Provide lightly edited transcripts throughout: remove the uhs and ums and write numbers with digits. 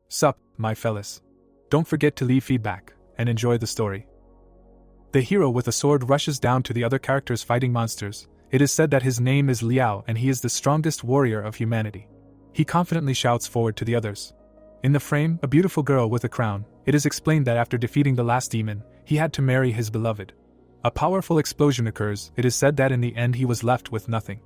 Sup, my fellas. Don't forget to leave feedback, and enjoy the story. The hero with a sword rushes down to the other characters fighting monsters. It is said that his name is Liao and he is the strongest warrior of humanity. He confidently shouts forward to the others. In the frame, a beautiful girl with a crown, it is explained that after defeating the last demon, he had to marry his beloved. A powerful explosion occurs. It is said that in the end he was left with nothing.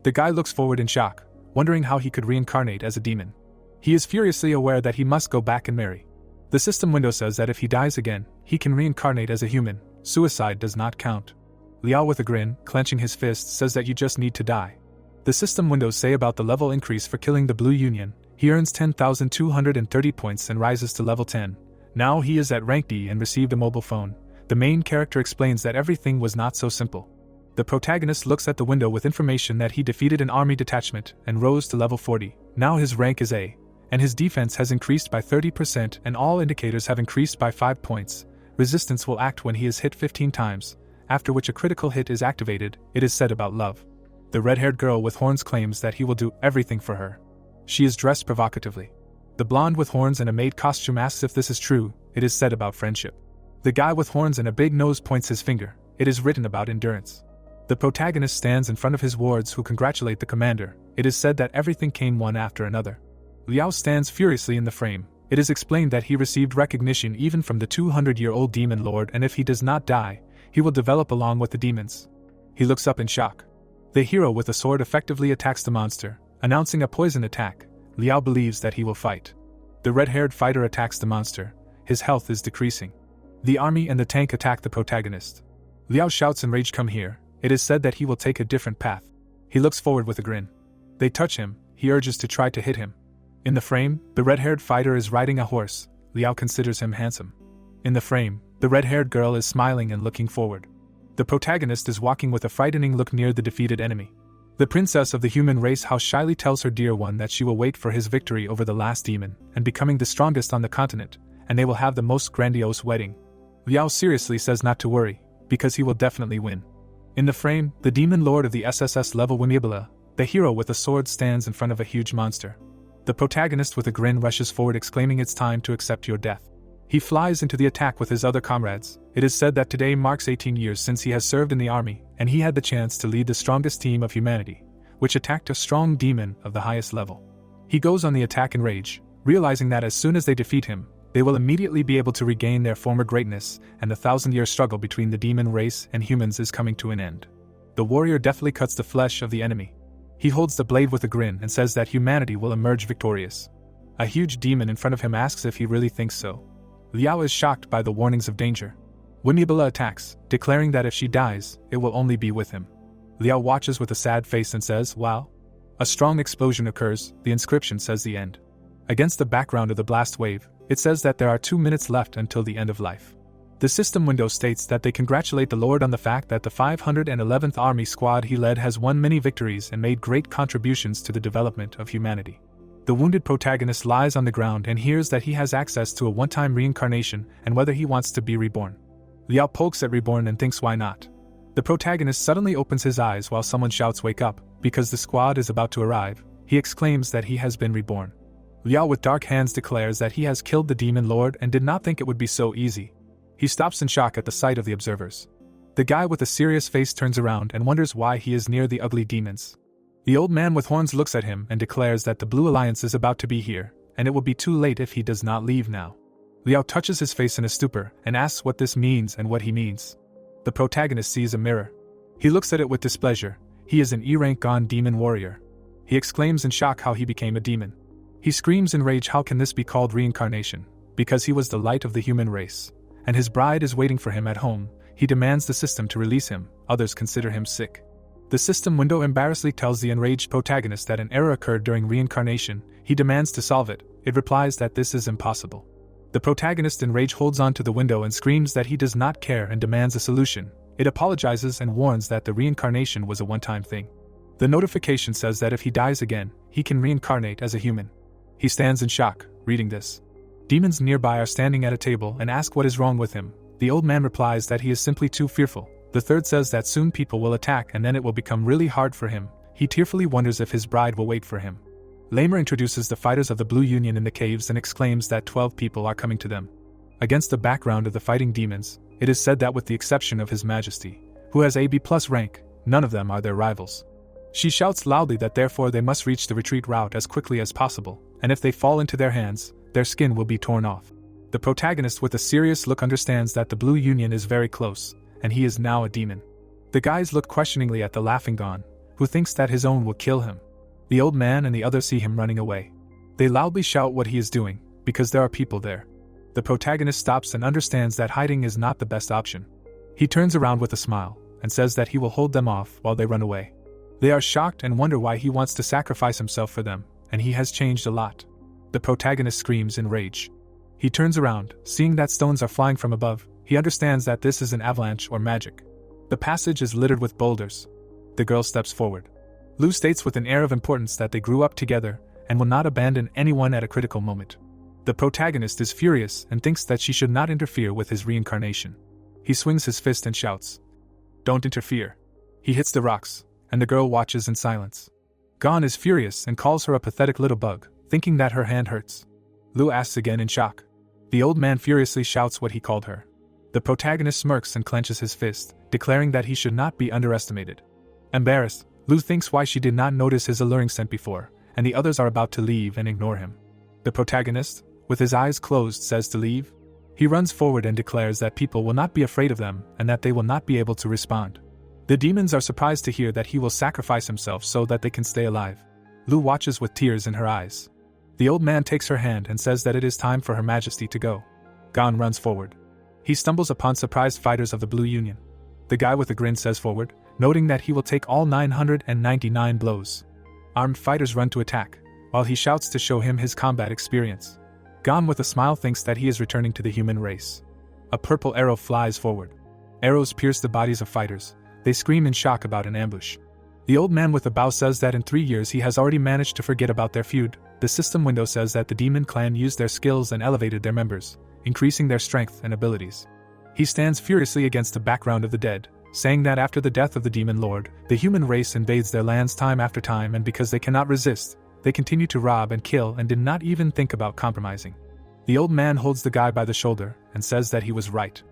The guy looks forward in shock, wondering how he could reincarnate as a demon. He is furiously aware that he must go back and marry. The system window says that if he dies again, he can reincarnate as a human. Suicide does not count. Liao with a grin, clenching his fists, says that you just need to die. The system windows say about the level increase for killing the Blue Union. He earns 10,230 points and rises to level 10. Now he is at rank D and received a mobile phone. The main character explains that everything was not so simple. The protagonist looks at the window with information that he defeated an army detachment and rose to level 40. Now his rank is A, and his defense has increased by 30% and all indicators have increased by 5 points. Resistance will act when he is hit 15 times, after which a critical hit is activated. It is said about love. The red-haired girl with horns claims that he will do everything for her. She is dressed provocatively. The blonde with horns and a maid costume asks if this is true. It is said about friendship. The guy with horns and a big nose points his finger. It is written about endurance. The protagonist stands in front of his wards who congratulate the commander. It is said that everything came one after another. Liao stands furiously in the frame. It is explained that he received recognition even from the 200-year-old demon lord, and if he does not die, he will develop along with the demons. He looks up in shock. The hero with a sword effectively attacks the monster, announcing a poison attack. Liao believes that he will fight. The red-haired fighter attacks the monster. His health is decreasing. The army and the tank attack the protagonist. Liao shouts in rage, "Come here." It is said that he will take a different path. He looks forward with a grin. They touch him. He urges to try to hit him. In the frame, the red-haired fighter is riding a horse. Liao considers him handsome. In the frame, the red-haired girl is smiling and looking forward. The protagonist is walking with a frightening look near the defeated enemy. The princess of the human race how shyly tells her dear one that she will wait for his victory over the last demon and becoming the strongest on the continent, and they will have the most grandiose wedding. Liao seriously says not to worry, because he will definitely win. In the frame, the demon lord of the SSS level Wimibala, the hero with a sword, stands in front of a huge monster. The protagonist with a grin rushes forward exclaiming, "It's time to accept your death." He flies into the attack with his other comrades. It is said that today marks 18 years since he has served in the army, and he had the chance to lead the strongest team of humanity, which attacked a strong demon of the highest level. He goes on the attack in rage, realizing that as soon as they defeat him, they will immediately be able to regain their former greatness, and the 1,000-year struggle between the demon race and humans is coming to an end. The warrior deftly cuts the flesh of the enemy. He holds the blade with a grin and says that humanity will emerge victorious. A huge demon in front of him asks if he really thinks so. Liao is shocked by the warnings of danger. Wimibala attacks, declaring that if she dies, it will only be with him. Liao watches with a sad face and says, "Wow." A strong explosion occurs. The inscription says the end. Against the background of the blast wave, it says that there are 2 minutes left until the end of life. The system window states that they congratulate the Lord on the fact that the 511th Army Squad he led has won many victories and made great contributions to the development of humanity. The wounded protagonist lies on the ground and hears that he has access to a one-time reincarnation and whether he wants to be reborn. Liao pokes at reborn and thinks why not. The protagonist suddenly opens his eyes while someone shouts "Wake up," because the squad is about to arrive. He exclaims that he has been reborn. Liao with dark hands declares that he has killed the demon lord and did not think it would be so easy. He stops in shock at the sight of the observers. The guy with a serious face turns around and wonders why he is near the ugly demons. The old man with horns looks at him and declares that the Blue Alliance is about to be here, and it will be too late if he does not leave now. Liao touches his face in a stupor and asks what this means and what he means. The protagonist sees a mirror. He looks at it with displeasure. He is an E-rank gone demon warrior. He exclaims in shock how he became a demon. He screams in rage, how can this be called reincarnation? Because he was the light of the human race, and his bride is waiting for him at home. He demands the system to release him. Others consider him sick. The system window embarrassedly tells the enraged protagonist that an error occurred during reincarnation. He demands to solve it. It replies that this is impossible. The protagonist in rage holds on to the window and screams that he does not care and demands a solution. It apologizes and warns that the reincarnation was a one-time thing. The notification says that if he dies again, he can reincarnate as a human. He stands in shock, reading this. Demons nearby are standing at a table and ask what is wrong with him. The old man replies that he is simply too fearful. The third says that soon people will attack and then it will become really hard for him. He tearfully wonders if his bride will wait for him. Lamer introduces the fighters of the Blue Union in the caves and exclaims that 12 people are coming to them. Against the background of the fighting demons, it is said that with the exception of His Majesty, who has AB+ rank, none of them are their rivals. She shouts loudly that therefore they must reach the retreat route as quickly as possible, and if they fall into their hands, their skin will be torn off. The protagonist with a serious look understands that the Blue Union is very close, and he is now a demon. The guys look questioningly at the laughing Gon, who thinks that his own will kill him. The old man and the others see him running away. They loudly shout what he is doing, because there are people there. The protagonist stops and understands that hiding is not the best option. He turns around with a smile, and says that he will hold them off while they run away. They are shocked and wonder why he wants to sacrifice himself for them, and he has changed a lot. The protagonist screams in rage. He turns around, seeing that stones are flying from above. He understands that this is an avalanche or magic. The passage is littered with boulders. The girl steps forward. Lu states with an air of importance that they grew up together and will not abandon anyone at a critical moment. The protagonist is furious and thinks that she should not interfere with his reincarnation. He swings his fist and shouts, "Don't interfere." He hits the rocks, and the girl watches in silence. Gon is furious and calls her a pathetic little bug, thinking that her hand hurts. Lu asks again in shock. The old man furiously shouts what he called her. The protagonist smirks and clenches his fist, declaring that he should not be underestimated. Embarrassed, Lu thinks why she did not notice his alluring scent before, and the others are about to leave and ignore him. The protagonist, with his eyes closed, says to leave. He runs forward and declares that people will not be afraid of them and that they will not be able to respond. The demons are surprised to hear that he will sacrifice himself so that they can stay alive. Lu watches with tears in her eyes. The old man takes her hand and says that it is time for Her Majesty to go. Gon runs forward. He stumbles upon surprised fighters of the Blue Union. The guy with a grin says forward, noting that he will take all 999 blows. Armed fighters run to attack, while he shouts to show him his combat experience. Gon with a smile thinks that he is returning to the human race. A purple arrow flies forward. Arrows pierce the bodies of fighters. They scream in shock about an ambush. The old man with a bow says that in 3 years he has already managed to forget about their feud. The system window says that the demon clan used their skills and elevated their members, increasing their strength and abilities. He stands furiously against the background of the dead, saying that after the death of the demon lord, the human race invades their lands time after time, and because they cannot resist, they continue to rob and kill and did not even think about compromising. The old man holds the guy by the shoulder and says that he was right.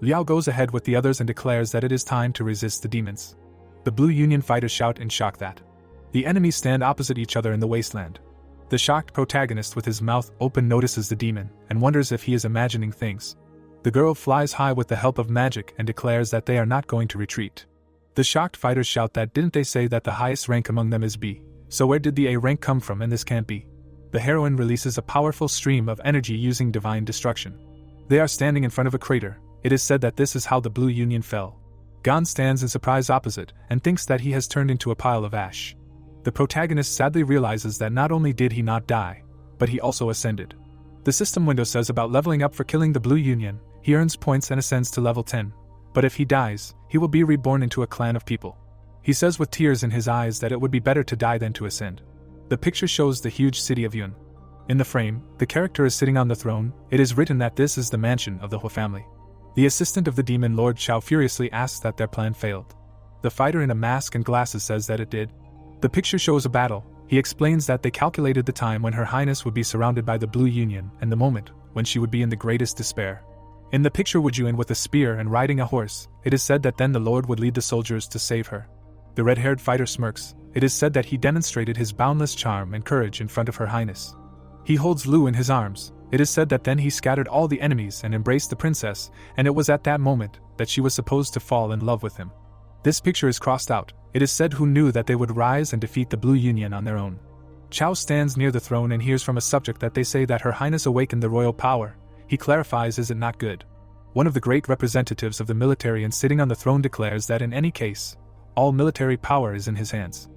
Liao goes ahead with the others and declares that it is time to resist the demons. The Blue Union fighters shout in shock that the enemies stand opposite each other in the wasteland. The shocked protagonist with his mouth open notices the demon and wonders if he is imagining things. The girl flies high with the help of magic and declares that they are not going to retreat. The shocked fighters shout that didn't they say that the highest rank among them is B, so where did the A rank come from, and this can't be. The heroine releases a powerful stream of energy using divine destruction. They are standing in front of a crater. It is said that this is how the Blue Union fell. Gon stands in surprise opposite and thinks that he has turned into a pile of ash. The protagonist sadly realizes that not only did he not die, but he also ascended. The system window says about leveling up for killing the Blue Union. He earns points and ascends to level 10. But if he dies, he will be reborn into a clan of people. He says with tears in his eyes that it would be better to die than to ascend. The picture shows the huge city of Yun. In the frame, the character is sitting on the throne. It is written that this is the mansion of the Hua family. The assistant of the demon Lord Chao furiously asks that their plan failed. The fighter in a mask and glasses says that it did. The picture shows a battle. He explains that they calculated the time when Her Highness would be surrounded by the Blue Union and the moment when she would be in the greatest despair. In the picture Wujuan with a spear and riding a horse, it is said that then the Lord would lead the soldiers to save her. The red-haired fighter smirks. It is said that he demonstrated his boundless charm and courage in front of Her Highness. He holds Lu in his arms. It is said that then he scattered all the enemies and embraced the princess, and it was at that moment that she was supposed to fall in love with him. This picture is crossed out. It is said who knew that they would rise and defeat the Blue Union on their own. Chao stands near the throne and hears from a subject that they say that Her Highness awakened the royal power. He clarifies, is it not good? One of the great representatives of the military and sitting on the throne declares that in any case, all military power is in his hands.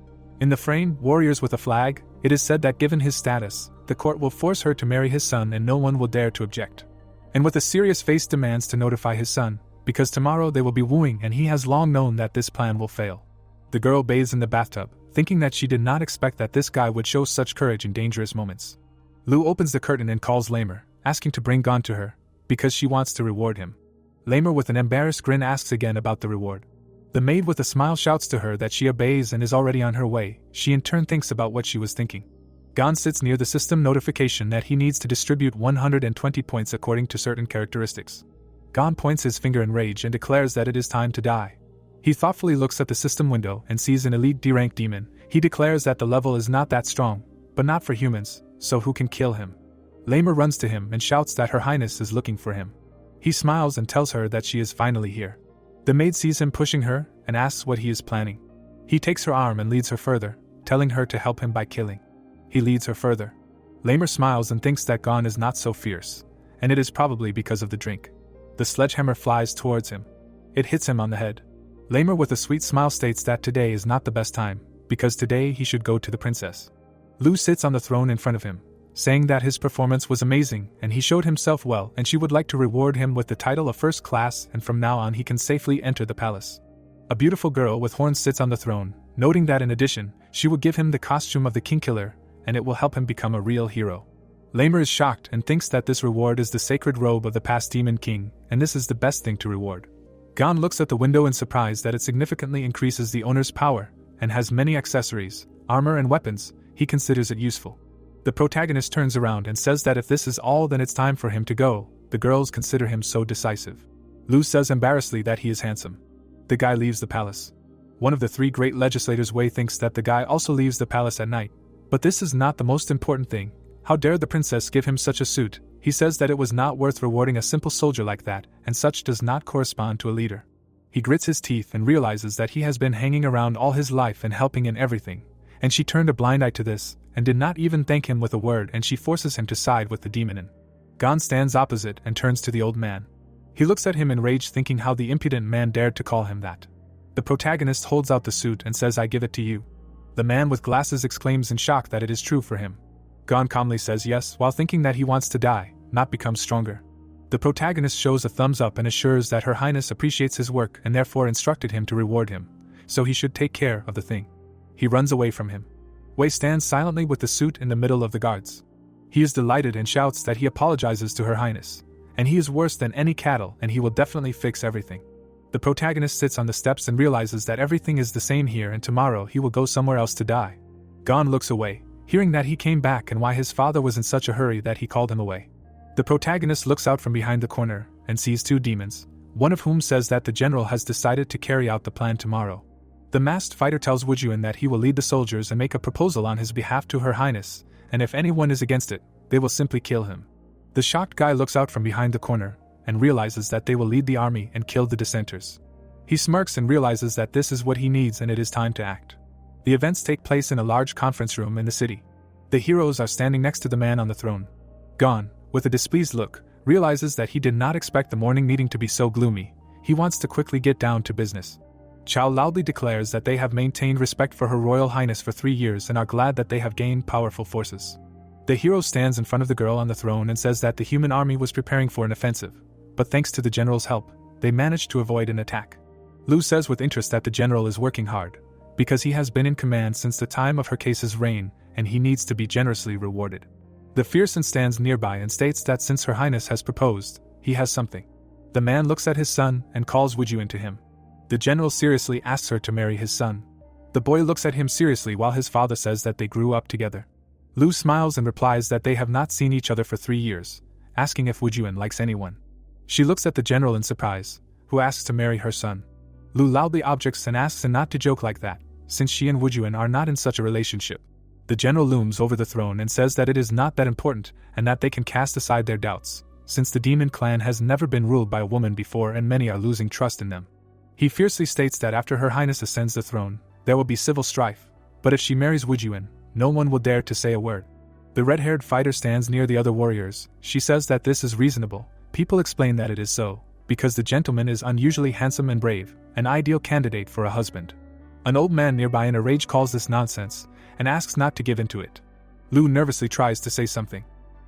In the frame, warriors with a flag, it is said that given his status, the court will force her to marry his son and no one will dare to object. And with a serious face demands to notify his son, because tomorrow they will be wooing and he has long known that this plan will fail. The girl bathes in the bathtub, thinking that she did not expect that this guy would show such courage in dangerous moments. Lu opens the curtain and calls Lamer, asking to bring Gon to her, because she wants to reward him. Lamer with an embarrassed grin asks again about the reward. The maid with a smile shouts to her that she obeys and is already on her way. She in turn thinks about what she was thinking. Gon sits near the system notification that he needs to distribute 120 points according to certain characteristics. Gon points his finger in rage and declares that it is time to die. He thoughtfully looks at the system window and sees an elite D-rank demon. He declares that the level is not that strong, but not for humans, so who can kill him? Lamer runs to him and shouts that Her Highness is looking for him. He smiles and tells her that she is finally here. The maid sees him pushing her and asks what he is planning. He takes her arm and leads her further, telling her to help him by killing. He leads her further. Lamer smiles and thinks that Gon is not so fierce, and it is probably because of the drink. The sledgehammer flies towards him. It hits him on the head. Lamer with a sweet smile states that today is not the best time, because today he should go to the princess. Lu sits on the throne in front of him, saying that his performance was amazing and he showed himself well and she would like to reward him with the title of first class, and from now on he can safely enter the palace. A beautiful girl with horns sits on the throne, noting that in addition, she will give him the costume of the king killer, and it will help him become a real hero. Lamer is shocked and thinks that this reward is the sacred robe of the past demon king, and this is the best thing to reward. Gon looks at the window in surprise that it significantly increases the owner's power, and has many accessories, armor and weapons. He considers it useful. The protagonist turns around and says that if this is all, then it's time for him to go. The girls consider him so decisive. Lu says embarrassedly that he is handsome. The guy leaves the palace. One of the three great legislators, Wei, thinks that the guy also leaves the palace at night. But this is not the most important thing. How dare the princess give him such a suit? He says that it was not worth rewarding a simple soldier like that, and such does not correspond to a leader. He grits his teeth and realizes that he has been hanging around all his life and helping in everything, and she turned a blind eye to this, and did not even thank him with a word, and she forces him to side with the demon. Gon stands opposite and turns to the old man. He looks at him in rage, thinking how the impudent man dared to call him that. The protagonist holds out the suit and says, "I give it to you." The man with glasses exclaims in shock that it is true for him. Gon calmly says yes, while thinking that he wants to die, not become stronger. The protagonist shows a thumbs up and assures that Her Highness appreciates his work and therefore instructed him to reward him, so he should take care of the thing. He runs away from him. Wei stands silently with the suit in the middle of the guards. He is delighted and shouts that he apologizes to Her Highness, and he is worse than any cattle and he will definitely fix everything. The protagonist sits on the steps and realizes that everything is the same here and tomorrow he will go somewhere else to die. Gon looks away, hearing that he came back and why his father was in such a hurry that he called him away. The protagonist looks out from behind the corner and sees two demons, one of whom says that the general has decided to carry out the plan tomorrow. The masked fighter tells Wujuan that he will lead the soldiers and make a proposal on his behalf to Her Highness, and if anyone is against it, they will simply kill him. The shocked guy looks out from behind the corner and realizes that they will lead the army and kill the dissenters. He smirks and realizes that this is what he needs and it is time to act. The events take place in a large conference room in the city. The heroes are standing next to the man on the throne. Gon, with a displeased look, realizes that he did not expect the morning meeting to be so gloomy. He wants to quickly get down to business. Chao loudly declares that they have maintained respect for Her Royal Highness for 3 years and are glad that they have gained powerful forces. The hero stands in front of the girl on the throne and says that the human army was preparing for an offensive, but thanks to the general's help, they managed to avoid an attack. Lu says with interest that the general is working hard, because he has been in command since the time of her case's reign, and he needs to be generously rewarded. The Fearsome stands nearby and states that since Her Highness has proposed, he has something. The man looks at his son and calls Wujuan to him. The general seriously asks her to marry his son. The boy looks at him seriously while his father says that they grew up together. Lu smiles and replies that they have not seen each other for 3 years, asking if Wujuan likes anyone. She looks at the general in surprise, who asks to marry her son. Lu loudly objects and asks him not to joke like that, since she and Wujuan are not in such a relationship. The general looms over the throne and says that it is not that important and that they can cast aside their doubts, since the demon clan has never been ruled by a woman before and many are losing trust in them. He fiercely states that after Her Highness ascends the throne, there will be civil strife, but if she marries Wujuan, no one will dare to say a word. The red-haired fighter stands near the other warriors. She says that this is reasonable. People explain that it is so, because the gentleman is unusually handsome and brave, an ideal candidate for a husband. An old man nearby in a rage calls this nonsense, and asks not to give in to it. Lu nervously tries to say something.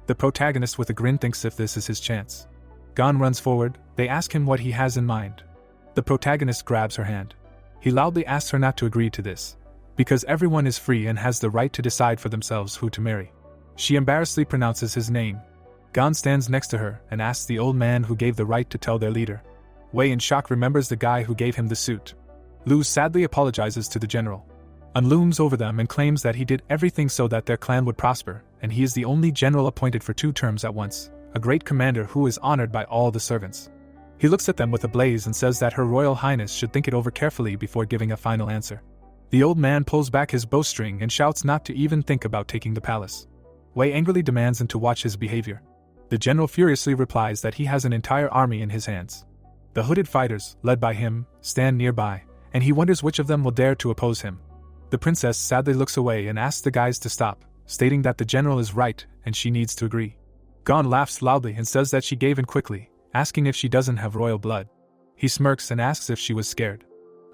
The protagonist with a grin thinks if this is his chance. Gon runs forward, they ask him what he has in mind. The protagonist grabs her hand. He loudly asks her not to agree to this, because everyone is free and has the right to decide for themselves who to marry. She embarrassedly pronounces his name. Gon stands next to her and asks the old man who gave the right to tell their leader. Wei in shock remembers the guy who gave him the suit. Lu sadly apologizes to the general. looms over them and claims that he did everything so that their clan would prosper, and he is the only general appointed for 2 terms at once, a great commander who is honored by all the servants. He looks at them with a blaze and says that Her Royal Highness should think it over carefully before giving a final answer. The old man pulls back his bowstring and shouts not to even think about taking the palace. Wei angrily demands him to watch his behavior. The general furiously replies that he has an entire army in his hands. The hooded fighters, led by him, stand nearby, and he wonders which of them will dare to oppose him. The princess sadly looks away and asks the guys to stop, stating that the general is right and she needs to agree. Gon laughs loudly and says that she gave in quickly, asking if she doesn't have royal blood. He smirks and asks if she was scared.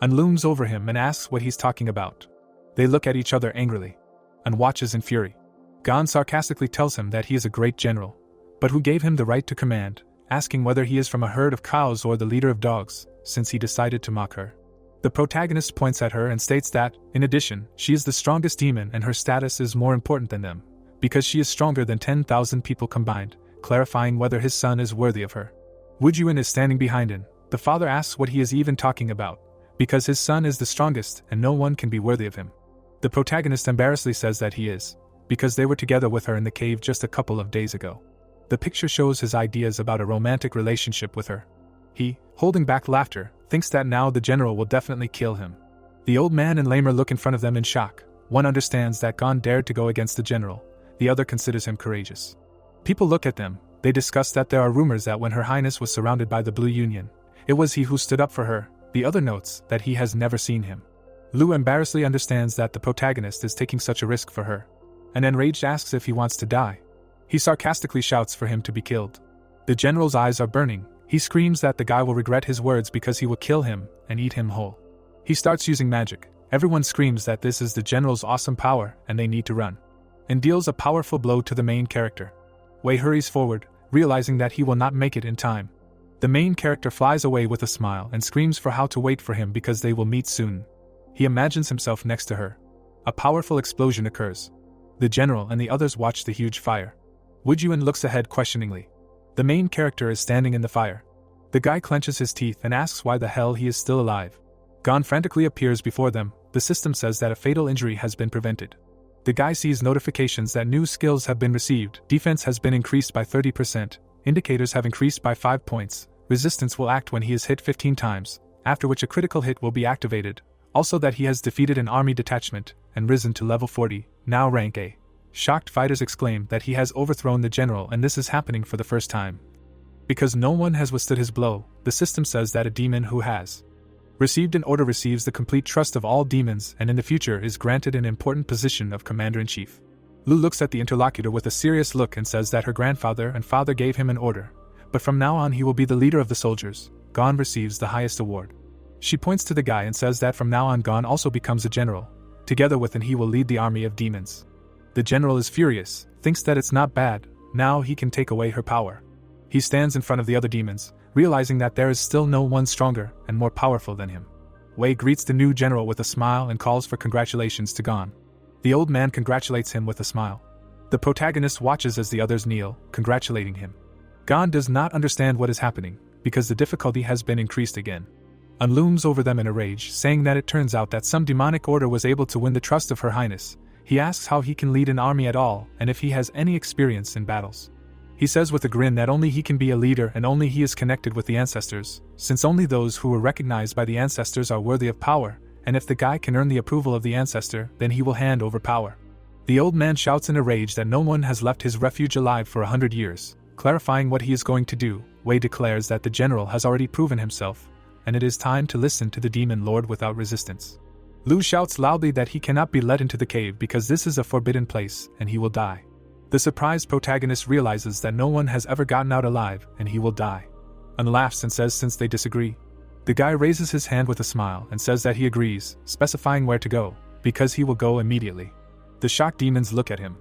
Looms over him and asks what he's talking about. They look at each other angrily. Watches in fury. Gon sarcastically tells him that he is a great general, but who gave him the right to command, asking whether he is from a herd of cows or the leader of dogs, since he decided to mock her. The protagonist points at her and states that, in addition, she is the strongest demon and her status is more important than them, because she is stronger than 10,000 people combined, clarifying whether his son is worthy of her. Wu Juan is standing behind him. The father asks what he is even talking about, because his son is the strongest and no one can be worthy of him. The protagonist embarrassedly says that he is, because they were together with her in the cave just a couple of days ago. The picture shows his ideas about a romantic relationship with her. He, holding back laughter, thinks that now the general will definitely kill him. The old man and Lamer look in front of them in shock. One understands that Gon dared to go against the general, the other considers him courageous. People look at them. They discuss that there are rumors that when Her Highness was surrounded by the Blue Union, it was he who stood up for her. The other notes that he has never seen him. Lu embarrassedly understands that the protagonist is taking such a risk for her, and enraged asks if he wants to die. He sarcastically shouts for him to be killed. The general's eyes are burning. He screams that the guy will regret his words because he will kill him and eat him whole. He starts using magic. Everyone screams that this is the general's awesome power and they need to run, and deals a powerful blow to the main character. Wei hurries forward, realizing that he will not make it in time. The main character flies away with a smile and screams for how to wait for him because they will meet soon. He imagines himself next to her. A powerful explosion occurs. The general and the others watch the huge fire. Wu Juan looks ahead questioningly. The main character is standing in the fire. The guy clenches his teeth and asks why the hell he is still alive. Gon frantically appears before them. The system says that a fatal injury has been prevented. The guy sees notifications that new skills have been received. Defense has been increased by 30%. Indicators have increased by 5 points. Resistance will act when he is hit 15 times, after which a critical hit will be activated. Also that he has defeated an army detachment and risen to level 40, now rank A. Shocked fighters exclaim that he has overthrown the general and this is happening for the first time. Because no one has withstood his blow, the system says that a demon who has received an order receives the complete trust of all demons and in the future is granted an important position of commander-in-chief. Lu looks at the interlocutor with a serious look and says that her grandfather and father gave him an order, but from now on he will be the leader of the soldiers. Gon receives the highest award. She points to the guy and says that from now on Gon also becomes a general. Together with him he will lead the army of demons. The general is furious, thinks that it's not bad, now he can take away her power. He stands in front of the other demons, realizing that there is still no one stronger and more powerful than him. Wei greets the new general with a smile and calls for congratulations to Gon. The old man congratulates him with a smile. The protagonist watches as the others kneel, congratulating him. Gon does not understand what is happening, because the difficulty has been increased again. Looms over them in a rage, saying that it turns out that some demonic order was able to win the trust of Her Highness. He asks how he can lead an army at all, and if he has any experience in battles. He says with a grin that only he can be a leader and only he is connected with the ancestors, since only those who were recognized by the ancestors are worthy of power, and if the guy can earn the approval of the ancestor, then he will hand over power. The old man shouts in a rage that no one has left his refuge alive for 100 years. Clarifying what he is going to do, Wei declares that the general has already proven himself, and it is time to listen to the demon lord without resistance. Lu shouts loudly that he cannot be let into the cave because this is a forbidden place, and he will die. The surprised protagonist realizes that no one has ever gotten out alive, and he will die. And laughs and says since they disagree. The guy raises his hand with a smile and says that he agrees, specifying where to go, because he will go immediately. The shocked demons look at him.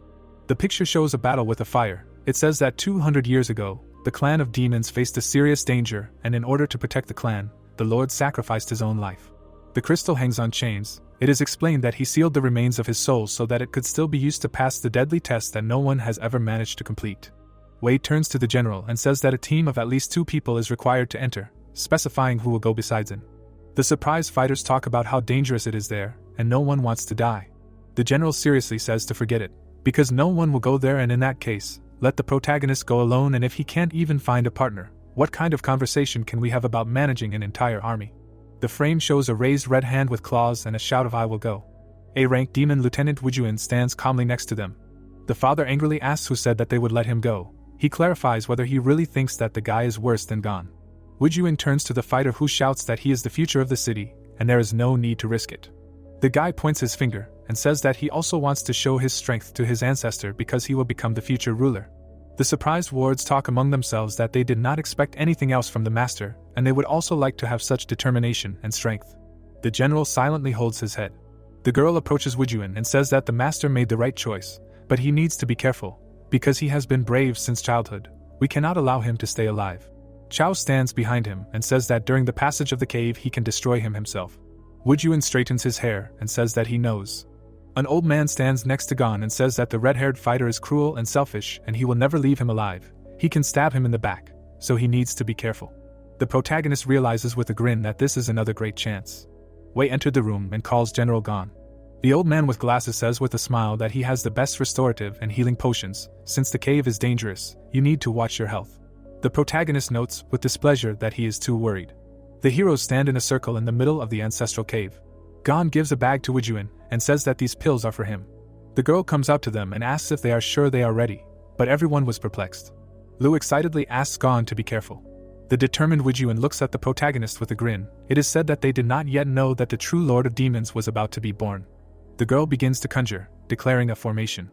The picture shows a battle with a fire. It says that 200 years ago, the clan of demons faced a serious danger, and in order to protect the clan, the Lord sacrificed his own life. The crystal hangs on chains. It is explained that he sealed the remains of his soul so that it could still be used to pass the deadly test that no one has ever managed to complete. Wei turns to the general and says that a team of at least 2 people is required to enter, specifying who will go besides him. The surprised fighters talk about how dangerous it is there, and no one wants to die. The general seriously says to forget it, because no one will go there, and in that case, let the protagonist go alone, and if he can't even find a partner, what kind of conversation can we have about managing an entire army? The frame shows a raised red hand with claws and a shout of "I will go." A-rank demon Lieutenant Wujun stands calmly next to them. The father angrily asks who said that they would let him go. He clarifies whether he really thinks that the guy is worse than gone. Wujun turns to the fighter, who shouts that he is the future of the city, and there is no need to risk it. The guy points his finger and says that he also wants to show his strength to his ancestor because he will become the future ruler. The surprised wards talk among themselves that they did not expect anything else from the master, and they would also like to have such determination and strength. The general silently holds his head. The girl approaches Wujun and says that the master made the right choice, but he needs to be careful, because he has been brave since childhood. We cannot allow him to stay alive. Chao stands behind him and says that during the passage of the cave he can destroy him himself. Wujun straightens his hair and says that he knows. An old man stands next to Gon and says that the red-haired fighter is cruel and selfish and he will never leave him alive. He can stab him in the back, so he needs to be careful. The protagonist realizes with a grin that this is another great chance. Wei entered the room and calls General Gon. The old man with glasses says with a smile that he has the best restorative and healing potions. Since the cave is dangerous, you need to watch your health. The protagonist notes with displeasure that he is too worried. The heroes stand in a circle in the middle of the ancestral cave. Gon gives a bag to Wujun and says that these pills are for him. The girl comes out to them and asks if they are sure they are ready, but everyone was perplexed. Lu excitedly asks Gon to be careful. The determined Wujun looks at the protagonist with a grin. It is said that they did not yet know that the true Lord of Demons was about to be born. The girl begins to conjure, declaring a formation.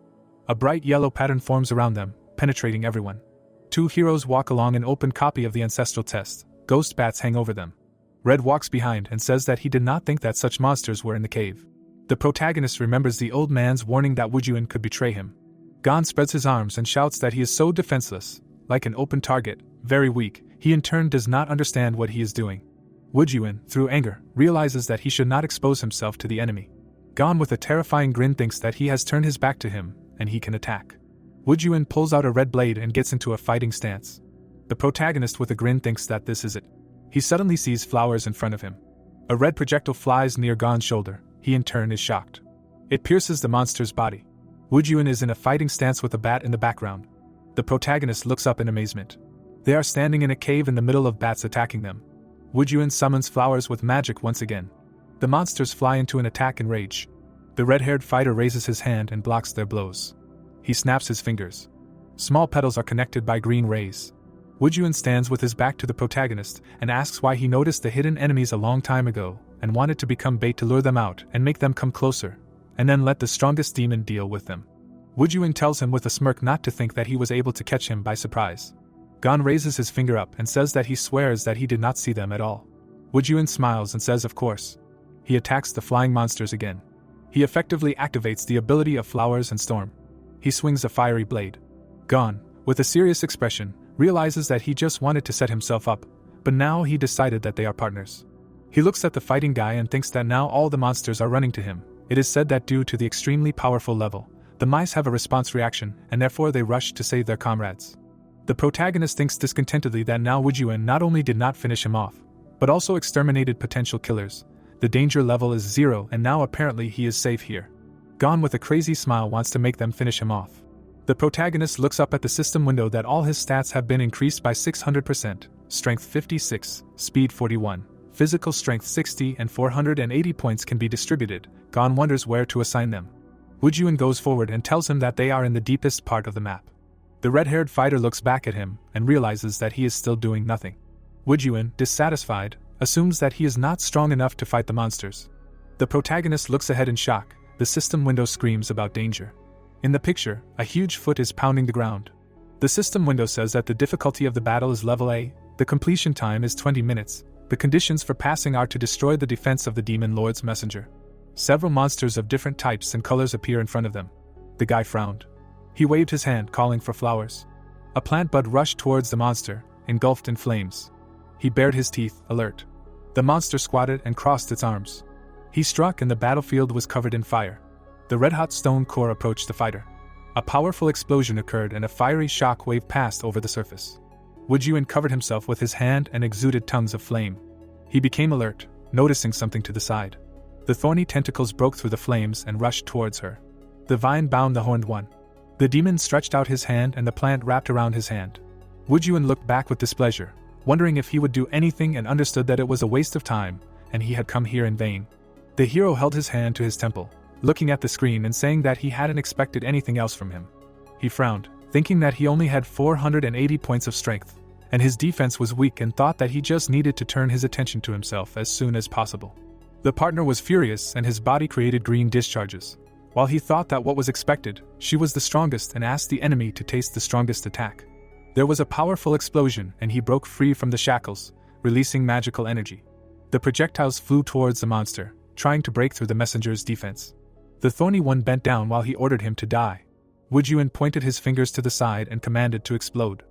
A bright yellow pattern forms around them, penetrating everyone. Two heroes walk along an open copy of the ancestral test. Ghost bats hang over them. Red walks behind and says that he did not think that such monsters were in the cave. The protagonist remembers the old man's warning that Wujun could betray him. Gon spreads his arms and shouts that he is so defenseless, like an open target, very weak. He in turn does not understand what he is doing. Wujun, through anger, realizes that he should not expose himself to the enemy. Gon with a terrifying grin thinks that he has turned his back to him, and he can attack. Wujun pulls out a red blade and gets into a fighting stance. The protagonist with a grin thinks that this is it. He suddenly sees flowers in front of him. A red projectile flies near Gon's shoulder. He in turn is shocked. It pierces the monster's body. Wujun is in a fighting stance with a bat in the background. The protagonist looks up in amazement. They are standing in a cave in the middle of bats attacking them. Wujun summons flowers with magic once again. The monsters fly into an attack in rage. The red-haired fighter raises his hand and blocks their blows. He snaps his fingers. Small petals are connected by green rays. Wujun stands with his back to the protagonist and asks why he noticed the hidden enemies a long time ago and wanted to become bait to lure them out and make them come closer, and then let the strongest demon deal with them. Wujun tells him with a smirk not to think that he was able to catch him by surprise. Gon raises his finger up and says that he swears that he did not see them at all. Wujun smiles and says of course. He attacks the flying monsters again. He effectively activates the ability of Flowers and Storm. He swings a fiery blade. Gon, with a serious expression, realizes that he just wanted to set himself up, but now he decided that they are partners. He looks at the fighting guy and thinks that now all the monsters are running to him. It is said that due to the extremely powerful level, the mice have a response reaction and therefore they rush to save their comrades. The protagonist thinks discontentedly that now Wujun not only did not finish him off, but also exterminated potential killers. The danger level is 0 and now apparently he is safe here. Gon with a crazy smile wants to make them finish him off. The protagonist looks up at the system window that all his stats have been increased by 600%, strength 56, speed 41, physical strength 60 and 480 points can be distributed. Gon wonders where to assign them. Wujun goes forward and tells him that they are in the deepest part of the map. The red-haired fighter looks back at him and realizes that he is still doing nothing. Wujun, dissatisfied, assumes that he is not strong enough to fight the monsters. The protagonist looks ahead in shock. The system window screams about danger. In the picture, a huge foot is pounding the ground. The system window says that the difficulty of the battle is level A, the completion time is 20 minutes, the conditions for passing are to destroy the defense of the Demon Lord's messenger. Several monsters of different types and colors appear in front of them. The guy frowned. He waved his hand, calling for flowers. A plant bud rushed towards the monster, engulfed in flames. He bared his teeth, alert. The monster squatted and crossed its arms. He struck and the battlefield was covered in fire. The red-hot stone core approached the fighter. A powerful explosion occurred and a fiery shock wave passed over the surface. Wujun covered himself with his hand and exuded tongues of flame. He became alert, noticing something to the side. The thorny tentacles broke through the flames and rushed towards her. The vine bound the horned one. The demon stretched out his hand and the plant wrapped around his hand. Wujun looked back with displeasure, wondering if he would do anything, and understood that it was a waste of time, and he had come here in vain. The hero held his hand to his temple, looking at the screen and saying that he hadn't expected anything else from him. He frowned, thinking that he only had 480 points of strength, and his defense was weak, and thought that he just needed to turn his attention to himself as soon as possible. The partner was furious and his body created green discharges. While he thought that what was expected, she was the strongest, and asked the enemy to taste the strongest attack. There was a powerful explosion and he broke free from the shackles, releasing magical energy. The projectiles flew towards the monster, trying to break through the messenger's defense. The thorny one bent down while he ordered him to die. Wujun pointed his fingers to the side and commanded to explode.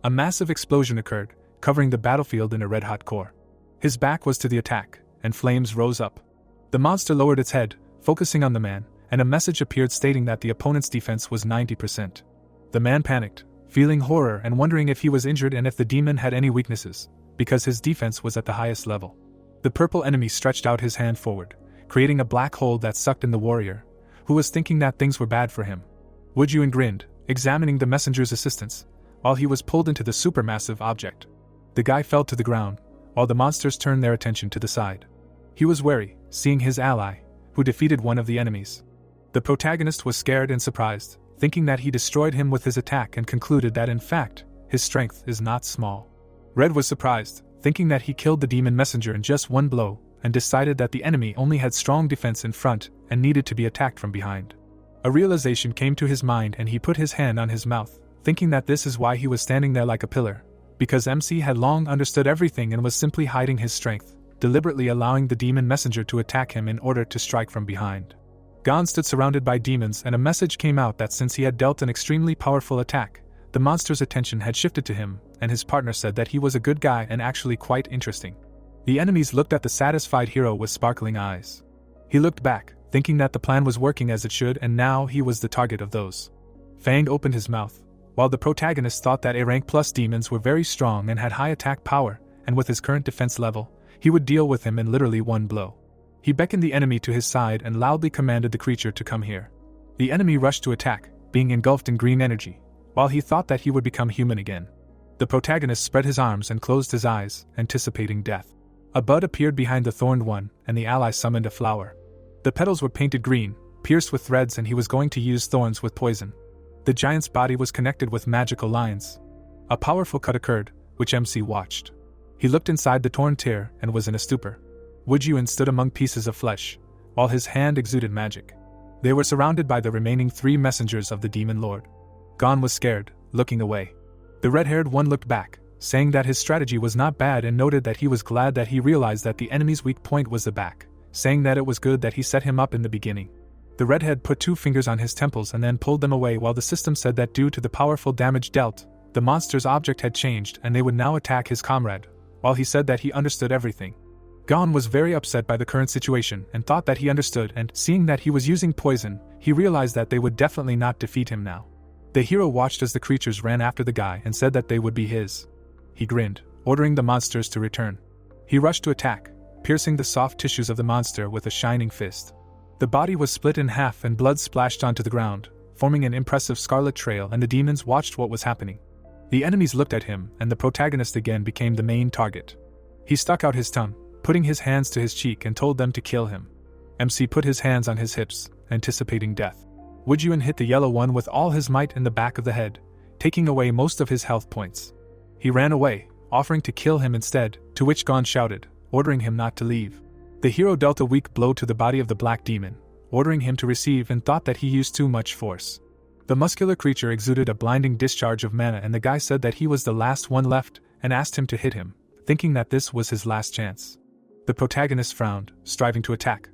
A massive explosion occurred, covering the battlefield in a red-hot core. His back was to the attack, and flames rose up. The monster lowered its head, focusing on the man, and a message appeared stating that the opponent's defense was 90%. The man panicked, feeling horror and wondering if he was injured and if the demon had any weaknesses, because his defense was at the highest level. The purple enemy stretched out his hand forward, creating a black hole that sucked in the warrior, who was thinking that things were bad for him. Wujun grinned, examining the messenger's assistance, while he was pulled into the supermassive object. The guy fell to the ground, while the monsters turned their attention to the side. He was wary, seeing his ally, who defeated one of the enemies. The protagonist was scared and surprised, thinking that he destroyed him with his attack, and concluded that in fact, his strength is not small. Red was surprised, thinking that he killed the demon messenger in just one blow, and decided that the enemy only had strong defense in front and needed to be attacked from behind. A realization came to his mind and he put his hand on his mouth, thinking that this is why he was standing there like a pillar, because MC had long understood everything and was simply hiding his strength, deliberately allowing the demon messenger to attack him in order to strike from behind. Gon stood surrounded by demons, and a message came out that since he had dealt an extremely powerful attack, the monster's attention had shifted to him, and his partner said that he was a good guy and actually quite interesting. The enemies looked at the satisfied hero with sparkling eyes. He looked back, thinking that the plan was working as it should, and now he was the target of those. Fang opened his mouth, while the protagonist thought that A-rank plus demons were very strong and had high attack power, and with his current defense level, he would deal with him in literally one blow. He beckoned the enemy to his side and loudly commanded the creature to come here. The enemy rushed to attack, being engulfed in green energy, while he thought that he would become human again. The protagonist spread his arms and closed his eyes, anticipating death. A bud appeared behind the thorned one, and the ally summoned a flower. The petals were painted green, pierced with threads, and he was going to use thorns with poison. The giant's body was connected with magical lines. A powerful cut occurred, which MC watched. He looked inside the torn tear and was in a stupor. Wujun stood among pieces of flesh, while his hand exuded magic. They were surrounded by the remaining 3 messengers of the demon lord. Gon was scared, looking away. The red-haired one looked back, saying that his strategy was not bad, and noted that he was glad that he realized that the enemy's weak point was the back, saying that it was good that he set him up in the beginning. The redhead put 2 fingers on his temples and then pulled them away, while the system said that due to the powerful damage dealt, the monster's object had changed and they would now attack his comrade, while he said that he understood everything. Gon was very upset by the current situation and thought that he understood, and seeing that he was using poison, he realized that they would definitely not defeat him now. The hero watched as the creatures ran after the guy and said that they would be his. He grinned, ordering the monsters to return. He rushed to attack, piercing the soft tissues of the monster with a shining fist. The body was split in half and blood splashed onto the ground, forming an impressive scarlet trail, and the demons watched what was happening. The enemies looked at him, and the protagonist again became the main target. He stuck out his tongue, putting his hands to his cheek, and told them to kill him. MC put his hands on his hips, anticipating death. Wujun hit the yellow one with all his might in the back of the head, taking away most of his health points. He ran away, offering to kill him instead, to which Gon shouted, ordering him not to leave. The hero dealt a weak blow to the body of the black demon, ordering him to receive, and thought that he used too much force. The muscular creature exuded a blinding discharge of mana, and the guy said that he was the last one left and asked him to hit him, thinking that this was his last chance. The protagonist frowned, striving to attack.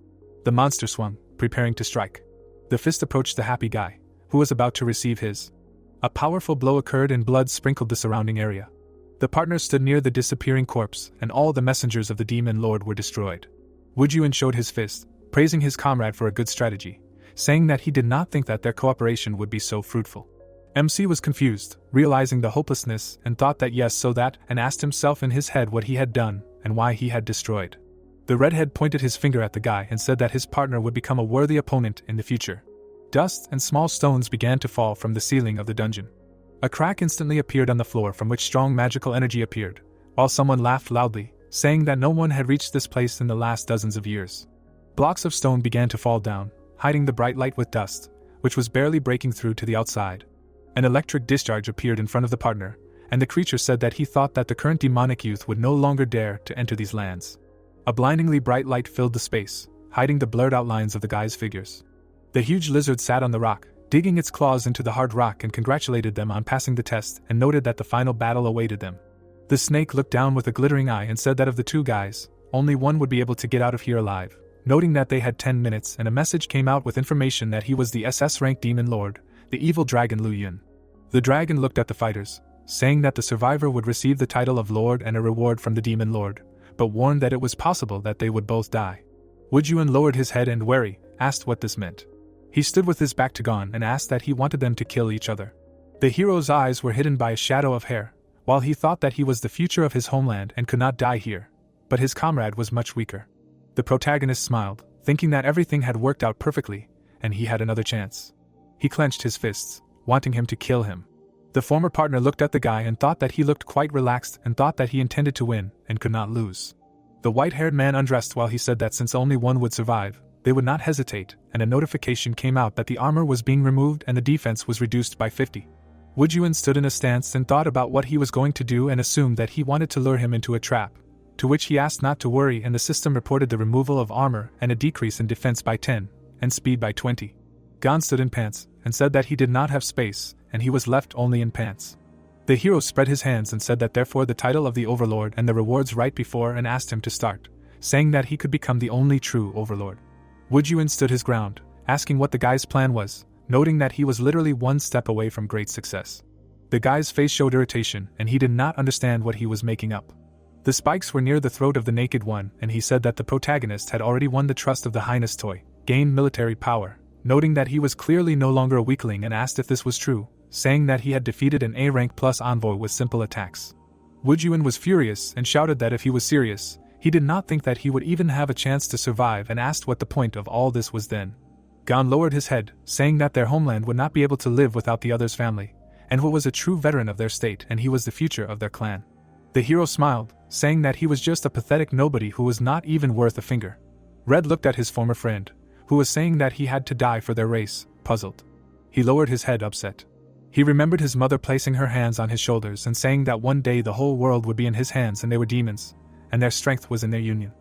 The monster swung, preparing to strike. The fist approached the happy guy, who was about to receive his. A powerful blow occurred and blood sprinkled the surrounding area. The partners stood near the disappearing corpse, and all the messengers of the demon lord were destroyed. Wujun showed his fist, praising his comrade for a good strategy, saying that he did not think that their cooperation would be so fruitful. MC was confused, realizing the hopelessness, and thought that yes, so that, and asked himself in his head what he had done and why he had destroyed. The redhead pointed his finger at the guy and said that his partner would become a worthy opponent in the future. Dust and small stones began to fall from the ceiling of the dungeon. A crack instantly appeared on the floor from which strong magical energy appeared, while someone laughed loudly, saying that no one had reached this place in the last dozens of years. Blocks of stone began to fall down, hiding the bright light with dust, which was barely breaking through to the outside. An electric discharge appeared in front of the partner, and the creature said that he thought that the current demonic youth would no longer dare to enter these lands. A blindingly bright light filled the space, hiding the blurred outlines of the guy's figures. The huge lizard sat on the rock, digging its claws into the hard rock, and congratulated them on passing the test and noted that the final battle awaited them. The snake looked down with a glittering eye and said that of the two guys, only one would be able to get out of here alive, noting that they had 10 minutes, and a message came out with information that he was the SS-rank demon lord, the evil dragon Lu Yun. The dragon looked at the fighters, saying that the survivor would receive the title of lord and a reward from the demon lord, but warned that it was possible that they would both die. Wu Yuan lowered his head and wary, asked what this meant. He stood with his back to Gon and asked that he wanted them to kill each other. The hero's eyes were hidden by a shadow of hair, while he thought that he was the future of his homeland and could not die here, but his comrade was much weaker. The protagonist smiled, thinking that everything had worked out perfectly, and he had another chance. He clenched his fists, wanting him to kill him. The former partner looked at the guy and thought that he looked quite relaxed and thought that he intended to win and could not lose. The white-haired man undressed while he said that since only one would survive, they would not hesitate, and a notification came out that the armor was being removed and the defense was reduced by 50. Wu Yuan stood in a stance and thought about what he was going to do and assumed that he wanted to lure him into a trap, to which he asked not to worry, and the system reported the removal of armor and a decrease in defense by 10, and speed by 20. Gon stood in pants and said that he did not have space, and he was left only in pants. The hero spread his hands and said that therefore the title of the overlord and the rewards right before, and asked him to start, saying that he could become the only true overlord. Wu Yuan stood his ground, asking what the guy's plan was, noting that he was literally one step away from great success. The guy's face showed irritation, and he did not understand what he was making up. The spikes were near the throat of the naked one, and he said that the protagonist had already won the trust of the Highness Toy, gained military power, noting that he was clearly no longer a weakling, and asked if this was true, saying that he had defeated an A-rank plus envoy with simple attacks. Wu Yuan was furious and shouted that if he was serious, he did not think that he would even have a chance to survive, and asked what the point of all this was then. Gon lowered his head, saying that their homeland would not be able to live without the other's family, and Wu was a true veteran of their state and he was the future of their clan. The hero smiled, saying that he was just a pathetic nobody who was not even worth a finger. Red looked at his former friend, who was saying that he had to die for their race, puzzled. He lowered his head, upset. He remembered his mother placing her hands on his shoulders and saying that one day the whole world would be in his hands and they were demons, and their strength was in their union.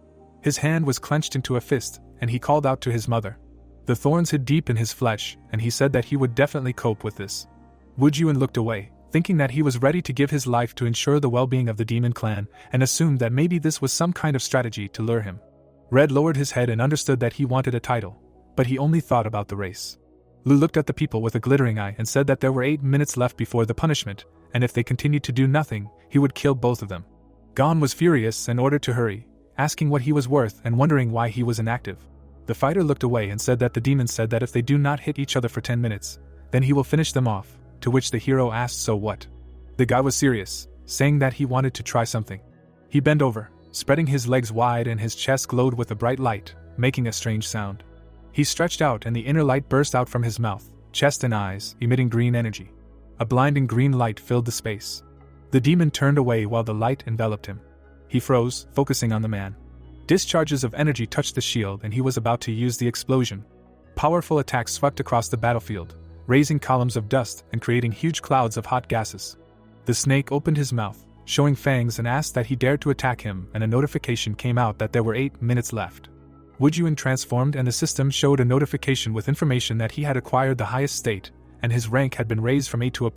His hand was clenched into a fist, and he called out to his mother. The thorns hid deep in his flesh, and he said that he would definitely cope with this. Wu Yuan looked away, thinking that he was ready to give his life to ensure the well-being of the demon clan, and assumed that maybe this was some kind of strategy to lure him. Red lowered his head and understood that he wanted a title, but he only thought about the race. Lu looked at the people with a glittering eye and said that there were 8 minutes left before the punishment, and if they continued to do nothing, he would kill both of them. Gon was furious and ordered to hurry, asking what he was worth and wondering why he was inactive. The fighter looked away and said that the demon said that if they do not hit each other for 10 minutes, then he will finish them off, to which the hero asked so what. The guy was serious, saying that he wanted to try something. He bent over, spreading his legs wide, and his chest glowed with a bright light, making a strange sound. He stretched out and the inner light burst out from his mouth, chest and eyes, emitting green energy. A blinding green light filled the space. The demon turned away while the light enveloped him. He froze, focusing on the man. Discharges of energy touched the shield and he was about to use the explosion. Powerful attacks swept across the battlefield, raising columns of dust and creating huge clouds of hot gases. The snake opened his mouth, showing fangs, and asked that he dared to attack him, and a notification came out that there were 8 minutes left. Wu Yuan transformed and the system showed a notification with information that he had acquired the highest state, and his rank had been raised from A to A+,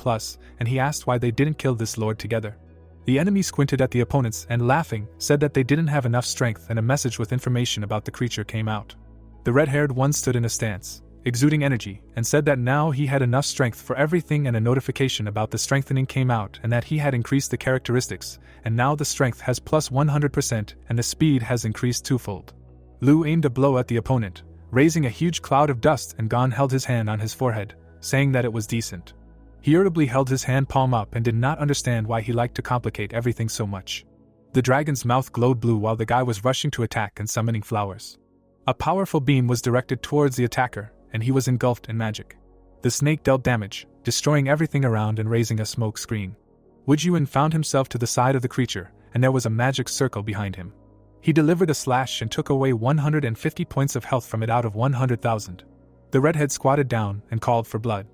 and he asked why they didn't kill this lord together. The enemy squinted at the opponents and, laughing, said that they didn't have enough strength, and a message with information about the creature came out. The red-haired one stood in a stance, exuding energy, and said that now he had enough strength for everything, and a notification about the strengthening came out and that he had increased the characteristics, and now the strength has plus 100% and the speed has increased twofold. Lu aimed a blow at the opponent, raising a huge cloud of dust, and Gon held his hand on his forehead, saying that it was decent. He irritably held his hand palm up and did not understand why he liked to complicate everything so much. The dragon's mouth glowed blue while the guy was rushing to attack and summoning flowers. A powerful beam was directed towards the attacker, and he was engulfed in magic. The snake dealt damage, destroying everything around and raising a smoke screen. Wujun found himself to the side of the creature, and there was a magic circle behind him. He delivered a slash and took away 150 points of health from it out of 100,000. The redhead squatted down and called for blood.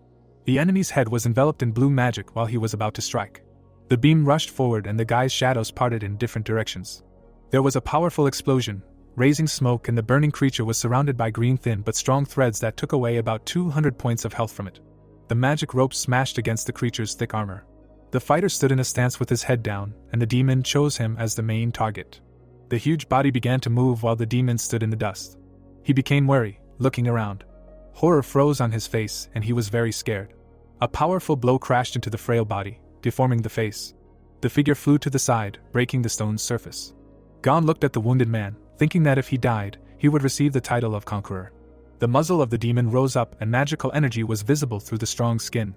The enemy's head was enveloped in blue magic while he was about to strike. The beam rushed forward and the guy's shadows parted in different directions. There was a powerful explosion, raising smoke, and the burning creature was surrounded by green thin but strong threads that took away about 200 points of health from it. The magic rope smashed against the creature's thick armor. The fighter stood in a stance with his head down, and the demon chose him as the main target. The huge body began to move while the demon stood in the dust. He became wary, looking around. Horror froze on his face, and he was very scared. A powerful blow crashed into the frail body, deforming the face. The figure flew to the side, breaking the stone's surface. Gon looked at the wounded man, thinking that if he died, he would receive the title of conqueror. The muzzle of the demon rose up and magical energy was visible through the strong skin.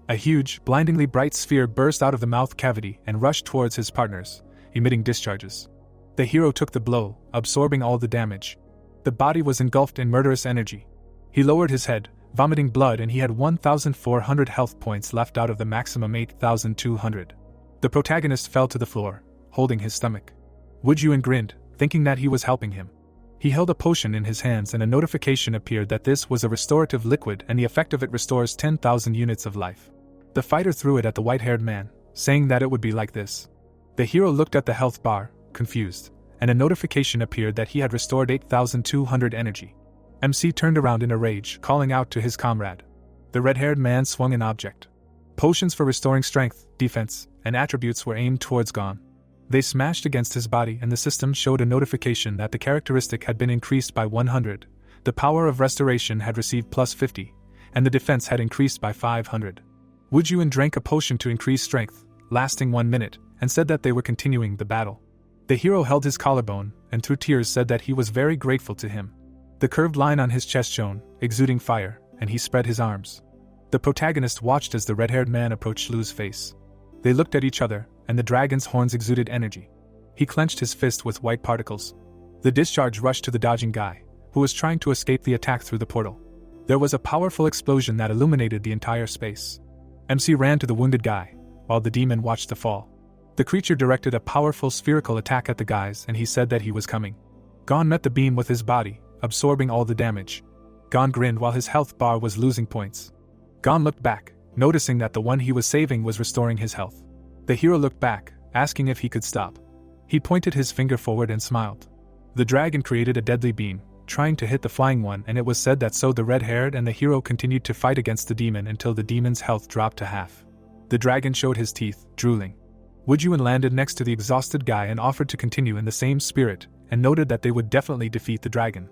A huge, blindingly bright sphere burst out of the mouth cavity and rushed towards his partners, emitting discharges. The hero took the blow, absorbing all the damage. The body was engulfed in murderous energy. He lowered his head, vomiting blood, and he had 1,400 health points left out of the maximum 8,200. The protagonist fell to the floor, holding his stomach. Wujun grinned, thinking that he was helping him. He held a potion in his hands and a notification appeared that this was a restorative liquid and the effect of it restores 10,000 units of life. The fighter threw it at the white-haired man, saying that it would be like this. The hero looked at the health bar, confused, and a notification appeared that he had restored 8,200 energy. MC turned around in a rage, calling out to his comrade. The red-haired man swung an object. Potions for restoring strength, defense, and attributes were aimed towards Gon. They smashed against his body and the system showed a notification that the characteristic had been increased by 100, the power of restoration had received plus 50, and the defense had increased by 500. Wujun drank a potion to increase strength, lasting 1 minute, and said that they were continuing the battle. The hero held his collarbone, and through tears said that he was very grateful to him. The curved line on his chest shone, exuding fire, and he spread his arms. The protagonist watched as the red-haired man approached Lu's face. They looked at each other, and the dragon's horns exuded energy. He clenched his fist with white particles. The discharge rushed to the dodging guy, who was trying to escape the attack through the portal. There was a powerful explosion that illuminated the entire space. MC ran to the wounded guy, while the demon watched the fall. The creature directed a powerful spherical attack at the guys and he said that he was coming. Gon met the beam with his body, absorbing all the damage. Gon grinned while his health bar was losing points. Gon looked back, noticing that the one he was saving was restoring his health. The hero looked back, asking if he could stop. He pointed his finger forward and smiled. The dragon created a deadly beam, trying to hit the flying one, and it was said that so the red-haired and the hero continued to fight against the demon until the demon's health dropped to half. The dragon showed his teeth, drooling. Wujun landed next to the exhausted guy and offered to continue in the same spirit, and noted that they would definitely defeat the dragon.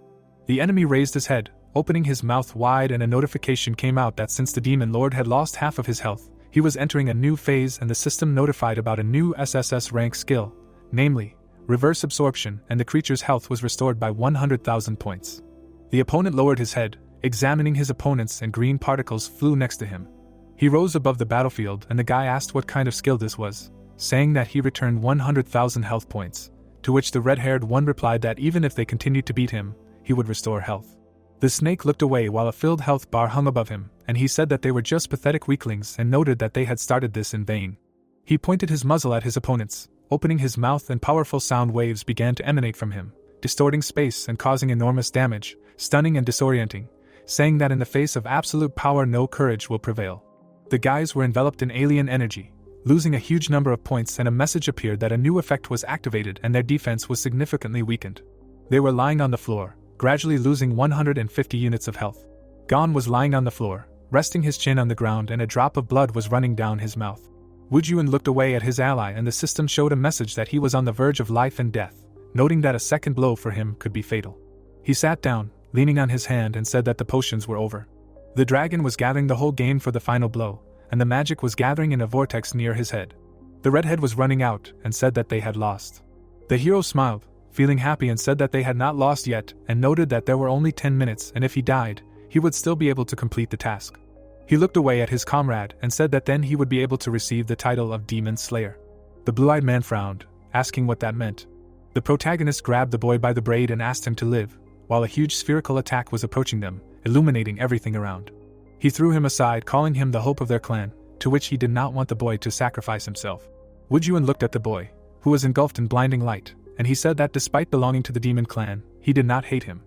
The enemy raised his head, opening his mouth wide, and a notification came out that since the demon lord had lost half of his health, he was entering a new phase, and the system notified about a new SSS rank skill, namely, reverse absorption, and the creature's health was restored by 100,000 points. The opponent lowered his head, examining his opponents, and green particles flew next to him. He rose above the battlefield and the guy asked what kind of skill this was, saying that he returned 100,000 health points, to which the red-haired one replied that even if they continued to beat him, he would restore health. The snake looked away while a filled health bar hung above him, and he said that they were just pathetic weaklings and noted that they had started this in vain. He pointed his muzzle at his opponents, opening his mouth, and powerful sound waves began to emanate from him, distorting space and causing enormous damage, stunning and disorienting, saying that in the face of absolute power no courage will prevail. The guys were enveloped in alien energy, losing a huge number of points, and a message appeared that a new effect was activated and their defense was significantly weakened. They were lying on the floor, gradually losing 150 units of health. Gon was lying on the floor, resting his chin on the ground, and a drop of blood was running down his mouth. Wujun looked away at his ally and the system showed a message that he was on the verge of life and death, noting that a second blow for him could be fatal. He sat down, leaning on his hand, and said that the potions were over. The dragon was gathering the whole game for the final blow, and the magic was gathering in a vortex near his head. The redhead was running out and said that they had lost. The hero smiled, feeling happy, and said that they had not lost yet, and noted that there were only 10 minutes and if he died, he would still be able to complete the task. He looked away at his comrade and said that then he would be able to receive the title of Demon Slayer. The blue-eyed man frowned, asking what that meant. The protagonist grabbed the boy by the braid and asked him to live, while a huge spherical attack was approaching them, illuminating everything around. He threw him aside, calling him the hope of their clan, to which he did not want the boy to sacrifice himself. Woodyun looked at the boy, who was engulfed in blinding light, and he said that despite belonging to the demon clan, he did not hate him.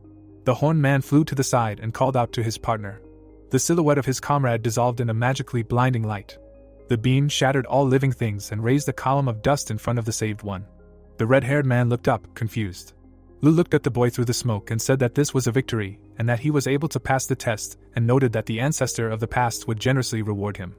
The horned man flew to the side and called out to his partner. The silhouette of his comrade dissolved in a magically blinding light. The beam shattered all living things and raised a column of dust in front of the saved one. The red-haired man looked up, confused. Lu looked at the boy through the smoke and said that this was a victory, and that he was able to pass the test, and noted that the ancestor of the past would generously reward him.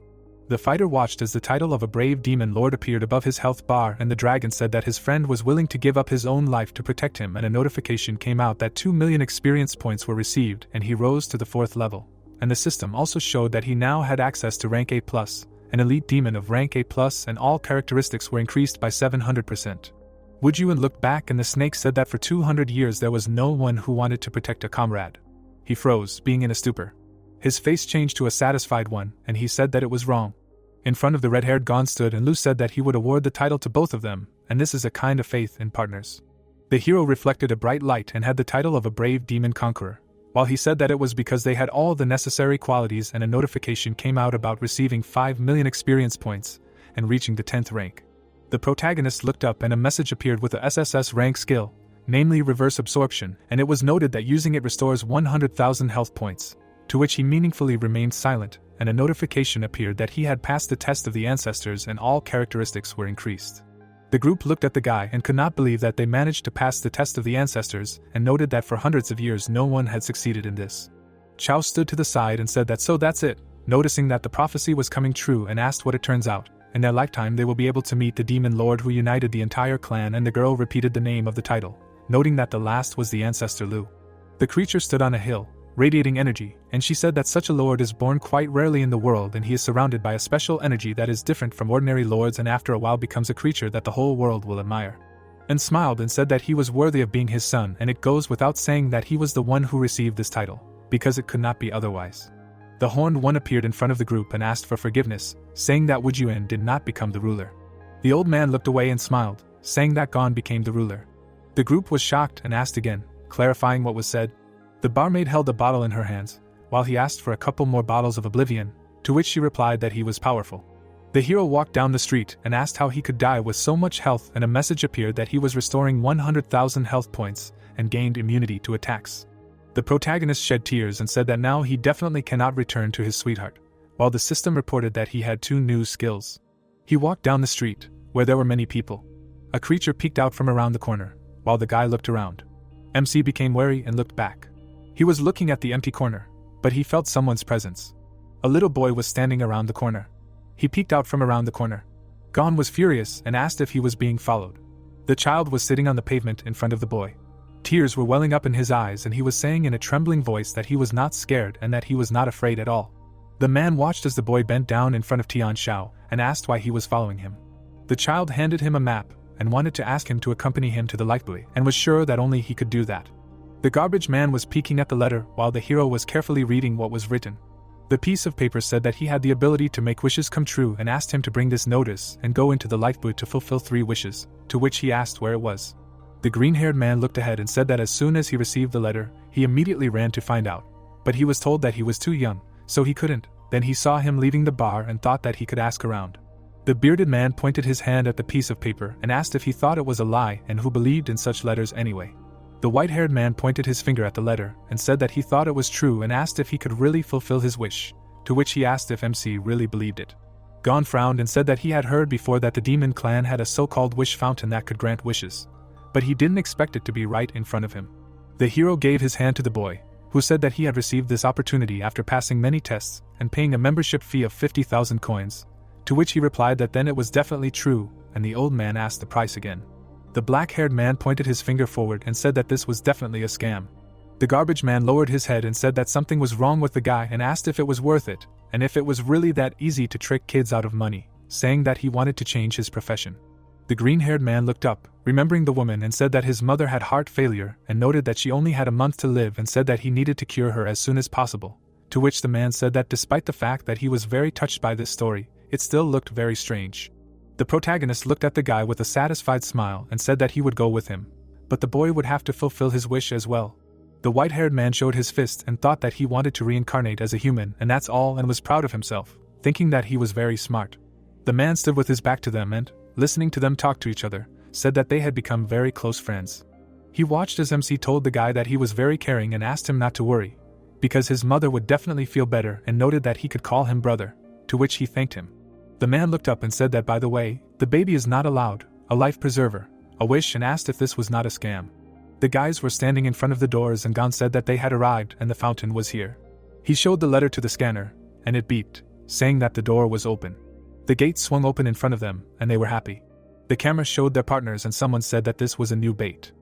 The fighter watched as the title of a brave demon lord appeared above his health bar, and the dragon said that his friend was willing to give up his own life to protect him, and a notification came out that 2 million experience points were received, and he rose to the 4th level. And the system also showed that he now had access to rank A+, an elite demon of rank A+, and all characteristics were increased by 700%. Woodyun looked back, and the snake said that for 200 years there was no one who wanted to protect a comrade. He froze, being in a stupor. His face changed to a satisfied one, and he said that it was wrong. In front of the red-haired Gon stood, and Lu said that he would award the title to both of them, and this is a kind of faith in partners. The hero reflected a bright light and had the title of a brave demon conqueror, while he said that it was because they had all the necessary qualities, and a notification came out about receiving 5 million experience points and reaching the 10th rank. The protagonist looked up and a message appeared with a SSS rank skill, namely reverse absorption, and it was noted that using it restores 100,000 health points, to which he meaningfully remained silent, and a notification appeared that he had passed the test of the ancestors and all characteristics were increased. The group looked at the guy and could not believe that they managed to pass the test of the ancestors, and noted that for hundreds of years no one had succeeded in this. Chao stood to the side and said that so that's it, noticing that the prophecy was coming true, and asked what it turns out. In their lifetime they will be able to meet the demon lord who united the entire clan, and the girl repeated the name of the title, noting that the last was the ancestor Lu. The creature stood on a hill, radiating energy, and she said that such a lord is born quite rarely in the world, and he is surrounded by a special energy that is different from ordinary lords, and after a while becomes a creature that the whole world will admire. And smiled and said that he was worthy of being his son, and it goes without saying that he was the one who received this title, because it could not be otherwise. The horned one appeared in front of the group and asked for forgiveness, saying that Woodyun did not become the ruler. The old man looked away and smiled, saying that Gon became the ruler. The group was shocked and asked again, clarifying what was said. The barmaid held a bottle in her hands, while he asked for a couple more bottles of oblivion, to which she replied that he was powerful. The hero walked down the street and asked how he could die with so much health, and a message appeared that he was restoring 100,000 health points and gained immunity to attacks. The protagonist shed tears and said that now he definitely cannot return to his sweetheart, while the system reported that he had 2 new skills. He walked down the street, where there were many people. A creature peeked out from around the corner, while the guy looked around. MC became wary and looked back. He was looking at the empty corner, but he felt someone's presence. A little boy was standing around the corner. He peeked out from around the corner. Gon was furious and asked if he was being followed. The child was sitting on the pavement in front of the boy. Tears were welling up in his eyes, and he was saying in a trembling voice that he was not scared and that he was not afraid at all. The man watched as the boy bent down in front of Tian Shao and asked why he was following him. The child handed him a map and wanted to ask him to accompany him to the lifebuoy, and was sure that only he could do that. The garbage man was peeking at the letter while the hero was carefully reading what was written. The piece of paper said that he had the ability to make wishes come true, and asked him to bring this notice and go into the lifebuoy to fulfill 3 wishes, to which he asked where it was. The green-haired man looked ahead and said that as soon as he received the letter, he immediately ran to find out. But he was told that he was too young, so he couldn't. Then he saw him leaving the bar and thought that he could ask around. The bearded man pointed his hand at the piece of paper and asked if he thought it was a lie and who believed in such letters anyway. The white-haired man pointed his finger at the letter and said that he thought it was true and asked if he could really fulfill his wish, to which he asked if MC really believed it. Gon frowned and said that he had heard before that the demon clan had a so-called wish fountain that could grant wishes, but he didn't expect it to be right in front of him. The hero gave his hand to the boy, who said that he had received this opportunity after passing many tests and paying a membership fee of 50,000 coins, to which he replied that then it was definitely true, and the old man asked the price again. The black-haired man pointed his finger forward and said that this was definitely a scam. The garbage man lowered his head and said that something was wrong with the guy and asked if it was worth it, and if it was really that easy to trick kids out of money, saying that he wanted to change his profession. The green-haired man looked up, remembering the woman, and said that his mother had heart failure, and noted that she only had a month to live, and said that he needed to cure her as soon as possible, to which the man said that despite the fact that he was very touched by this story, it still looked very strange. The protagonist looked at the guy with a satisfied smile and said that he would go with him, but the boy would have to fulfill his wish as well. The white-haired man showed his fist and thought that he wanted to reincarnate as a human, and that's all, and was proud of himself, thinking that he was very smart. The man stood with his back to them and, listening to them talk to each other, said that they had become very close friends. He watched as MC told the guy that he was very caring and asked him not to worry, because his mother would definitely feel better, and noted that he could call him brother, to which he thanked him. The man looked up and said that, by the way, the baby is not allowed, a life preserver, a wish, and asked if this was not a scam. The guys were standing in front of the doors, and Gon said that they had arrived and the fountain was here. He showed the letter to the scanner, and it beeped, saying that the door was open. The gate swung open in front of them, and they were happy. The camera showed their partners, and someone said that this was a new bait.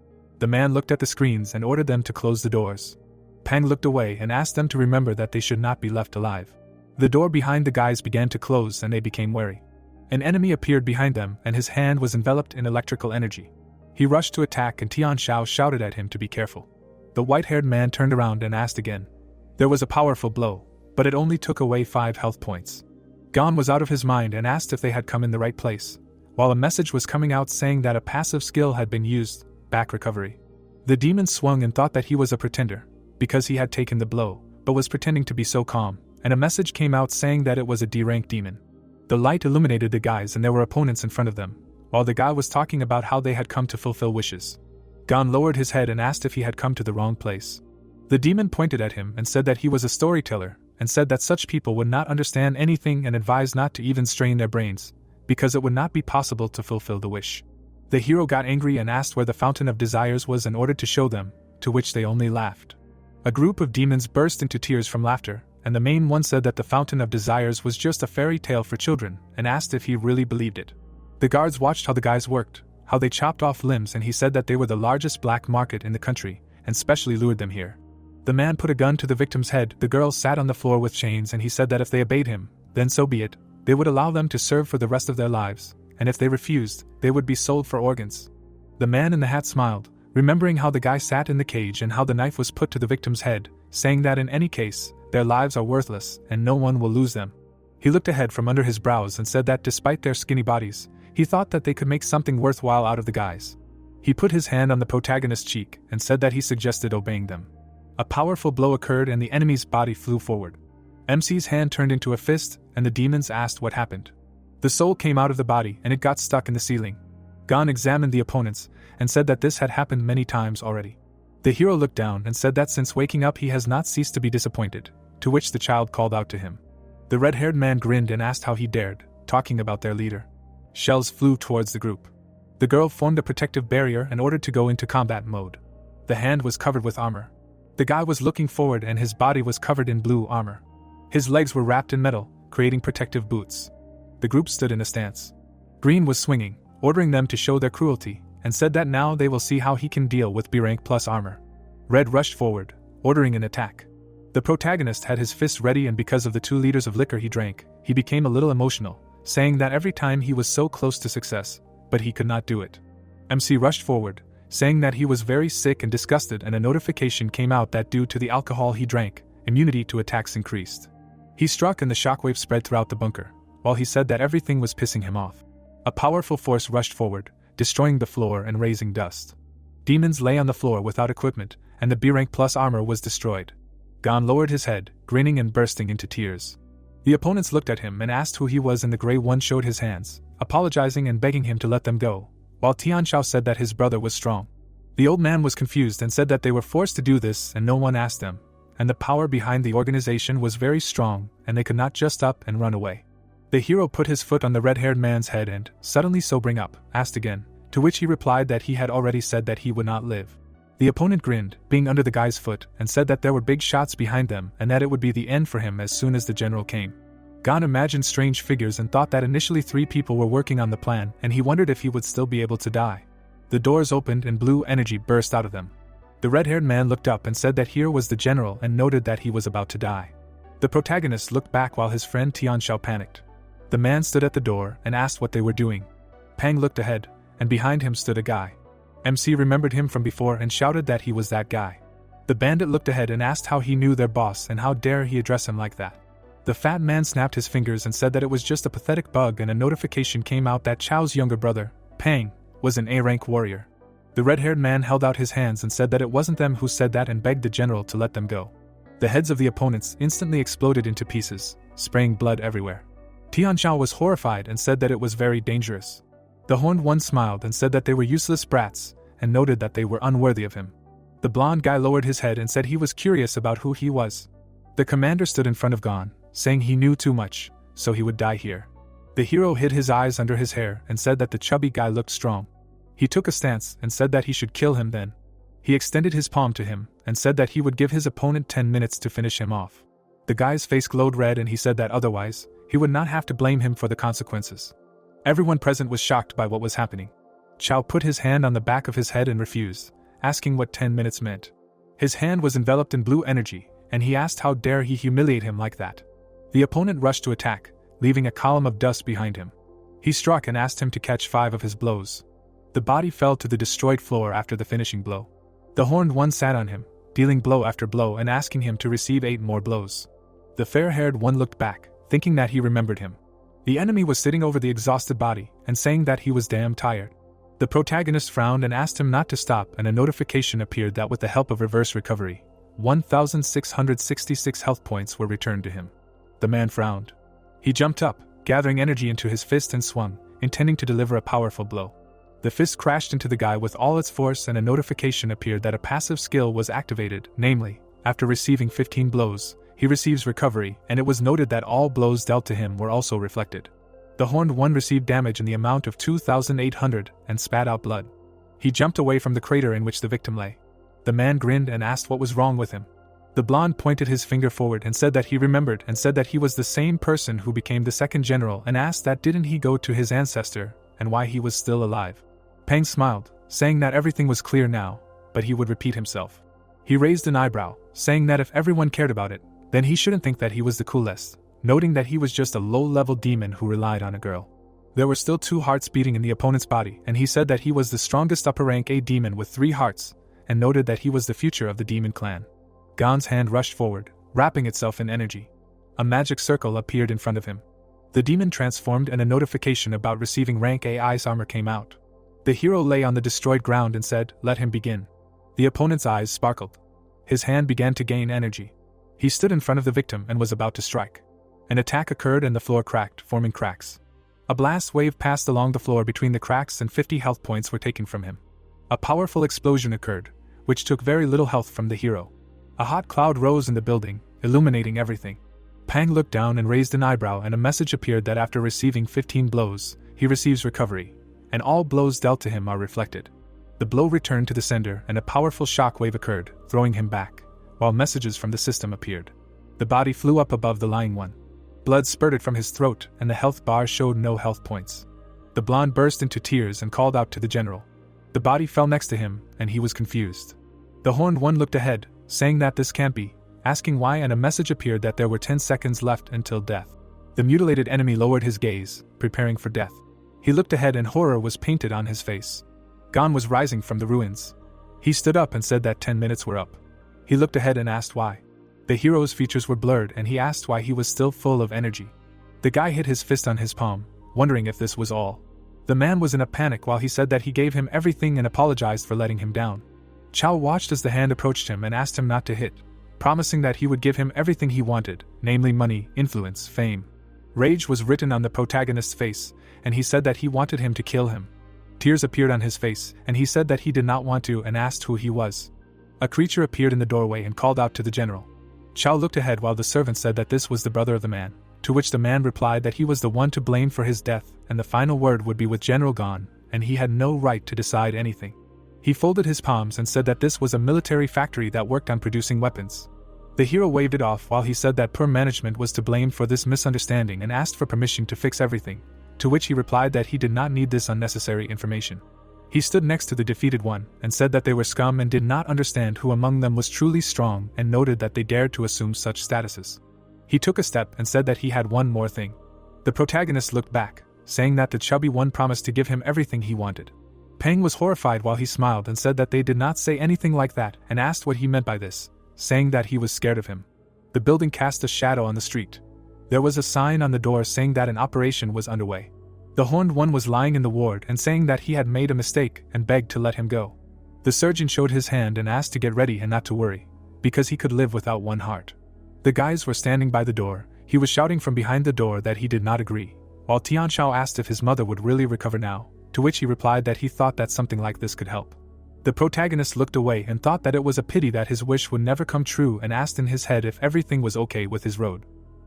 The man looked at the screens and ordered them to close the doors. Pang looked away and asked them to remember that they should not be left alive. The door behind the guys began to close and they became wary. An enemy appeared behind them and his hand was enveloped in electrical energy. He rushed to attack and Tian Shao shouted at him to be careful. The white-haired man turned around and asked again. There was a powerful blow, but it only took away 5 health points. Gon was out of his mind and asked if they had come in the right place, while a message was coming out saying that a passive skill had been used, back recovery. The demon swung and thought that he was a pretender, because he had taken the blow, but was pretending to be so calm, and a message came out saying that it was a D-rank demon. The light illuminated the guys and there were opponents in front of them, while the guy was talking about how they had come to fulfill wishes. Gon lowered his head and asked if he had come to the wrong place. The demon pointed at him and said that he was a storyteller, and said that such people would not understand anything and advised not to even strain their brains, because it would not be possible to fulfill the wish. The hero got angry and asked where the Fountain of Desires was and ordered to show them, to which they only laughed. A group of demons burst into tears from laughter, and the main one said that the Fountain of Desires was just a fairy tale for children, and asked if he really believed it. The guards watched how the guys worked, how they chopped off limbs, and he said that they were the largest black market in the country, and specially lured them here. The man put a gun to the victim's head. The girls sat on the floor with chains, and he said that if they obeyed him, then so be it, they would allow them to serve for the rest of their lives, and if they refused, they would be sold for organs. The man in the hat smiled, remembering how the guy sat in the cage and how the knife was put to the victim's head, saying that in any case, their lives are worthless and no one will lose them. He looked ahead from under his brows and said that despite their skinny bodies, he thought that they could make something worthwhile out of the guys. He put his hand on the protagonist's cheek and said that he suggested obeying them. A powerful blow occurred and the enemy's body flew forward. MC's hand turned into a fist and the demons asked what happened. The soul came out of the body and it got stuck in the ceiling. Gon examined the opponents and said that this had happened many times already. The hero looked down and said that since waking up he has not ceased to be disappointed, to which the child called out to him. The red-haired man grinned and asked how he dared, talking about their leader. Shells flew towards the group. The girl formed a protective barrier and ordered to go into combat mode. The hand was covered with armor. The guy was looking forward and his body was covered in blue armor. His legs were wrapped in metal, creating protective boots. The group stood in a stance. Green was swinging, ordering them to show their cruelty, and said that now they will see how he can deal with B-rank plus armor. Red rushed forward, ordering an attack. The protagonist had his fist ready and because of the 2 liters of liquor he drank, he became a little emotional, saying that every time he was so close to success, but he could not do it. MC rushed forward, saying that he was very sick and disgusted, and a notification came out that due to the alcohol he drank, immunity to attacks increased. He struck and the shockwave spread throughout the bunker, while he said that everything was pissing him off. A powerful force rushed forward, destroying the floor and raising dust. Demons lay on the floor without equipment, and the B-rank plus armor was destroyed. Gon lowered his head, grinning and bursting into tears. The opponents looked at him and asked who he was, and the gray one showed his hands, apologizing and begging him to let them go, while Tian Shao said that his brother was strong. The old man was confused and said that they were forced to do this and no one asked them, and the power behind the organization was very strong and they could not just up and run away. The hero put his foot on the red-haired man's head and, suddenly sobering up, asked again, to which he replied that he had already said that he would not live. The opponent grinned, being under the guy's foot, and said that there were big shots behind them and that it would be the end for him as soon as the general came. Gon imagined strange figures and thought that initially 3 people were working on the plan, and he wondered if he would still be able to die. The doors opened and blue energy burst out of them. The red-haired man looked up and said that here was the general and noted that he was about to die. The protagonist looked back while his friend Tian Shao panicked. The man stood at the door and asked what they were doing. Pang looked ahead, and behind him stood a guy. MC remembered him from before and shouted that he was that guy. The bandit looked ahead and asked how he knew their boss and how dare he address him like that. The fat man snapped his fingers and said that it was just a pathetic bug, and a notification came out that Chao's younger brother, Pang, was an A-rank warrior. The red-haired man held out his hands and said that it wasn't them who said that and begged the general to let them go. The heads of the opponents instantly exploded into pieces, spraying blood everywhere. Tianxiao was horrified and said that it was very dangerous. The horned one smiled and said that they were useless brats, and noted that they were unworthy of him. The blonde guy lowered his head and said he was curious about who he was. The commander stood in front of Gon, saying he knew too much, so he would die here. The hero hid his eyes under his hair and said that the chubby guy looked strong. He took a stance and said that he should kill him then. He extended his palm to him and said that he would give his opponent 10 minutes to finish him off. The guy's face glowed red and he said that otherwise, he would not have to blame him for the consequences. Everyone present was shocked by what was happening. Chao put his hand on the back of his head and refused, asking what 10 minutes meant. His hand was enveloped in blue energy, and he asked how dare he humiliate him like that. The opponent rushed to attack, leaving a column of dust behind him. He struck and asked him to catch 5 of his blows. The body fell to the destroyed floor after the finishing blow. The horned one sat on him, dealing blow after blow and asking him to receive 8 more blows. The fair-haired one looked back, thinking that he remembered him. The enemy was sitting over the exhausted body and saying that he was damn tired. The protagonist frowned and asked him not to stop, and a notification appeared that with the help of reverse recovery, 1,666 health points were returned to him. The man frowned. He jumped up, gathering energy into his fist and swung, intending to deliver a powerful blow. The fist crashed into the guy with all its force, and a notification appeared that a passive skill was activated, namely, after receiving 15 blows, he receives recovery, and it was noted that all blows dealt to him were also reflected. The horned one received damage in the amount of 2,800 and spat out blood. He jumped away from the crater in which the victim lay. The man grinned and asked what was wrong with him. The blonde pointed his finger forward and said that he remembered and said that he was the same person who became the second general, and asked that didn't he go to his ancestor and why he was still alive. Pang smiled, saying that everything was clear now, but he would repeat himself. He raised an eyebrow, saying that if everyone cared about it, then he shouldn't think that he was the coolest, noting that he was just a low-level demon who relied on a girl. There were still 2 hearts beating in the opponent's body, and he said that he was the strongest upper-rank A demon with 3 hearts, and noted that he was the future of the demon clan. Gon's hand rushed forward, wrapping itself in energy. A magic circle appeared in front of him. The demon transformed and a notification about receiving rank A ice armor came out. The hero lay on the destroyed ground and said, "Let him begin." The opponent's eyes sparkled. His hand began to gain energy. He stood in front of the victim and was about to strike. An attack occurred and the floor cracked, forming cracks. A blast wave passed along the floor between the cracks and 50 health points were taken from him. A powerful explosion occurred, which took very little health from the hero. A hot cloud rose in the building, illuminating everything. Pang looked down and raised an eyebrow, and a message appeared that after receiving 15 blows, he receives recovery, and all blows dealt to him are reflected. The blow returned to the sender and a powerful shock wave occurred, throwing him back, while messages from the system appeared. The body flew up above the lying one. Blood spurted from his throat and the health bar showed no health points. The blonde burst into tears and called out to the general. The body fell next to him and he was confused. The horned one looked ahead, saying that this can't be, asking why, and a message appeared that there were 10 seconds left until death. The mutilated enemy lowered his gaze, preparing for death. He looked ahead and horror was painted on his face. Gon was rising from the ruins. He stood up and said that 10 minutes were up. He looked ahead and asked why. The hero's features were blurred and he asked why he was still full of energy. The guy hit his fist on his palm, wondering if this was all. The man was in a panic while he said that he gave him everything and apologized for letting him down. Chao watched as the hand approached him and asked him not to hit, promising that he would give him everything he wanted, namely money, influence, fame. Rage was written on the protagonist's face, and he said that he wanted him to kill him. Tears appeared on his face, and he said that he did not want to and asked who he was. A creature appeared in the doorway and called out to the general. Chao looked ahead while the servant said that this was the brother of the man, to which the man replied that he was the one to blame for his death and the final word would be with General Gon, and he had no right to decide anything. He folded his palms and said that this was a military factory that worked on producing weapons. The hero waved it off while he said that poor management was to blame for this misunderstanding and asked for permission to fix everything, to which he replied that he did not need this unnecessary information. He stood next to the defeated one and said that they were scum and did not understand who among them was truly strong, and noted that they dared to assume such statuses. He took a step and said that he had one more thing. The protagonist looked back, saying that the chubby one promised to give him everything he wanted. Pang was horrified while he smiled and said that they did not say anything like that and asked what he meant by this, saying that he was scared of him. The building cast a shadow on the street. There was a sign on the door saying that an operation was underway. The Horned One was lying in the ward and saying that he had made a mistake and begged to let him go. The surgeon showed his hand and asked to get ready and not to worry, because he could live without one heart. The guys were standing by the door. He was shouting from behind the door that he did not agree, while Tianxiao asked if his mother would really recover now, to which he replied that he thought that something like this could help. The protagonist looked away and thought that it was a pity that his wish would never come true and asked in his head if everything was okay with his road.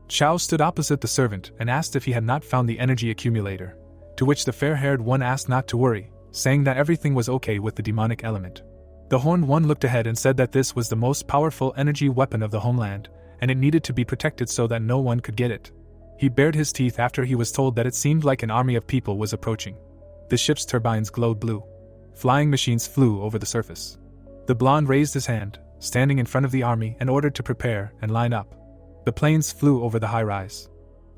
Chao stood opposite the servant and asked if he had not found the energy accumulator, to which the fair-haired one asked not to worry, saying that everything was okay with the demonic element. The Horned One looked ahead and said that this was the most powerful energy weapon of the homeland, and it needed to be protected so that no one could get it. He bared his teeth after he was told that it seemed like an army of people was approaching. The ship's turbines glowed blue. Flying machines flew over the surface. The blonde raised his hand, standing in front of the army, and ordered to prepare and line up. The planes flew over the high-rise.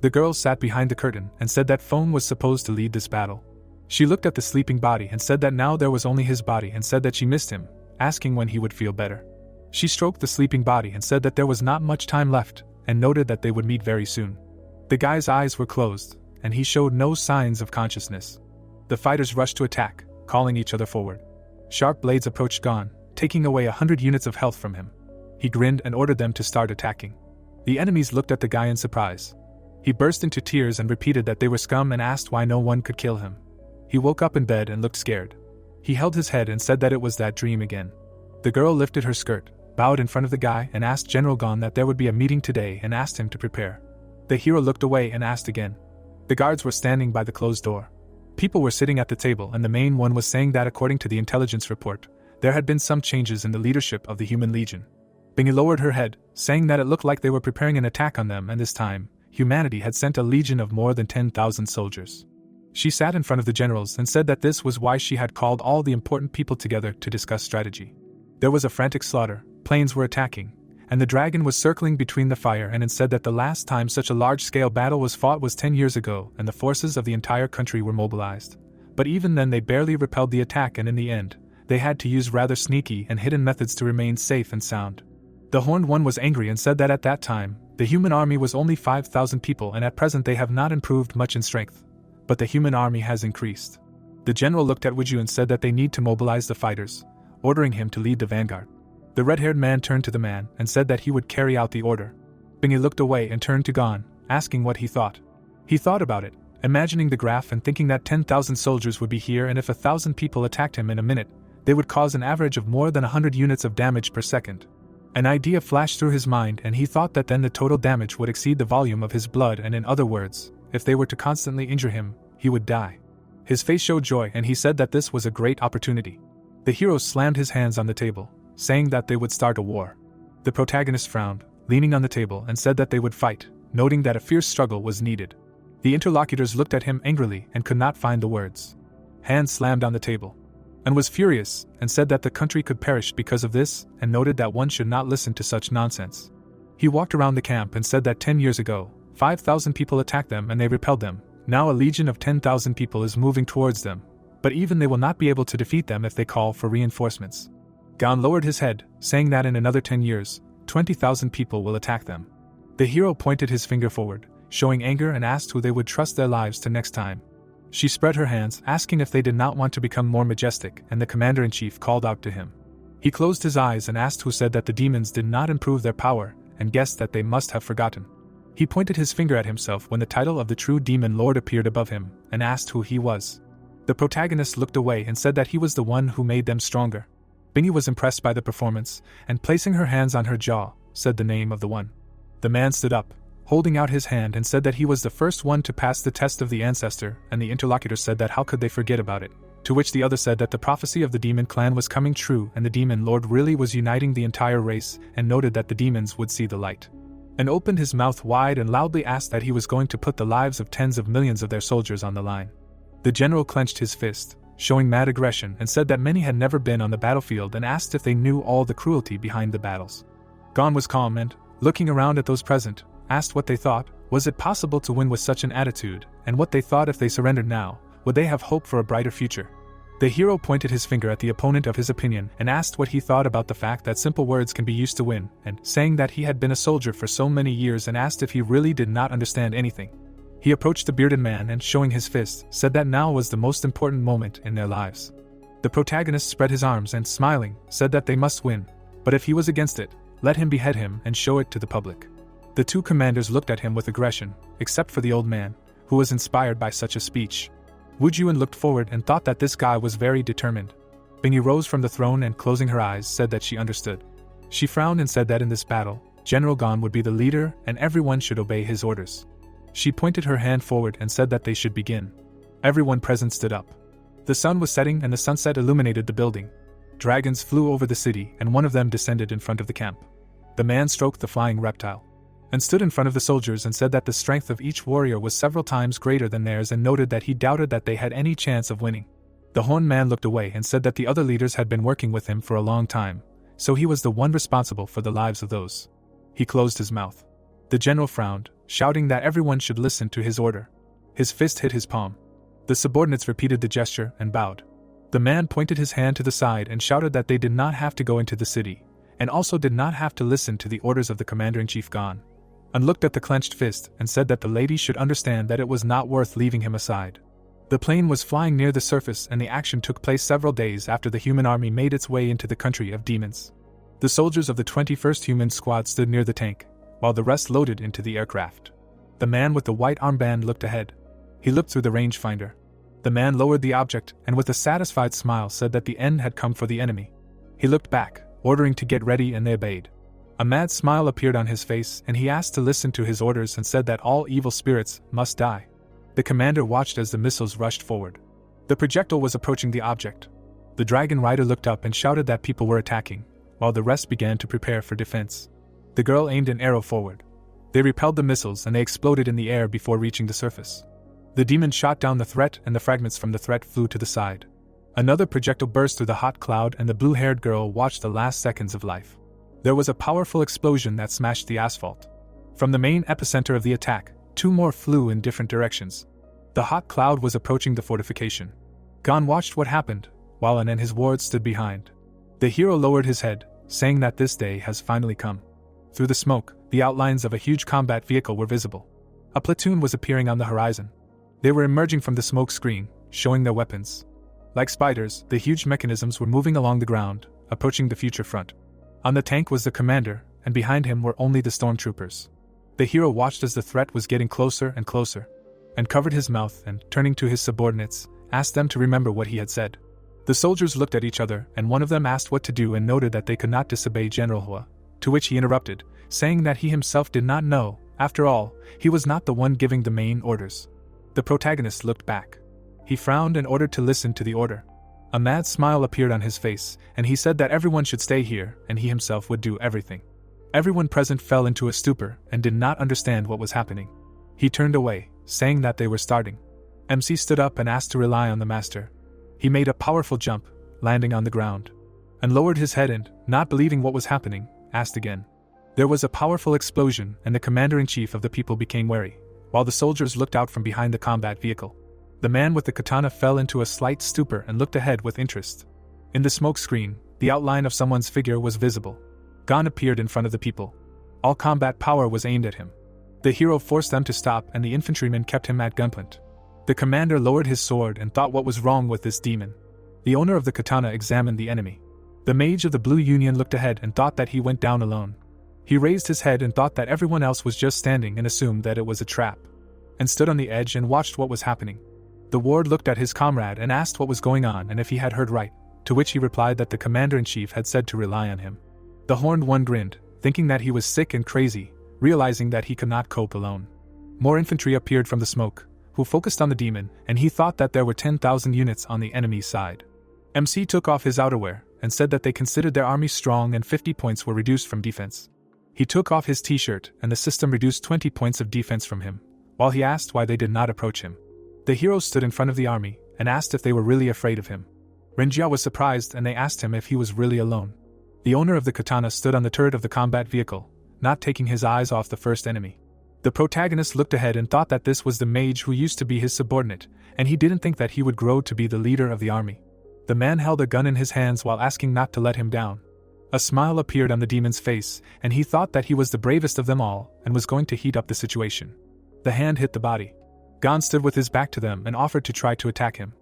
The girl sat behind the curtain and said that Feng was supposed to lead this battle. She looked at the sleeping body and said that now there was only his body and said that she missed him, asking when he would feel better. She stroked the sleeping body and said that there was not much time left, and noted that they would meet very soon. The guy's eyes were closed, and he showed no signs of consciousness. The fighters rushed to attack, calling each other forward. Sharp blades approached Gon, taking away 100 units of health from him. He grinned and ordered them to start attacking. The enemies looked at the guy in surprise. He burst into tears and repeated that they were scum and asked why no one could kill him. He woke up in bed and looked scared. He held his head and said that it was that dream again. The girl lifted her skirt, bowed in front of the guy and asked General Gon that there would be a meeting today and asked him to prepare. The hero looked away and asked again. The guards were standing by the closed door. People were sitting at the table and the main one was saying that according to the intelligence report, there had been some changes in the leadership of the Human Legion. Bingy lowered her head, saying that it looked like they were preparing an attack on them, and this time, humanity had sent a legion of more than 10,000 soldiers. She sat in front of the generals and said that this was why she had called all the important people together to discuss strategy. There was a frantic slaughter, planes were attacking, and the dragon was circling between the fire, and it said that the last time such a large-scale battle was fought was 10 years ago and the forces of the entire country were mobilized. But even then they barely repelled the attack, and in the end, they had to use rather sneaky and hidden methods to remain safe and sound. The Horned One was angry and said that at that time, the human army was only 5,000 people and at present they have not improved much in strength. But the human army has increased. The general looked at Wuju and said that they need to mobilize the fighters, ordering him to lead the vanguard. The red-haired man turned to the man and said that he would carry out the order. Bingy looked away and turned to Gon, asking what he thought. He thought about it, imagining the graph and thinking that 10,000 soldiers would be here, and if 1,000 people attacked him in a minute, they would cause an average of more than 100 units of damage per second. An idea flashed through his mind, and he thought that then the total damage would exceed the volume of his blood, and in other words, if they were to constantly injure him, he would die. His face showed joy and he said that this was a great opportunity. The hero slammed his hands on the table, saying that they would start a war. The protagonist frowned, leaning on the table, and said that they would fight, noting that a fierce struggle was needed. The interlocutors looked at him angrily and could not find the words. Hand slammed on the table, and was furious, and said that the country could perish because of this, and noted that one should not listen to such nonsense. He walked around the camp and said that 10 years ago, 5,000 people attacked them and they repelled them. Now a legion of 10,000 people is moving towards them, but even they will not be able to defeat them if they call for reinforcements. Gon lowered his head, saying that in another 10 years, 20,000 people will attack them. The hero pointed his finger forward, showing anger, and asked who they would trust their lives to next time. She spread her hands, asking if they did not want to become more majestic, and the commander-in-chief called out to him. He closed his eyes and asked who said that the demons did not improve their power, and guessed that they must have forgotten. He pointed his finger at himself when the title of the true demon lord appeared above him, and asked who he was. The protagonist looked away and said that he was the one who made them stronger. Bingy was impressed by the performance, and placing her hands on her jaw, said the name of the one. The man stood up, holding out his hand, and said that he was the first one to pass the test of the ancestor, and the interlocutor said that how could they forget about it, to which the other said that the prophecy of the demon clan was coming true and the demon lord really was uniting the entire race, and noted that the demons would see the light. And opened his mouth wide and loudly asked that he was going to put the lives of tens of millions of their soldiers on the line. The general clenched his fist, showing mad aggression, and said that many had never been on the battlefield and asked if they knew all the cruelty behind the battles. Gon was calm and, looking around at those present, asked what they thought. Was it possible to win with such an attitude, and what they thought if they surrendered now, would they have hope for a brighter future? The hero pointed his finger at the opponent of his opinion and asked what he thought about the fact that simple words can be used to win, and saying that he had been a soldier for so many years and asked if he really did not understand anything. He approached the bearded man and, showing his fist, said that now was the most important moment in their lives. The protagonist spread his arms and, smiling, said that they must win, but if he was against it, let him behead him and show it to the public. The two commanders looked at him with aggression, except for the old man, who was inspired by such a speech. Wu Juan looked forward and thought that this guy was very determined. Bingyi rose from the throne and, closing her eyes, said that she understood. She frowned and said that in this battle, General Gon would be the leader and everyone should obey his orders. She pointed her hand forward and said that they should begin. Everyone present stood up. The sun was setting and the sunset illuminated the building. Dragons flew over the city and one of them descended in front of the camp. The man stroked the flying reptile and stood in front of the soldiers and said that the strength of each warrior was several times greater than theirs and noted that he doubted that they had any chance of winning. The horned man looked away and said that the other leaders had been working with him for a long time, so he was the one responsible for the lives of those. He closed his mouth. The general frowned, shouting that everyone should listen to his order. His fist hit his palm. The subordinates repeated the gesture and bowed. The man pointed his hand to the side and shouted that they did not have to go into the city, and also did not have to listen to the orders of the commander-in-chief Gon. And looked at the clenched fist and said that the lady should understand that it was not worth leaving him aside. The plane was flying near the surface and the action took place several days after the human army made its way into the country of demons. The soldiers of the 21st Human Squad stood near the tank, while the rest loaded into the aircraft. The man with the white armband looked ahead. He looked through the rangefinder. The man lowered the object and with a satisfied smile said that the end had come for the enemy. He looked back, ordering to get ready, and they obeyed. A mad smile appeared on his face and he asked to listen to his orders and said that all evil spirits must die. The commander watched as the missiles rushed forward. The projectile was approaching the object. The dragon rider looked up and shouted that people were attacking, while the rest began to prepare for defense. The girl aimed an arrow forward. They repelled the missiles and they exploded in the air before reaching the surface. The demon shot down the threat and the fragments from the threat flew to the side. Another projectile burst through the hot cloud and the blue-haired girl watched the last seconds of life. There was a powerful explosion that smashed the asphalt. From the main epicenter of the attack, two more flew in different directions. The hot cloud was approaching the fortification. Gon watched what happened, while An and his wards stood behind. The hero lowered his head, saying that this day has finally come. Through the smoke, the outlines of a huge combat vehicle were visible. A platoon was appearing on the horizon. They were emerging from the smoke screen, showing their weapons. Like spiders, the huge mechanisms were moving along the ground, approaching the future front. On the tank was the commander, and behind him were only the stormtroopers. The hero watched as the threat was getting closer and closer, and covered his mouth and, turning to his subordinates, asked them to remember what he had said. The soldiers looked at each other and one of them asked what to do and noted that they could not disobey General Hua, to which he interrupted, saying that he himself did not know. After all, he was not the one giving the main orders. The protagonist looked back. He frowned and ordered to listen to the order. A mad smile appeared on his face, and he said that everyone should stay here, and he himself would do everything. Everyone present fell into a stupor and did not understand what was happening. He turned away, saying that they were starting. MC stood up and asked to rely on the master. He made a powerful jump, landing on the ground, and lowered his head and, not believing what was happening, asked again. There was a powerful explosion and the commander-in-chief of the people became wary, while the soldiers looked out from behind the combat vehicle. The man with the katana fell into a slight stupor and looked ahead with interest. In the smoke screen, the outline of someone's figure was visible. Gon appeared in front of the people. All combat power was aimed at him. The hero forced them to stop and the infantrymen kept him at gunpoint. The commander lowered his sword and thought what was wrong with this demon. The owner of the katana examined the enemy. The mage of the Blue Union looked ahead and thought that he went down alone. He raised his head and thought that everyone else was just standing and assumed that it was a trap, and stood on the edge and watched what was happening. The ward looked at his comrade and asked what was going on and if he had heard right, to which he replied that the commander-in-chief had said to rely on him. The horned one grinned, thinking that he was sick and crazy, realizing that he could not cope alone. More infantry appeared from the smoke, who focused on the demon, and he thought that there were 10,000 units on the enemy's side. MC took off his outerwear and said that they considered their army strong and 50 points were reduced from defense. He took off his t-shirt and the system reduced 20 points of defense from him, while he asked why they did not approach him. The heroes stood in front of the army and asked if they were really afraid of him. Renjia was surprised and they asked him if he was really alone. The owner of the katana stood on the turret of the combat vehicle, not taking his eyes off the first enemy. The protagonist looked ahead and thought that this was the mage who used to be his subordinate, and he didn't think that he would grow to be the leader of the army. The man held a gun in his hands while asking not to let him down. A smile appeared on the demon's face, and he thought that he was the bravest of them all and was going to heat up the situation. The hand hit the body. Gon stood with his back to them and offered to try to attack him.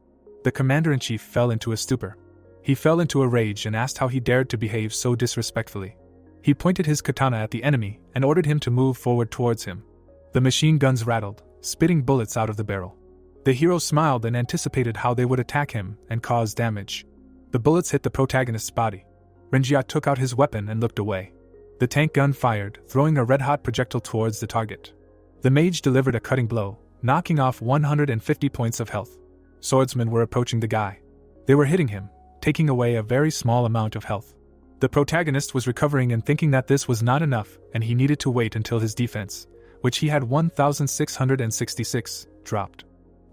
The commander-in-chief fell into a stupor. He fell into a rage and asked how he dared to behave so disrespectfully. He pointed his katana at the enemy and ordered him to move forward towards him. The machine guns rattled, spitting bullets out of the barrel. The hero smiled and anticipated how they would attack him and cause damage. The bullets hit the protagonist's body. Renjia took out his weapon and looked away. The tank gun fired, throwing a red-hot projectile towards the target. The mage delivered a cutting blow, knocking off 150 points of health. Swordsmen were approaching the guy. They were hitting him, taking away a very small amount of health. The protagonist was recovering and thinking that this was not enough and he needed to wait until his defense, which he had 1,666, dropped.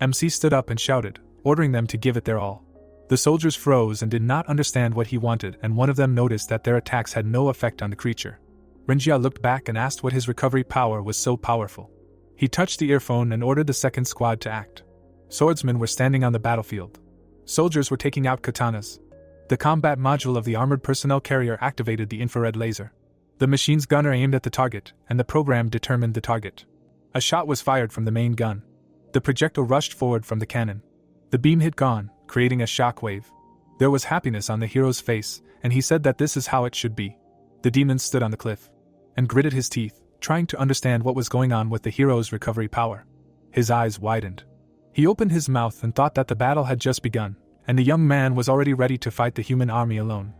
MC stood up and shouted, ordering them to give it their all. The soldiers froze and did not understand what he wanted, and one of them noticed that their attacks had no effect on the creature. Renjia looked back and asked what his recovery power was so powerful. He touched the earphone and ordered the second squad to act. Swordsmen were standing on the battlefield. Soldiers were taking out katanas. The combat module of the armored personnel carrier activated the infrared laser. The machine's gunner aimed at the target, and the program determined the target. A shot was fired from the main gun. The projectile rushed forward from the cannon. The beam hit Gon, creating a shockwave. There was happiness on the hero's face, and he said that this is how it should be. The demon stood on the cliff and gritted his teeth, trying to understand what was going on with the hero's recovery power. His eyes widened. He opened his mouth and thought that the battle had just begun, and the young man was already ready to fight the human army alone.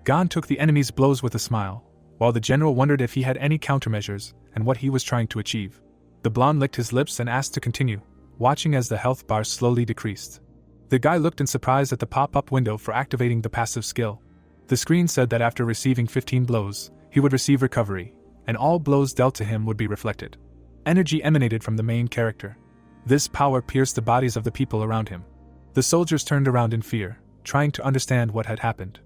Gon took the enemy's blows with a smile, while the general wondered if he had any countermeasures and what he was trying to achieve. The blonde licked his lips and asked to continue, watching as the health bar slowly decreased. The guy looked in surprise at the pop-up window for activating the passive skill. The screen said that after receiving 15 blows, he would receive recovery, and all blows dealt to him would be reflected. Energy emanated from the main character. This power pierced the bodies of the people around him. The soldiers turned around in fear, trying to understand what had happened.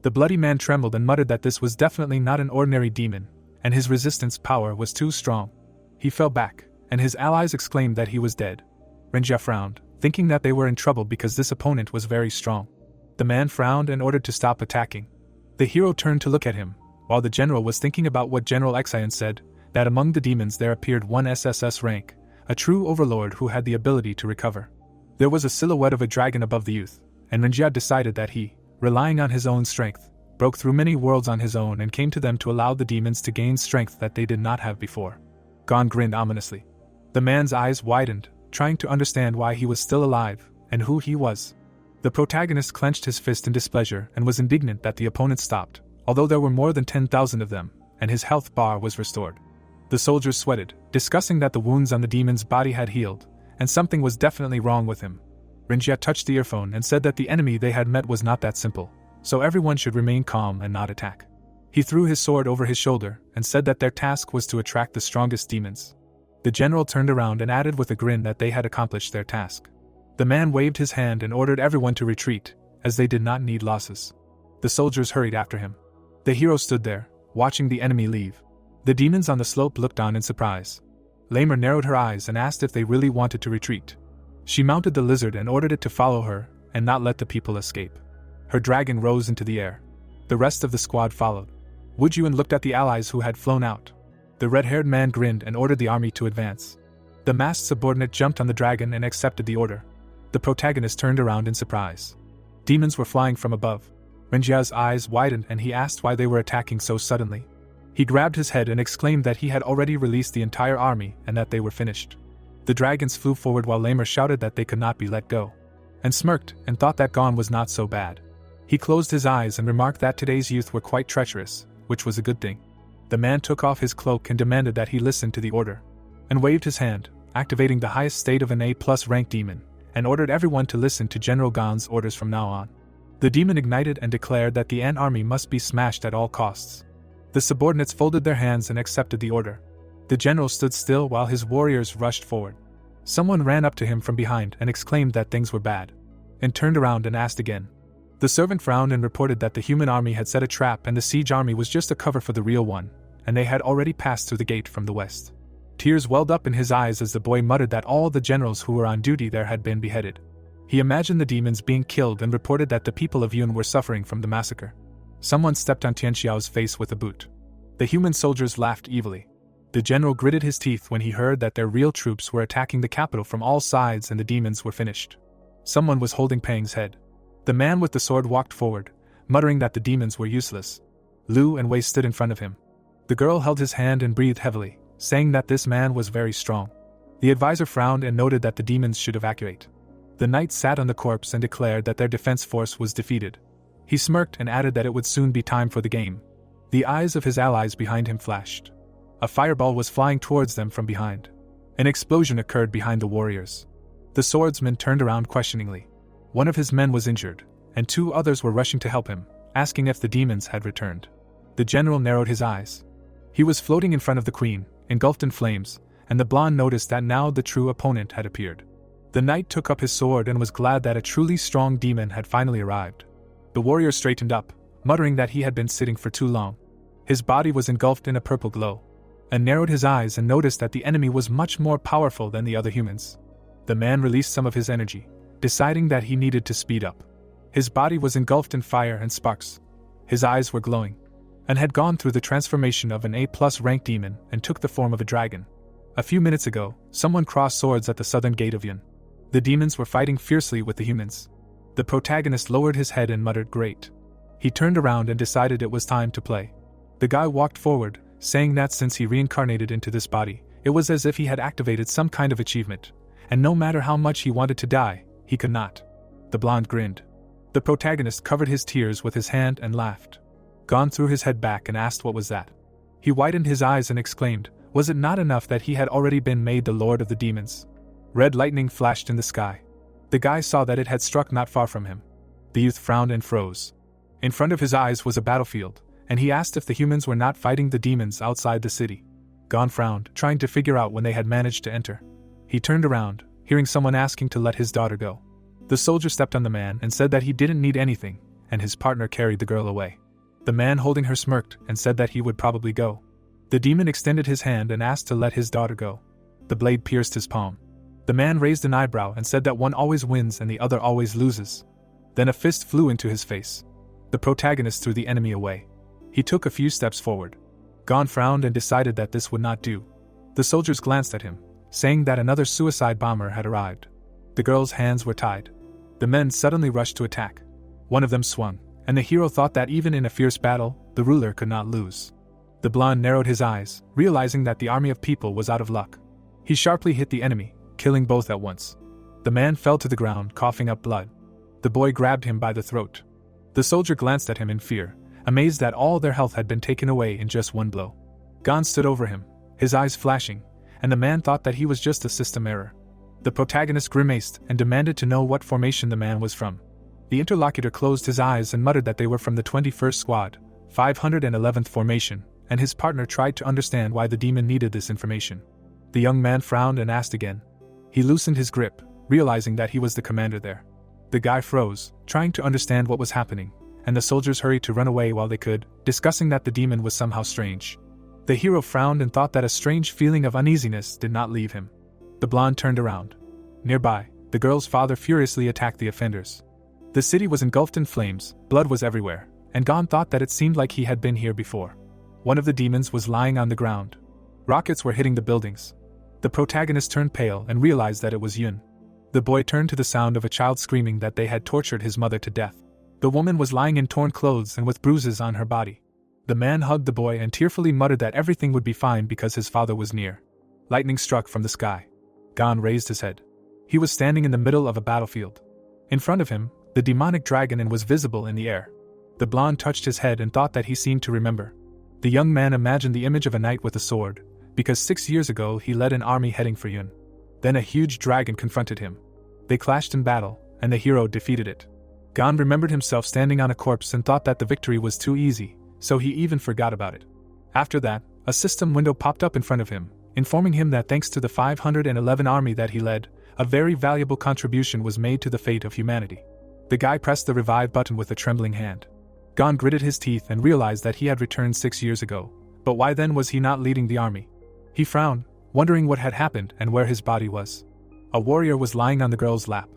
The bloody man trembled and muttered that this was definitely not an ordinary demon, and his resistance power was too strong. He fell back, and his allies exclaimed that he was dead. Renjia frowned, thinking that they were in trouble because this opponent was very strong. The man frowned and ordered to stop attacking. The hero turned to look at him, while the general was thinking about what General Xian said, that among the demons there appeared one SSS rank, a true overlord who had the ability to recover. There was a silhouette of a dragon above the youth, and Renjia decided that he, relying on his own strength, broke through many worlds on his own and came to them to allow the demons to gain strength that they did not have before. Gon grinned ominously. The man's eyes widened, trying to understand why he was still alive, and who he was. The protagonist clenched his fist in displeasure and was indignant that the opponent stopped, although there were more than 10,000 of them, and his health bar was restored. The soldiers sweated, discussing that the wounds on the demon's body had healed, and something was definitely wrong with him. Renjia touched the earphone and said that the enemy they had met was not that simple, so everyone should remain calm and not attack. He threw his sword over his shoulder and said that their task was to attract the strongest demons. The general turned around and added with a grin that they had accomplished their task. The man waved his hand and ordered everyone to retreat, as they did not need losses. The soldiers hurried after him. The hero stood there, watching the enemy leave. The demons on the slope looked on in surprise. Lamer narrowed her eyes and asked if they really wanted to retreat. She mounted the lizard and ordered it to follow her and not let the people escape. Her dragon rose into the air. The rest of the squad followed. Wujun looked at the allies who had flown out. The red-haired man grinned and ordered the army to advance. The masked subordinate jumped on the dragon and accepted the order. The protagonist turned around in surprise. Demons were flying from above. Renjia's eyes widened and he asked why they were attacking so suddenly. He grabbed his head and exclaimed that he had already released the entire army and that they were finished. The dragons flew forward while Lamer shouted that they could not be let go, and smirked and thought that Gon was not so bad. He closed his eyes and remarked that today's youth were quite treacherous, which was a good thing. The man took off his cloak and demanded that he listen to the order, and waved his hand, activating the highest state of an A+ rank demon, and ordered everyone to listen to General Gon's orders from now on. The demon ignited and declared that the Ant army must be smashed at all costs. The subordinates folded their hands and accepted the order. The general stood still while his warriors rushed forward. Someone ran up to him from behind and exclaimed that things were bad, and turned around and asked again. The servant frowned and reported that the human army had set a trap and the siege army was just a cover for the real one, and they had already passed through the gate from the west. Tears welled up in his eyes as the boy muttered that all the generals who were on duty there had been beheaded. He imagined the demons being killed and reported that the people of Yun were suffering from the massacre. Someone stepped on Tianxiao's face with a boot. The human soldiers laughed evilly. The general gritted his teeth when he heard that their real troops were attacking the capital from all sides and the demons were finished. Someone was holding Pang's head. The man with the sword walked forward, muttering that the demons were useless. Lu and Wei stood in front of him. The girl held his hand and breathed heavily, saying that this man was very strong. The advisor frowned and noted that the demons should evacuate. The knight sat on the corpse and declared that their defense force was defeated. He smirked and added that it would soon be time for the game. The eyes of his allies behind him flashed. A fireball was flying towards them from behind. An explosion occurred behind the warriors. The swordsman turned around questioningly. One of his men was injured, and 2 others were rushing to help him, asking if the demons had returned. The general narrowed his eyes. He was floating in front of the queen, engulfed in flames, and the blonde noticed that now the true opponent had appeared. The knight took up his sword and was glad that a truly strong demon had finally arrived. The warrior straightened up, muttering that he had been sitting for too long. His body was engulfed in a purple glow. And narrowed his eyes and noticed that the enemy was much more powerful than the other humans. The man released some of his energy, deciding that he needed to speed up. His body was engulfed in fire and sparks. His eyes were glowing, and had gone through the transformation of an A+ rank demon and took the form of a dragon. A few minutes ago, someone crossed swords at the southern gate of Yun. The demons were fighting fiercely with the humans. The protagonist lowered his head and muttered, "Great." He turned around and decided it was time to play. The guy walked forward, saying that since he reincarnated into this body, it was as if he had activated some kind of achievement, and no matter how much he wanted to die, he could not. The blonde grinned. The protagonist covered his tears with his hand and laughed. Gon threw his head back and asked what was that. He widened his eyes and exclaimed, was it not enough that he had already been made the lord of the demons? Red lightning flashed in the sky. The guy saw that it had struck not far from him. The youth frowned and froze. In front of his eyes was a battlefield, and he asked if the humans were not fighting the demons outside the city. Gon frowned, trying to figure out when they had managed to enter. He turned around, hearing someone asking to let his daughter go. The soldier stepped on the man and said that he didn't need anything, and his partner carried the girl away. The man holding her smirked and said that he would probably go. The demon extended his hand and asked to let his daughter go. The blade pierced his palm. The man raised an eyebrow and said that one always wins and the other always loses. Then a fist flew into his face. The protagonist threw the enemy away. He took a few steps forward. Gon frowned and decided that this would not do. The soldiers glanced at him, saying that another suicide bomber had arrived. The girl's hands were tied. The men suddenly rushed to attack. One of them swung, and the hero thought that even in a fierce battle, the ruler could not lose. The blonde narrowed his eyes, realizing that the army of people was out of luck. He sharply hit the enemy, killing both at once. The man fell to the ground, coughing up blood. The boy grabbed him by the throat. The soldier glanced at him in fear, amazed that all their health had been taken away in just one blow. Gon stood over him, his eyes flashing, and the man thought that he was just a system error. The protagonist grimaced and demanded to know what formation the man was from. The interlocutor closed his eyes and muttered that they were from the 21st Squad, 511th formation, and his partner tried to understand why the demon needed this information. The young man frowned and asked again. He loosened his grip, realizing that he was the commander there. The guy froze, trying to understand what was happening, and the soldiers hurried to run away while they could, discussing that the demon was somehow strange. The hero frowned and thought that a strange feeling of uneasiness did not leave him. The blonde turned around. Nearby, the girl's father furiously attacked the offenders. The city was engulfed in flames, blood was everywhere, and Gon thought that it seemed like he had been here before. One of the demons was lying on the ground. Rockets were hitting the buildings. The protagonist turned pale and realized that it was Yun. The boy turned to the sound of a child screaming that they had tortured his mother to death. The woman was lying in torn clothes and with bruises on her body. The man hugged the boy and tearfully muttered that everything would be fine because his father was near. Lightning struck from the sky. Gon raised his head. He was standing in the middle of a battlefield. In front of him, the demonic dragon was visible in the air. The blonde touched his head and thought that he seemed to remember. The young man imagined the image of a knight with a sword, because 6 years ago he led an army heading for Yun. Then a huge dragon confronted him. They clashed in battle, and the hero defeated it. Gon remembered himself standing on a corpse and thought that the victory was too easy, so he even forgot about it. After that, a system window popped up in front of him, informing him that thanks to the 511 army that he led, a very valuable contribution was made to the fate of humanity. The guy pressed the revive button with a trembling hand. Gon gritted his teeth and realized that he had returned 6 years ago, but why then was he not leading the army? He frowned, wondering what had happened and where his body was. A warrior was lying on the girl's lap.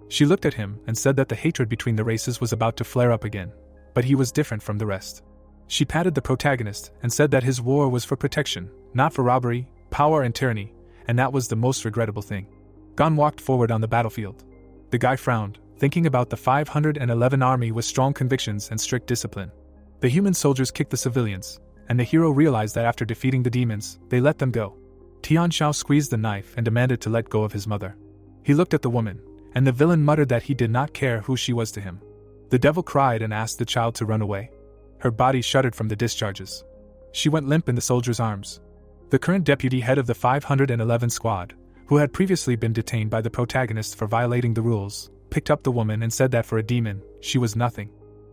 She looked at him and said that the hatred between the races was about to flare up again, but he was different from the rest. She patted the protagonist and said that his war was for protection, not for robbery, power and tyranny, and that was the most regrettable thing. Gon walked forward on the battlefield. The guy frowned, thinking about the 511 army with strong convictions and strict discipline. The human soldiers kicked the civilians, and the hero realized that after defeating the demons, they let them go. Tian Shao squeezed the knife and demanded to let go of his mother. He looked at the woman, and the villain muttered that he did not care who she was to him. The devil cried and asked the child to run away. Her body shuddered from the discharges. She went limp in the soldier's arms. The current deputy head of the 511 squad, who had previously been detained by the protagonist for violating the rules, picked up the woman and said that for a demon, she was nothing.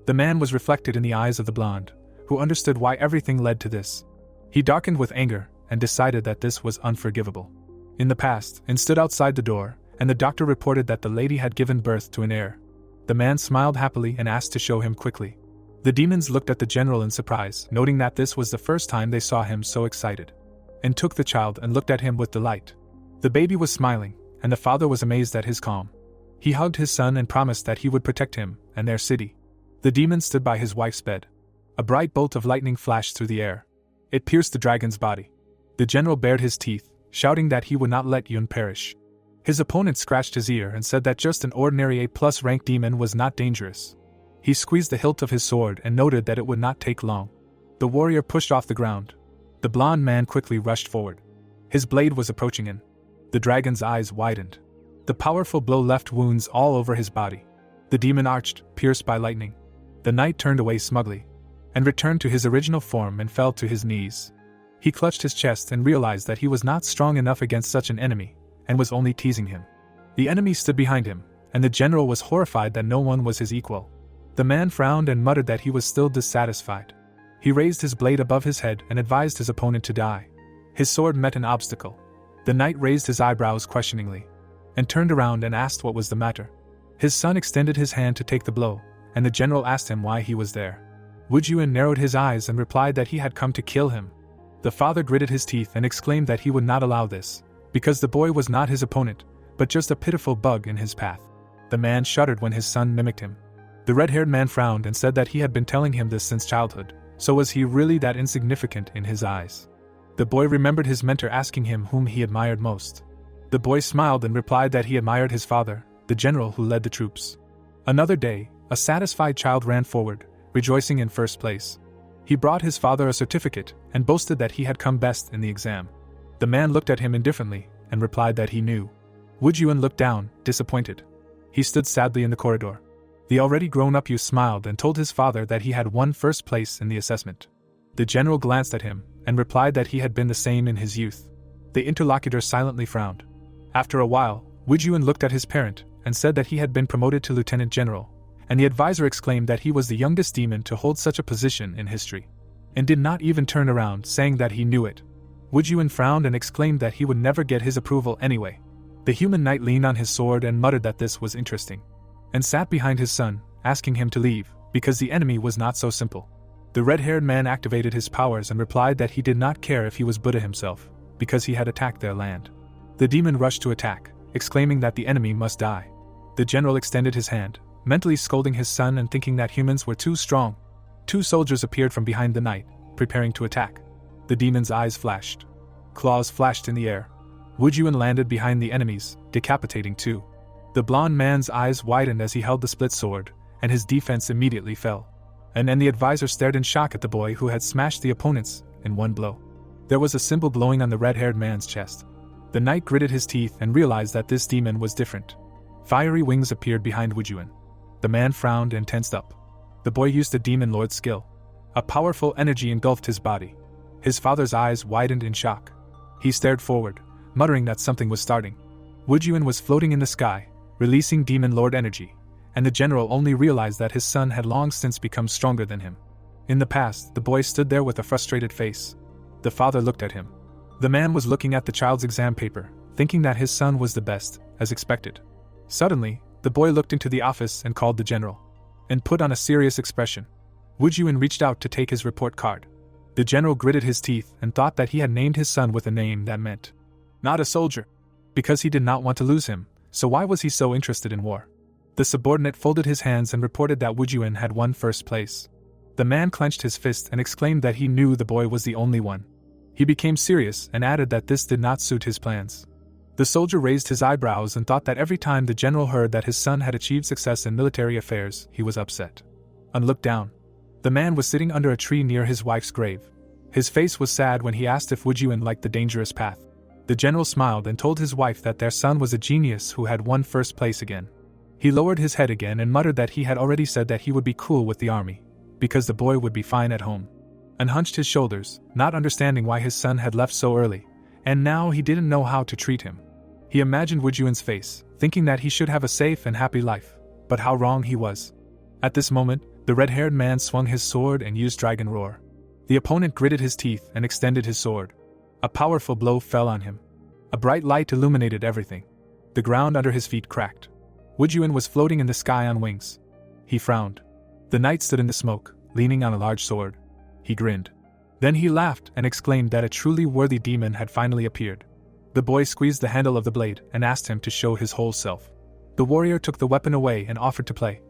The man was reflected in the eyes of the blonde, who understood why everything led to this. He darkened with anger and decided that this was unforgivable. In the past, and stood outside the door, and the doctor reported that the lady had given birth to an heir. The man smiled happily and asked to show him quickly. The demons looked at the general in surprise, noting that this was the first time they saw him so excited, and took the child and looked at him with delight. The baby was smiling, and the father was amazed at his calm. He hugged his son and promised that he would protect him and their city. The demon stood by his wife's bed. A bright bolt of lightning flashed through the air. It pierced the dragon's body. The general bared his teeth, shouting that he would not let Yun perish. His opponent scratched his ear and said that just an ordinary A+ rank demon was not dangerous. He squeezed the hilt of his sword and noted that it would not take long. The warrior pushed off the ground. The blond man quickly rushed forward. His blade was approaching him. The dragon's eyes widened. The powerful blow left wounds all over his body. The demon arched, pierced by lightning. The knight turned away smugly, and returned to his original form and fell to his knees. He clutched his chest and realized that he was not strong enough against such an enemy, and was only teasing him. The enemy stood behind him, and the general was horrified that no one was his equal. The man frowned and muttered that he was still dissatisfied. He raised his blade above his head and advised his opponent to die. His sword met an obstacle. The knight raised his eyebrows questioningly, and turned around and asked what was the matter. His son extended his hand to take the blow, and the general asked him why he was there. Wu Juan narrowed his eyes and replied that he had come to kill him. The father gritted his teeth and exclaimed that he would not allow this, because the boy was not his opponent, but just a pitiful bug in his path. The man shuddered when his son mimicked him. The red-haired man frowned and said that he had been telling him this since childhood, so was he really that insignificant in his eyes? The boy remembered his mentor asking him whom he admired most. The boy smiled and replied that he admired his father, the general who led the troops. Another day, a satisfied child ran forward, rejoicing in first place. He brought his father a certificate and boasted that he had come best in the exam. The man looked at him indifferently and replied that he knew. Wu Juan looked down, disappointed. He stood sadly in the corridor. The already grown-up youth smiled and told his father that he had won first place in the assessment. The general glanced at him and replied that he had been the same in his youth. The interlocutor silently frowned. After a while, Wu Juan looked at his parent and said that he had been promoted to lieutenant general, and the advisor exclaimed that he was the youngest demon to hold such a position in history, and did not even turn around, saying that he knew it. Wu Juan frowned and exclaimed that he would never get his approval anyway. The human knight leaned on his sword and muttered that this was interesting, and sat behind his son, asking him to leave, because the enemy was not so simple. The red-haired man activated his powers and replied that he did not care if he was Buddha himself, because he had attacked their land. The demon rushed to attack, exclaiming that the enemy must die. The general extended his hand, mentally scolding his son and thinking that humans were too strong. 2 soldiers appeared from behind the knight, preparing to attack. The demon's eyes flashed. Claws flashed in the air. Wu Juan landed behind the enemies, decapitating 2. The blond man's eyes widened as he held the split sword, and his defense immediately fell. And then the advisor stared in shock at the boy who had smashed the opponents in one blow. There was a symbol glowing on the red-haired man's chest. The knight gritted his teeth and realized that this demon was different. Fiery wings appeared behind Wu Juan. The man frowned and tensed up. The boy used a demon lord's skill. A powerful energy engulfed his body. His father's eyes widened in shock. He stared forward, muttering that something was starting. Wu Juan was floating in the sky, releasing demon lord energy, and the general only realized that his son had long since become stronger than him. In the past, the boy stood there with a frustrated face. The father looked at him. The man was looking at the child's exam paper, thinking that his son was the best, as expected. Suddenly, the boy looked into the office and called the general, and put on a serious expression. Wu Juan reached out to take his report card. The general gritted his teeth and thought that he had named his son with a name that meant, "not a soldier," because he did not want to lose him, so why was he so interested in war? The subordinate folded his hands and reported that Wu Juan had won first place. The man clenched his fist and exclaimed that he knew the boy was the only one. He became serious and added that this did not suit his plans. The soldier raised his eyebrows and thought that every time the general heard that his son had achieved success in military affairs, he was upset. And looked down. The man was sitting under a tree near his wife's grave. His face was sad when he asked if Wu Juan liked the dangerous path. The general smiled and told his wife that their son was a genius who had won first place again. He lowered his head again and muttered that he had already said that he would be cool with the army, because the boy would be fine at home. And hunched his shoulders, not understanding why his son had left so early, and now he didn't know how to treat him. He imagined Wu Juan's face, thinking that he should have a safe and happy life, but how wrong he was. At this moment, the red-haired man swung his sword and used Dragon Roar. The opponent gritted his teeth and extended his sword. A powerful blow fell on him. A bright light illuminated everything. The ground under his feet cracked. Wu Juan was floating in the sky on wings. He frowned. The knight stood in the smoke, leaning on a large sword. He grinned. Then he laughed and exclaimed that a truly worthy demon had finally appeared. The boy squeezed the handle of the blade and asked him to show his whole self. The warrior took the weapon away and offered to play.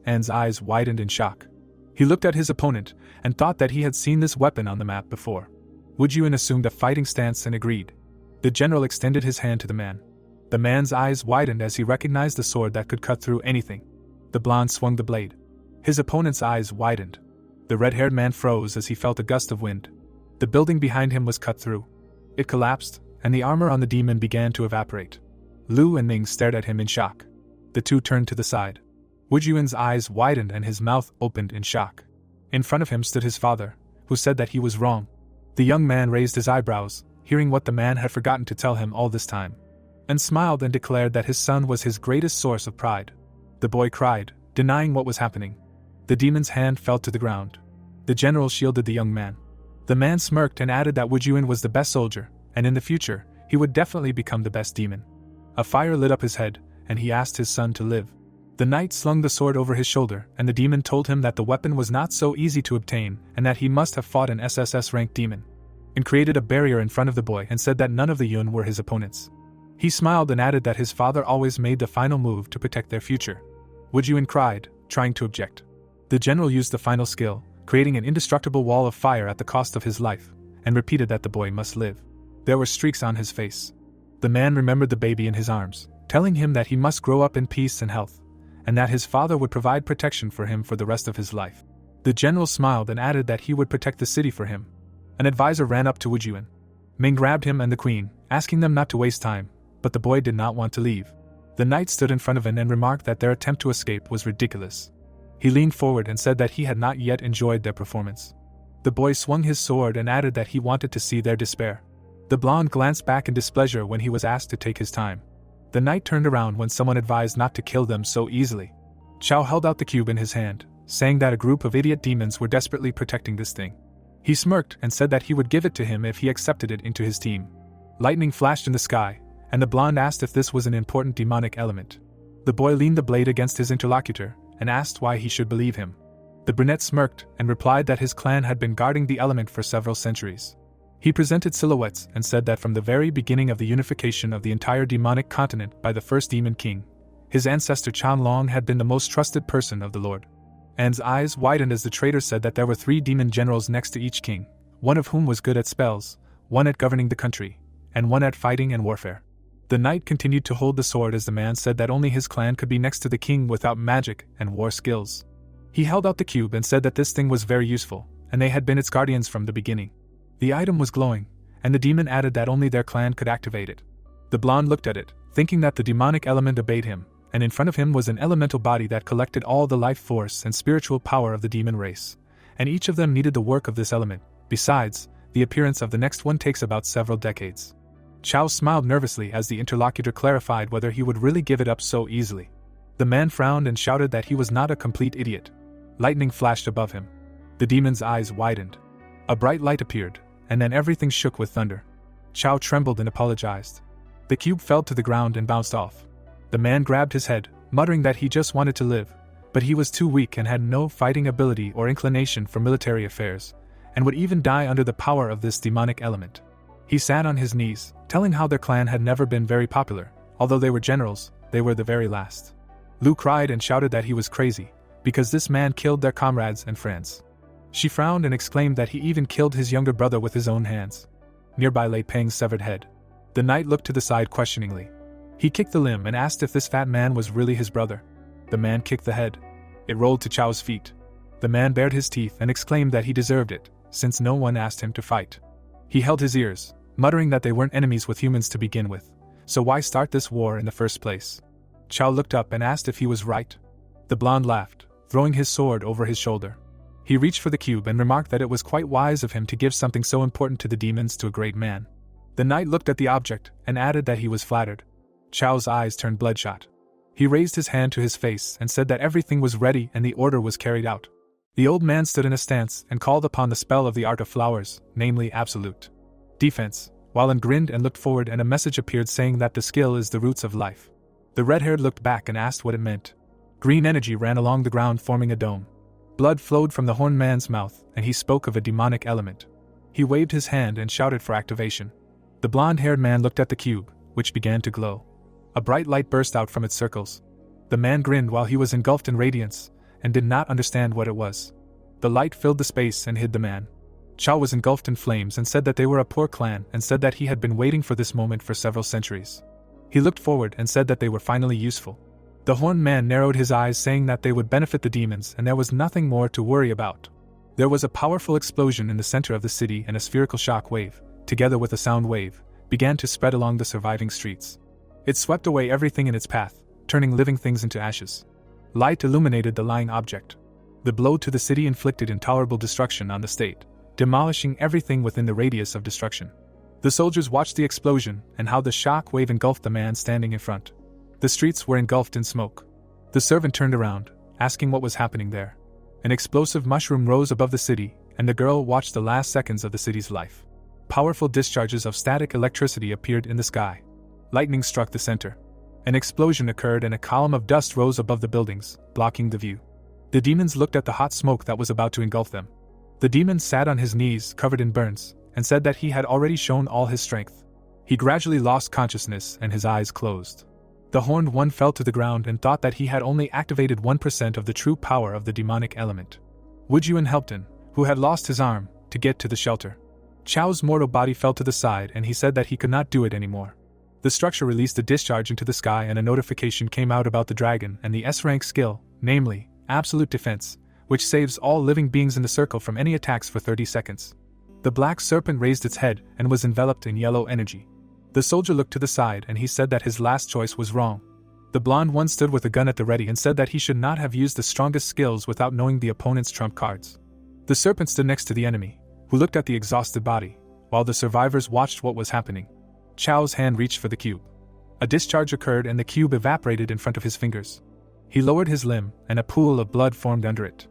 An's eyes widened in shock. He looked at his opponent and thought that he had seen this weapon on the map before. Wu Juan assumed a fighting stance and agreed. The general extended his hand to the man. The man's eyes widened as he recognized the sword that could cut through anything. The blonde swung the blade. His opponent's eyes widened. The red-haired man froze as he felt a gust of wind. The building behind him was cut through. It collapsed, and the armor on the demon began to evaporate. Lu and Ning stared at him in shock. The two turned to the side. Wu Juan's eyes widened and his mouth opened in shock. In front of him stood his father, who said that he was wrong. The young man raised his eyebrows, hearing what the man had forgotten to tell him all this time, and smiled and declared that his son was his greatest source of pride. The boy cried, denying what was happening. The demon's hand fell to the ground. The general shielded the young man. The man smirked and added that Wu Juan was the best soldier, and in the future, he would definitely become the best demon. A fire lit up his head, and he asked his son to live. The knight slung the sword over his shoulder, and the demon told him that the weapon was not so easy to obtain, and that he must have fought an SSS-ranked demon. And created a barrier in front of the boy and said that none of the Yun were his opponents. He smiled and added that his father always made the final move to protect their future. Wu Juan cried, trying to object. The general used the final skill, creating an indestructible wall of fire at the cost of his life, and repeated that the boy must live. There were streaks on his face. The man remembered the baby in his arms, telling him that he must grow up in peace and health, and that his father would provide protection for him for the rest of his life. The general smiled and added that he would protect the city for him. An advisor ran up to Wu Juan. Ming grabbed him and the queen, asking them not to waste time, but the boy did not want to leave. The knight stood in front of him and remarked that their attempt to escape was ridiculous. He leaned forward and said that he had not yet enjoyed their performance. The boy swung his sword and added that he wanted to see their despair. The blonde glanced back in displeasure when he was asked to take his time. The knight turned around when someone advised not to kill them so easily. Chao held out the cube in his hand, saying that a group of idiot demons were desperately protecting this thing. He smirked and said that he would give it to him if he accepted it into his team. Lightning flashed in the sky, and the blonde asked if this was an important demonic element. The boy leaned the blade against his interlocutor and asked why he should believe him. The brunette smirked and replied that his clan had been guarding the element for several centuries. He presented silhouettes and said that from the very beginning of the unification of the entire demonic continent by the first demon king, his ancestor Chanlong had been the most trusted person of the Lord. An's eyes widened as the traitor said that there were 3 demon generals next to each king, one of whom was good at spells, one at governing the country, and one at fighting and warfare. The knight continued to hold the sword as the man said that only his clan could be next to the king without magic and war skills. He held out the cube and said that this thing was very useful, and they had been its guardians from the beginning. The item was glowing, and the demon added that only their clan could activate it. The blonde looked at it, thinking that the demonic element obeyed him, and in front of him was an elemental body that collected all the life force and spiritual power of the demon race, and each of them needed the work of this element. Besides, the appearance of the next one takes about several decades. Chao smiled nervously as the interlocutor clarified whether he would really give it up so easily. The man frowned and shouted that he was not a complete idiot. Lightning flashed above him. The demon's eyes widened. A bright light appeared, and then everything shook with thunder. Chao trembled and apologized. The cube fell to the ground and bounced off. The man grabbed his head, muttering that he just wanted to live, but he was too weak and had no fighting ability or inclination for military affairs, and would even die under the power of this demonic element. He sat on his knees, telling how their clan had never been very popular. Although they were generals, they were the very last. Lu cried and shouted that he was crazy, because this man killed their comrades and friends. She frowned and exclaimed that he even killed his younger brother with his own hands. Nearby lay Peng's severed head. The knight looked to the side questioningly. He kicked the limb and asked if this fat man was really his brother. The man kicked the head. It rolled to Chao's feet. The man bared his teeth and exclaimed that he deserved it, since no one asked him to fight. He held his ears, muttering that they weren't enemies with humans to begin with, so why start this war in the first place? Chao looked up and asked if he was right. The blonde laughed, throwing his sword over his shoulder. He reached for the cube and remarked that it was quite wise of him to give something so important to the demons to a great man. The knight looked at the object and added that he was flattered. Chao's eyes turned bloodshot. He raised his hand to his face and said that everything was ready and the order was carried out. The old man stood in a stance and called upon the spell of the art of flowers, namely absolute defense, while grinned and looked forward, and a message appeared saying that the skill is the roots of life. The red-haired looked back and asked what it meant. Green energy ran along the ground forming a dome. Blood flowed from the horned man's mouth, and he spoke of a demonic element. He waved his hand and shouted for activation. The blonde-haired man looked at the cube, which began to glow. A bright light burst out from its circles. The man grinned while he was engulfed in radiance, and did not understand what it was. The light filled the space and hid the man. Chao was engulfed in flames and said that they were a poor clan and said that he had been waiting for this moment for several centuries. He looked forward and said that they were finally useful. The horned man narrowed his eyes, saying that they would benefit the demons and there was nothing more to worry about. There was a powerful explosion in the center of the city, and a spherical shock wave, together with a sound wave, began to spread along the surviving streets. It swept away everything in its path, turning living things into ashes. Light illuminated the lying object. The blow to the city inflicted intolerable destruction on the state, demolishing everything within the radius of destruction. The soldiers watched the explosion and how the shock wave engulfed the man standing in front. The streets were engulfed in smoke. The servant turned around, asking what was happening there. An explosive mushroom rose above the city, and the girl watched the last seconds of the city's life. Powerful discharges of static electricity appeared in the sky. Lightning struck the center. An explosion occurred and a column of dust rose above the buildings, blocking the view. The demons looked at the hot smoke that was about to engulf them. The demon sat on his knees, covered in burns, and said that he had already shown all his strength. He gradually lost consciousness and his eyes closed. The horned one fell to the ground and thought that he had only activated 1% of the true power of the demonic element. Wujun helped him, who had lost his arm, to get to the shelter. Chao's mortal body fell to the side and he said that he could not do it anymore. The structure released a discharge into the sky and a notification came out about the dragon and the S-rank skill, namely, absolute defense, which saves all living beings in the circle from any attacks for 30 seconds. The black serpent raised its head and was enveloped in yellow energy. The soldier looked to the side and he said that his last choice was wrong. The blonde one stood with a gun at the ready and said that he should not have used the strongest skills without knowing the opponent's trump cards. The serpent stood next to the enemy, who looked at the exhausted body, while the survivors watched what was happening. Chao's hand reached for the cube. A discharge occurred and the cube evaporated in front of his fingers. He lowered his limb and a pool of blood formed under it.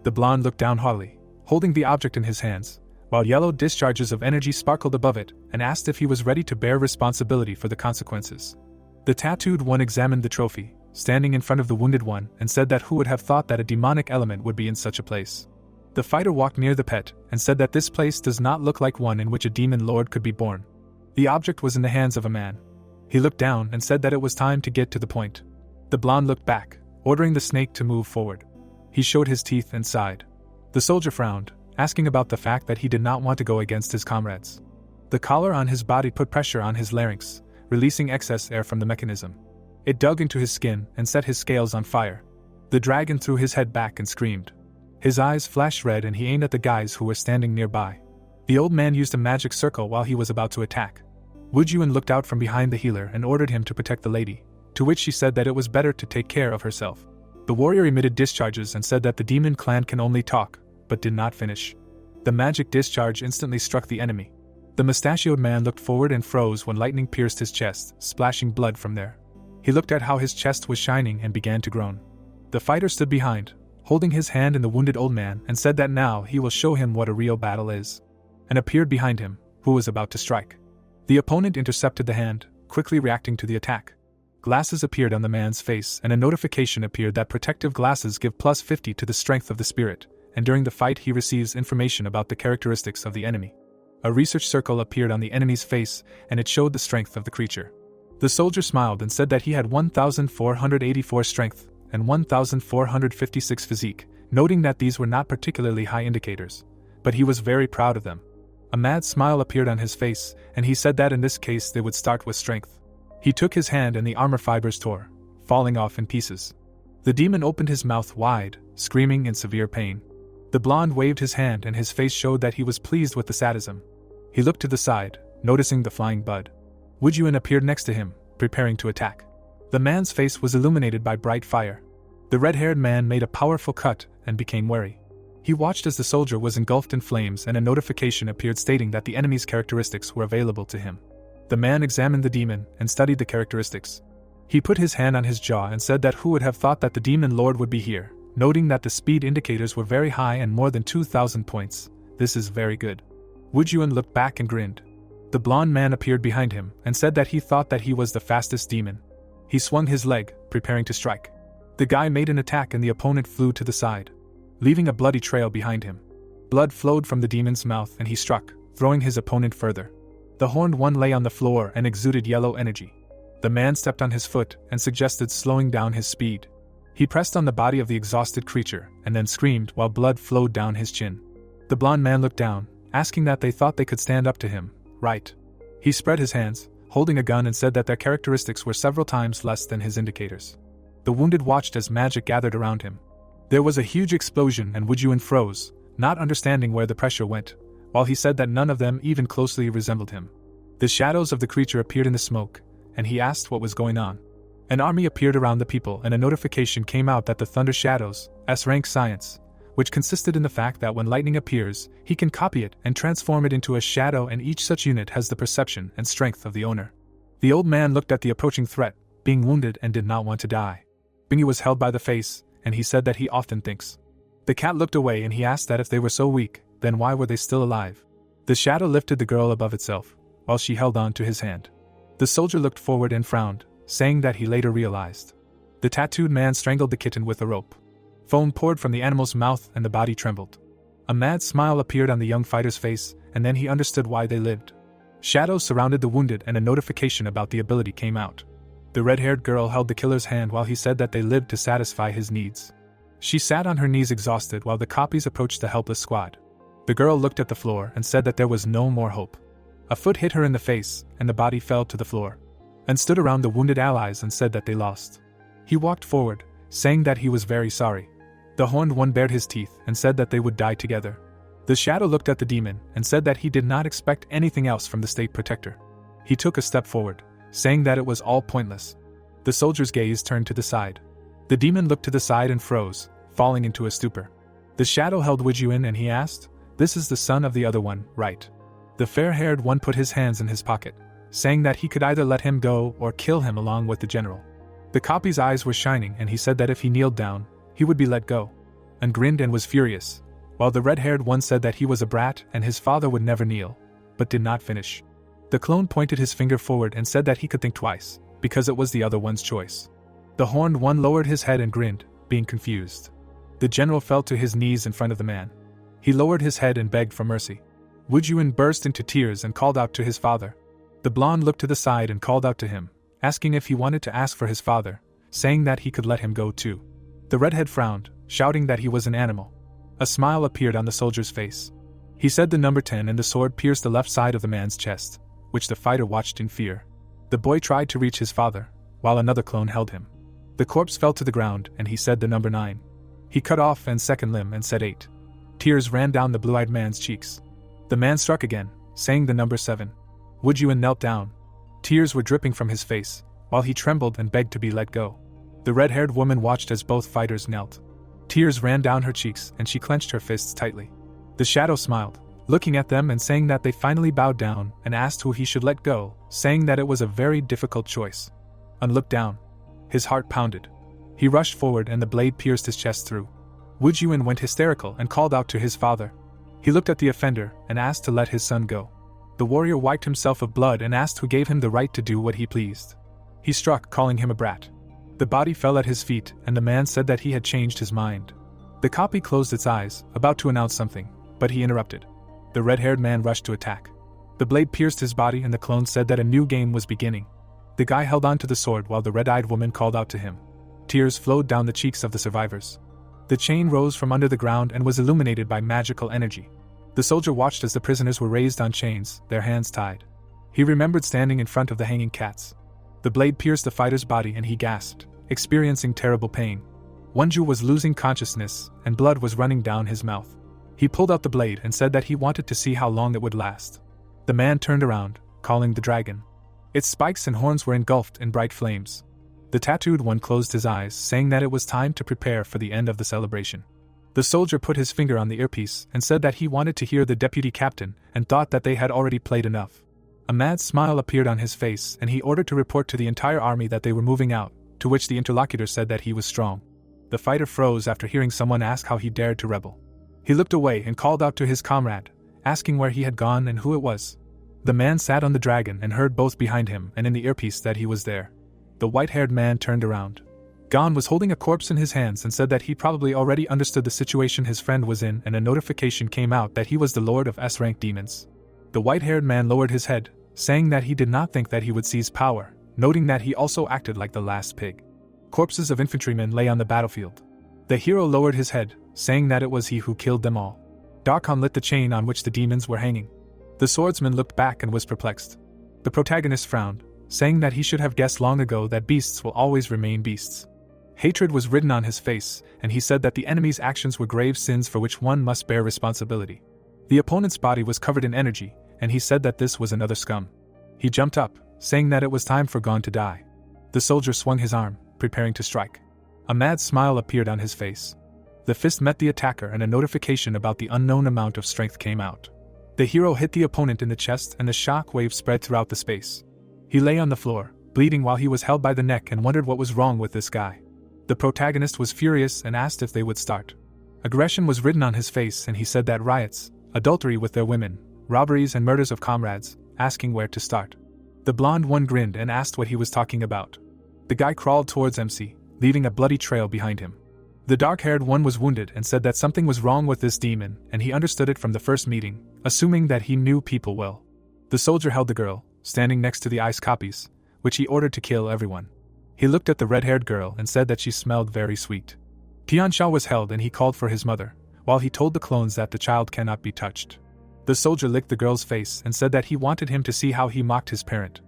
The blonde looked down haughtily, holding the object in his hands, while yellow discharges of energy sparkled above it, and asked if he was ready to bear responsibility for the consequences. The tattooed one examined the trophy, standing in front of the wounded one, and said that who would have thought that a demonic element would be in such a place. The fighter walked near the pet, and said that this place does not look like one in which a demon lord could be born. The object was in the hands of a man. He looked down and said that it was time to get to the point. The blonde looked back, ordering the snake to move forward. He showed his teeth and sighed. The soldier frowned, asking about the fact that he did not want to go against his comrades. The collar on his body put pressure on his larynx, releasing excess air from the mechanism. It dug into his skin and set his scales on fire. The dragon threw his head back and screamed. His eyes flashed red and he aimed at the guys who were standing nearby. The old man used a magic circle while he was about to attack. Wujun looked out from behind the healer and ordered him to protect the lady, to which she said that it was better to take care of herself. The warrior emitted discharges and said that the demon clan can only talk, but did not finish. The magic discharge instantly struck the enemy. The mustachioed man looked forward and froze when lightning pierced his chest, splashing blood from there. He looked at how his chest was shining and began to groan. The fighter stood behind, holding his hand in the wounded old man, and said that now he will show him what a real battle is, and appeared behind him, who was about to strike. The opponent intercepted the hand, quickly reacting to the attack. Glasses appeared on the man's face and a notification appeared that protective glasses give plus 50 to the strength of the spirit, and during the fight he receives information about the characteristics of the enemy. A research circle appeared on the enemy's face and it showed the strength of the creature. The soldier smiled and said that he had 1,484 strength, and 1,456 physique, noting that these were not particularly high indicators. But he was very proud of them. A mad smile appeared on his face, and he said that in this case they would start with strength. He took his hand and the armor fibers tore, falling off in pieces. The demon opened his mouth wide, screaming in severe pain. The blonde waved his hand and his face showed that he was pleased with the sadism. He looked to the side, noticing the flying bud. Wujun appeared next to him, preparing to attack. The man's face was illuminated by bright fire. The red-haired man made a powerful cut and became wary. He watched as the soldier was engulfed in flames and a notification appeared stating that the enemy's characteristics were available to him. The man examined the demon and studied the characteristics. He put his hand on his jaw and said that who would have thought that the demon lord would be here, noting that the speed indicators were very high and more than 2,000 points. This is very good. Wujun looked back and grinned. The blonde man appeared behind him and said that he thought that he was the fastest demon. He swung his leg, preparing to strike. The guy made an attack and the opponent flew to the side, leaving a bloody trail behind him. Blood flowed from the demon's mouth and he struck, throwing his opponent further. The horned one lay on the floor and exuded yellow energy. The man stepped on his foot and suggested slowing down his speed. He pressed on the body of the exhausted creature and then screamed while blood flowed down his chin. The blonde man looked down, asking that they thought they could stand up to him, right? He spread his hands, holding a gun and said that their characteristics were several times less than his indicators. The wounded watched as magic gathered around him. There was a huge explosion and Wujun froze, not understanding where the pressure went, while he said that none of them even closely resembled him. The shadows of the creature appeared in the smoke, and he asked what was going on. An army appeared around the people and a notification came out that the Thunder Shadows, S-rank science, which consisted in the fact that when lightning appears, he can copy it and transform it into a shadow and each such unit has the perception and strength of the owner. The old man looked at the approaching threat, being wounded and did not want to die. Bingy was held by the face, and he said that he often thinks. The cat looked away and he asked that if they were so weak, then why were they still alive? The shadow lifted the girl above itself, while she held on to his hand. The soldier looked forward and frowned, saying that he later realized. The tattooed man strangled the kitten with a rope. Foam poured from the animal's mouth and the body trembled. A mad smile appeared on the young fighter's face, and then he understood why they lived. Shadows surrounded the wounded and a notification about the ability came out. The red-haired girl held the killer's hand while he said that they lived to satisfy his needs. She sat on her knees exhausted while the copies approached the helpless squad. The girl looked at the floor and said that there was no more hope. A foot hit her in the face, and the body fell to the floor, and stood around the wounded allies and said that they lost. He walked forward, saying that he was very sorry. The horned one bared his teeth and said that they would die together. The shadow looked at the demon and said that he did not expect anything else from the state protector. He took a step forward, saying that it was all pointless. The soldier's gaze turned to the side. The demon looked to the side and froze, falling into a stupor. The shadow held Wujun and he asked, "This is the son of the other one, right?" The fair-haired one put his hands in his pocket, saying that he could either let him go or kill him along with the general. The copy's eyes were shining and he said that if he kneeled down, he would be let go, and grinned and was furious, while the red-haired one said that he was a brat and his father would never kneel, but did not finish. The clone pointed his finger forward and said that he could think twice, because it was the other one's choice. The horned one lowered his head and grinned, being confused. The general fell to his knees in front of the man. He lowered his head and begged for mercy. Wujun burst into tears and called out to his father. The blonde looked to the side and called out to him, asking if he wanted to ask for his father, saying that he could let him go too. The redhead frowned, shouting that he was an animal. A smile appeared on the soldier's face. He said the number 10 and the sword pierced the left side of the man's chest, which the fighter watched in fear. The boy tried to reach his father, while another clone held him. The corpse fell to the ground and he said the number 9. He cut off and second limb and said 8. Tears ran down the blue-eyed man's cheeks. The man struck again, saying the number 7. Wujun knelt down. Tears were dripping from his face, while he trembled and begged to be let go. The red-haired woman watched as both fighters knelt. Tears ran down her cheeks and she clenched her fists tightly. The shadow smiled, looking at them and saying that they finally bowed down and asked who he should let go, saying that it was a very difficult choice. And looked down. His heart pounded. He rushed forward and the blade pierced his chest through. Wujun went hysterical and called out to his father. He looked at the offender and asked to let his son go. The warrior wiped himself of blood and asked who gave him the right to do what he pleased. He struck, calling him a brat. The body fell at his feet and the man said that he had changed his mind. The copy closed its eyes, about to announce something, but he interrupted. The red-haired man rushed to attack. The blade pierced his body and the clone said that a new game was beginning. The guy held on to the sword while the red-eyed woman called out to him. Tears flowed down the cheeks of the survivors. The chain rose from under the ground and was illuminated by magical energy. The soldier watched as the prisoners were raised on chains, their hands tied. He remembered standing in front of the hanging cats. The blade pierced the fighter's body and he gasped, experiencing terrible pain. Wonju was losing consciousness, and blood was running down his mouth. He pulled out the blade and said that he wanted to see how long it would last. The man turned around, calling the dragon. Its spikes and horns were engulfed in bright flames. The tattooed one closed his eyes, saying that it was time to prepare for the end of the celebration. The soldier put his finger on the earpiece and said that he wanted to hear the deputy captain and thought that they had already played enough. A mad smile appeared on his face and he ordered to report to the entire army that they were moving out, to which the interlocutor said that he was strong. The fighter froze after hearing someone ask how he dared to rebel. He looked away and called out to his comrade, asking where he had gone and who it was. The man sat on the dragon and heard both behind him and in the earpiece that he was there. The white-haired man turned around. Gon was holding a corpse in his hands and said that he probably already understood the situation his friend was in, and a notification came out that he was the lord of S-rank demons. The white-haired man lowered his head, saying that he did not think that he would seize power, noting that he also acted like the last pig. Corpses of infantrymen lay on the battlefield. The hero lowered his head, saying that it was he who killed them all. Darkhan lit the chain on which the demons were hanging. The swordsman looked back and was perplexed. The protagonist frowned, saying that he should have guessed long ago that beasts will always remain beasts. Hatred was written on his face, and he said that the enemy's actions were grave sins for which one must bear responsibility. The opponent's body was covered in energy, and he said that this was another scum. He jumped up, saying that it was time for Gon to die. The soldier swung his arm, preparing to strike. A mad smile appeared on his face. The fist met the attacker and a notification about the unknown amount of strength came out. The hero hit the opponent in the chest and the shock wave spread throughout the space. He lay on the floor, bleeding while he was held by the neck and wondered what was wrong with this guy. The protagonist was furious and asked if they would start. Aggression was written on his face and he said that riots, adultery with their women, robberies and murders of comrades, asking where to start. The blonde one grinned and asked what he was talking about. The guy crawled towards MC, leaving a bloody trail behind him. The dark-haired one was wounded and said that something was wrong with this demon, and he understood it from the first meeting, assuming that he knew people well. The soldier held the girl, standing next to the ice copies, which he ordered to kill everyone. He looked at the red-haired girl and said that she smelled very sweet. Tianxia was held and he called for his mother, while he told the clones that the child cannot be touched. The soldier licked the girl's face and said that he wanted him to see how he mocked his parent.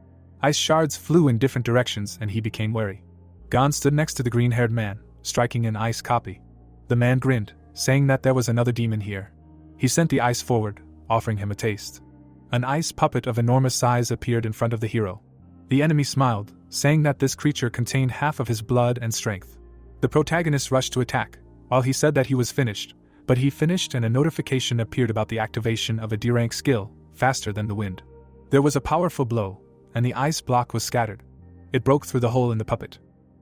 Ice shards flew in different directions and he became wary. Gon stood next to the green-haired man, striking an ice copy. The man grinned, saying that there was another demon here. He sent the ice forward, offering him a taste. An ice puppet of enormous size appeared in front of the hero. The enemy smiled, saying that this creature contained half of his blood and strength. The protagonist rushed to attack, while he said that he was finished, but he finished and a notification appeared about the activation of a D-rank skill, faster than the wind. There was a powerful blow, and the ice block was scattered. It broke through the hole in the puppet.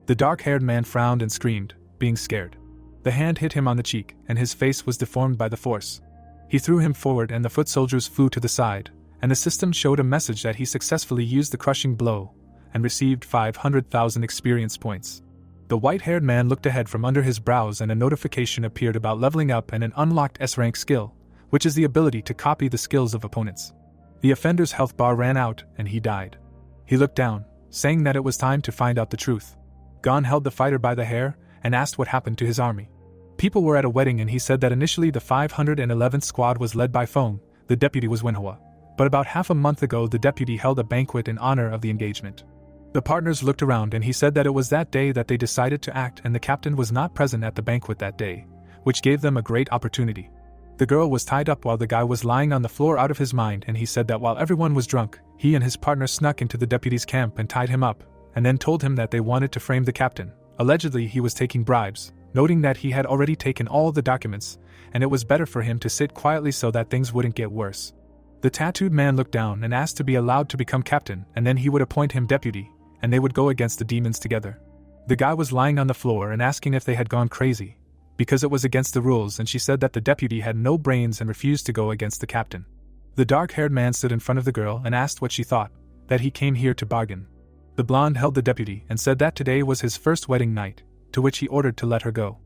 The dark-haired man frowned and screamed, being scared. The hand hit him on the cheek, and his face was deformed by the force. He threw him forward and the foot soldiers flew to the side, and the system showed a message that he successfully used the crushing blow, and received 500,000 experience points. The white-haired man looked ahead from under his brows and a notification appeared about leveling up and an unlocked S-rank skill, which is the ability to copy the skills of opponents. The offender's health bar ran out and he died. He looked down, saying that it was time to find out the truth. Gon held the fighter by the hair and asked what happened to his army. People were at a wedding and he said that initially the 511th squad was led by Feng, the deputy was Manhwa. But about half a month ago the deputy held a banquet in honor of the engagement. The partners looked around and he said that it was that day that they decided to act and the captain was not present at the banquet that day, which gave them a great opportunity. The girl was tied up while the guy was lying on the floor out of his mind and he said that while everyone was drunk, he and his partner snuck into the deputy's camp and tied him up, and then told him that they wanted to frame the captain. Allegedly he was taking bribes, noting that he had already taken all the documents, and it was better for him to sit quietly so that things wouldn't get worse. The tattooed man looked down and asked to be allowed to become captain, and then he would appoint him deputy, and they would go against the demons together. The guy was lying on the floor and asking if they had gone crazy, because it was against the rules, and she said that the deputy had no brains and refused to go against the captain. The dark-haired man stood in front of the girl and asked what she thought, that he came here to bargain. The blonde held the deputy and said that today was his first wedding night, to which he ordered to let her go.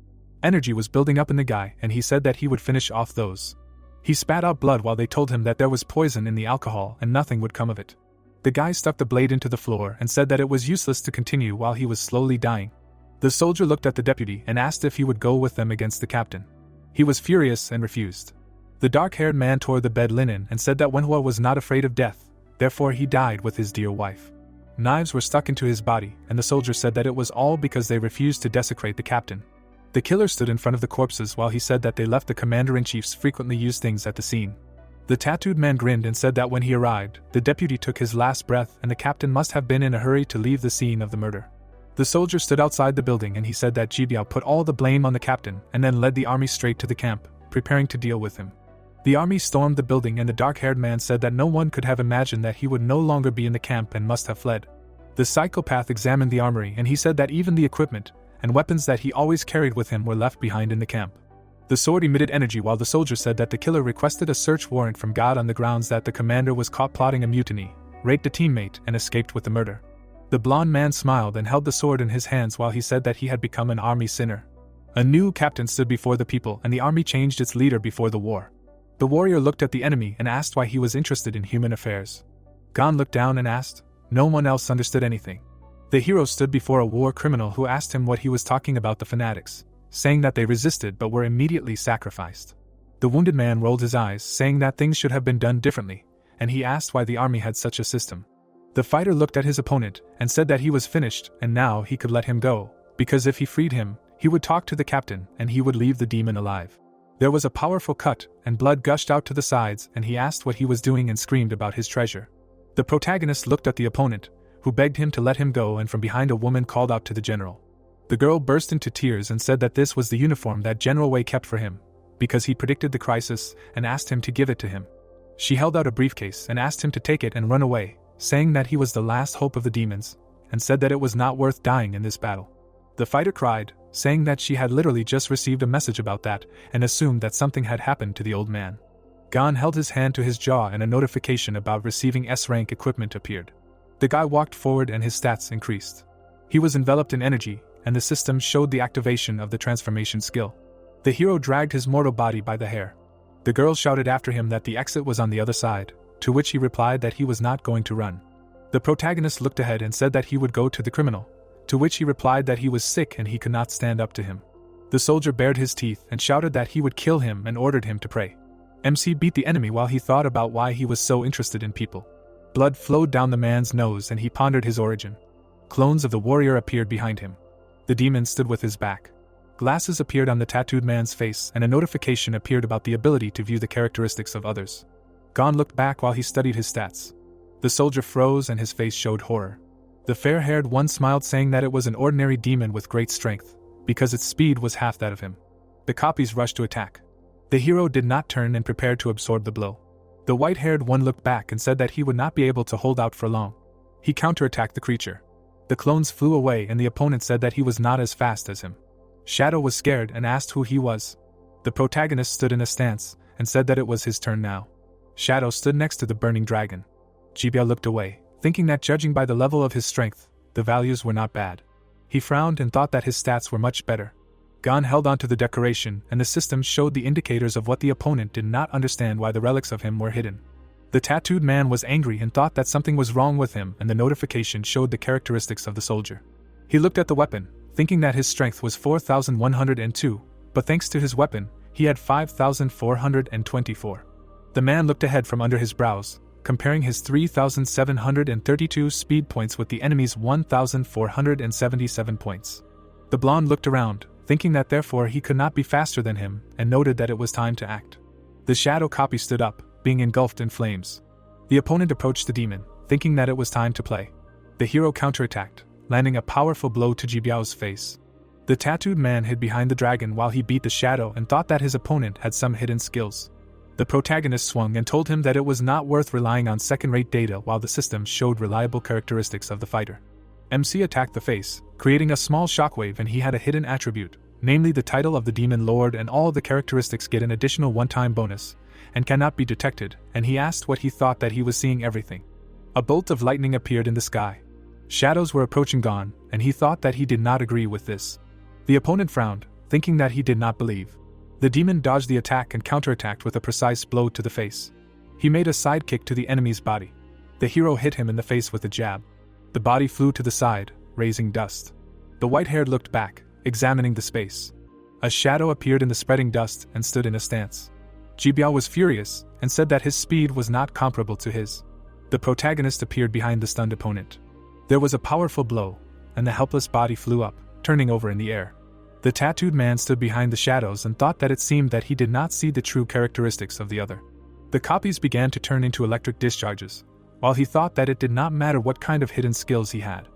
Energy was building up in the guy and he said that he would finish off those. He spat out blood while they told him that there was poison in the alcohol and nothing would come of it. The guy stuck the blade into the floor and said that it was useless to continue while he was slowly dying. The soldier looked at the deputy and asked if he would go with them against the captain. He was furious and refused. The dark-haired man tore the bed linen and said that Manhwa was not afraid of death, therefore he died with his dear wife. Knives were stuck into his body, and the soldier said that it was all because they refused to desecrate the captain. The killer stood in front of the corpses while he said that they left the commander-in-chief's frequently used things at the scene. The tattooed man grinned and said that when he arrived, the deputy took his last breath and the captain must have been in a hurry to leave the scene of the murder. The soldier stood outside the building and he said that Jibiao put all the blame on the captain and then led the army straight to the camp, preparing to deal with him. The army stormed the building and the dark-haired man said that no one could have imagined that he would no longer be in the camp and must have fled. The psychopath examined the armory and he said that even the equipment and weapons that he always carried with him were left behind in the camp. The sword emitted energy while the soldier said that the killer requested a search warrant from God on the grounds that the commander was caught plotting a mutiny, raped a teammate and escaped with the murder. The blonde man smiled and held the sword in his hands while he said that he had become an army sinner. A new captain stood before the people and the army changed its leader before the war. The warrior looked at the enemy and asked why he was interested in human affairs. Gon looked down and asked. No one else understood anything. The hero stood before a war criminal who asked him what he was talking about the fanatics, saying that they resisted but were immediately sacrificed. The wounded man rolled his eyes, saying that things should have been done differently, and he asked why the army had such a system. The fighter looked at his opponent and said that he was finished and now he could let him go, because if he freed him, he would talk to the captain and he would leave the demon alive. There was a powerful cut and blood gushed out to the sides and he asked what he was doing and screamed about his treasure. The protagonist looked at the opponent, who begged him to let him go, and from behind a woman called out to the general. The girl burst into tears and said that this was the uniform that General Wei kept for him, because he predicted the crisis and asked him to give it to him. She held out a briefcase and asked him to take it and run away, saying that he was the last hope of the demons, and said that it was not worth dying in this battle. The fighter cried, saying that she had literally just received a message about that and assumed that something had happened to the old man. Gon held his hand to his jaw and a notification about receiving S-rank equipment appeared. The guy walked forward and his stats increased. He was enveloped in energy, and the system showed the activation of the transformation skill. The hero dragged his mortal body by the hair. The girl shouted after him that the exit was on the other side, to which he replied that he was not going to run. The protagonist looked ahead and said that he would go to the criminal, to which he replied that he was sick and he could not stand up to him. The soldier bared his teeth and shouted that he would kill him and ordered him to pray. MC beat the enemy while he thought about why he was so interested in people. Blood flowed down the man's nose and he pondered his origin. Clones of the warrior appeared behind him. The demon stood with his back. Glasses appeared on the tattooed man's face and a notification appeared about the ability to view the characteristics of others. Gon looked back while he studied his stats. The soldier froze and his face showed horror. The fair-haired one smiled, saying that it was an ordinary demon with great strength, because its speed was half that of him. The copies rushed to attack. The hero did not turn and prepared to absorb the blow. The white-haired one looked back and said that he would not be able to hold out for long. He counterattacked the creature. The clones flew away and the opponent said that he was not as fast as him. Shadow was scared and asked who he was. The protagonist stood in a stance and said that it was his turn now. Shadow stood next to the burning dragon. Jibiao looked away, thinking that judging by the level of his strength, the values were not bad. He frowned and thought that his stats were much better. Gon held onto the decoration and the system showed the indicators of what the opponent did not understand, why the relics of him were hidden. The tattooed man was angry and thought that something was wrong with him, and the notification showed the characteristics of the soldier. He looked at the weapon, thinking that his strength was 4,102, but thanks to his weapon, he had 5,424. The man looked ahead from under his brows, comparing his 3,732 speed points with the enemy's 1,477 points. The blonde looked around, thinking that therefore he could not be faster than him, and noted that it was time to act. The shadow copy stood up, being engulfed in flames. The opponent approached the demon, thinking that it was time to play. The hero counterattacked, landing a powerful blow to Jibiao's face. The tattooed man hid behind the dragon while he beat the shadow and thought that his opponent had some hidden skills. The protagonist swung and told him that it was not worth relying on second-rate data while the system showed reliable characteristics of the fighter. MC attacked the face, creating a small shockwave, and he had a hidden attribute, namely the title of the Demon Lord, and all of the characteristics get an additional one-time bonus, and cannot be detected, and he asked what he thought that he was seeing everything. A bolt of lightning appeared in the sky. Shadows were approaching Gon, and he thought that he did not agree with this. The opponent frowned, thinking that he did not believe. The demon dodged the attack and counterattacked with a precise blow to the face. He made a side kick to the enemy's body. The hero hit him in the face with a jab. The body flew to the side, raising dust. The white-haired looked back, examining the space. A shadow appeared in the spreading dust and stood in a stance. Ji Biao was furious and said that his speed was not comparable to his. The protagonist appeared behind the stunned opponent. There was a powerful blow, and the helpless body flew up, turning over in the air. The tattooed man stood behind the shadows and thought that it seemed that he did not see the true characteristics of the other. The copies began to turn into electric discharges, while he thought that it did not matter what kind of hidden skills he had.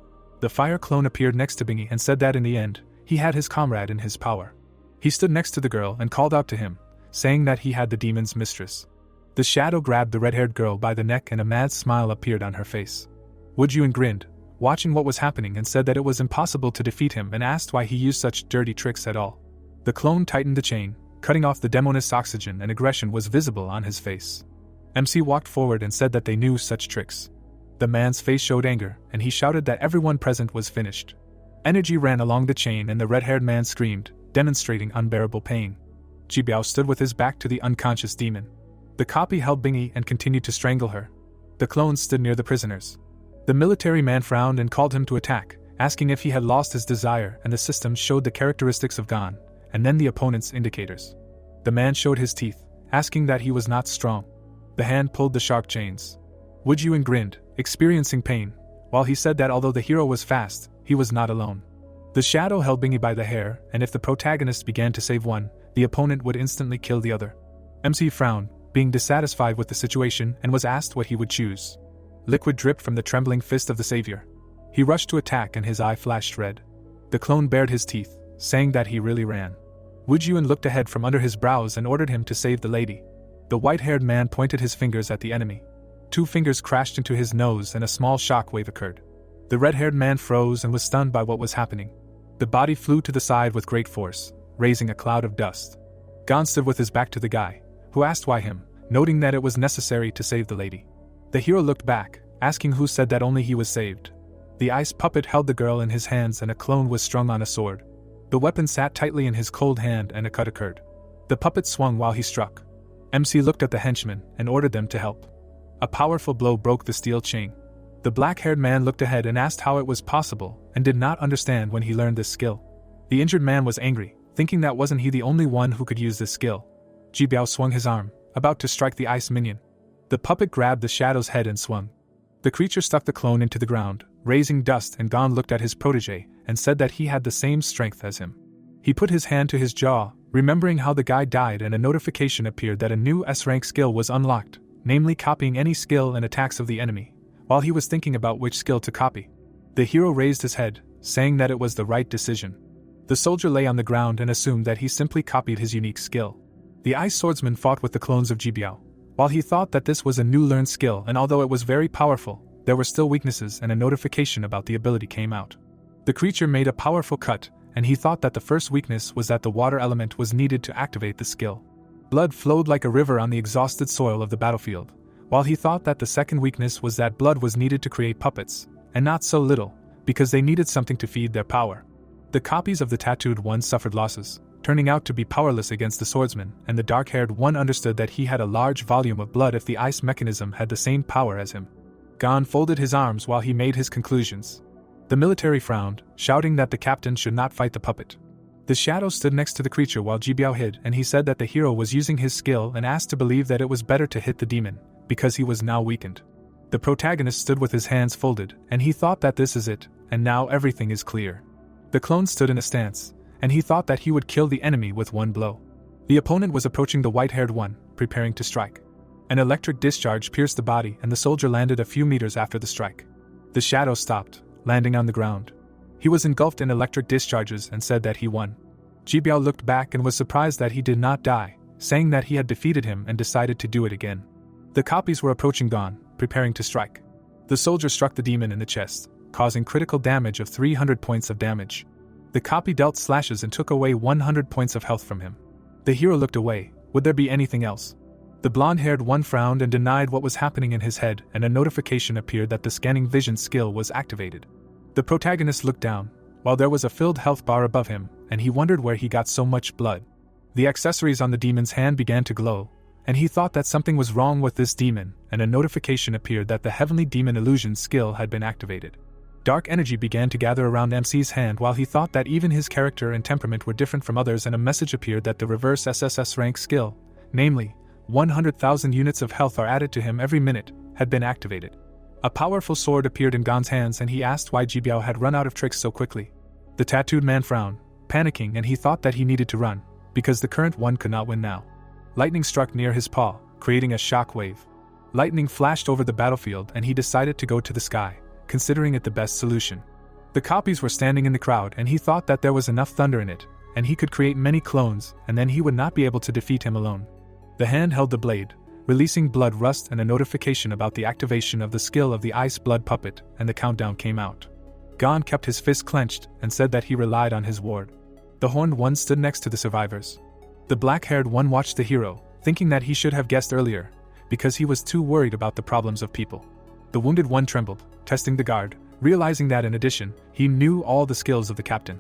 The fire clone appeared next to Bingy and said that in the end, he had his comrade in his power. He stood next to the girl and called out to him, saying that he had the demon's mistress. The shadow grabbed the red-haired girl by the neck and a mad smile appeared on her face. Woojun grinned, watching what was happening, and said that it was impossible to defeat him and asked why he used such dirty tricks at all. The clone tightened the chain, cutting off the demon's oxygen, and aggression was visible on his face. MC walked forward and said that they knew such tricks. The man's face showed anger, and he shouted that everyone present was finished. Energy ran along the chain and the red-haired man screamed, demonstrating unbearable pain. Ji Biao stood with his back to the unconscious demon. The copy held Bingy and continued to strangle her. The clone stood near the prisoners. The military man frowned and called him to attack, asking if he had lost his desire, and the system showed the characteristics of Gon, and then the opponent's indicators. The man showed his teeth, asking that he was not strong. The hand pulled the sharp chains. Woojun grinned, experiencing pain, while he said that although the hero was fast, he was not alone. The shadow held Bingy by the hair, and if the protagonist began to save one, the opponent would instantly kill the other. MC frowned, being dissatisfied with the situation, and was asked what he would choose. Liquid dripped from the trembling fist of the savior. He rushed to attack and his eye flashed red. The clone bared his teeth, saying that he really ran. Woojun looked ahead from under his brows and ordered him to save the lady. The white-haired man pointed his fingers at the enemy. 2 fingers crashed into his nose and a small shockwave occurred. The red-haired man froze and was stunned by what was happening. The body flew to the side with great force, raising a cloud of dust. Gon stood with his back to the guy, who asked why him, noting that it was necessary to save the lady. The hero looked back, asking who said that only he was saved. The ice puppet held the girl in his hands and a clone was strung on a sword. The weapon sat tightly in his cold hand and a cut occurred. The puppet swung while he struck. MC looked at the henchmen and ordered them to help. A powerful blow broke the steel chain. The black-haired man looked ahead and asked how it was possible, and did not understand when he learned this skill. The injured man was angry, thinking that wasn't he the only one who could use this skill. Ji Biao swung his arm, about to strike the ice minion. The puppet grabbed the shadow's head and swung. The creature stuck the clone into the ground, raising dust, and Gon looked at his protege and said that he had the same strength as him. He put his hand to his jaw, remembering how the guy died, and a notification appeared that a new S-rank skill was unlocked, namely copying any skill and attacks of the enemy, while he was thinking about which skill to copy. The hero raised his head, saying that it was the right decision. The soldier lay on the ground and assumed that he simply copied his unique skill. The ice swordsman fought with the clones of Ji Biao. While he thought that this was a new learned skill, and although it was very powerful, there were still weaknesses, and a notification about the ability came out. The creature made a powerful cut, and he thought that the first weakness was that the water element was needed to activate the skill. Blood flowed like a river on the exhausted soil of the battlefield, while he thought that the second weakness was that blood was needed to create puppets, and not so little, because they needed something to feed their power. The copies of the tattooed one suffered losses, turning out to be powerless against the swordsman, and the dark-haired one understood that he had a large volume of blood if the ice mechanism had the same power as him. Gon folded his arms while he made his conclusions. The military frowned, shouting that the captain should not fight the puppet. The shadow stood next to the creature while Ji Biao hid, and he said that the hero was using his skill and asked to believe that it was better to hit the demon, because he was now weakened. The protagonist stood with his hands folded, and he thought that this is it, and now everything is clear. The clone stood in a stance, and he thought that he would kill the enemy with one blow. The opponent was approaching the white-haired one, preparing to strike. An electric discharge pierced the body, and the soldier landed a few meters after the strike. The shadow stopped, landing on the ground. He was engulfed in electric discharges and said that he won. Ji Biao looked back and was surprised that he did not die, saying that he had defeated him and decided to do it again. The copies were approaching Gon, preparing to strike. The soldier struck the demon in the chest, causing critical damage of 300 points of damage. The copy dealt slashes and took away 100 points of health from him. The hero looked away. Would there be anything else? The blonde-haired one frowned and denied what was happening in his head, and a notification appeared that the scanning vision skill was activated. The protagonist looked down, while there was a filled health bar above him, and he wondered where he got so much blood. The accessories on the demon's hand began to glow, and he thought that something was wrong with this demon, and a notification appeared that the Heavenly Demon Illusion skill had been activated. Dark energy began to gather around MC's hand while he thought that even his character and temperament were different from others, and a message appeared that the reverse SSS rank skill, namely, 100,000 units of health are added to him every minute, had been activated. A powerful sword appeared in Gon's hands and he asked why Jibiao had run out of tricks so quickly. The tattooed man frowned, panicking, and he thought that he needed to run, because the current one could not win now. Lightning struck near his paw, creating a shock wave. Lightning flashed over the battlefield and he decided to go to the sky, considering it the best solution. The copies were standing in the crowd and he thought that there was enough thunder in it, and he could create many clones, and then he would not be able to defeat him alone. The hand held the blade, releasing blood rust and a notification about the activation of the skill of the ice blood puppet, and the countdown came out. Gon kept his fist clenched and said that he relied on his ward. The horned one stood next to the survivors. The black-haired one watched the hero, thinking that he should have guessed earlier, because he was too worried about the problems of people. The wounded one trembled, testing the guard, realizing that in addition, he knew all the skills of the captain.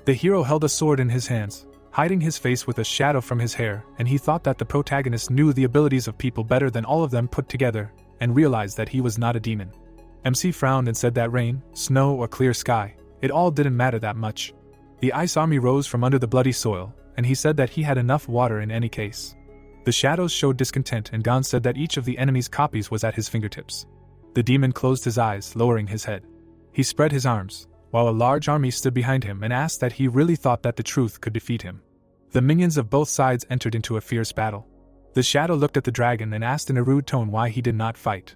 The hero held a sword in his hands, hiding his face with a shadow from his hair, and he thought that the protagonist knew the abilities of people better than all of them put together, and realized that he was not a demon. MC frowned and said that rain, snow, or clear sky, it all didn't matter that much. The ice army rose from under the bloody soil, and he said that he had enough water in any case. The shadows showed discontent, and Gon said that each of the enemy's copies was at his fingertips. The demon closed his eyes, lowering his head. He spread his arms, while a large army stood behind him, and asked that he really thought that the truth could defeat him. The minions of both sides entered into a fierce battle. The shadow looked at the dragon and asked in a rude tone why he did not fight.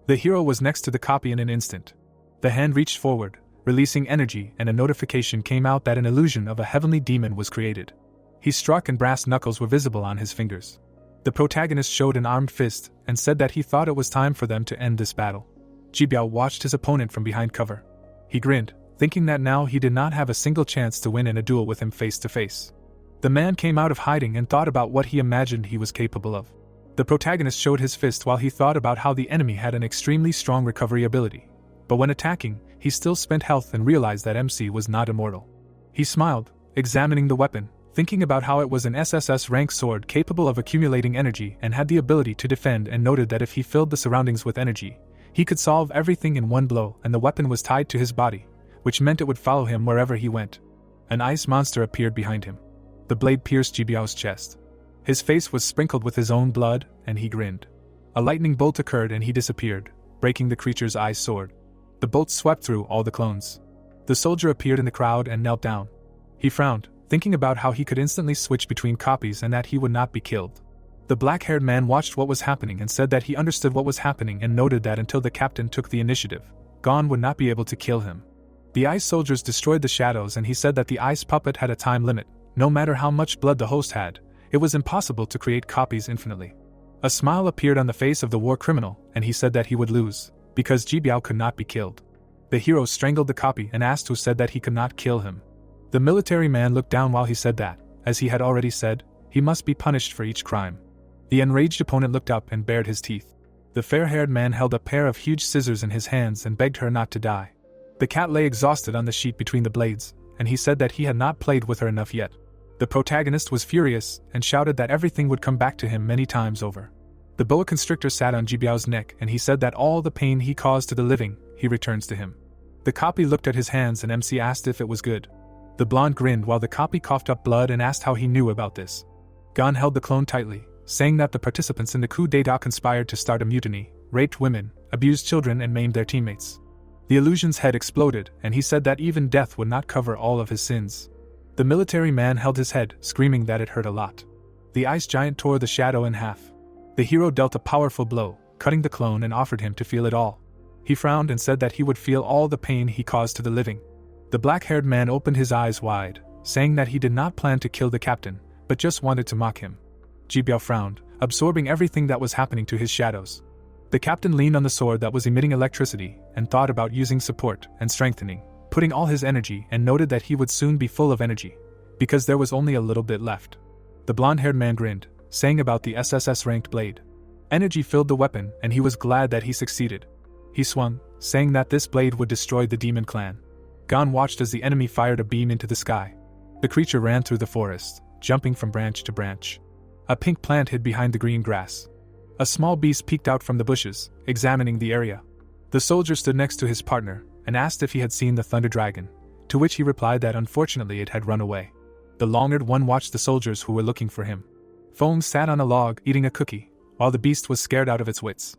The hero was next to the copy in an instant. The hand reached forward, releasing energy, and a notification came out that an illusion of a heavenly demon was created. He struck and brass knuckles were visible on his fingers. The protagonist showed an armed fist and said that he thought it was time for them to end this battle. Jibiao watched his opponent from behind cover. He grinned, thinking that now he did not have a single chance to win in a duel with him face to face. The man came out of hiding and thought about what he imagined he was capable of. The protagonist showed his fist while he thought about how the enemy had an extremely strong recovery ability. But when attacking, he still spent health and realized that MC was not immortal. He smiled, examining the weapon, thinking about how it was an SSS rank sword capable of accumulating energy and had the ability to defend, and noted that if he filled the surroundings with energy, he could solve everything in one blow, and the weapon was tied to his body, which meant it would follow him wherever he went. An ice monster appeared behind him. The blade pierced Jibiao's chest. His face was sprinkled with his own blood, and he grinned. A lightning bolt occurred and he disappeared, breaking the creature's ice sword. The bolt swept through all the clones. The soldier appeared in the crowd and knelt down. He frowned, thinking about how he could instantly switch between copies and that he would not be killed. The black-haired man watched what was happening and said that he understood what was happening, and noted that until the captain took the initiative, Gon would not be able to kill him. The ice soldiers destroyed the shadows, and he said that the ice puppet had a time limit. No matter how much blood the host had, it was impossible to create copies infinitely. A smile appeared on the face of the war criminal, and he said that he would lose, because Jibiao could not be killed. The hero strangled the copy and asked who said that he could not kill him. The military man looked down while he said that, as he had already said, he must be punished for each crime. The enraged opponent looked up and bared his teeth. The fair-haired man held a pair of huge scissors in his hands and begged her not to die. The cat lay exhausted on the sheet between the blades, and he said that he had not played with her enough yet. The protagonist was furious and shouted that everything would come back to him many times over. The boa constrictor sat on Jibiao's neck, and he said that all the pain he caused to the living, he returns to him. The copy looked at his hands and MC asked if it was good. The blonde grinned while the copy coughed up blood and asked how he knew about this. Gon held the clone tightly, saying that the participants in the coup d'état conspired to start a mutiny, raped women, abused children, and maimed their teammates. The illusion's head exploded, and he said that even death would not cover all of his sins. The military man held his head, screaming that it hurt a lot. The ice giant tore the shadow in half. The hero dealt a powerful blow, cutting the clone, and offered him to feel it all. He frowned and said that he would feel all the pain he caused to the living. The black-haired man opened his eyes wide, saying that he did not plan to kill the captain, but just wanted to mock him. Jibiao frowned, absorbing everything that was happening to his shadows. The captain leaned on the sword that was emitting electricity and thought about using support and strengthening, putting all his energy, and noted that he would soon be full of energy, because there was only a little bit left. The blonde-haired man grinned, saying about the SSS-ranked blade. Energy filled the weapon, and he was glad that he succeeded. He swung, saying that this blade would destroy the demon clan. Gon watched as the enemy fired a beam into the sky. The creature ran through the forest, jumping from branch to branch. A pink plant hid behind the green grass. A small beast peeked out from the bushes, examining the area. The soldier stood next to his partner, and asked if he had seen the thunder dragon, to which he replied that unfortunately it had run away. The long-haired one watched the soldiers who were looking for him. Foam sat on a log eating a cookie, while the beast was scared out of its wits.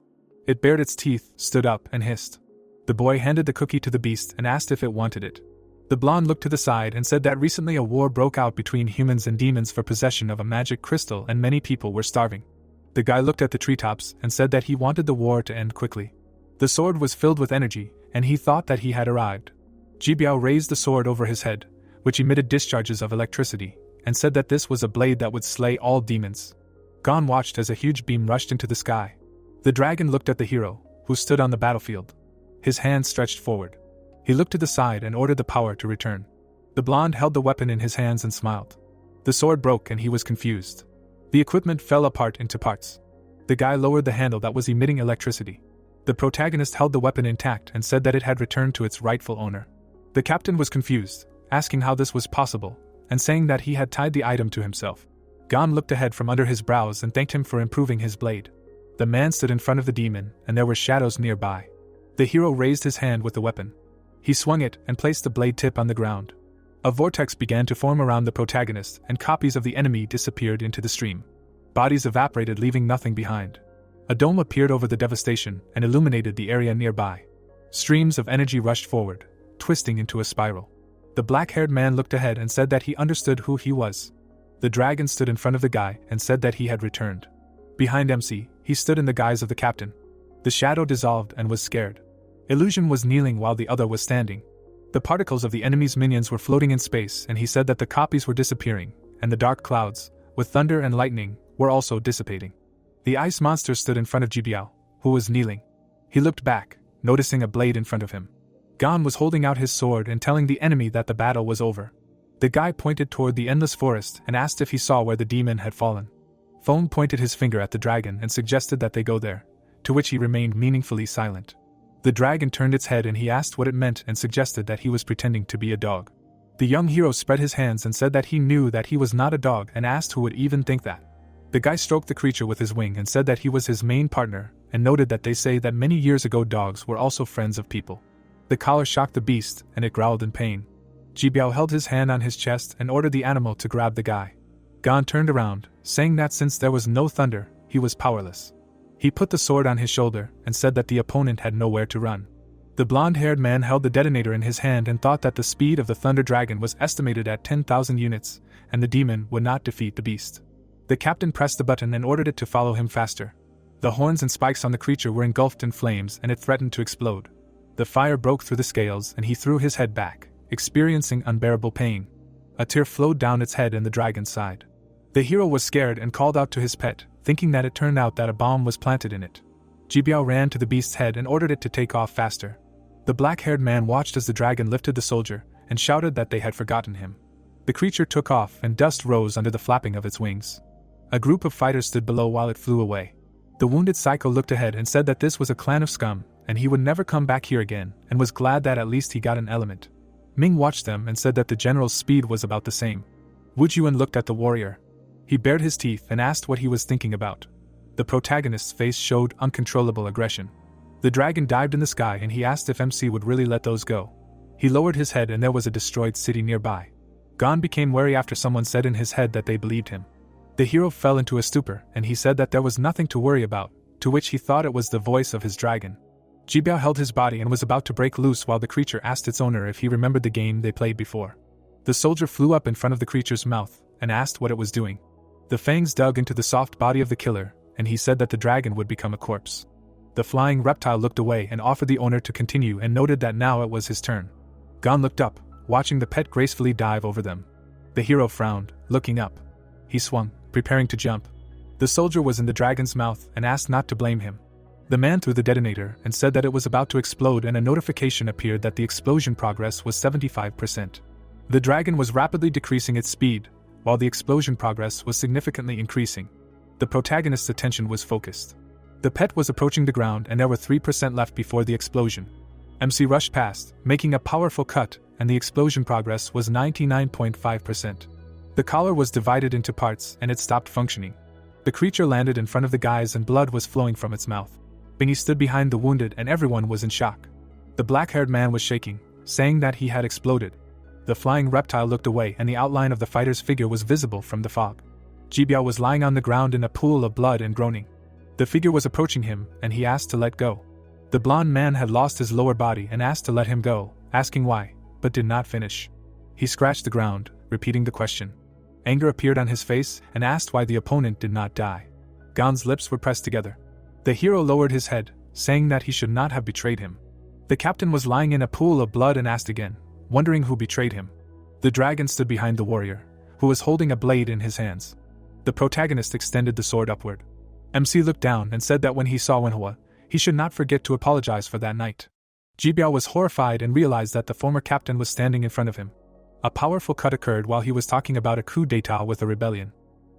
It bared its teeth, stood up, and hissed. The boy handed the cookie to the beast and asked if it wanted it. The blonde looked to the side and said that recently a war broke out between humans and demons for possession of a magic crystal and many people were starving. The guy looked at the treetops and said that he wanted the war to end quickly. The sword was filled with energy, and he thought that he had arrived. Jibiao raised the sword over his head, which emitted discharges of electricity, and said that this was a blade that would slay all demons. Gon watched as a huge beam rushed into the sky. The dragon looked at the hero, who stood on the battlefield. His hand stretched forward. He looked to the side and ordered the power to return. The blonde held the weapon in his hands and smiled. The sword broke and he was confused. The equipment fell apart into parts. The guy lowered the handle that was emitting electricity. The protagonist held the weapon intact and said that it had returned to its rightful owner. The captain was confused, asking how this was possible, and saying that he had tied the item to himself. Gon looked ahead from under his brows and thanked him for improving his blade. The man stood in front of the demon, and there were shadows nearby. The hero raised his hand with the weapon. He swung it and placed the blade tip on the ground. A vortex began to form around the protagonist, and copies of the enemy disappeared into the stream. Bodies evaporated, leaving nothing behind. A dome appeared over the devastation and illuminated the area nearby. Streams of energy rushed forward, twisting into a spiral. The black-haired man looked ahead and said that he understood who he was. The dragon stood in front of the guy and said that he had returned. Behind MC, he stood in the guise of the captain. The shadow dissolved and was scared. Illusion was kneeling while the other was standing. The particles of the enemy's minions were floating in space, and he said that the copies were disappearing, and the dark clouds, with thunder and lightning, were also dissipating. The ice monster stood in front of Jibiao, who was kneeling. He looked back, noticing a blade in front of him. Gon was holding out his sword and telling the enemy that the battle was over. The guy pointed toward the endless forest and asked if he saw where the demon had fallen. Foam pointed his finger at the dragon and suggested that they go there, to which he remained meaningfully silent. The dragon turned its head and he asked what it meant and suggested that he was pretending to be a dog. The young hero spread his hands and said that he knew that he was not a dog and asked who would even think that. The guy stroked the creature with his wing and said that he was his main partner, and noted that they say that many years ago dogs were also friends of people. The collar shocked the beast, and it growled in pain. Jibiao held his hand on his chest and ordered the animal to grab the guy. Gon turned around, saying that since there was no thunder, he was powerless. He put the sword on his shoulder and said that the opponent had nowhere to run. The blonde-haired man held the detonator in his hand and thought that the speed of the thunder dragon was estimated at 10,000 units, and the demon would not defeat the beast. The captain pressed the button and ordered it to follow him faster. The horns and spikes on the creature were engulfed in flames and it threatened to explode. The fire broke through the scales and he threw his head back, experiencing unbearable pain. A tear flowed down its head and the dragon's side. The hero was scared and called out to his pet, thinking that it turned out that a bomb was planted in it. Jibiao ran to the beast's head and ordered it to take off faster. The black-haired man watched as the dragon lifted the soldier and shouted that they had forgotten him. The creature took off and dust rose under the flapping of its wings. A group of fighters stood below while it flew away. The wounded psycho looked ahead and said that this was a clan of scum, and he would never come back here again, and was glad that at least he got an element. Ming watched them and said that the general's speed was about the same. Wu Juan looked at the warrior. He bared his teeth and asked what he was thinking about. The protagonist's face showed uncontrollable aggression. The dragon dived in the sky and he asked if MC would really let those go. He lowered his head and there was a destroyed city nearby. Gon became wary after someone said in his head that they believed him. The hero fell into a stupor and he said that there was nothing to worry about, to which he thought it was the voice of his dragon. Jibiao held his body and was about to break loose while the creature asked its owner if he remembered the game they played before. The soldier flew up in front of the creature's mouth and asked what it was doing. The fangs dug into the soft body of the killer, and he said that the dragon would become a corpse. The flying reptile looked away and offered the owner to continue and noted that now it was his turn. Gon looked up, watching the pet gracefully dive over them. The hero frowned, looking up. He swung, preparing to jump. The soldier was in the dragon's mouth and asked not to blame him. The man threw the detonator and said that it was about to explode, and a notification appeared that the explosion progress was 75%. The dragon was rapidly decreasing its speed, while the explosion progress was significantly increasing. The protagonist's attention was focused. The pet was approaching the ground and there were 3% left before the explosion. MC rushed past, making a powerful cut, and the explosion progress was 99.5%. The collar was divided into parts and it stopped functioning. The creature landed in front of the guys and blood was flowing from its mouth. Bingy stood behind the wounded and everyone was in shock. The black-haired man was shaking, saying that he had exploded. The flying reptile looked away and the outline of the fighter's figure was visible from the fog. Ji Biao was lying on the ground in a pool of blood and groaning. The figure was approaching him and he asked to let go. The blonde man had lost his lower body and asked to let him go, asking why, but did not finish. He scratched the ground, repeating the question. Anger appeared on his face and asked why the opponent did not die. Gan's lips were pressed together. The hero lowered his head, saying that he should not have betrayed him. The captain was lying in a pool of blood and asked again, wondering who betrayed him. The dragon stood behind the warrior, who was holding a blade in his hands. The protagonist extended the sword upward. MC looked down and said that when he saw Manhwa, he should not forget to apologize for that night. Ji Biao was horrified and realized that the former captain was standing in front of him. A powerful cut occurred while he was talking about a coup d'état with a rebellion.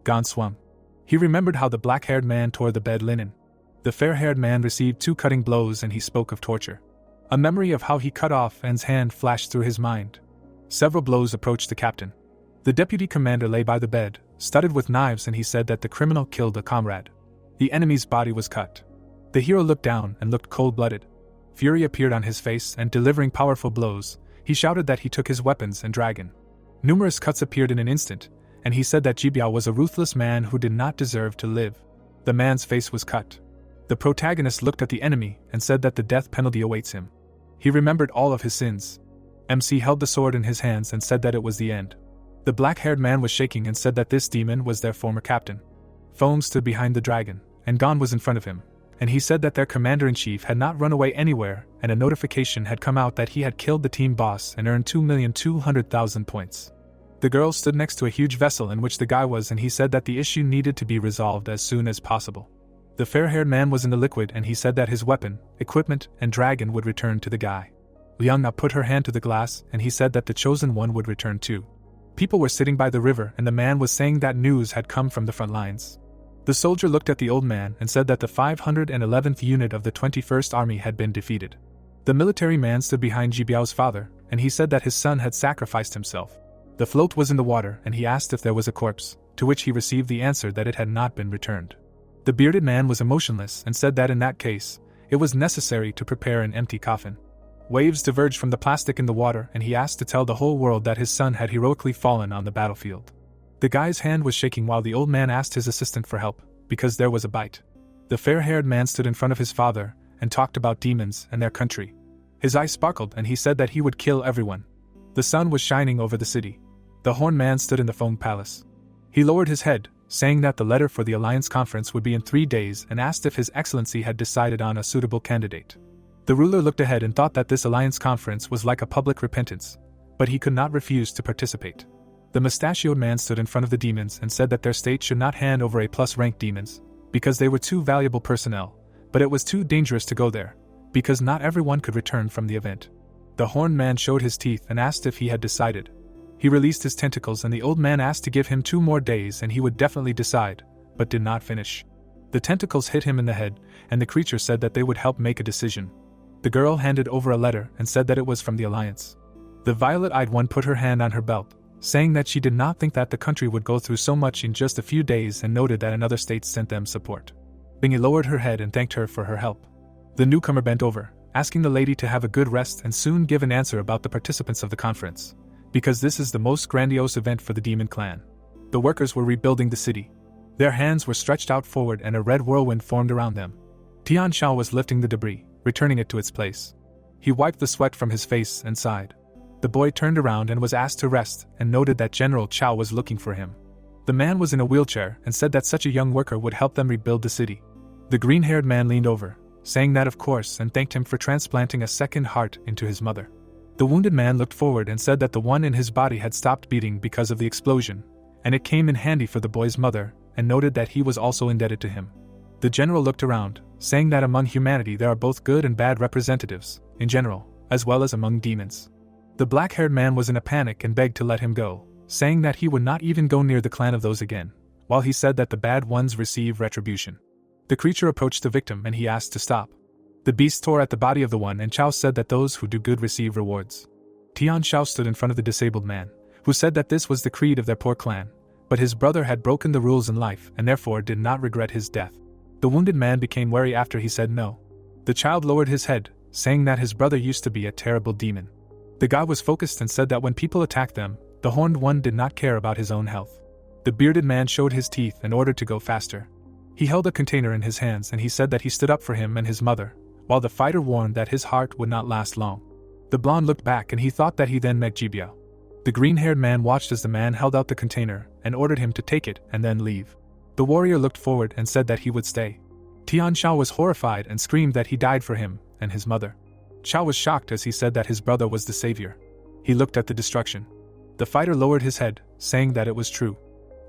Gan swung. He remembered how the black-haired man tore the bed linen. The fair-haired man received 2 cutting blows and he spoke of torture. A memory of how he cut off An's hand flashed through his mind. Several blows approached the captain. The deputy commander lay by the bed, studded with knives, and he said that the criminal killed a comrade. The enemy's body was cut. The hero looked down and looked cold-blooded. Fury appeared on his face and delivering powerful blows, he shouted that he took his weapons and dragon. Numerous cuts appeared in an instant, and he said that Ji Biao was a ruthless man who did not deserve to live. The man's face was cut. The protagonist looked at the enemy and said that the death penalty awaits him. He remembered all of his sins. MC held the sword in his hands and said that it was the end. The black-haired man was shaking and said that this demon was their former captain. Foam stood behind the dragon, and Gon was in front of him, and he said that their commander-in-chief had not run away anywhere, and a notification had come out that he had killed the team boss and earned 2,200,000 points. The girl stood next to a huge vessel in which the guy was, and he said that the issue needed to be resolved as soon as possible. The fair-haired man was in the liquid and he said that his weapon, equipment, and dragon would return to the guy. Liang Na put her hand to the glass and he said that the chosen one would return too. People were sitting by the river and the man was saying that news had come from the front lines. The soldier looked at the old man and said that the 511th unit of the 21st Army had been defeated. The military man stood behind Ji Biao's father and he said that his son had sacrificed himself. The float was in the water and he asked if there was a corpse, to which he received the answer that it had not been returned. The bearded man was emotionless and said that in that case, it was necessary to prepare an empty coffin. Waves diverged from the plastic in the water and he asked to tell the whole world that his son had heroically fallen on the battlefield. The guy's hand was shaking while the old man asked his assistant for help, because there was a bite. The fair-haired man stood in front of his father and talked about demons and their country. His eyes sparkled and he said that he would kill everyone. The sun was shining over the city. The horn man stood in the Foam Palace. He lowered his head, saying that the letter for the Alliance Conference would be in 3 days and asked if His Excellency had decided on a suitable candidate. The ruler looked ahead and thought that this Alliance Conference was like a public repentance, but he could not refuse to participate. The mustachioed man stood in front of the demons and said that their state should not hand over A+ rank demons, because they were too valuable personnel, but it was too dangerous to go there, because not everyone could return from the event. The horned man showed his teeth and asked if he had decided. He released his tentacles and the old man asked to give him 2 more days and he would definitely decide, but did not finish. The tentacles hit him in the head, and the creature said that they would help make a decision. The girl handed over a letter and said that it was from the Alliance. The violet-eyed one put her hand on her belt, saying that she did not think that the country would go through so much in just a few days and noted that another state sent them support. Bingy lowered her head and thanked her for her help. The newcomer bent over, asking the lady to have a good rest and soon give an answer about the participants of the conference, because this is the most grandiose event for the demon clan. The workers were rebuilding the city. Their hands were stretched out forward and a red whirlwind formed around them. Tian Shao was lifting the debris, returning it to its place. He wiped the sweat from his face and sighed. The boy turned around and was asked to rest and noted that General Chao was looking for him. The man was in a wheelchair and said that such a young worker would help them rebuild the city. The green-haired man leaned over, saying that of course, and thanked him for transplanting a second heart into his mother. The wounded man looked forward and said that the one in his body had stopped beating because of the explosion, and it came in handy for the boy's mother, and noted that he was also indebted to him. The general looked around, saying that among humanity there are both good and bad representatives, in general, as well as among demons. The black-haired man was in a panic and begged to let him go, saying that he would not even go near the clan of those again, while he said that the bad ones receive retribution. The creature approached the victim and he asked to stop. The beast tore at the body of the one and Chao said that those who do good receive rewards. Tian Shao stood in front of the disabled man, who said that this was the creed of their poor clan, but his brother had broken the rules in life and therefore did not regret his death. The wounded man became wary after he said no. The child lowered his head, saying that his brother used to be a terrible demon. The guy was focused and said that when people attacked them, the horned one did not care about his own health. The bearded man showed his teeth and ordered to go faster. He held a container in his hands and he said that he stood up for him and his mother, while the fighter warned that his heart would not last long. The blonde looked back and he thought that he then met Jibiao. The green-haired man watched as the man held out the container and ordered him to take it and then leave. The warrior looked forward and said that he would stay. Tian Xiao was horrified and screamed that he died for him and his mother. Xiao was shocked as he said that his brother was the savior. He looked at the destruction. The fighter lowered his head, saying that it was true.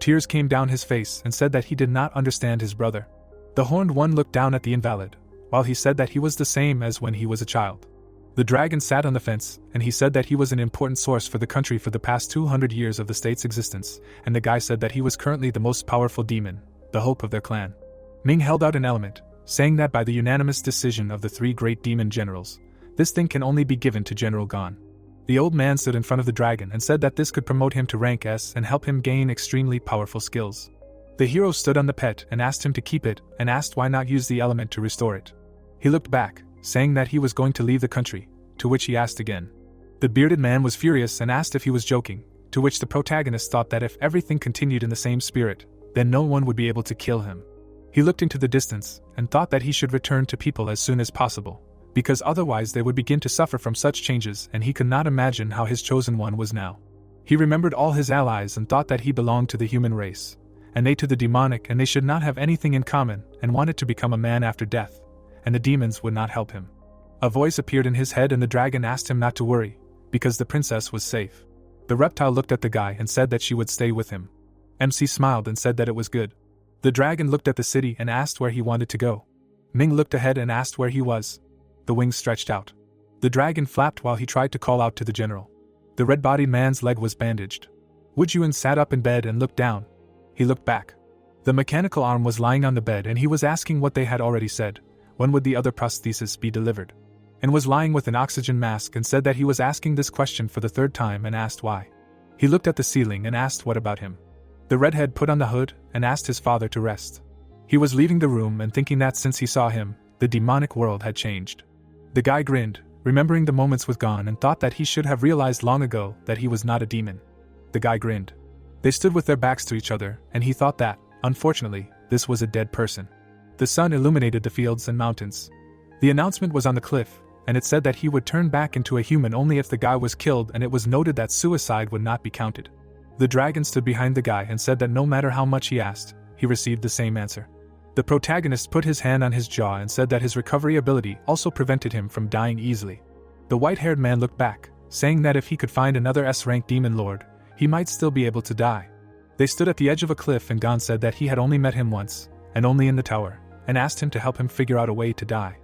Tears came down his face and said that he did not understand his brother. The horned one looked down at the invalid, while he said that he was the same as when he was a child. The dragon sat on the fence, and he said that he was an important source for the country for the past 200 years of the state's existence, and the guy said that he was currently the most powerful demon, the hope of their clan. Ming held out an element, saying that by the unanimous decision of the 3 great demon generals, this thing can only be given to General Gon. The old man stood in front of the dragon and said that this could promote him to rank S and help him gain extremely powerful skills. The hero stood on the pet and asked him to keep it and asked why not use the element to restore it. He looked back, saying that he was going to leave the country, to which he asked again. The bearded man was furious and asked if he was joking, to which the protagonist thought that if everything continued in the same spirit, then no one would be able to kill him. He looked into the distance and thought that he should return to people as soon as possible, because otherwise they would begin to suffer from such changes and he could not imagine how his chosen one was now. He remembered all his allies and thought that he belonged to the human race, and they to the demonic, and they should not have anything in common and wanted to become a man after death, and the demons would not help him. A voice appeared in his head and the dragon asked him not to worry, because the princess was safe. The reptile looked at the guy and said that she would stay with him. MC smiled and said that it was good. The dragon looked at the city and asked where he wanted to go. Ming looked ahead and asked where he was. The wings stretched out. The dragon flapped while he tried to call out to the general. The red-bodied man's leg was bandaged. Wu Juan sat up in bed and looked down. He looked back. The mechanical arm was lying on the bed and he was asking what they had already said. When would the other prosthesis be delivered? And was lying with an oxygen mask and said that he was asking this question for the 3rd time and asked why. He looked at the ceiling and asked what about him. The redhead put on the hood and asked his father to rest. He was leaving the room and thinking that since he saw him, the demonic world had changed. The guy grinned, remembering the moments with Gon, and thought that he should have realized long ago that he was not a demon. The guy grinned. They stood with their backs to each other, and he thought that, unfortunately, this was a dead person. The sun illuminated the fields and mountains. The announcement was on the cliff, and it said that he would turn back into a human only if the guy was killed, and it was noted that suicide would not be counted. The dragon stood behind the guy and said that no matter how much he asked, he received the same answer. The protagonist put his hand on his jaw and said that his recovery ability also prevented him from dying easily. The white-haired man looked back, saying that if he could find another S-rank demon lord, he might still be able to die. They stood at the edge of a cliff and Gon said that he had only met him once, and only in the tower, and asked him to help him figure out a way to die.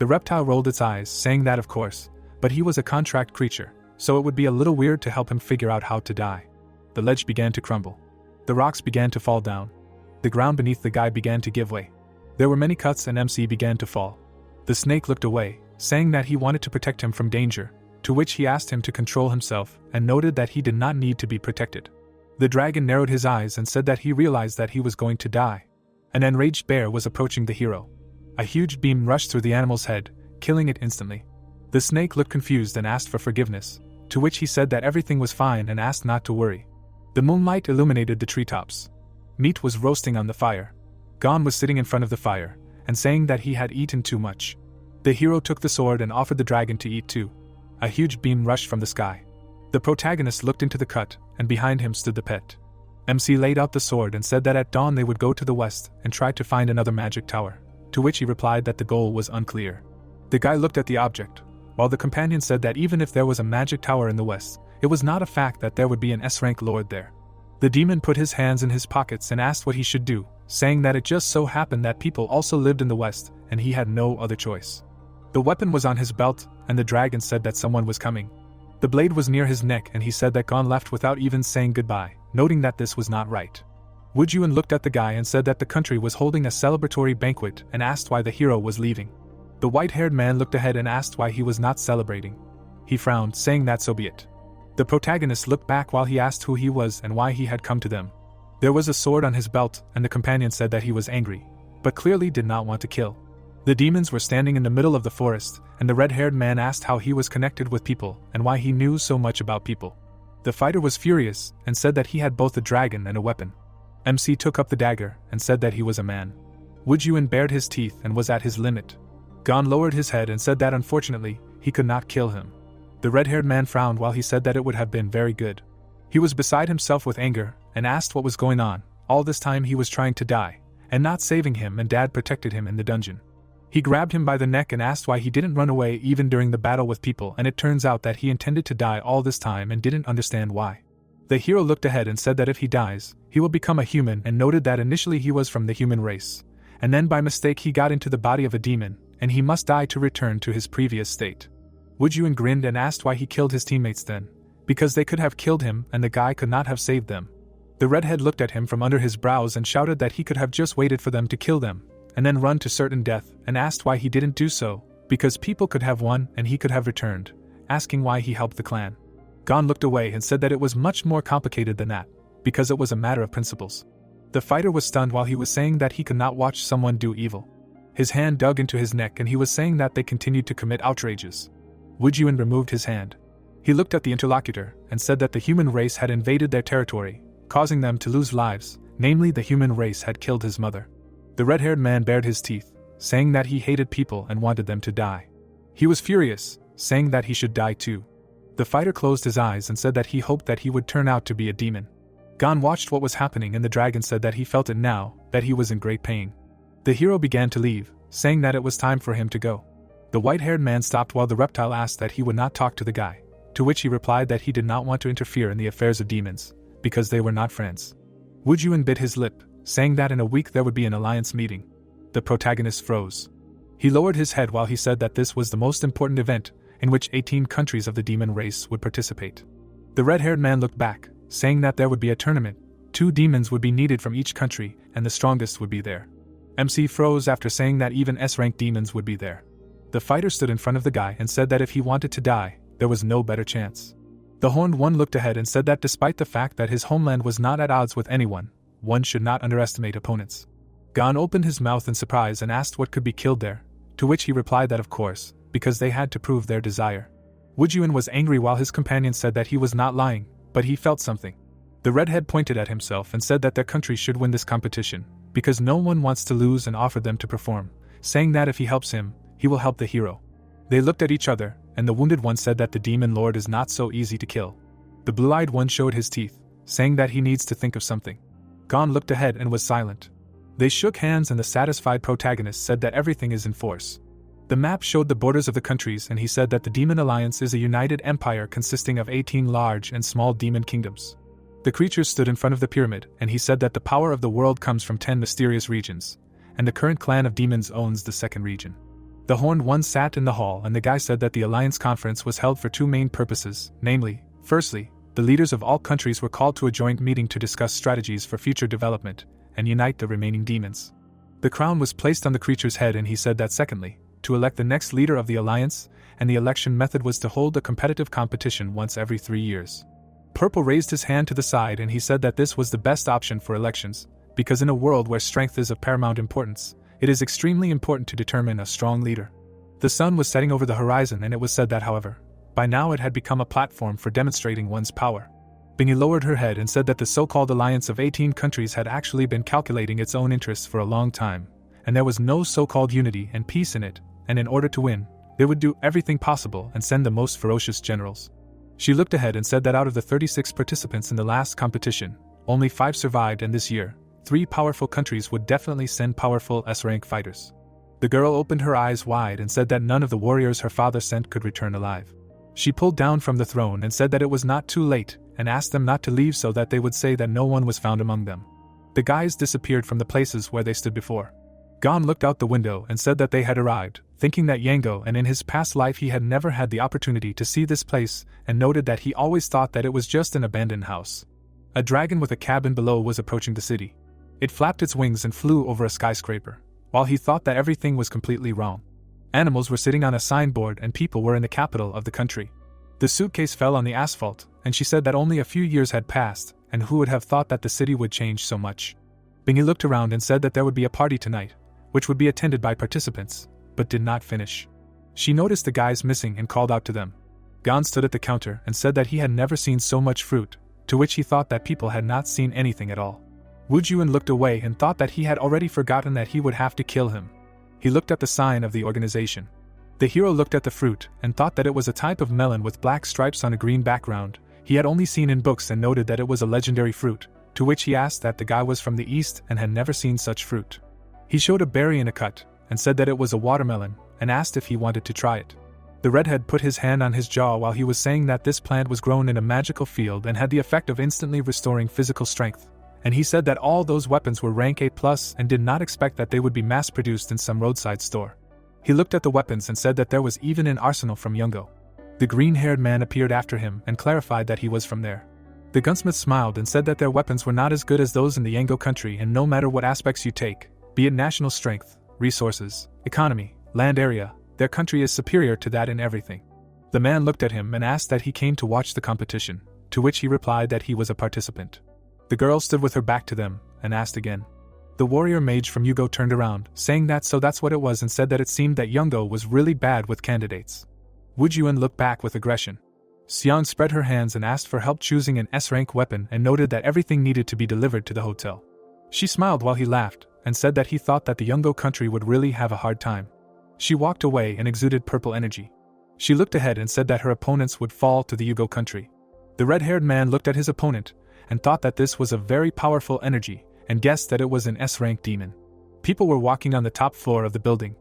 The reptile rolled its eyes, saying that of course, but he was a contract creature, so it would be a little weird to help him figure out how to die. The ledge began to crumble. The rocks began to fall down. The ground beneath the guy began to give way. There were many cuts and MC began to fall. The snake looked away, saying that he wanted to protect him from danger, to which he asked him to control himself and noted that he did not need to be protected. The dragon narrowed his eyes and said that he realized that he was going to die. An enraged bear was approaching the hero. A huge beam rushed through the animal's head, killing it instantly. The snake looked confused and asked for forgiveness, to which he said that everything was fine and asked not to worry. The moonlight illuminated the treetops. Meat was roasting on the fire. Gon was sitting in front of the fire, and saying that he had eaten too much. The hero took the sword and offered the dragon to eat too. A huge beam rushed from the sky. The protagonist looked into the cut, and behind him stood the pet. MC laid out the sword and said that at dawn they would go to the west and try to find another magic tower, to which he replied that the goal was unclear. The guy looked at the object, while the companion said that even if there was a magic tower in the west, it was not a fact that there would be an S-rank lord there. The demon put his hands in his pockets and asked what he should do, saying that it just so happened that people also lived in the west, and he had no other choice. The weapon was on his belt, and the dragon said that someone was coming. The blade was near his neck and he said that Gon left without even saying goodbye, noting that this was not right. Wu Juan looked at the guy and said that the country was holding a celebratory banquet and asked why the hero was leaving. The white-haired man looked ahead and asked why he was not celebrating. He frowned, saying that so be it. The protagonist looked back while he asked who he was and why he had come to them. There was a sword on his belt, and the companion said that he was angry, but clearly did not want to kill. The demons were standing in the middle of the forest, and the red-haired man asked how he was connected with people and why he knew so much about people. The fighter was furious and said that he had both a dragon and a weapon. MC took up the dagger and said that he was a man. Woojun bared his teeth and was at his limit. Gon lowered his head and said that unfortunately, he could not kill him. The red-haired man frowned while he said that it would have been very good. He was beside himself with anger and asked what was going on. All this time he was trying to die, and not saving him, and Dad protected him in the dungeon. He grabbed him by the neck and asked why he didn't run away even during the battle with people, and it turns out that he intended to die all this time and didn't understand why. The hero looked ahead and said that if he dies, he will become a human, and noted that initially he was from the human race, and then by mistake he got into the body of a demon, and he must die to return to his previous state. Woojun grinned and asked why he killed his teammates then. Because they could have killed him and the guy could not have saved them. The redhead looked at him from under his brows and shouted that he could have just waited for them to kill them, and then run to certain death, and asked why he didn't do so, because people could have won and he could have returned, asking why he helped the clan. Gon looked away and said that it was much more complicated than that, because it was a matter of principles. The fighter was stunned while he was saying that he could not watch someone do evil. His hand dug into his neck and he was saying that they continued to commit outrages. Woojun removed his hand. He looked at the interlocutor and said that the human race had invaded their territory, causing them to lose lives, namely the human race had killed his mother. The red-haired man bared his teeth, saying that he hated people and wanted them to die. He was furious, saying that he should die too. The fighter closed his eyes and said that he hoped that he would turn out to be a demon. Gon watched what was happening and the dragon said that he felt it now, that he was in great pain. The hero began to leave, saying that it was time for him to go. The white-haired man stopped while the reptile asked that he would not talk to the guy, to which he replied that he did not want to interfere in the affairs of demons, because they were not friends. Woojun bit his lip, saying that in a week there would be an alliance meeting. The protagonist froze. He lowered his head while he said that this was the most important event, in which 18 countries of the demon race would participate. The red-haired man looked back, saying that there would be a tournament, 2 demons would be needed from each country, and the strongest would be there. MC froze after saying that even S-rank demons would be there. The fighter stood in front of the guy and said that if he wanted to die, there was no better chance. The horned one looked ahead and said that despite the fact that his homeland was not at odds with anyone, one should not underestimate opponents. Gon opened his mouth in surprise and asked what could be killed there, to which he replied that of course, because they had to prove their desire. Woojun was angry while his companion said that he was not lying, but he felt something. The redhead pointed at himself and said that their country should win this competition, because no one wants to lose, and offered them to perform, saying that if he helps him, he will help the hero. They looked at each other, and the wounded one said that the demon lord is not so easy to kill. The blue-eyed one showed his teeth, saying that he needs to think of something. Gon looked ahead and was silent. They shook hands and the satisfied protagonist said that everything is in force. The map showed the borders of the countries and he said that the Demon Alliance is a united empire consisting of 18 large and small demon kingdoms. The creatures stood in front of the pyramid and he said that the power of the world comes from 10 mysterious regions, and the current clan of demons owns the second region. The horned one sat in the hall and the guy said that the Alliance conference was held for 2 main purposes, namely, firstly, the leaders of all countries were called to a joint meeting to discuss strategies for future development and unite the remaining demons. The crown was placed on the creature's head and he said that secondly, to elect the next leader of the Alliance, and the election method was to hold a competitive competition once every 3 years. Purple raised his hand to the side and he said that this was the best option for elections, because in a world where strength is of paramount importance, it is extremely important to determine a strong leader. The sun was setting over the horizon and it was said that, however, by now it had become a platform for demonstrating one's power. Bingy lowered her head and said that the so-called alliance of 18 countries had actually been calculating its own interests for a long time, and there was no so-called unity and peace in it, and in order to win, they would do everything possible and send the most ferocious generals. She looked ahead and said that out of the 36 participants in the last competition, only 5 survived, and this year, 3 powerful countries would definitely send powerful S-rank fighters. The girl opened her eyes wide and said that none of the warriors her father sent could return alive. She pulled down from the throne and said that it was not too late, and asked them not to leave so that they would say that no one was found among them. The guys disappeared from the places where they stood before. Gon looked out the window and said that they had arrived, thinking that Yango, and in his past life he had never had the opportunity to see this place, and noted that he always thought that it was just an abandoned house. A dragon with a cabin below was approaching the city. It flapped its wings and flew over a skyscraper, while he thought that everything was completely wrong. Animals were sitting on a signboard and people were in the capital of the country. The suitcase fell on the asphalt, and she said that only a few years had passed, and who would have thought that the city would change so much. Bingy looked around and said that there would be a party tonight, which would be attended by participants, but did not finish. She noticed the guys missing and called out to them. Gon stood at the counter and said that he had never seen so much fruit, to which he thought that people had not seen anything at all. Wu Juan looked away and thought that he had already forgotten that he would have to kill him. He looked at the sign of the organization. The hero looked at the fruit and thought that it was a type of melon with black stripes on a green background. He had only seen in books and noted that it was a legendary fruit, to which he asked that the guy was from the east and had never seen such fruit. He showed a berry in a cut and said that it was a watermelon and asked if he wanted to try it. The redhead put his hand on his jaw while he was saying that this plant was grown in a magical field and had the effect of instantly restoring physical strength. And he said that all those weapons were rank A+ and did not expect that they would be mass-produced in some roadside store. He looked at the weapons and said that there was even an arsenal from Yungo. The green-haired man appeared after him and clarified that he was from there. The gunsmith smiled and said that their weapons were not as good as those in the Yango country, and no matter what aspects you take, be it national strength, resources, economy, land area, their country is superior to that in everything. The man looked at him and asked that he came to watch the competition, to which he replied that he was a participant. The girl stood with her back to them and asked again. The warrior mage from Yugo turned around, saying that so that's what it was, and said that it seemed that Yungo was really bad with candidates. Wu Juan looked back with aggression. Xiang spread her hands and asked for help choosing an S-rank weapon and noted that everything needed to be delivered to the hotel. She smiled while he laughed and said that he thought that the Yungo country would really have a hard time. She walked away and exuded purple energy. She looked ahead and said that her opponents would fall to the Yugo country. The red-haired man looked at his opponent and thought that this was a very powerful energy and guessed that it was an S-rank demon. People were walking on the top floor of the building.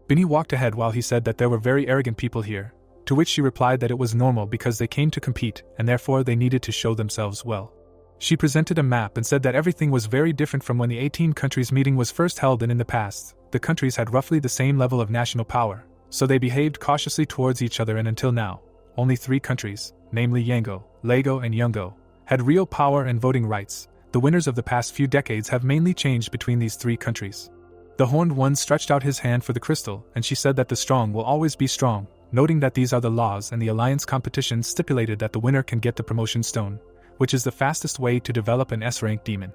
Binny walked ahead while he said that there were very arrogant people here, to which she replied that it was normal because they came to compete and therefore they needed to show themselves well. She presented a map and said that everything was very different from when the 18 countries meeting was first held, and in the past, the countries had roughly the same level of national power, so they behaved cautiously towards each other, and until now, only 3 countries, namely Yango, Lego and Yungo, had real power and voting rights. The winners of the past few decades have mainly changed between these 3 countries. The horned one stretched out his hand for the crystal, and she said that the strong will always be strong, noting that these are the laws, and the alliance competition stipulated that the winner can get the promotion stone, which is the fastest way to develop an S-rank demon.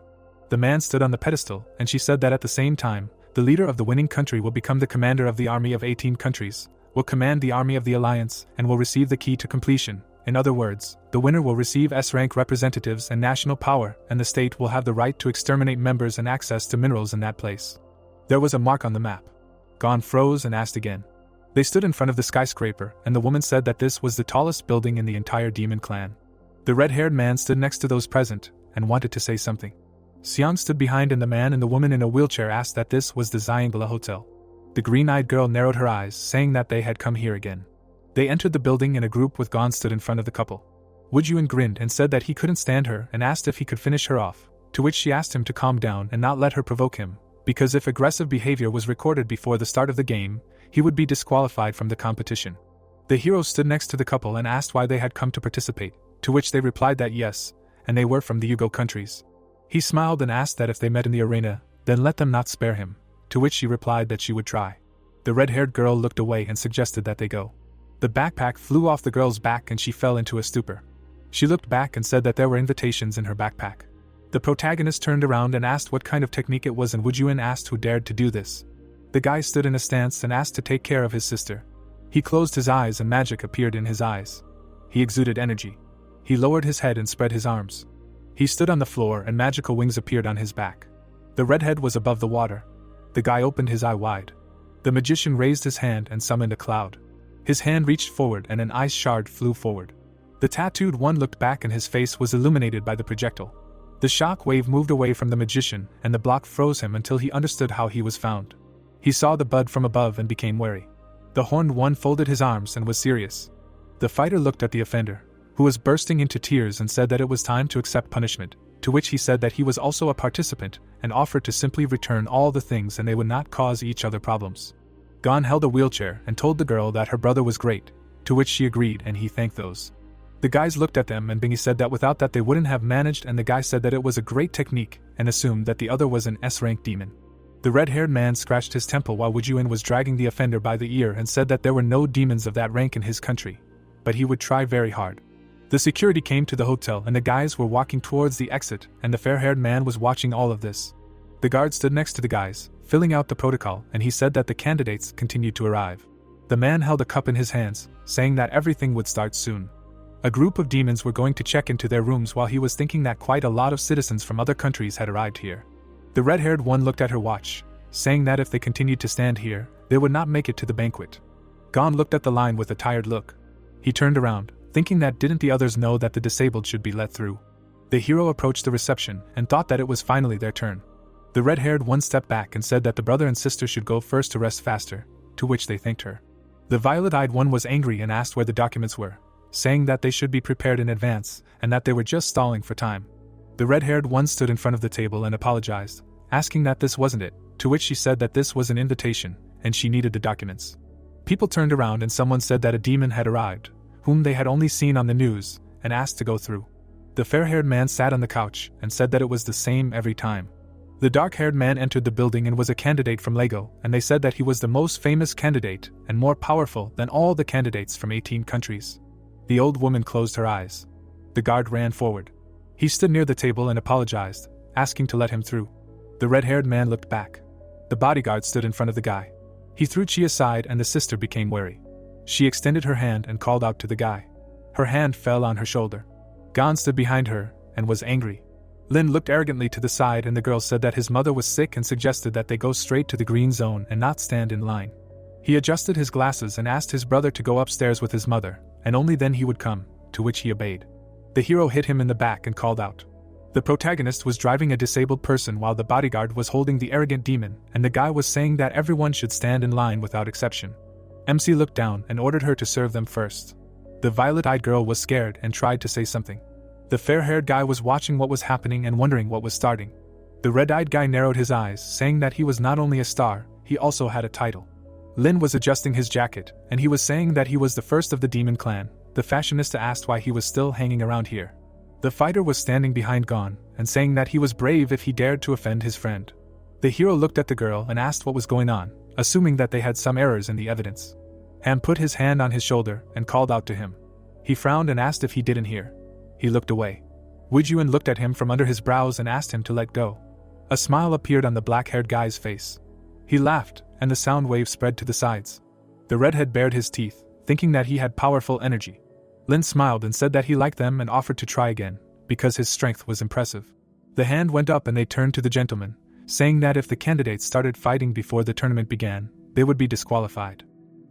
The man stood on the pedestal, and she said that at the same time, the leader of the winning country will become the commander of the army of 18 countries, will command the army of the alliance, and will receive the key to completion. In other words, the winner will receive S-rank representatives and national power, and the state will have the right to exterminate members and access to minerals in that place. There was a mark on the map. Gon froze and asked again. They stood in front of the skyscraper, and the woman said that this was the tallest building in the entire demon clan. The red-haired man stood next to those present, and wanted to say something. Xiang stood behind, and the man and the woman in a wheelchair asked that this was the Xiangla Hotel. The green-eyed girl narrowed her eyes, saying that they had come here again. They entered the building, and a group with Gon stood in front of the couple. Wu Juan grinned and said that he couldn't stand her and asked if he could finish her off, to which she asked him to calm down and not let her provoke him, because if aggressive behavior was recorded before the start of the game, he would be disqualified from the competition. The hero stood next to the couple and asked why they had come to participate, to which they replied that yes, and they were from the Yugo countries. He smiled and asked that if they met in the arena, then let them not spare him, to which she replied that she would try. The red-haired girl looked away and suggested that they go. The backpack flew off the girl's back and she fell into a stupor. She looked back and said that there were invitations in her backpack. The protagonist turned around and asked what kind of technique it was, and Wu Juan asked who dared to do this. The guy stood in a stance and asked to take care of his sister. He closed his eyes and magic appeared in his eyes. He exuded energy. He lowered his head and spread his arms. He stood on the floor and magical wings appeared on his back. The redhead was above the water. The guy opened his eye wide. The magician raised his hand and summoned a cloud. His hand reached forward and an ice shard flew forward. The tattooed one looked back and his face was illuminated by the projectile. The shock wave moved away from the magician and the block froze him until he understood how he was found. He saw the bud from above and became wary. The horned one folded his arms and was serious. The fighter looked at the offender, who was bursting into tears, and said that it was time to accept punishment, to which he said that he was also a participant and offered to simply return all the things and they would not cause each other problems. Gon held a wheelchair and told the girl that her brother was great, to which she agreed and he thanked those. The guys looked at them and Bingy said that without that they wouldn't have managed, and the guy said that it was a great technique and assumed that the other was an S-rank demon. The red-haired man scratched his temple while Wu Juan was dragging the offender by the ear and said that there were no demons of that rank in his country, but he would try very hard. The security came to the hotel and the guys were walking towards the exit, and the fair-haired man was watching all of this. The guard stood next to the guys, filling out the protocol, and he said that the candidates continued to arrive. The man held a cup in his hands, saying that everything would start soon. A group of demons were going to check into their rooms while he was thinking that quite a lot of citizens from other countries had arrived here. The red-haired one looked at her watch, saying that if they continued to stand here, they would not make it to the banquet. Gon looked at the line with a tired look. He turned around, thinking that didn't the others know that the disabled should be let through. The hero approached the reception and thought that it was finally their turn. The red-haired one stepped back and said that the brother and sister should go first to rest faster, to which they thanked her. The violet-eyed one was angry and asked where the documents were, saying that they should be prepared in advance and that they were just stalling for time. The red-haired one stood in front of the table and apologized, asking that this wasn't it, to which she said that this was an invitation and she needed the documents. People turned around and someone said that a demon had arrived, whom they had only seen on the news, and asked to go through. The fair-haired man sat on the couch and said that it was the same every time. The dark-haired man entered the building and was a candidate from Lego, and they said that he was the most famous candidate and more powerful than all the candidates from 18 countries. The old woman closed her eyes. The guard ran forward. He stood near the table and apologized, asking to let him through. The red-haired man looked back. The bodyguard stood in front of the guy. He threw Chi aside and the sister became wary. She extended her hand and called out to the guy. Her hand fell on her shoulder. Gon stood behind her and was angry. Lin looked arrogantly to the side and the girl said that his mother was sick and suggested that they go straight to the green zone and not stand in line. He adjusted his glasses and asked his brother to go upstairs with his mother, and only then he would come, to which he obeyed. The hero hit him in the back and called out. The protagonist was driving a disabled person while the bodyguard was holding the arrogant demon, and the guy was saying that everyone should stand in line without exception. MC looked down and ordered her to serve them first. The violet-eyed girl was scared and tried to say something. The fair-haired guy was watching what was happening and wondering what was starting. The red-eyed guy narrowed his eyes, saying that he was not only a star, he also had a title. Lin was adjusting his jacket, and he was saying that he was the first of the demon clan. The fashionista asked why he was still hanging around here. The fighter was standing behind Gon, and saying that he was brave if he dared to offend his friend. The hero looked at the girl and asked what was going on, assuming that they had some errors in the evidence. Ham put his hand on his shoulder and called out to him. He frowned and asked if he didn't hear. He looked away. Wujun looked at him from under his brows and asked him to let go. A smile appeared on the black-haired guy's face. He laughed, and the sound wave spread to the sides. The redhead bared his teeth, thinking that he had powerful energy. Lin smiled and said that he liked them and offered to try again, because his strength was impressive. The hand went up and they turned to the gentleman, saying that if the candidates started fighting before the tournament began, they would be disqualified.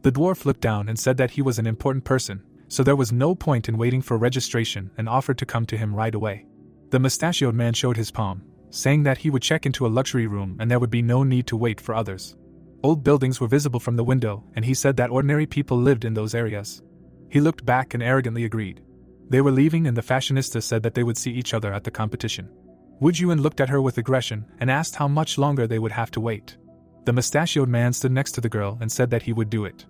The dwarf looked down and said that he was an important person, so there was no point in waiting for registration and offered to come to him right away. The mustachioed man showed his palm, saying that he would check into a luxury room and there would be no need to wait for others. Old buildings were visible from the window, and he said that ordinary people lived in those areas. He looked back and arrogantly agreed. They were leaving and the fashionista said that they would see each other at the competition. Wujun looked at her with aggression and asked how much longer they would have to wait. The mustachioed man stood next to the girl and said that he would do it.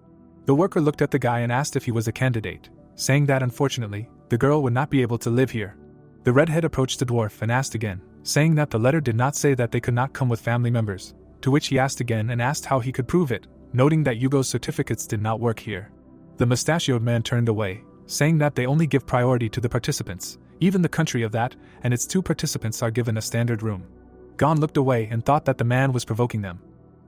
The worker looked at the guy and asked if he was a candidate, saying that unfortunately, the girl would not be able to live here. The redhead approached the dwarf and asked again, saying that the letter did not say that they could not come with family members, to which he asked again and asked how he could prove it, noting that Yugo's certificates did not work here. The mustachioed man turned away, saying that they only give priority to the participants, even the country of that, and its 2 participants are given a standard room. Gon looked away and thought that the man was provoking them.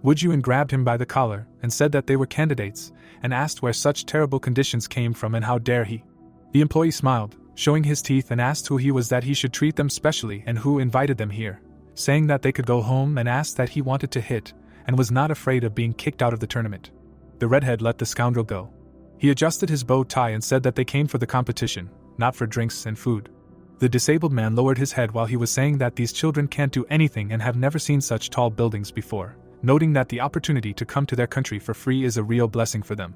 Wujun grabbed him by the collar and said that they were candidates, and asked where such terrible conditions came from and how dare he. The employee smiled, showing his teeth, and asked who he was that he should treat them specially and who invited them here, saying that they could go home, and asked that he wanted to hit, and was not afraid of being kicked out of the tournament. The redhead let the scoundrel go. He adjusted his bow tie and said that they came for the competition, not for drinks and food. The disabled man lowered his head while he was saying that these children can't do anything and have never seen such tall buildings before, noting that the opportunity to come to their country for free is a real blessing for them.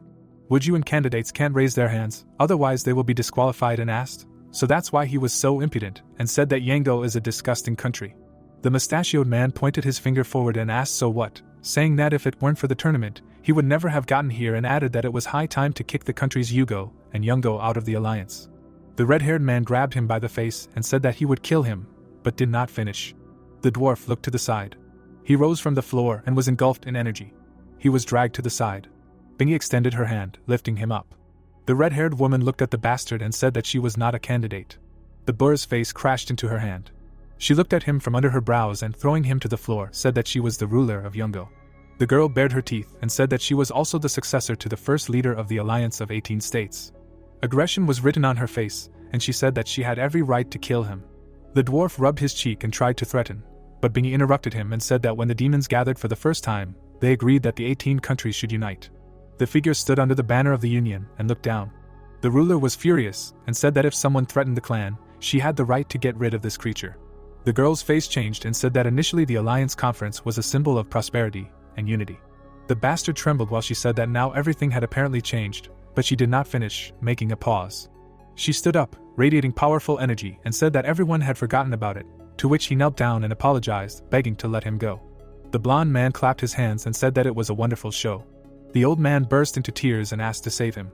Wujun candidates can't raise their hands, otherwise they will be disqualified, and asked, so that's why he was so impudent, and said that Yango is a disgusting country. The mustachioed man pointed his finger forward and asked so what, saying that if it weren't for the tournament, he would never have gotten here, and added that it was high time to kick the countries Yugo and Yungo out of the alliance. The red-haired man grabbed him by the face and said that he would kill him, but did not finish. The dwarf looked to the side. He rose from the floor and was engulfed in energy. He was dragged to the side. Bingy extended her hand, lifting him up. The red-haired woman looked at the bastard and said that she was not a candidate. The burr's face crashed into her hand. She looked at him from under her brows and, throwing him to the floor, said that she was the ruler of Yongo. The girl bared her teeth and said that she was also the successor to the first leader of the Alliance of 18 States. Aggression was written on her face, and she said that she had every right to kill him. The dwarf rubbed his cheek and tried to threaten, but Bingy interrupted him and said that when the demons gathered for the first time, they agreed that the 18 countries should unite. The figure stood under the banner of the Union and looked down. The ruler was furious and said that if someone threatened the clan, she had the right to get rid of this creature. The girl's face changed and said that initially the Alliance Conference was a symbol of prosperity and unity. The bastard trembled while she said that now everything had apparently changed, but she did not finish, making a pause. She stood up, radiating powerful energy, and said that everyone had forgotten about it, to which he knelt down and apologized, begging to let him go. The blond man clapped his hands and said that it was a wonderful show. The old man burst into tears and asked to save him.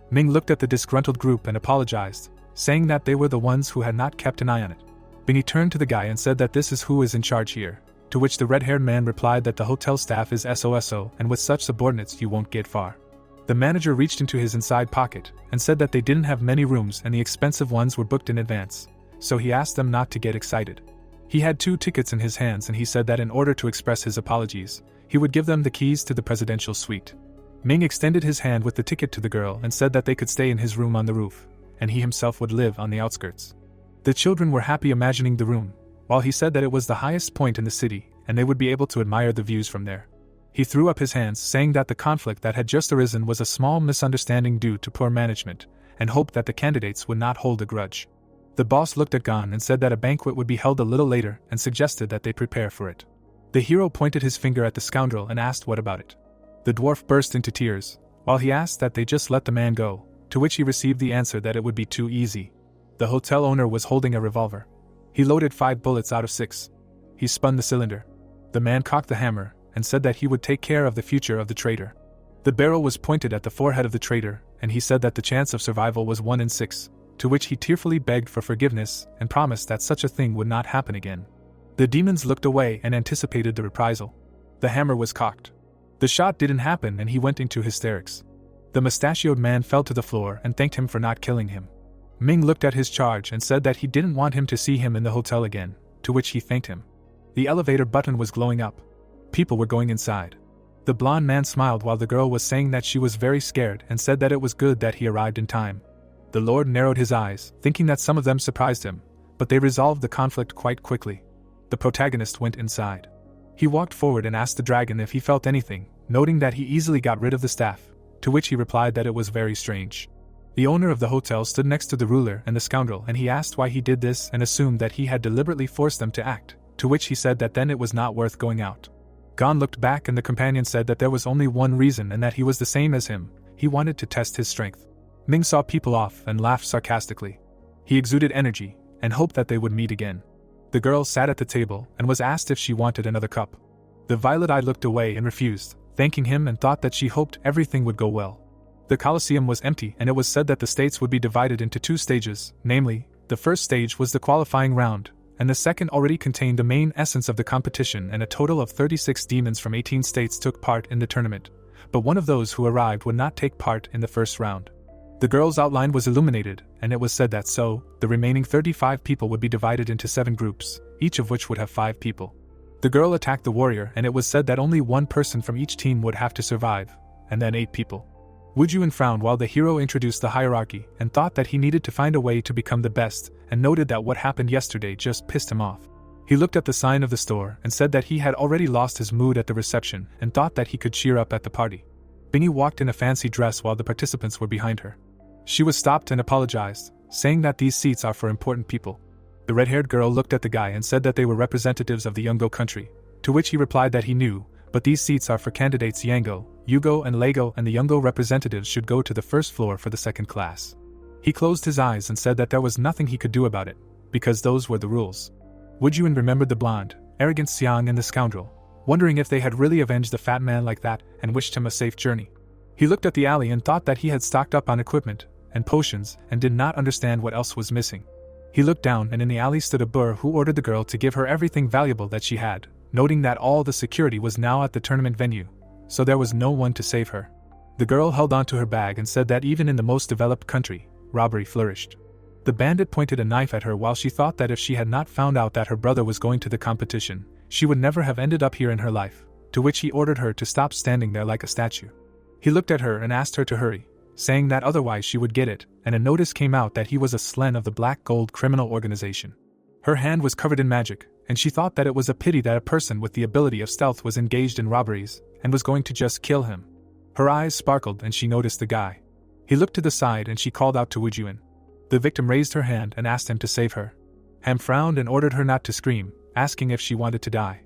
Ming looked at the disgruntled group and apologized, saying that they were the ones who had not kept an eye on it. Bingy turned to the guy and said that this is who is in charge here, to which the red-haired man replied that the hotel staff is SOSO and with such subordinates you won't get far. The manager reached into his inside pocket and said that they didn't have many rooms and the expensive ones were booked in advance, so he asked them not to get excited. He had 2 tickets in his hands and he said that in order to express his apologies, he would give them the keys to the presidential suite. Ming extended his hand with the ticket to the girl and said that they could stay in his room on the roof, and he himself would live on the outskirts. The children were happy imagining the room, while he said that it was the highest point in the city and they would be able to admire the views from there. He threw up his hands, saying that the conflict that had just arisen was a small misunderstanding due to poor management, and hoped that the candidates would not hold a grudge. The boss looked at Gon and said that a banquet would be held a little later and suggested that they prepare for it. The hero pointed his finger at the scoundrel and asked what about it. The dwarf burst into tears, while he asked that they just let the man go, to which he received the answer that it would be too easy. The hotel owner was holding a revolver. He loaded 5 bullets out of 6. He spun the cylinder. The man cocked the hammer and said that he would take care of the future of the traitor. The barrel was pointed at the forehead of the traitor, and he said that the chance of survival was 1 in 6, to which he tearfully begged for forgiveness and promised that such a thing would not happen again. The demons looked away and anticipated the reprisal. The hammer was cocked. The shot didn't happen and he went into hysterics. The mustachioed man fell to the floor and thanked him for not killing him. Ming looked at his charge and said that he didn't want him to see him in the hotel again, to which he thanked him. The elevator button was glowing up. People were going inside. The blonde man smiled while the girl was saying that she was very scared and said that it was good that he arrived in time. The Lord narrowed his eyes, thinking that some of them surprised him, but they resolved the conflict quite quickly. The protagonist went inside. He walked forward and asked the dragon if he felt anything, noting that he easily got rid of the staff, to which he replied that it was very strange. The owner of the hotel stood next to the ruler and the scoundrel and he asked why he did this and assumed that he had deliberately forced them to act, to which he said that then it was not worth going out. Gon looked back and the companion said that there was only one reason and that he was the same as him, he wanted to test his strength. Ming saw people off and laughed sarcastically. He exuded energy and hoped that they would meet again. The girl sat at the table and was asked if she wanted another cup. The violet-eyed looked away and refused, thanking him and thought that she hoped everything would go well. The Colosseum was empty and it was said that the states would be divided into 2 stages, namely, the first stage was the qualifying round, and the second already contained the main essence of the competition and a total of 36 demons from 18 states took part in the tournament, but one of those who arrived would not take part in the first round. The girl's outline was illuminated, and it was said that the remaining 35 people would be divided into 7 groups, each of which would have 5 people. The girl attacked the warrior and it was said that only 1 person from each team would have to survive, and then 8 people. Wujun frowned while the hero introduced the hierarchy and thought that he needed to find a way to become the best and noted that what happened yesterday just pissed him off. He looked at the sign of the store and said that he had already lost his mood at the reception and thought that he could cheer up at the party. Bingy walked in a fancy dress while the participants were behind her. She was stopped and apologized, saying that these seats are for important people. The red-haired girl looked at the guy and said that they were representatives of the Yongo country, to which he replied that he knew, but these seats are for candidates Yango, Yugo and Lego and the Yongo representatives should go to the first floor for the second class. He closed his eyes and said that there was nothing he could do about it, because those were the rules. Wujun remembered the blonde, arrogant Xiang and the scoundrel, wondering if they had really avenged the fat man like that and wished him a safe journey. He looked at the alley and thought that he had stocked up on equipment and potions and did not understand what else was missing. He looked down and in the alley stood a burr who ordered the girl to give her everything valuable that she had, noting that all the security was now at the tournament venue, so there was no one to save her. The girl held on to her bag and said that even in the most developed country, robbery flourished. The bandit pointed a knife at her while she thought that if she had not found out that her brother was going to the competition, she would never have ended up here in her life, to which he ordered her to stop standing there like a statue. He looked at her and asked her to hurry, saying that otherwise she would get it, and a notice came out that he was a slen of the Black Gold criminal organization. Her hand was covered in magic, and she thought that it was a pity that a person with the ability of stealth was engaged in robberies, and was going to just kill him. Her eyes sparkled and she noticed the guy. He looked to the side and she called out to Woojuan. The victim raised her hand and asked him to save her. Ham frowned and ordered her not to scream, asking if she wanted to die.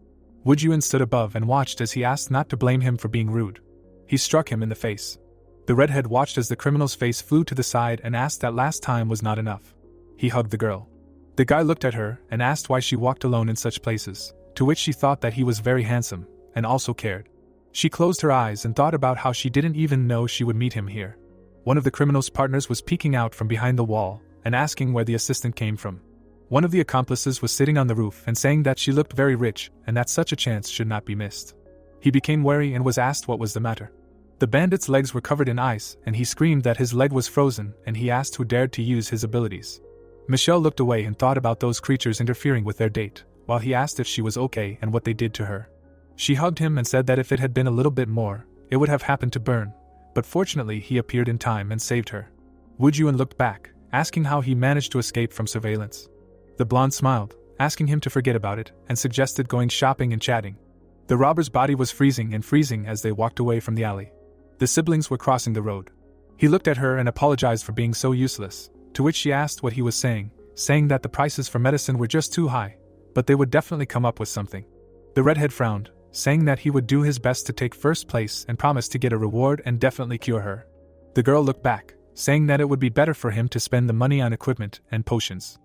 Woojuan stood above and watched as he asked not to blame him for being rude. He struck him in the face. The redhead watched as the criminal's face flew to the side and asked that last time was not enough. He hugged the girl. The guy looked at her and asked why she walked alone in such places, to which she thought that he was very handsome, and also cared. She closed her eyes and thought about how she didn't even know she would meet him here. One of the criminal's partners was peeking out from behind the wall and asking where the assistant came from. One of the accomplices was sitting on the roof and saying that she looked very rich and that such a chance should not be missed. He became wary and was asked what was the matter. The bandit's legs were covered in ice and he screamed that his leg was frozen and he asked who dared to use his abilities. Michelle looked away and thought about those creatures interfering with their date, while he asked if she was okay and what they did to her. She hugged him and said that if it had been a little bit more, it would have happened to Burn, but fortunately he appeared in time and saved her. Woojuan looked back, asking how he managed to escape from surveillance. The blonde smiled, asking him to forget about it, and suggested going shopping and chatting. The robber's body was freezing as they walked away from the alley. The siblings were crossing the road. He looked at her and apologized for being so useless, to which she asked what he was saying that the prices for medicine were just too high, but they would definitely come up with something. The redhead frowned, saying that he would do his best to take first place and promised to get a reward and definitely cure her. The girl looked back, saying that it would be better for him to spend the money on equipment and potions.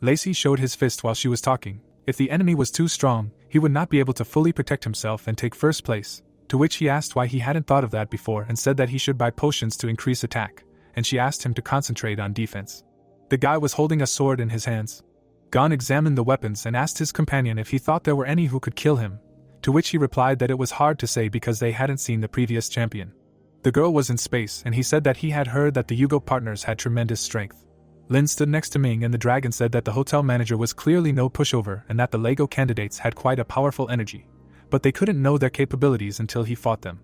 Lacey showed his fist while she was talking. If the enemy was too strong, he would not be able to fully protect himself and take first place, to which he asked why he hadn't thought of that before and said that he should buy potions to increase attack, and she asked him to concentrate on defense. The guy was holding a sword in his hands. Gon examined the weapons and asked his companion if he thought there were any who could kill him, to which he replied that it was hard to say because they hadn't seen the previous champion. The girl was in space and he said that he had heard that the Yugo partners had tremendous strength. Lin stood next to Ming and the dragon said that the hotel manager was clearly no pushover and that the Lego candidates had quite a powerful energy, but they couldn't know their capabilities until he fought them.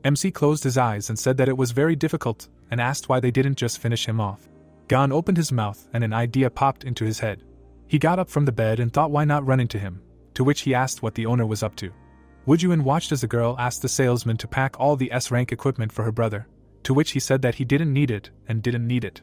MC closed his eyes and said that it was very difficult and asked why they didn't just finish him off. Gon opened his mouth and an idea popped into his head. He got up from the bed and thought why not run into him, to which he asked what the owner was up to. Woojuan watched as the girl asked the salesman to pack all the S-rank equipment for her brother, to which he said that he didn't need it and didn't need it.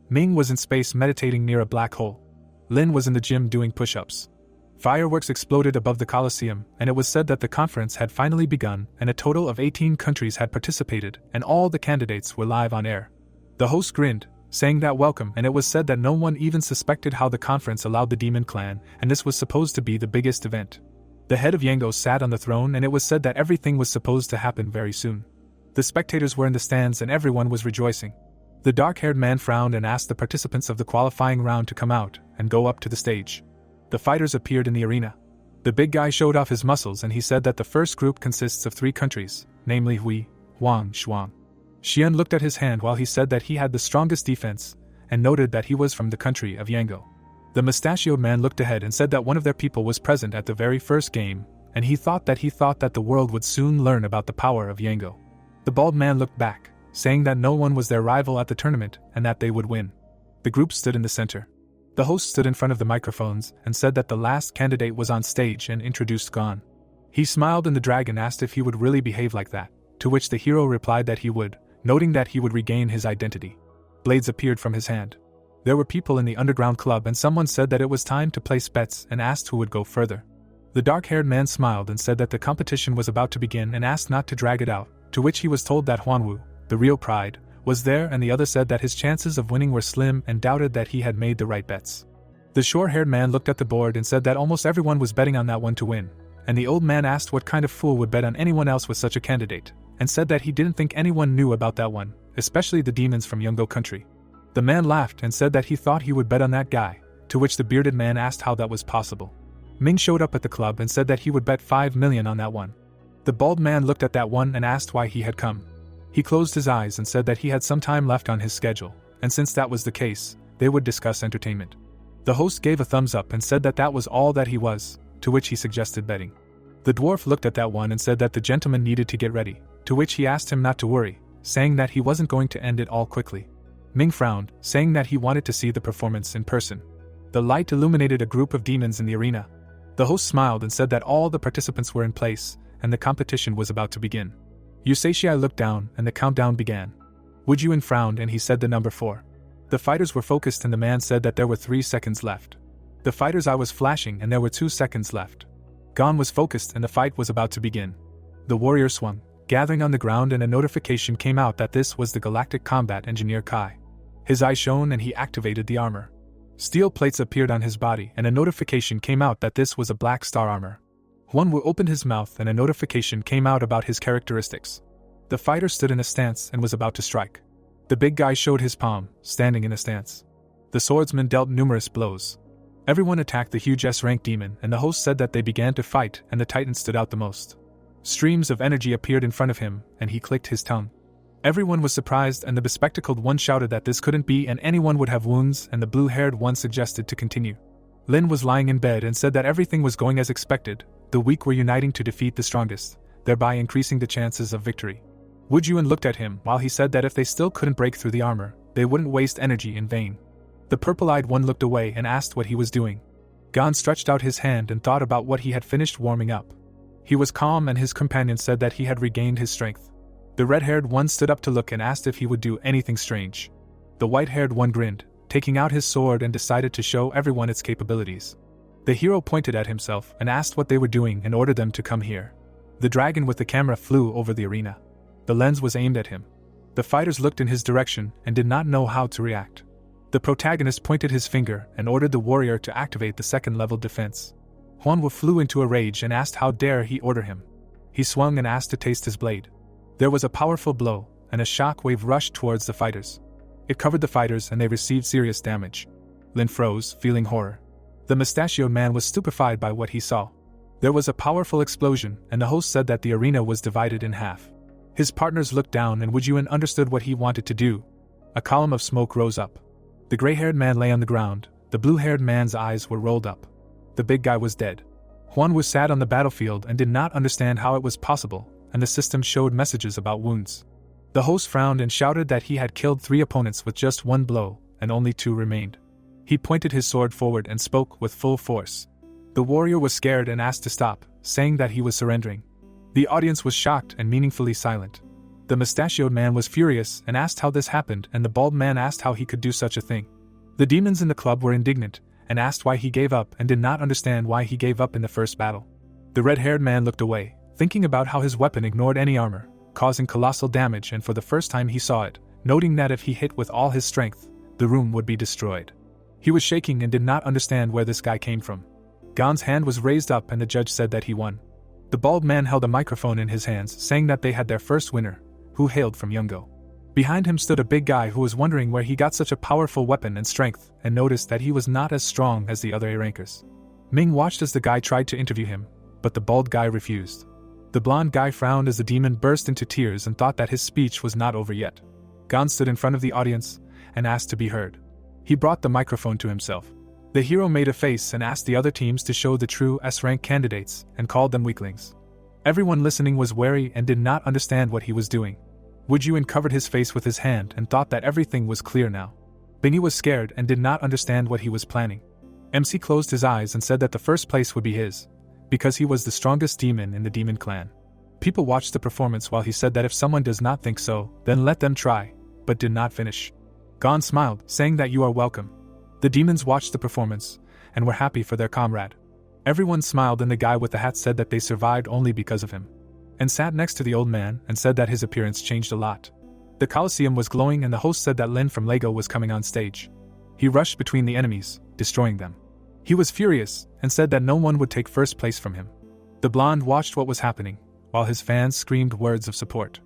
Ming was in space meditating near a black hole. Lin was in the gym doing push-ups. Fireworks exploded above the Coliseum, and it was said that the conference had finally begun and a total of 18 countries had participated and all the candidates were live on air. The host grinned, saying that welcome, and it was said that no one even suspected how the conference allowed the Demon Clan, and this was supposed to be the biggest event. The head of Yango sat on the throne and it was said that everything was supposed to happen very soon. The spectators were in the stands and everyone was rejoicing. The dark-haired man frowned and asked the participants of the qualifying round to come out and go up to the stage. The fighters appeared in the arena. The big guy showed off his muscles and he said that the first group consists of 3 countries, namely Hui, Huang, Shuang. Xian looked at his hand while he said that he had the strongest defense, and noted that he was from the country of Yango. The mustachioed man looked ahead and said that one of their people was present at the very first game, and he thought that the world would soon learn about the power of Yango. The bald man looked back, saying that no one was their rival at the tournament and that they would win. The group stood in the center. The host stood in front of the microphones and said that the last candidate was on stage and introduced Gon. He smiled and the dragon asked if he would really behave like that, to which the hero replied that he would, noting that he would regain his identity. Blades appeared from his hand. There were people in the underground club and someone said that it was time to place bets and asked who would go further. The dark-haired man smiled and said that the competition was about to begin and asked not to drag it out, to which he was told that Huanwu, the real pride, was there and the other said that his chances of winning were slim and doubted that he had made the right bets. The short-haired man looked at the board and said that almost everyone was betting on that one to win, and the old man asked what kind of fool would bet on anyone else with such a candidate, and said that he didn't think anyone knew about that one, especially the demons from Yungo country. The man laughed and said that he thought he would bet on that guy, to which the bearded man asked how that was possible. Ming showed up at the club and said that he would bet 5 million on that one. The bald man looked at that one and asked why he had come. He closed his eyes and said that he had some time left on his schedule, and since that was the case, they would discuss entertainment. The host gave a thumbs up and said that that was all that he was, to which he suggested betting. The dwarf looked at that one and said that the gentleman needed to get ready, to which he asked him not to worry, saying that he wasn't going to end it all quickly. Ming frowned, saying that he wanted to see the performance in person. The light illuminated a group of demons in the arena. The host smiled and said that all the participants were in place, and the competition was about to begin. Yuseishi looked down, and the countdown began. Wujun frowned and he said the number 4. The fighters were focused and the man said that there were 3 seconds left. The fighter's eye was flashing and there were 2 seconds left. Gon was focused and the fight was about to begin. The warrior swung, gathering on the ground, and a notification came out that this was the Galactic Combat Engineer Kai. His eye shone and he activated the armor. Steel plates appeared on his body and a notification came out that this was a Black Star armor. Huanwu opened his mouth and a notification came out about his characteristics. The fighter stood in a stance and was about to strike. The big guy showed his palm, standing in a stance. The swordsman dealt numerous blows. Everyone attacked the huge S-rank demon, and the host said that they began to fight and the Titan stood out the most. Streams of energy appeared in front of him, and he clicked his tongue. Everyone was surprised and the bespectacled one shouted that this couldn't be and anyone would have wounds, and the blue-haired one suggested to continue. Lin was lying in bed and said that everything was going as expected. The weak were uniting to defeat the strongest, thereby increasing the chances of victory. Wujun looked at him while he said that if they still couldn't break through the armor, they wouldn't waste energy in vain. The purple-eyed one looked away and asked what he was doing. Gon stretched out his hand and thought about what he had finished warming up. He was calm and his companion said that he had regained his strength. The red-haired one stood up to look and asked if he would do anything strange. The white-haired one grinned, taking out his sword and decided to show everyone its capabilities. The hero pointed at himself and asked what they were doing and ordered them to come here. The dragon with the camera flew over the arena. The lens was aimed at him. The fighters looked in his direction and did not know how to react. The protagonist pointed his finger and ordered the warrior to activate the second-level defense. Huanwu flew into a rage and asked how dare he order him. He swung and asked to taste his blade. There was a powerful blow, and a shock wave rushed towards the fighters. It covered the fighters and they received serious damage. Lin froze, feeling horror. The mustachioed man was stupefied by what he saw. There was a powerful explosion, and the host said that the arena was divided in half. His partners looked down and Wujun understood what he wanted to do. A column of smoke rose up. The gray-haired man lay on the ground, the blue-haired man's eyes were rolled up. The big guy was dead. Huanwu sat on the battlefield and did not understand how it was possible, and the system showed messages about wounds. The host frowned and shouted that he had killed 3 opponents with just 1 blow, and only 2 remained. He pointed his sword forward and spoke with full force. The warrior was scared and asked to stop, saying that he was surrendering. The audience was shocked and meaningfully silent. The mustachioed man was furious and asked how this happened, and the bald man asked how he could do such a thing. The demons in the club were indignant and asked why he gave up and did not understand why he gave up in the first battle. The red-haired man looked away, thinking about how his weapon ignored any armor, causing colossal damage, and for the first time he saw it, noting that if he hit with all his strength, the room would be destroyed. He was shaking and did not understand where this guy came from. Gon's hand was raised up and the judge said that he won. The bald man held a microphone in his hands, saying that they had their first winner, who hailed from Yungo. Behind him stood a big guy who was wondering where he got such a powerful weapon and strength, and noticed that he was not as strong as the other A-rankers. Ming watched as the guy tried to interview him, but the bald guy refused. The blonde guy frowned as the demon burst into tears and thought that his speech was not over yet. Gon stood in front of the audience and asked to be heard. He brought the microphone to himself. The hero made a face and asked the other teams to show the true S-rank candidates and called them weaklings. Everyone listening was wary and did not understand what he was doing. Wujun covered his face with his hand and thought that everything was clear now. Bingy was scared and did not understand what he was planning. MC closed his eyes and said that the first place would be his, because he was the strongest demon in the demon clan. People watched the performance while he said that if someone does not think so, then let them try, but did not finish. Gon smiled, saying that you are welcome. The demons watched the performance, and were happy for their comrade. Everyone smiled and the guy with the hat said that they survived only because of him. And sat next to the old man and said that his appearance changed a lot. The Colosseum was glowing and the host said that Lin from Lego was coming on stage. He rushed between the enemies, destroying them. He was furious, and said that no one would take first place from him. The blonde watched what was happening, while his fans screamed words of support.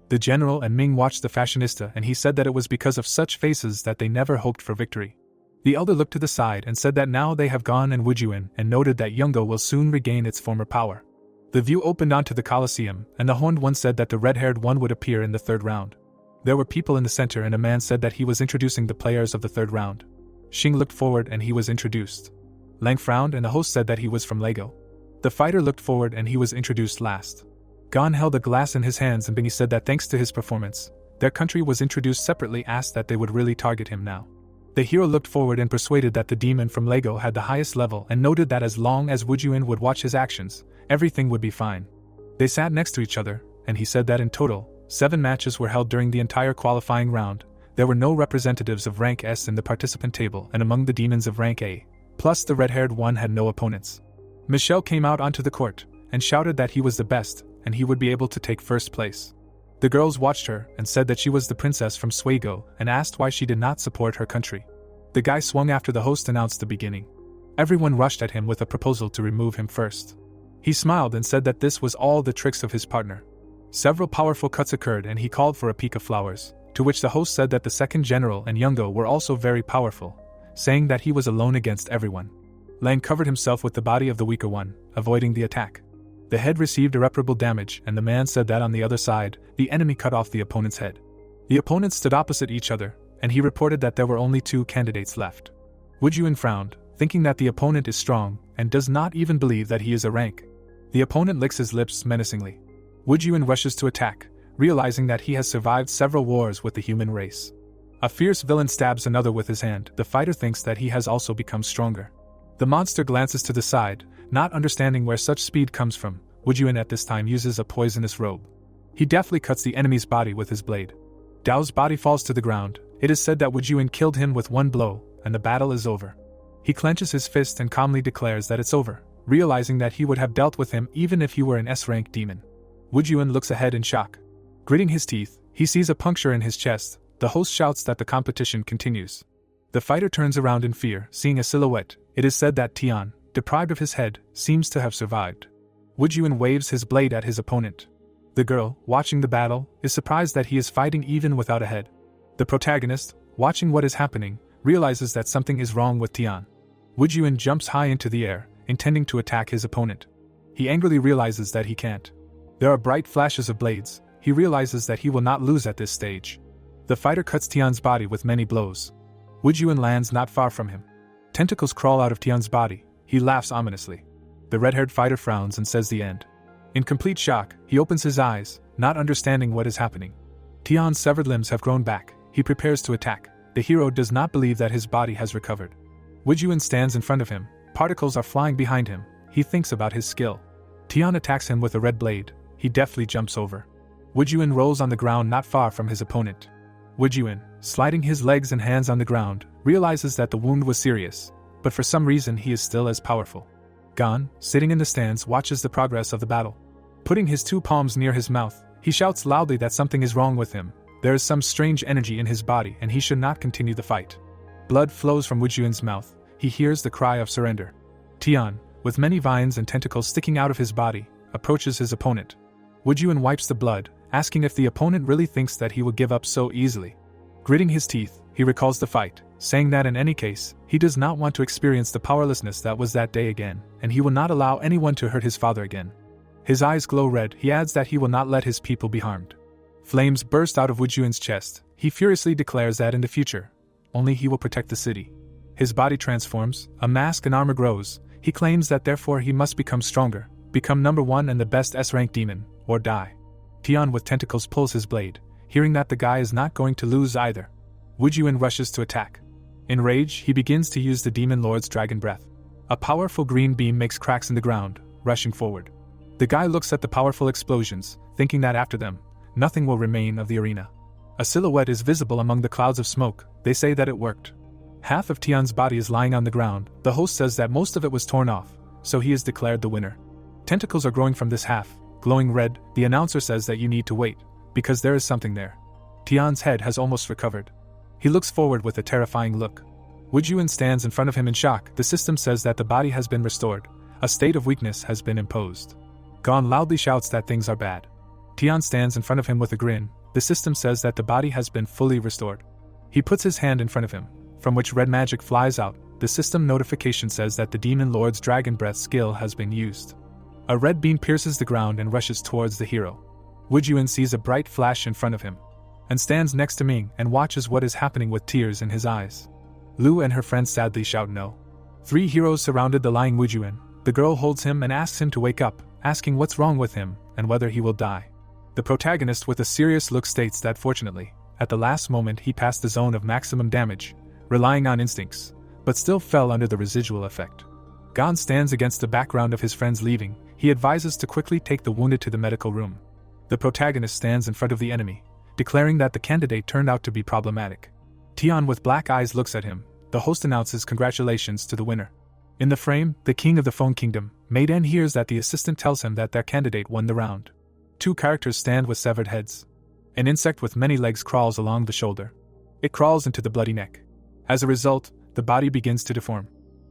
The general and Ming watched the fashionista and he said that it was because of such faces that they never hoped for victory. The elder looked to the side and said that now they have gone and Wujun, and noted that Yungo will soon regain its former power. The view opened onto the Colosseum, and the horned one said that the red-haired one would appear in the 3rd round. There were people in the center and a man said that he was introducing the players of the 3rd round. Xing looked forward and he was introduced. Lang frowned and the host said that he was from Lego. The fighter looked forward and he was introduced last. Gon held a glass in his hands and Bingy said that thanks to his performance, their country was introduced separately, asked that they would really target him now. The hero looked forward and persuaded that the demon from Lego had the highest level and noted that as long as Wujun would watch his actions, everything would be fine. They sat next to each other, and he said that in total, 7 matches were held during the entire qualifying round. There were no representatives of rank S in the participant table and among the demons of rank A, plus the red-haired one had no opponents. Michelle came out onto the court and shouted that he was the best and he would be able to take first place. The girls watched her and said that she was the princess from Swego and asked why she did not support her country. The guy swung after the host announced the beginning. Everyone rushed at him with a proposal to remove him first. He smiled and said that this was all the tricks of his partner. Several powerful cuts occurred and he called for a peak of flowers, to which the host said that the second general and Youngo were also very powerful, saying that he was alone against everyone. Lang covered himself with the body of the weaker one, avoiding the attack. The head received irreparable damage and the man said that on the other side, the enemy cut off the opponent's head. The opponents stood opposite each other, and he reported that there were only 2 candidates left. Wujun frowned, thinking that the opponent is strong, and does not even believe that he is a rank. The opponent licks his lips menacingly. Wujun rushes to attack, realizing that he has survived several wars with the human race. A fierce villain stabs another with his hand. The fighter thinks that he has also become stronger. The monster glances to the side, not understanding where such speed comes from. Wujun at this time uses a poisonous robe. He deftly cuts the enemy's body with his blade. Dao's body falls to the ground. It is said that Wujun killed him with one blow, and the battle is over. He clenches his fist and calmly declares that it's over, realizing that he would have dealt with him even if he were an S-rank demon. Wujun looks ahead in shock. Gritting his teeth, he sees a puncture in his chest. The host shouts that the competition continues. The fighter turns around in fear, seeing a silhouette. It is said that Tian, deprived of his head, seems to have survived. Wujun waves his blade at his opponent. The girl, watching the battle, is surprised that he is fighting even without a head. The protagonist, watching what is happening, realizes that something is wrong with Tian. Wujun jumps high into the air, intending to attack his opponent. He angrily realizes that he can't. There are bright flashes of blades. He realizes that he will not lose at this stage. The fighter cuts Tian's body with many blows. Wujun lands not far from him. Tentacles crawl out of Tian's body. He laughs ominously. The red-haired fighter frowns and says the end. In complete shock, he opens his eyes, not understanding what is happening. Tian's severed limbs have grown back. He prepares to attack. The hero does not believe that his body has recovered. Wujun stands in front of him. Particles are flying behind him. He thinks about his skill. Tian attacks him with a red blade. He deftly jumps over. Wujun rolls on the ground not far from his opponent. Wujun, sliding his legs and hands on the ground, realizes that the wound was serious, but for some reason he is still as powerful. Gon, sitting in the stands, watches the progress of the battle. Putting his 2 palms near his mouth, he shouts loudly that something is wrong with him. There is some strange energy in his body and he should not continue the fight. Blood flows from Wujun's mouth. He hears the cry of surrender. Tian, with many vines and tentacles sticking out of his body, approaches his opponent. Wujun wipes the blood, asking if the opponent really thinks that he will give up so easily. Gritting his teeth, he recalls the fight, saying that in any case, he does not want to experience the powerlessness that was that day again, and he will not allow anyone to hurt his father again. His eyes glow red. He adds that he will not let his people be harmed. Flames burst out of Wujun's chest. He furiously declares that in the future, only he will protect the city. His body transforms, a mask and armor grows. He claims that therefore he must become stronger, become number 1 and the best S-rank demon, or die. Tian with tentacles pulls his blade, hearing that the guy is not going to lose either. Wujun rushes to attack. In rage, he begins to use the Demon Lord's Dragon Breath. A powerful green beam makes cracks in the ground, rushing forward. The guy looks at the powerful explosions, thinking that after them, nothing will remain of the arena. A silhouette is visible among the clouds of smoke. They say that it worked. Half of Tian's body is lying on the ground. The host says that most of it was torn off, so he is declared the winner. Tentacles are growing from this half, glowing red. The announcer says that you need to wait, because there is something there. Tian's head has almost recovered. He looks forward with a terrifying look. Wujun stands in front of him in shock. The system says that the body has been restored. A state of weakness has been imposed. Gon loudly shouts that things are bad. Tian stands in front of him with a grin. The system says that the body has been fully restored. He puts his hand in front of him, from which red magic flies out. The system notification says that the Demon Lord's Dragon Breath skill has been used. A red beam pierces the ground and rushes towards the hero. Wujun sees a bright flash in front of him, and stands next to Ming and watches what is happening with tears in his eyes. Lu and her friends sadly shout no. 3 heroes surrounded the lying Wujuan. The girl holds him and asks him to wake up, asking what's wrong with him and whether he will die. The protagonist with a serious look states that fortunately, at the last moment he passed the zone of maximum damage, relying on instincts, but still fell under the residual effect. Gon stands against the background of his friends leaving. He advises to quickly take the wounded to the medical room. The protagonist stands in front of the enemy, declaring that the candidate turned out to be problematic. Tian with black eyes looks at him. The host announces congratulations to the winner. In the frame, the king of the Phone Kingdom, Maiden, hears that the assistant tells him that their candidate won the round. 2 characters stand with severed heads. An insect with many legs crawls along the shoulder. It crawls into the bloody neck. As a result, the body begins to deform.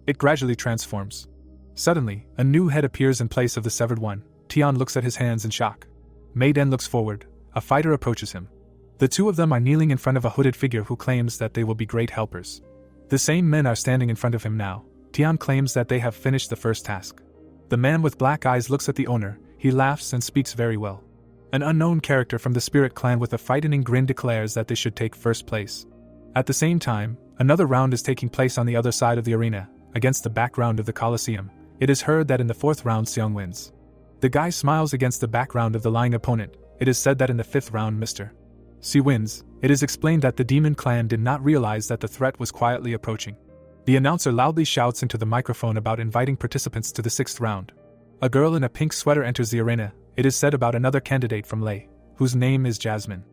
It gradually transforms. Suddenly, a new head appears in place of the severed one. Tian looks at his hands in shock. Maiden looks forward. A fighter approaches him. The 2 of them are kneeling in front of a hooded figure who claims that they will be great helpers. The same men are standing in front of him now. Tian claims that they have finished the first task. The man with black eyes looks at the owner. He laughs and speaks very well. An unknown character from the Spirit Clan with a frightening grin declares that they should take first place. At the same time, another round is taking place on the other side of the arena, against the background of the Colosseum. It is heard that in the 4th round Seong wins. The guy smiles against the background of the lying opponent. It is said that in the 5th round Mr. C wins. It is explained that the Demon Clan did not realize that the threat was quietly approaching. The announcer loudly shouts into the microphone about inviting participants to the 6th round. A girl in a pink sweater enters the arena. It is said about another candidate from Lei, whose name is Jasmine.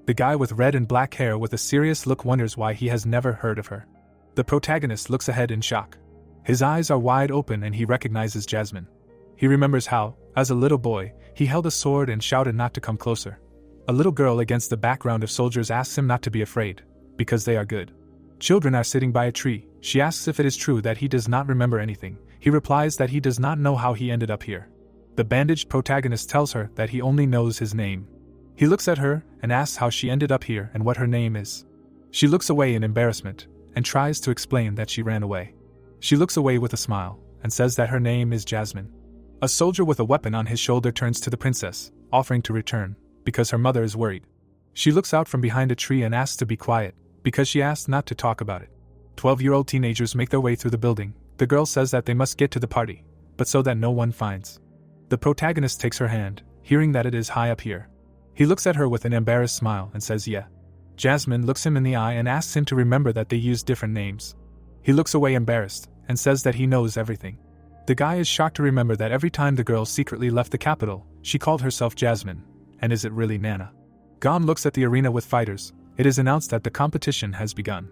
The guy with red and black hair with a serious look wonders why he has never heard of her. The protagonist looks ahead in shock. His eyes are wide open and he recognizes Jasmine. He remembers how, as a little boy, he held a sword and shouted not to come closer. A little girl against the background of soldiers asks him not to be afraid, because they are good. Children are sitting by a tree. She asks if it is true that he does not remember anything. He replies that he does not know how he ended up here. The bandaged protagonist tells her that he only knows his name. He looks at her and asks how she ended up here and what her name is. She looks away in embarrassment and tries to explain that she ran away. She looks away with a smile and says that her name is Jasmine. A soldier with a weapon on his shoulder turns to the princess, offering to return, because her mother is worried. She looks out from behind a tree and asks to be quiet, because she asked not to talk about it. 12-year-old teenagers make their way through the building. The girl says that they must get to the party, but so that no one finds. The protagonist takes her hand, hearing that it is high up here. He looks at her with an embarrassed smile and says yeah. Jasmine looks him in the eye and asks him to remember that they use different names. He looks away embarrassed and says that he knows everything. The guy is shocked to remember that every time the girl secretly left the capital, she called herself Jasmine. And is it really Nana? Gon looks at the arena with fighters. It is announced that the competition has begun.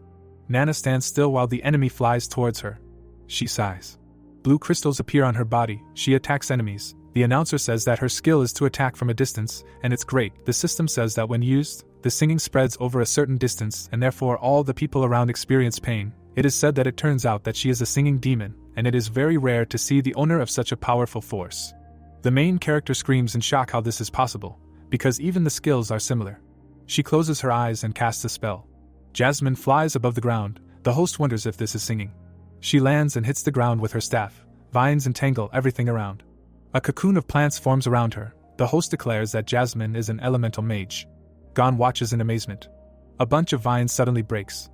Nana stands still while the enemy flies towards her. She sighs. Blue crystals appear on her body. She attacks enemies. The announcer says that her skill is to attack from a distance, and it's great. The system says that when used, the singing spreads over a certain distance and therefore all the people around experience pain. It is said that it turns out that she is a singing demon, and it is very rare to see the owner of such a powerful force. The main character screams in shock how this is possible, because even the skills are similar. She closes her eyes and casts a spell. Jasmine flies above the ground. The host wonders if this is singing. She lands and hits the ground with her staff. Vines entangle everything around. A cocoon of plants forms around her. The host declares that Jasmine is an elemental mage. Gon watches in amazement. A bunch of vines suddenly breaks.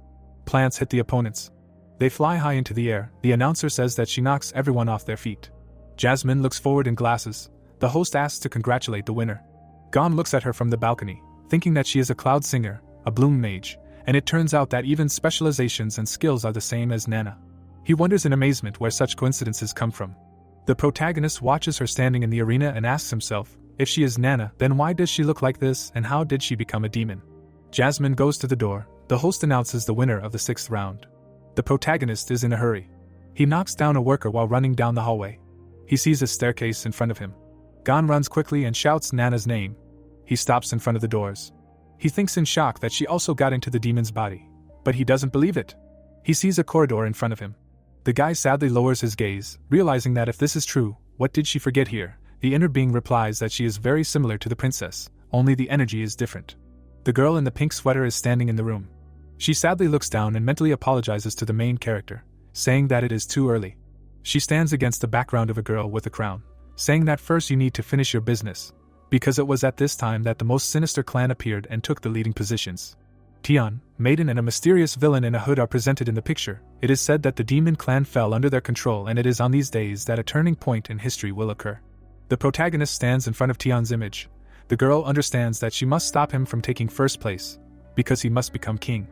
Plants hit the opponents. They fly high into the air. The announcer says that she knocks everyone off their feet. Jasmine looks forward in glasses. The host asks to congratulate the winner. Gon looks at her from the balcony, thinking that she is a cloud singer, a bloom mage, and it turns out that even specializations and skills are the same as Nana. He wonders in amazement where such coincidences come from. The protagonist watches her standing in the arena and asks himself, if she is Nana, then why does she look like this and how did she become a demon? Jasmine goes to the door. The host announces the winner of the 6th round. The protagonist is in a hurry. He knocks down a worker while running down the hallway. He sees a staircase in front of him. Gon runs quickly and shouts Nana's name. He stops in front of the doors. He thinks in shock that she also got into the demon's body, but he doesn't believe it. He sees a corridor in front of him. The guy sadly lowers his gaze, realizing that if this is true, what did she forget here? The inner being replies that she is very similar to the princess, only the energy is different. The girl in the pink sweater is standing in the room. She sadly looks down and mentally apologizes to the main character, saying that it is too early. She stands against the background of a girl with a crown, saying that first you need to finish your business, because it was at this time that the most sinister clan appeared and took the leading positions. Tian, Maiden and a mysterious villain in a hood are presented in the picture. It is said that the demon clan fell under their control, and it is on these days that a turning point in history will occur. The protagonist stands in front of Tian's image. The girl understands that she must stop him from taking first place, because he must become king.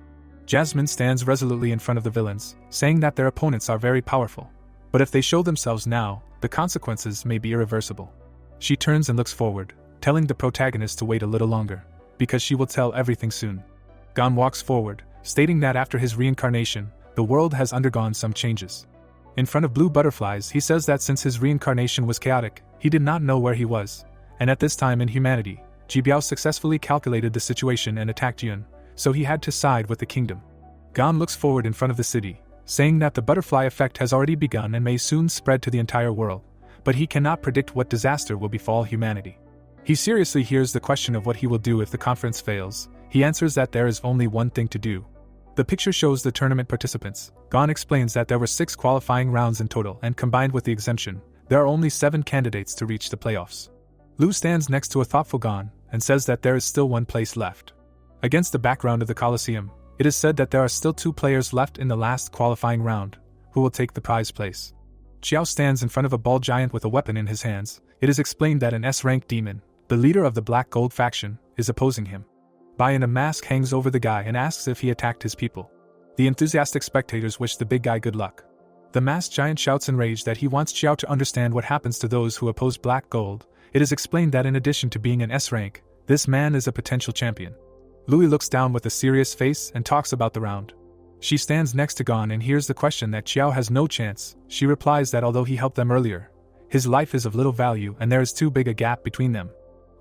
Jasmine stands resolutely in front of the villains, saying that their opponents are very powerful. But if they show themselves now, the consequences may be irreversible. She turns and looks forward, telling the protagonist to wait a little longer, because she will tell everything soon. Gon walks forward, stating that after his reincarnation, the world has undergone some changes. In front of blue butterflies, he says that since his reincarnation was chaotic, he did not know where he was, and at this time in humanity, Jibiao successfully calculated the situation and attacked Yun, so he had to side with the kingdom. Gon looks forward in front of the city, saying that the butterfly effect has already begun and may soon spread to the entire world, but he cannot predict what disaster will befall humanity. He seriously hears the question of what he will do if the conference fails. He answers that there is only one thing to do. The picture shows the tournament participants. Gon explains that there were 6 qualifying rounds in total, and combined with the exemption, there are only 7 candidates to reach the playoffs. Lu stands next to a thoughtful Gon, and says that there is still one place left. Against the background of the Colosseum, it is said that there are still 2 players left in the last qualifying round, who will take the prize place. Xiao stands in front of a ball giant with a weapon in his hands. It is explained that an S-rank demon, the leader of the Black Gold faction, is opposing him. Bai in a mask hangs over the guy and asks if he attacked his people. The enthusiastic spectators wish the big guy good luck. The masked giant shouts in rage that he wants Xiao to understand what happens to those who oppose Black Gold. It is explained that in addition to being an S-rank, this man is a potential champion. Louis looks down with a serious face and talks about the round. She stands next to Gon and hears the question that Xiao has no chance. She replies that although he helped them earlier, his life is of little value and there is too big a gap between them.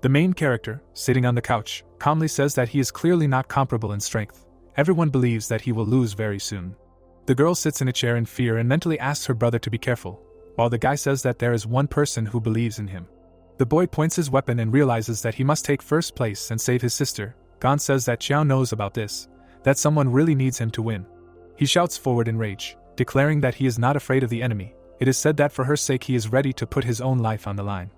The main character, sitting on the couch, calmly says that he is clearly not comparable in strength. Everyone believes that he will lose very soon. The girl sits in a chair in fear and mentally asks her brother to be careful, while the guy says that there is one person who believes in him. The boy points his weapon and realizes that he must take first place and save his sister. Gon says that Xiao knows about this, that someone really needs him to win. He shouts forward in rage, declaring that he is not afraid of the enemy. It is said that for her sake he is ready to put his own life on the line.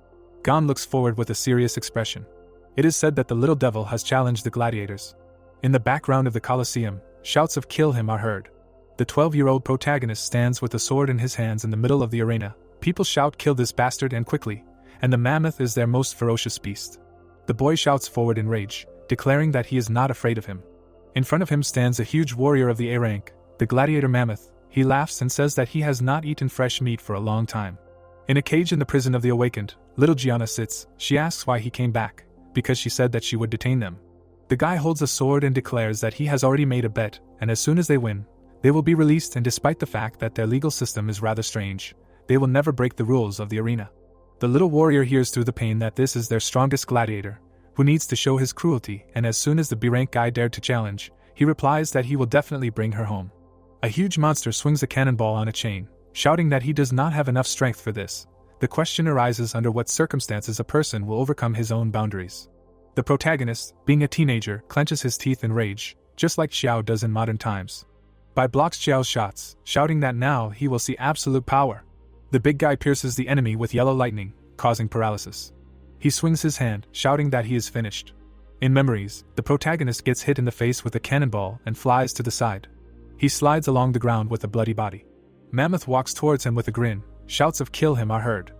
Gon looks forward with a serious expression. It is said that the little devil has challenged the gladiators. In the background of the Colosseum, shouts of "kill him" are heard. The 12-year-old protagonist stands with a sword in his hands in the middle of the arena. People shout "kill this bastard" and quickly, and the mammoth is their most ferocious beast. The boy shouts forward in rage, declaring that he is not afraid of him. In front of him stands a huge warrior of the A rank, the gladiator mammoth. He laughs and says that he has not eaten fresh meat for a long time. In a cage in the prison of the awakened, little Gianna sits. She asks why he came back, because she said that she would detain them. The guy holds a sword and declares that he has already made a bet, and as soon as they win, they will be released, and despite the fact that their legal system is rather strange, they will never break the rules of the arena. The little warrior hears through the pain that this is their strongest gladiator, who needs to show his cruelty, and as soon as the B-rank guy dared to challenge, he replies that he will definitely bring her home. A huge monster swings a cannonball on a chain, shouting that he does not have enough strength for this. The question arises under what circumstances a person will overcome his own boundaries. The protagonist, being a teenager, clenches his teeth in rage, just like Xiao does in modern times. Bai blocks Xiao's shots, shouting that now he will see absolute power. The big guy pierces the enemy with yellow lightning, causing paralysis. He swings his hand, shouting that he is finished. In memories, the protagonist gets hit in the face with a cannonball and flies to the side. He slides along the ground with a bloody body. Mammoth walks towards him with a grin. Shouts of "kill him" are heard.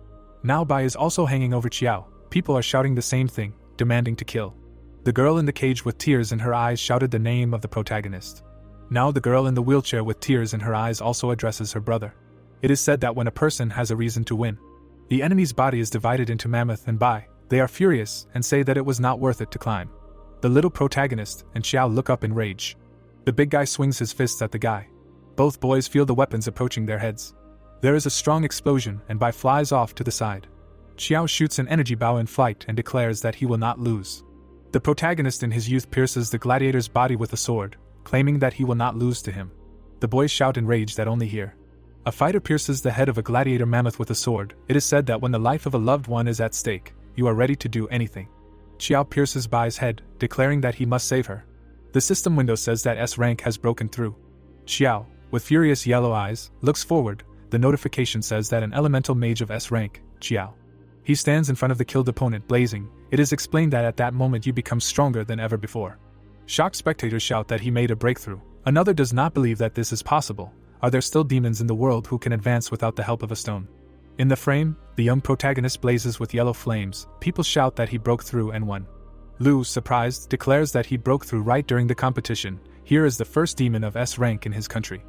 Now Bai is also hanging over Xiao. People are shouting the same thing, demanding to kill. The girl in the cage with tears in her eyes shouted the name of the protagonist. Now the girl in the wheelchair with tears in her eyes also addresses her brother. It is said that when a person has a reason to win, the enemy's body is divided into Mammoth and Bai. They are furious and say that it was not worth it to climb. The little protagonist and Xiao look up in rage. The big guy swings his fists at the guy. Both boys feel the weapons approaching their heads. There is a strong explosion and Bai flies off to the side. Xiao shoots an energy bow in flight and declares that he will not lose. The protagonist in his youth pierces the gladiator's body with a sword, claiming that he will not lose to him. The boys shout in rage that only here. A fighter pierces the head of a gladiator mammoth with a sword. It is said that when the life of a loved one is at stake, you are ready to do anything. Xiao pierces Bai's head, declaring that he must save her. The system window says that S rank has broken through. Xiao, with furious yellow eyes, looks forward. The notification says that an elemental mage of S rank, Xiao. He stands in front of the killed opponent, blazing. It is explained that at that moment you become stronger than ever before. Shocked spectators shout that he made a breakthrough. Another does not believe that this is possible. Are there still demons in the world who can advance without the help of a stone? In the frame, the young protagonist blazes with yellow flames. People shout that he broke through and won. Lu, surprised, declares that he broke through right during the competition. Here is the first demon of S rank in his country.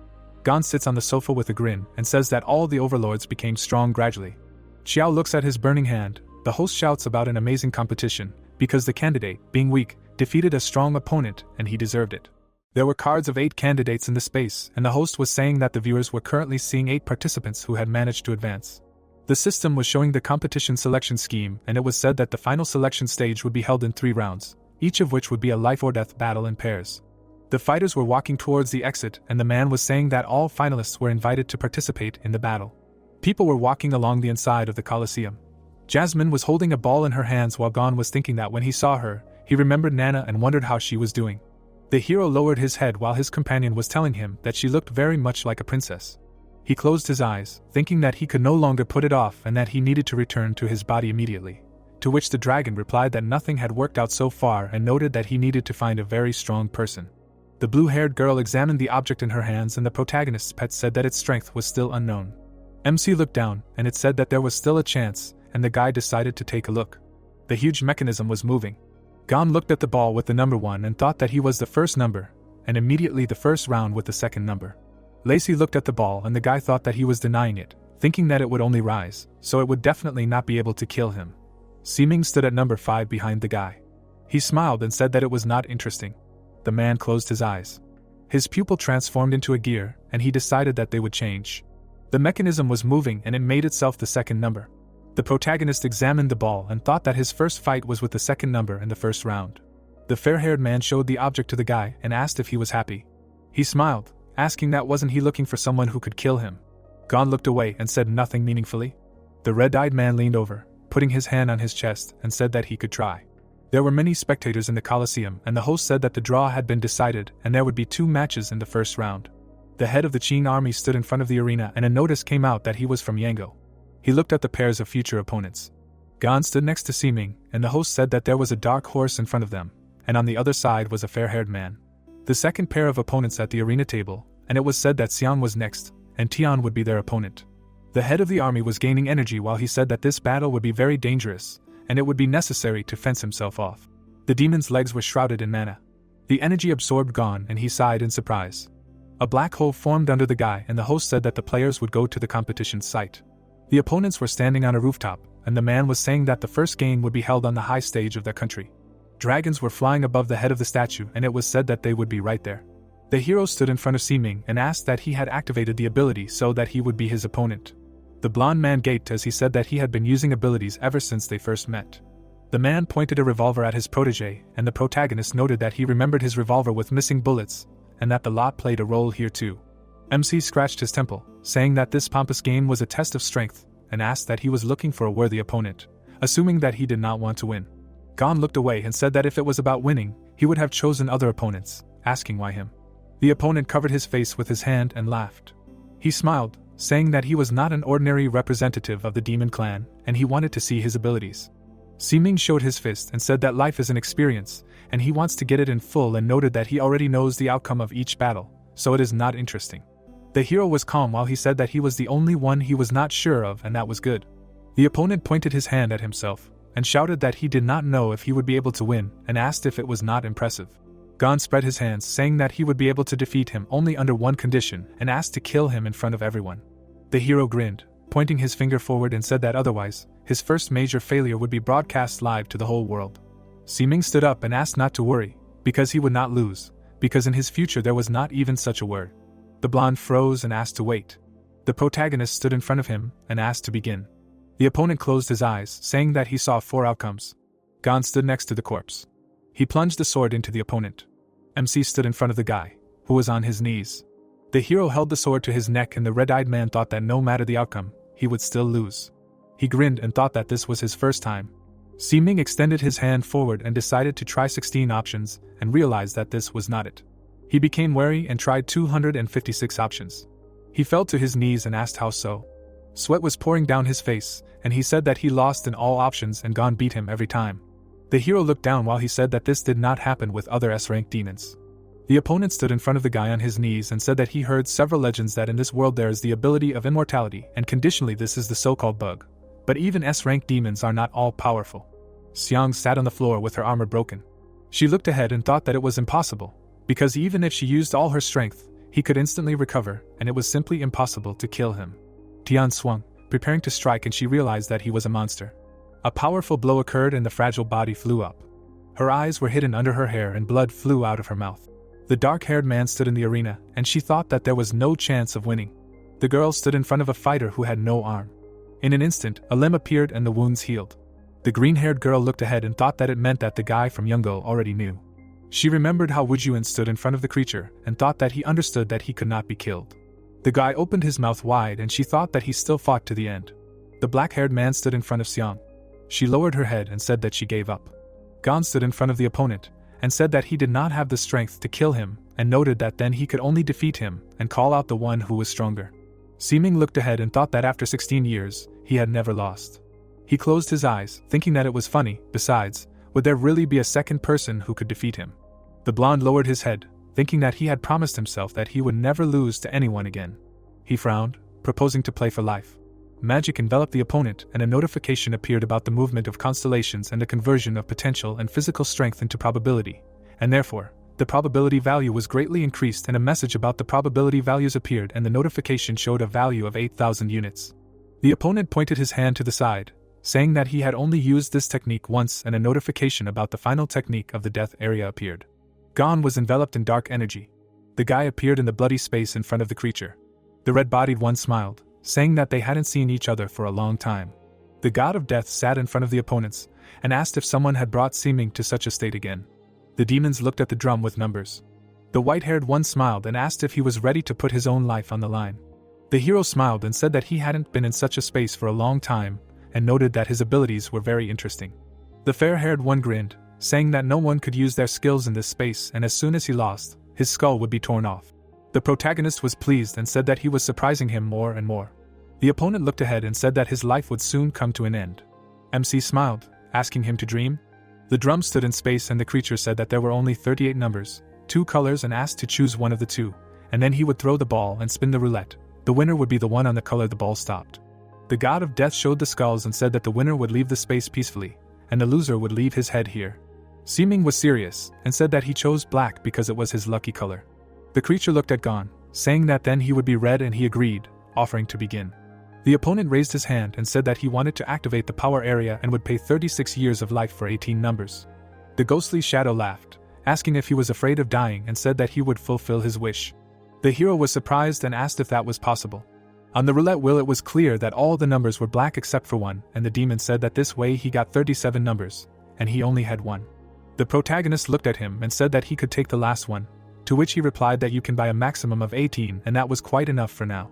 Gon sits on the sofa with a grin and says that all the overlords became strong gradually. Xiao looks at his burning hand. The host shouts about an amazing competition, because the candidate, being weak, defeated a strong opponent and he deserved it. There were cards of 8 candidates in the space, and the host was saying that the viewers were currently seeing 8 participants who had managed to advance. The system was showing the competition selection scheme, and it was said that the final selection stage would be held in 3 rounds, each of which would be a life-or-death battle in pairs. The fighters were walking towards the exit, and the man was saying that all finalists were invited to participate in the battle. People were walking along the inside of the Colosseum. Jasmine was holding a ball in her hands while Gon was thinking that when he saw her, he remembered Nana and wondered how she was doing. The hero lowered his head while his companion was telling him that she looked very much like a princess. He closed his eyes, thinking that he could no longer put it off and that he needed to return to his body immediately. To which the dragon replied that nothing had worked out so far and noted that he needed to find a very strong person. The blue-haired girl examined the object in her hands and the protagonist's pet said that its strength was still unknown. MC looked down, and it said that there was still a chance, and the guy decided to take a look. The huge mechanism was moving. Gon looked at the ball with the number 1 and thought that he was the first number, and immediately the first round with the second number. Lacey looked at the ball and the guy thought that he was denying it, thinking that it would only rise, so it would definitely not be able to kill him. Seeming stood at number 5 behind the guy. He smiled and said that it was not interesting. The man closed his eyes. His pupil transformed into a gear, and he decided that they would change. The mechanism was moving and it made itself the second number. The protagonist examined the ball and thought that his first fight was with the second number in the first round. The fair-haired man showed the object to the guy and asked if he was happy. He smiled, asking that wasn't he looking for someone who could kill him. Gon looked away and said nothing meaningfully. The red-eyed man leaned over, putting his hand on his chest, and said that he could try. There were many spectators in the Colosseum, and the host said that the draw had been decided and there would be 2 matches in the first round. The head of the Qing army stood in front of the arena and a notice came out that he was from Yango. He looked at the pairs of future opponents. Gon stood next to Seeming, and the host said that there was a dark horse in front of them, and on the other side was a fair-haired man. The second pair of opponents at the arena table, and it was said that Xian was next, and Tian would be their opponent. The head of the army was gaining energy while he said that this battle would be very dangerous, and it would be necessary to fence himself off. The demon's legs were shrouded in mana. The energy absorbed Gon and he sighed in surprise. A black hole formed under the guy and the host said that the players would go to the competition site. The opponents were standing on a rooftop, and the man was saying that the first game would be held on the high stage of their country. Dragons were flying above the head of the statue and it was said that they would be right there. The hero stood in front of Seeming and asked that he had activated the ability so that he would be his opponent. The blonde man gaped as he said that he had been using abilities ever since they first met. The man pointed a revolver at his protege, and the protagonist noted that he remembered his revolver with missing bullets, and that the lot played a role here too. MC scratched his temple, saying that this pompous game was a test of strength, and asked that he was looking for a worthy opponent, assuming that he did not want to win. Gon looked away and said that if it was about winning, he would have chosen other opponents, asking why him. The opponent covered his face with his hand and laughed. He smiled, saying that he was not an ordinary representative of the demon clan, and he wanted to see his abilities. Seeming showed his fist and said that life is an experience, and he wants to get it in full and noted that he already knows the outcome of each battle, so it is not interesting. The hero was calm while he said that he was the only one he was not sure of and that was good. The opponent pointed his hand at himself, and shouted that he did not know if he would be able to win, and asked if it was not impressive. Gon spread his hands, saying that he would be able to defeat him only under one condition, and asked to kill him in front of everyone. The hero grinned, pointing his finger forward and said that otherwise, his first major failure would be broadcast live to the whole world. Seeming stood up and asked not to worry, because he would not lose, because in his future there was not even such a word. The blonde froze and asked to wait. The protagonist stood in front of him and asked to begin. The opponent closed his eyes, saying that he saw 4 outcomes. Gon stood next to the corpse. He plunged the sword into the opponent. MC stood in front of the guy, who was on his knees. The hero held the sword to his neck and the red-eyed man thought that no matter the outcome, he would still lose. He grinned and thought that this was his first time. Seeming extended his hand forward and decided to try 16 options, and realized that this was not it. He became wary and tried 256 options. He fell to his knees and asked how so. Sweat was pouring down his face, and he said that he lost in all options and Gon beat him every time. The hero looked down while he said that this did not happen with other S-rank demons. The opponent stood in front of the guy on his knees and said that he heard several legends that in this world there is the ability of immortality, and conditionally this is the so-called bug. But even S-rank demons are not all powerful. Xiang sat on the floor with her armor broken. She looked ahead and thought that it was impossible, because even if she used all her strength, he could instantly recover, and it was simply impossible to kill him. Tian swung, preparing to strike, and she realized that he was a monster. A powerful blow occurred and the fragile body flew up. Her eyes were hidden under her hair and blood flew out of her mouth. The dark-haired man stood in the arena, and she thought that there was no chance of winning. The girl stood in front of a fighter who had no arm. In an instant, a limb appeared and the wounds healed. The green-haired girl looked ahead and thought that it meant that the guy from Yungo already knew. She remembered how Wujuan stood in front of the creature and thought that he understood that he could not be killed. The guy opened his mouth wide and she thought that he still fought to the end. The black-haired man stood in front of Xiang. She lowered her head and said that she gave up. Gon stood in front of the opponent and said that he did not have the strength to kill him, and noted that then he could only defeat him and call out the one who was stronger. Seeming looked ahead and thought that after 16 years, he had never lost. He closed his eyes, thinking that it was funny. Besides, would there really be a second person who could defeat him? The blonde lowered his head, thinking that he had promised himself that he would never lose to anyone again. He frowned, proposing to play for life. Magic enveloped the opponent and a notification appeared about the movement of constellations and the conversion of potential and physical strength into probability, and therefore, the probability value was greatly increased and a message about the probability values appeared and the notification showed a value of 8,000 units. The opponent pointed his hand to the side, saying that he had only used this technique once, and a notification about the final technique of the death area appeared. Gon was enveloped in dark energy. The guy appeared in the bloody space in front of the creature. The red-bodied one smiled, saying that they hadn't seen each other for a long time. The god of death sat in front of the opponents and asked if someone had brought Seeming to such a state again. The demons looked at the drum with numbers. The white-haired one smiled and asked if he was ready to put his own life on the line. The hero smiled and said that he hadn't been in such a space for a long time, and noted that his abilities were very interesting. The fair-haired one grinned, saying that no one could use their skills in this space, and as soon as he lost, his skull would be torn off. The protagonist was pleased and said that he was surprising him more and more. The opponent looked ahead and said that his life would soon come to an end. MC smiled, asking him to dream. The drum stood in space and the creature said that there were only 38 numbers, 2 colors, and asked to choose one of the 2, and then he would throw the ball and spin the roulette. The winner would be the one on the color the ball stopped. The god of death showed the skulls and said that the winner would leave the space peacefully, and the loser would leave his head here. Seeming was serious, and said that he chose black because it was his lucky color. The creature looked at Gon, saying that then he would be red, and he agreed, offering to begin. The opponent raised his hand and said that he wanted to activate the power area and would pay 36 years of life for 18 numbers. The ghostly shadow laughed, asking if he was afraid of dying, and said that he would fulfill his wish. The hero was surprised and asked if that was possible. On the roulette wheel it was clear that all the numbers were black except for one, and the demon said that this way he got 37 numbers, and he only had one. The protagonist looked at him and said that he could take the last one, to which he replied that you can buy a maximum of 18, and that was quite enough for now.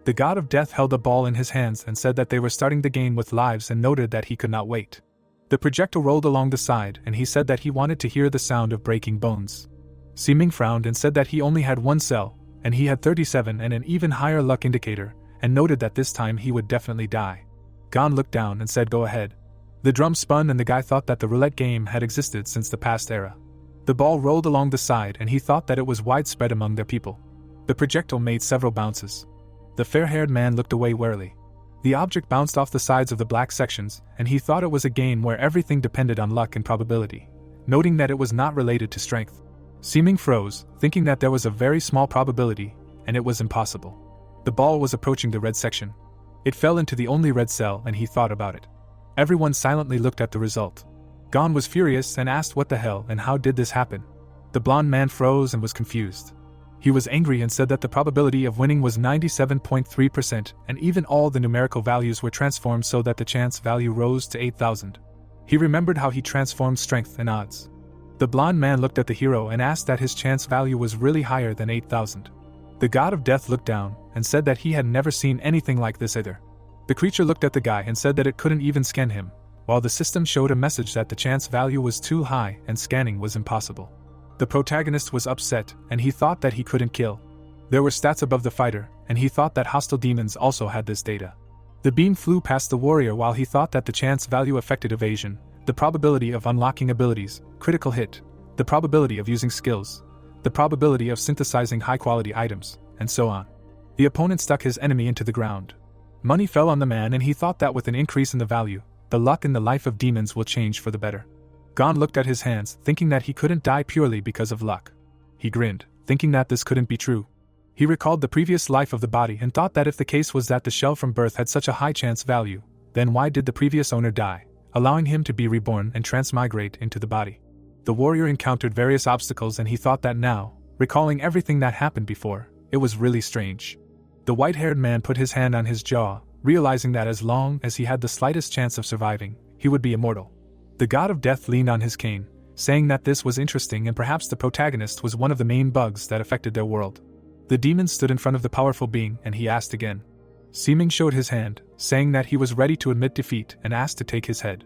The god of death held the ball in his hands and said that they were starting the game with lives, and noted that he could not wait. The projectile rolled along the side and he said that he wanted to hear the sound of breaking bones. Seeming frowned and said that he only had 1 cell, and he had 37 and an even higher luck indicator, and noted that this time he would definitely die. Gon looked down and said go ahead. The drum spun and the guy thought that the roulette game had existed since the past era. The ball rolled along the side and he thought that it was widespread among their people. The projectile made several bounces. The fair-haired man looked away warily. The object bounced off the sides of the black sections, and he thought it was a game where everything depended on luck and probability, noting that it was not related to strength. Seeming froze, thinking that there was a very small probability, and it was impossible. The ball was approaching the red section. It fell into the only red cell and he thought about it. Everyone silently looked at the result. Gon was furious and asked what the hell and how did this happen. The blonde man froze and was confused. He was angry and said that the probability of winning was 97.3%, and even all the numerical values were transformed so that the chance value rose to 8,000. He remembered how he transformed strength and odds. The blonde man looked at the hero and asked that his chance value was really higher than 8,000. The god of death looked down and said that he had never seen anything like this either. The creature looked at the guy and said that it couldn't even scan him, while the system showed a message that the chance value was too high and scanning was impossible. The protagonist was upset, and he thought that he couldn't kill. There were stats above the fighter, and he thought that hostile demons also had this data. The beam flew past the warrior while he thought that the chance value affected evasion, the probability of unlocking abilities, critical hit, the probability of using skills, the probability of synthesizing high-quality items, and so on. The opponent stuck his enemy into the ground. Money fell on the man, and he thought that with an increase in the value, the luck in the life of demons will change for the better. Gon looked at his hands, thinking that he couldn't die purely because of luck. He grinned, thinking that this couldn't be true. He recalled the previous life of the body and thought that if the case was that the shell from birth had such a high chance value, then why did the previous owner die, allowing him to be reborn and transmigrate into the body? The warrior encountered various obstacles, and he thought that now, recalling everything that happened before, it was really strange. The white-haired man put his hand on his jaw, realizing that as long as he had the slightest chance of surviving, he would be immortal. The god of death leaned on his cane, saying that this was interesting and perhaps the protagonist was one of the main bugs that affected their world. The demon stood in front of the powerful being, and he asked again. Seeming showed his hand, saying that he was ready to admit defeat, and asked to take his head.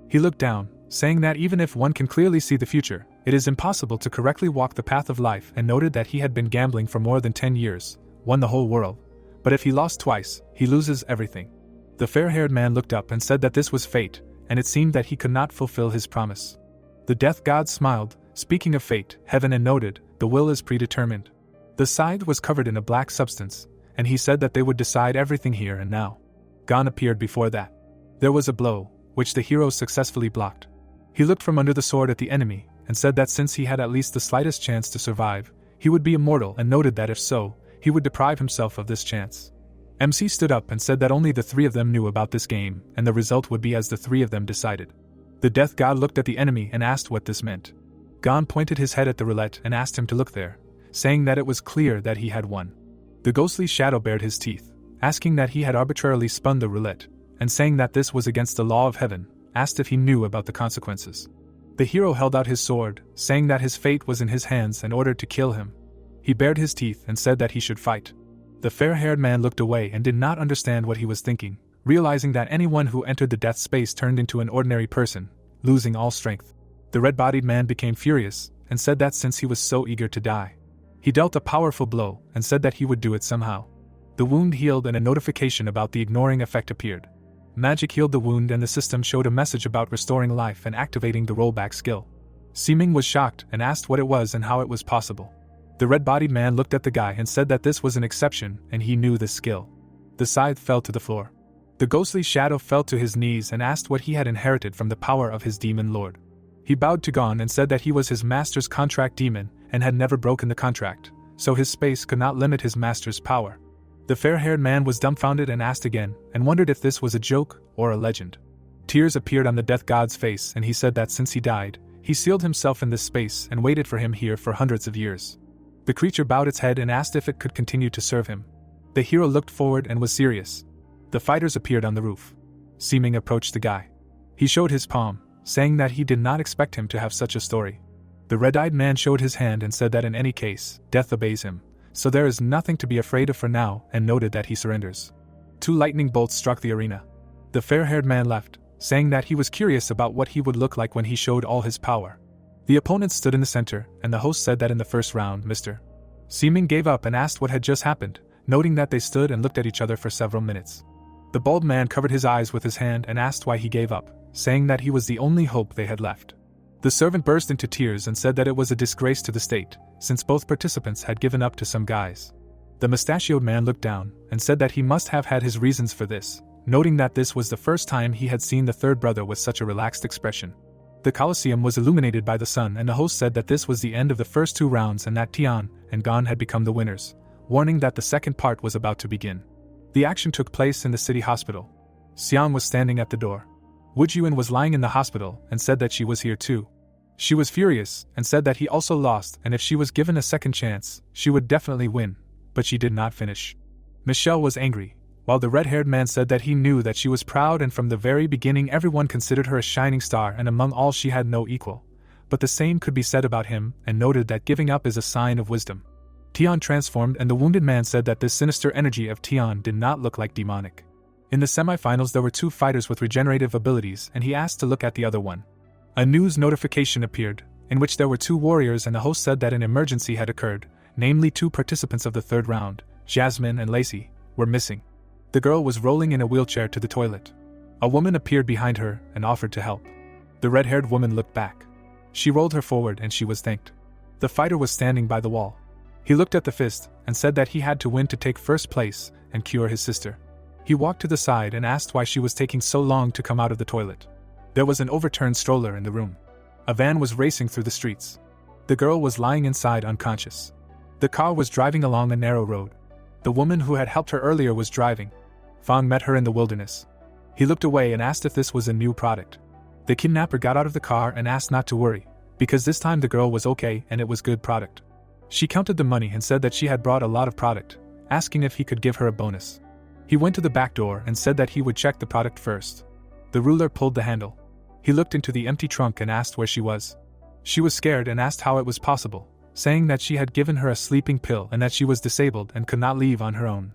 He looked down, saying that even if one can clearly see the future, it is impossible to correctly walk the path of life, and noted that he had been gambling for more than 10 years, won the whole world. But if he lost twice, he loses everything. The fair-haired man looked up and said that this was fate, and it seemed that he could not fulfill his promise. The death god smiled, speaking of fate, heaven, and noted, the will is predetermined. The scythe was covered in a black substance, and he said that they would decide everything here and now. Gon appeared before that. There was a blow, which the hero successfully blocked. He looked from under the sword at the enemy, and said that since he had at least the slightest chance to survive, he would be immortal, and noted that if so, he would deprive himself of this chance. MC stood up and said that only the three of them knew about this game, and the result would be as the three of them decided. The death god looked at the enemy and asked what this meant. Gon pointed his head at the roulette and asked him to look there, saying that it was clear that he had won. The ghostly shadow bared his teeth, asking that he had arbitrarily spun the roulette, and saying that this was against the law of heaven, asked if he knew about the consequences. The hero held out his sword, saying that his fate was in his hands and ordered to kill him. He bared his teeth and said that he should fight. The fair-haired man looked away and did not understand what he was thinking, realizing that anyone who entered the death space turned into an ordinary person, losing all strength. The red-bodied man became furious, and said that since he was so eager to die, he dealt a powerful blow and said that he would do it somehow. The wound healed and a notification about the ignoring effect appeared. Magic healed the wound and the system showed a message about restoring life and activating the rollback skill. Seeming was shocked and asked what it was and how it was possible. The red-bodied man looked at the guy and said that this was an exception and he knew the skill. The scythe fell to the floor. The ghostly shadow fell to his knees and asked what he had inherited from the power of his demon lord. He bowed to Gon and said that he was his master's contract demon and had never broken the contract, so his space could not limit his master's power. The fair-haired man was dumbfounded and asked again, and wondered if this was a joke or a legend. Tears appeared on the death god's face, and he said that since he died, he sealed himself in this space and waited for him here for hundreds of years. The creature bowed its head and asked if it could continue to serve him. The hero looked forward and was serious. The fighters appeared on the roof. Seeming approached the guy. He showed his palm, saying that he did not expect him to have such a story. The red-eyed man showed his hand and said that in any case, death obeys him, so there is nothing to be afraid of for now, and noted that he surrenders. 2 lightning bolts struck the arena. The fair-haired man left, saying that he was curious about what he would look like when he showed all his power. The opponents stood in the center, and the host said that in the first round, Mr. Seeming gave up and asked what had just happened, noting that they stood and looked at each other for several minutes. The bald man covered his eyes with his hand and asked why he gave up, saying that he was the only hope they had left. The servant burst into tears and said that it was a disgrace to the state, since both participants had given up to some guys. The mustachioed man looked down and said that he must have had his reasons for this, noting that this was the first time he had seen the third brother with such a relaxed expression. The Colosseum was illuminated by the sun, and the host said that this was the end of the first 2 rounds and that Tian and Gon had become the winners, warning that the second part was about to begin. The action took place in the city hospital. Xian was standing at the door. Wu Jian was lying in the hospital and said that she was here too. She was furious and said that he also lost, and if she was given a second chance, she would definitely win, but she did not finish. Michelle was angry, while the red-haired man said that he knew that she was proud, and from the very beginning everyone considered her a shining star, and among all she had no equal. But the same could be said about him, and noted that giving up is a sign of wisdom. Tian transformed, and the wounded man said that this sinister energy of Tian did not look like demonic. In the semifinals there were 2 fighters with regenerative abilities, and he asked to look at the other one. A news notification appeared, in which there were 2 warriors, and the host said that an emergency had occurred, namely 2 participants of the 3rd round, Jasmine and Lacey, were missing. The girl was rolling in a wheelchair to the toilet. A woman appeared behind her and offered to help. The red-haired woman looked back. She rolled her forward and she was thanked. The fighter was standing by the wall. He looked at the fist and said that he had to win to take first place and cure his sister. He walked to the side and asked why she was taking so long to come out of the toilet. There was an overturned stroller in the room. A van was racing through the streets. The girl was lying inside unconscious. The car was driving along a narrow road. The woman who had helped her earlier was driving. Fang met her in the wilderness. He looked away and asked if this was a new product. The kidnapper got out of the car and asked not to worry, because this time the girl was okay and it was good product. She counted the money and said that she had brought a lot of product, asking if he could give her a bonus. He went to the back door and said that he would check the product first. The ruler pulled the handle. He looked into the empty trunk and asked where she was. She was scared and asked how it was possible, saying that she had given her a sleeping pill and that she was disabled and could not leave on her own.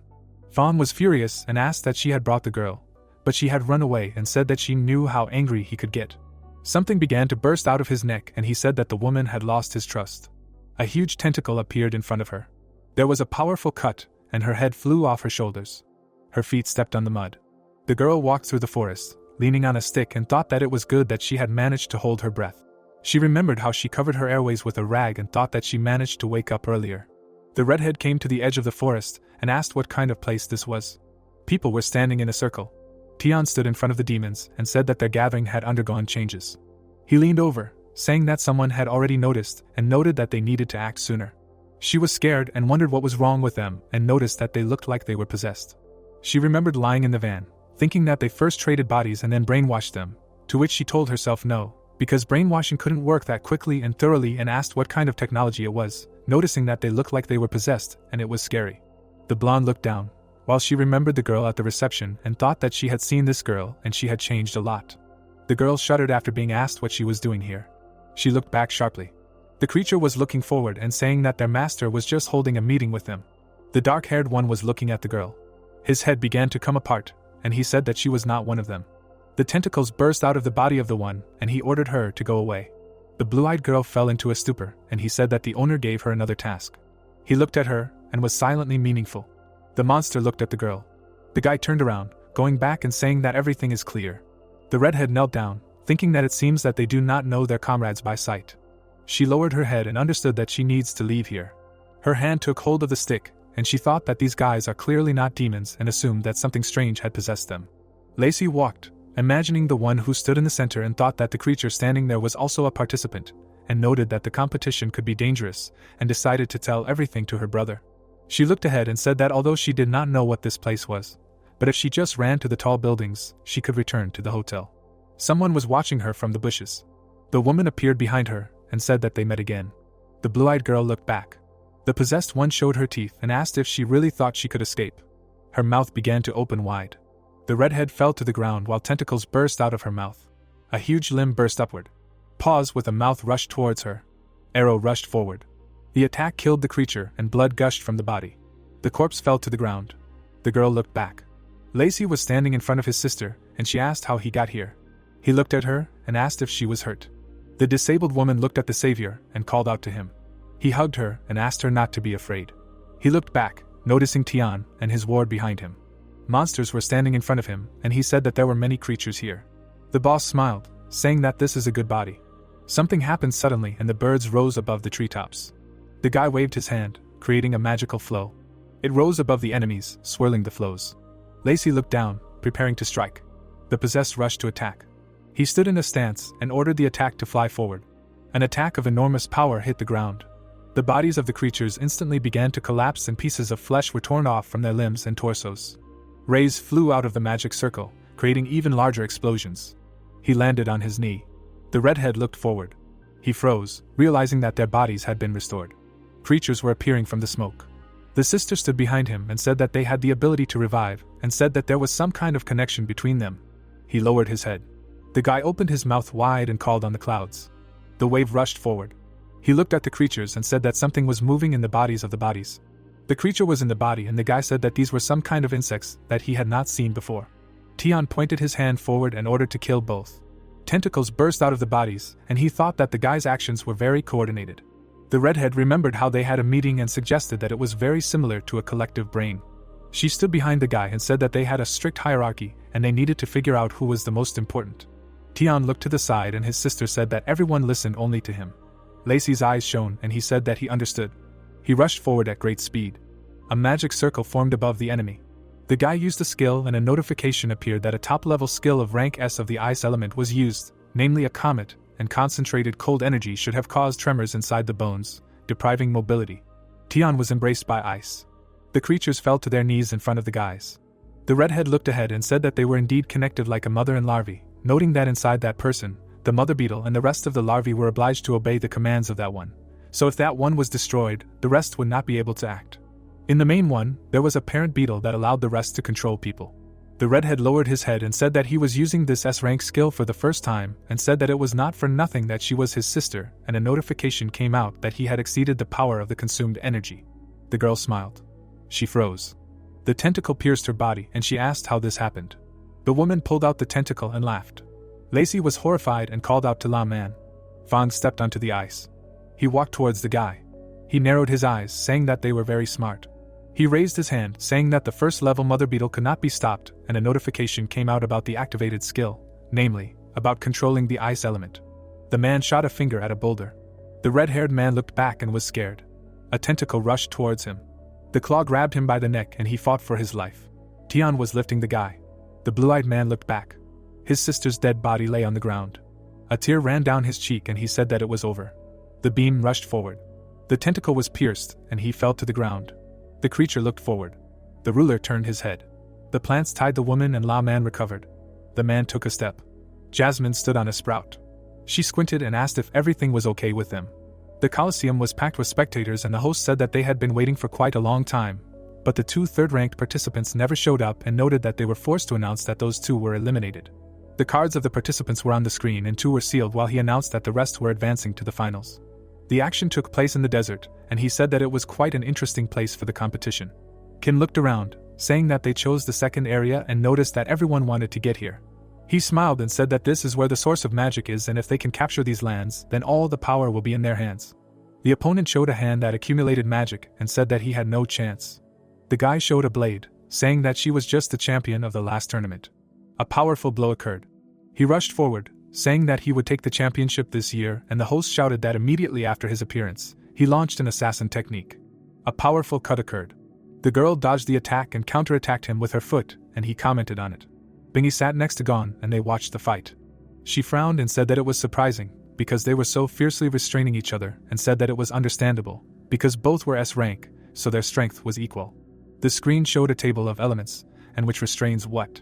Fawn was furious and asked that she had brought the girl, but she had run away and said that she knew how angry he could get. Something began to burst out of his neck and he said that the woman had lost his trust. A huge tentacle appeared in front of her. There was a powerful cut, and her head flew off her shoulders. Her feet stepped on the mud. The girl walked through the forest, leaning on a stick, and thought that it was good that she had managed to hold her breath. She remembered how she covered her airways with a rag and thought that she managed to wake up earlier. The redhead came to the edge of the forest and asked what kind of place this was. People were standing in a circle. Tian stood in front of the demons and said that their gathering had undergone changes. He leaned over, saying that someone had already noticed and noted that they needed to act sooner. She was scared and wondered what was wrong with them and noticed that they looked like they were possessed. She remembered lying in the van, thinking that they first traded bodies and then brainwashed them, to which she told herself no, because brainwashing couldn't work that quickly and thoroughly, and asked what kind of technology it was, noticing that they looked like they were possessed and it was scary. The blonde looked down, while she remembered the girl at the reception and thought that she had seen this girl and she had changed a lot. The girl shuddered after being asked what she was doing here. She looked back sharply. The creature was looking forward and saying that their master was just holding a meeting with them. The dark-haired one was looking at the girl. His head began to come apart, and he said that she was not one of them. The tentacles burst out of the body of the one, and he ordered her to go away. The blue-eyed girl fell into a stupor, and he said that the owner gave her another task. He looked at her, and was silently meaningful. The monster looked at the girl. The guy turned around, going back and saying that everything is clear. The redhead knelt down, thinking that it seems that they do not know their comrades by sight. She lowered her head and understood that she needs to leave here. Her hand took hold of the stick, and she thought that these guys are clearly not demons and assumed that something strange had possessed them. Lacey walked, imagining the one who stood in the center, and thought that the creature standing there was also a participant, and noted that the competition could be dangerous, and decided to tell everything to her brother. She looked ahead and said that although she did not know what this place was, but if she just ran to the tall buildings, she could return to the hotel. Someone was watching her from the bushes. The woman appeared behind her and said that they met again. The blue-eyed girl looked back. The possessed one showed her teeth and asked if she really thought she could escape. Her mouth began to open wide. The redhead fell to the ground while tentacles burst out of her mouth. A huge limb burst upward. Paws with a mouth rushed towards her. Arrow rushed forward. The attack killed the creature and blood gushed from the body. The corpse fell to the ground. The girl looked back. Lacey was standing in front of his sister, and she asked how he got here. He looked at her and asked if she was hurt. The disabled woman looked at the savior and called out to him. He hugged her and asked her not to be afraid. He looked back, noticing Tian and his ward behind him. Monsters were standing in front of him, and he said that there were many creatures here. The boss smiled, saying that this is a good body. Something happened suddenly and the birds rose above the treetops. The guy waved his hand, creating a magical flow. It rose above the enemies, swirling the flows. Lacey looked down, preparing to strike. The possessed rushed to attack. He stood in a stance and ordered the attack to fly forward. An attack of enormous power hit the ground. The bodies of the creatures instantly began to collapse and pieces of flesh were torn off from their limbs and torsos. Rays flew out of the magic circle, creating even larger explosions. He landed on his knee. The redhead looked forward. He froze, realizing that their bodies had been restored. Creatures were appearing from the smoke. The sister stood behind him and said that they had the ability to revive, and said that there was some kind of connection between them. He lowered his head. The guy opened his mouth wide and called on the clouds. The wave rushed forward. He looked at the creatures and said that something was moving in the bodies of the bodies. The creature was in the body, and the guy said that these were some kind of insects that he had not seen before. Tian pointed his hand forward and ordered to kill both. Tentacles burst out of the bodies, and he thought that the guy's actions were very coordinated. The redhead remembered how they had a meeting and suggested that it was very similar to a collective brain. She stood behind the guy and said that they had a strict hierarchy and they needed to figure out who was the most important. Tian looked to the side and his sister said that everyone listened only to him. Lacey's eyes shone and he said that he understood. He rushed forward at great speed. A magic circle formed above the enemy. The guy used a skill and a notification appeared that a top-level skill of rank S of the ice element was used, namely a comet, and concentrated cold energy should have caused tremors inside the bones, depriving mobility. Tian was embraced by ice. The creatures fell to their knees in front of the guys. The redhead looked ahead and said that they were indeed connected like a mother and larvae, noting that inside that person, the mother beetle and the rest of the larvae were obliged to obey the commands of that one. So if that one was destroyed, the rest would not be able to act. In the main one, there was a parent beetle that allowed the rest to control people. The redhead lowered his head and said that he was using this S-rank skill for the first time and said that it was not for nothing that she was his sister, and a notification came out that he had exceeded the power of the consumed energy. The girl smiled. She froze. The tentacle pierced her body and she asked how this happened. The woman pulled out the tentacle and laughed. Lacey was horrified and called out to La Man. Fang stepped onto the ice. He walked towards the guy. He narrowed his eyes, saying that they were very smart. He raised his hand, saying that the first-level mother beetle could not be stopped, and a notification came out about the activated skill, namely, about controlling the ice element. The man shot a finger at a boulder. The red-haired man looked back and was scared. A tentacle rushed towards him. The claw grabbed him by the neck and he fought for his life. Tian was lifting the guy. The blue-eyed man looked back. His sister's dead body lay on the ground. A tear ran down his cheek and he said that it was over. The beam rushed forward. The tentacle was pierced and he fell to the ground. The creature looked forward. The ruler turned his head. The plants tied the woman and La Man recovered. The man took a step. Jasmine stood on a sprout. She squinted and asked if everything was okay with them. The Colosseum was packed with spectators and the host said that they had been waiting for quite a long time, but the two third-ranked participants never showed up and noted that they were forced to announce that those two were eliminated. The cards of the participants were on the screen and two were sealed while he announced that the rest were advancing to the finals. The action took place in the desert, and he said that it was quite an interesting place for the competition. Kim looked around, saying that they chose the second area and noticed that everyone wanted to get here. He smiled and said that this is where the source of magic is and if they can capture these lands, then all the power will be in their hands. The opponent showed a hand that accumulated magic and said that he had no chance. The guy showed a blade, saying that she was just the champion of the last tournament. A powerful blow occurred. He rushed forward, saying that he would take the championship this year, and the host shouted that immediately after his appearance, he launched an assassin technique. A powerful cut occurred. The girl dodged the attack and counterattacked him with her foot, and he commented on it. Bingy sat next to Gon and they watched the fight. She frowned and said that it was surprising, because they were so fiercely restraining each other, and said that it was understandable, because both were S rank, so their strength was equal. The screen showed a table of elements, and which restrains what.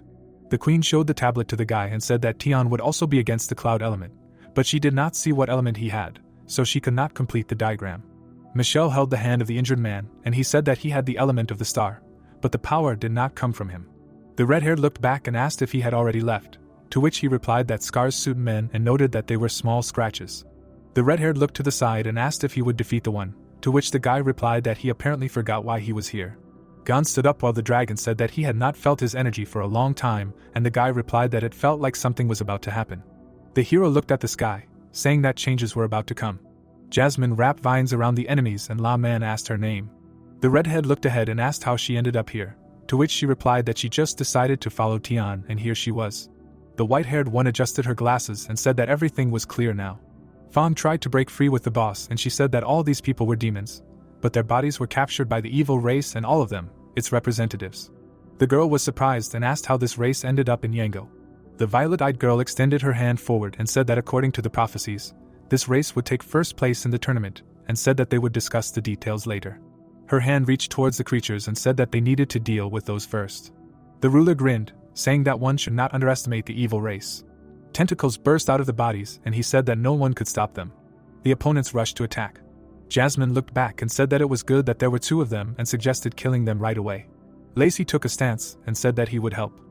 The queen showed the tablet to the guy and said that Tian would also be against the cloud element, but she did not see what element he had, so she could not complete the diagram. Michelle held the hand of the injured man, and he said that he had the element of the star, but the power did not come from him. The red-haired looked back and asked if he had already left, to which he replied that scars suit men and noted that they were small scratches. The red-haired looked to the side and asked if he would defeat the one, to which the guy replied that he apparently forgot why he was here. Gon stood up while the dragon said that he had not felt his energy for a long time, and the guy replied that it felt like something was about to happen. The hero looked at the sky, saying that changes were about to come. Jasmine wrapped vines around the enemies and La Man asked her name. The redhead looked ahead and asked how she ended up here, to which she replied that she just decided to follow Tian and here she was. The white-haired one adjusted her glasses and said that everything was clear now. Fawn tried to break free with the boss and she said that all these people were demons, but their bodies were captured by the evil race and all of them, its representatives. The girl was surprised and asked how this race ended up in Yango. The violet-eyed girl extended her hand forward and said that according to the prophecies, this race would take first place in the tournament, and said that they would discuss the details later. Her hand reached towards the creatures and said that they needed to deal with those first. The ruler grinned, saying that one should not underestimate the evil race. Tentacles burst out of the bodies and he said that no one could stop them. The opponents rushed to attack. Jasmine looked back and said that it was good that there were two of them and suggested killing them right away. Lacey took a stance and said that he would help.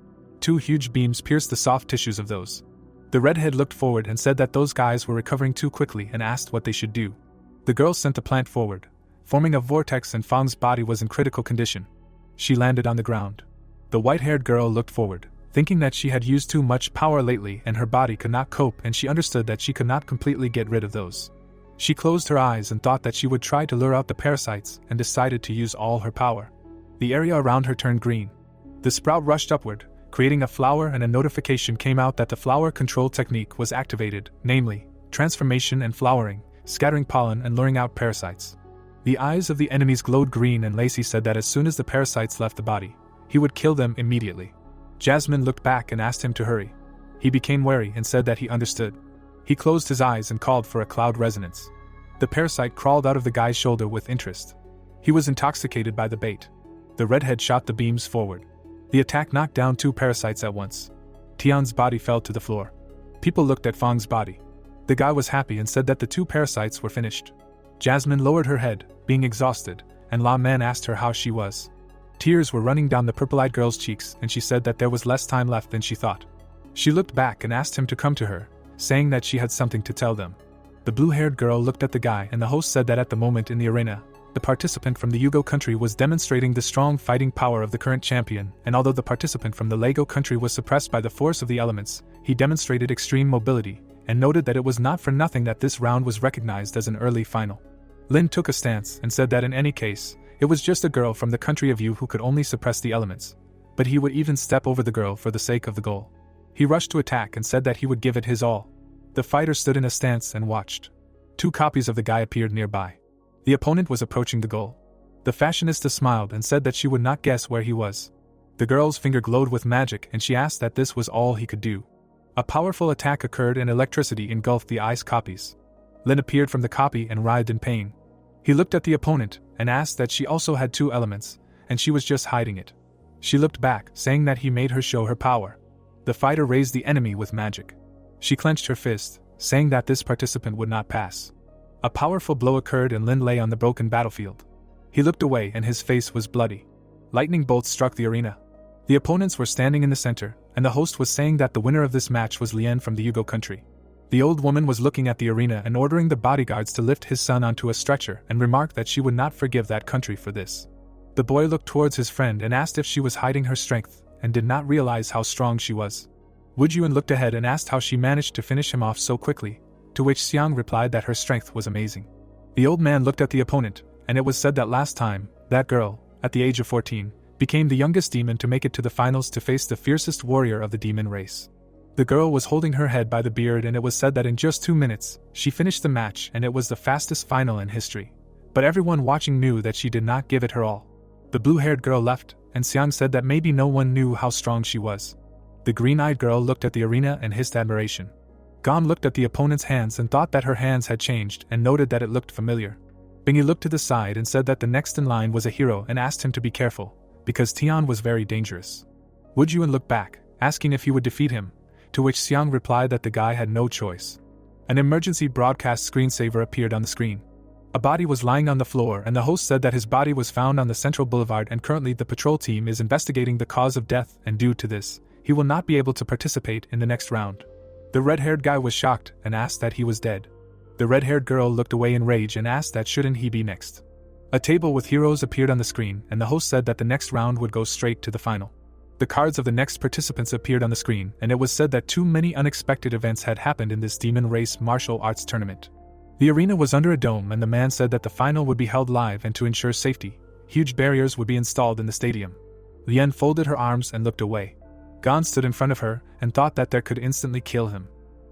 Two huge beams pierced the soft tissues of those. The redhead looked forward and said that those guys were recovering too quickly and asked what they should do. The girl sent a plant forward, forming a vortex, and Fang's body was in critical condition. She landed on the ground. The white-haired girl looked forward, thinking that she had used too much power lately and her body could not cope, and she understood that she could not completely get rid of those. She closed her eyes and thought that she would try to lure out the parasites and decided to use all her power. The area around her turned green. The sprout rushed upward, creating a flower, and a notification came out that the flower control technique was activated, namely, transformation and flowering, scattering pollen and luring out parasites. The eyes of the enemies glowed green, and Lacey said that as soon as the parasites left the body, he would kill them immediately. Jasmine looked back and asked him to hurry. He became wary and said that he understood. He closed his eyes and called for a cloud resonance. The parasite crawled out of the guy's shoulder with interest. He was intoxicated by the bait. The redhead shot the beams forward. The attack knocked down 2 parasites at once. Tian's body fell to the floor. People looked at Fang's body. The guy was happy and said that the 2 parasites were finished. Jasmine lowered her head, being exhausted, and La Man asked her how she was. Tears were running down the purple-eyed girl's cheeks, and she said that there was less time left than she thought. She looked back and asked him to come to her, saying that she had something to tell them. The blue-haired girl looked at the guy, and the host said that at the moment in the arena, the participant from the Yugo country was demonstrating the strong fighting power of the current champion, and although the participant from the Lego country was suppressed by the force of the elements, he demonstrated extreme mobility, and noted that it was not for nothing that this round was recognized as an early final. Lin took a stance and said that in any case, it was just a girl from the country of Yu who could only suppress the elements, but he would even step over the girl for the sake of the goal. He rushed to attack and said that he would give it his all. The fighter stood in a stance and watched. 2 copies of the guy appeared nearby. The opponent was approaching the goal. The fashionista smiled and said that she would not guess where he was. The girl's finger glowed with magic, and she asked that this was all he could do. A powerful attack occurred and electricity engulfed the ice copies. Lin appeared from the copy and writhed in pain. He looked at the opponent and asked that she also had 2 elements, and she was just hiding it. She looked back, saying that he made her show her power. The fighter raised the enemy with magic. She clenched her fist, saying that this participant would not pass. A powerful blow occurred and Lin lay on the broken battlefield. He looked away and his face was bloody. Lightning bolts struck the arena. The opponents were standing in the center, and the host was saying that the winner of this match was Lian from the Yugo country. The old woman was looking at the arena and ordering the bodyguards to lift his son onto a stretcher, and remarked that she would not forgive that country for this. The boy looked towards his friend and asked if she was hiding her strength, and did not realize how strong she was. Wu Yuan looked ahead and asked how she managed to finish him off so quickly, to which Xiang replied that her strength was amazing. The old man looked at the opponent, and it was said that last time, that girl, at the age of 14, became the youngest demon to make it to the finals to face the fiercest warrior of the demon race. The girl was holding her head by the beard, and it was said that in just 2 minutes, she finished the match, and it was the fastest final in history. But everyone watching knew that she did not give it her all. The blue-haired girl left, and Xiang said that maybe no one knew how strong she was. The green-eyed girl looked at the arena and hissed admiration. Gom looked at the opponent's hands and thought that her hands had changed, and noted that it looked familiar. Bingy looked to the side and said that the next in line was a hero and asked him to be careful, because Tian was very dangerous. Wu Yuan looked back, asking if he would defeat him, to which Xiang replied that the guy had no choice. An emergency broadcast screensaver appeared on the screen. A body was lying on the floor, and the host said that his body was found on the central boulevard, and currently the patrol team is investigating the cause of death, and due to this, he will not be able to participate in the next round. The red-haired guy was shocked and asked that he was dead. The red-haired girl looked away in rage and asked that shouldn't he be next. A table with heroes appeared on the screen, and the host said that the next round would go straight to the final. The cards of the next participants appeared on the screen, and it was said that too many unexpected events had happened in this demon race martial arts tournament. The arena was under a dome, and the man said that the final would be held live, and to ensure safety, huge barriers would be installed in the stadium. Lian folded her arms and looked away. Gon stood in front of her and thought that there could instantly kill him.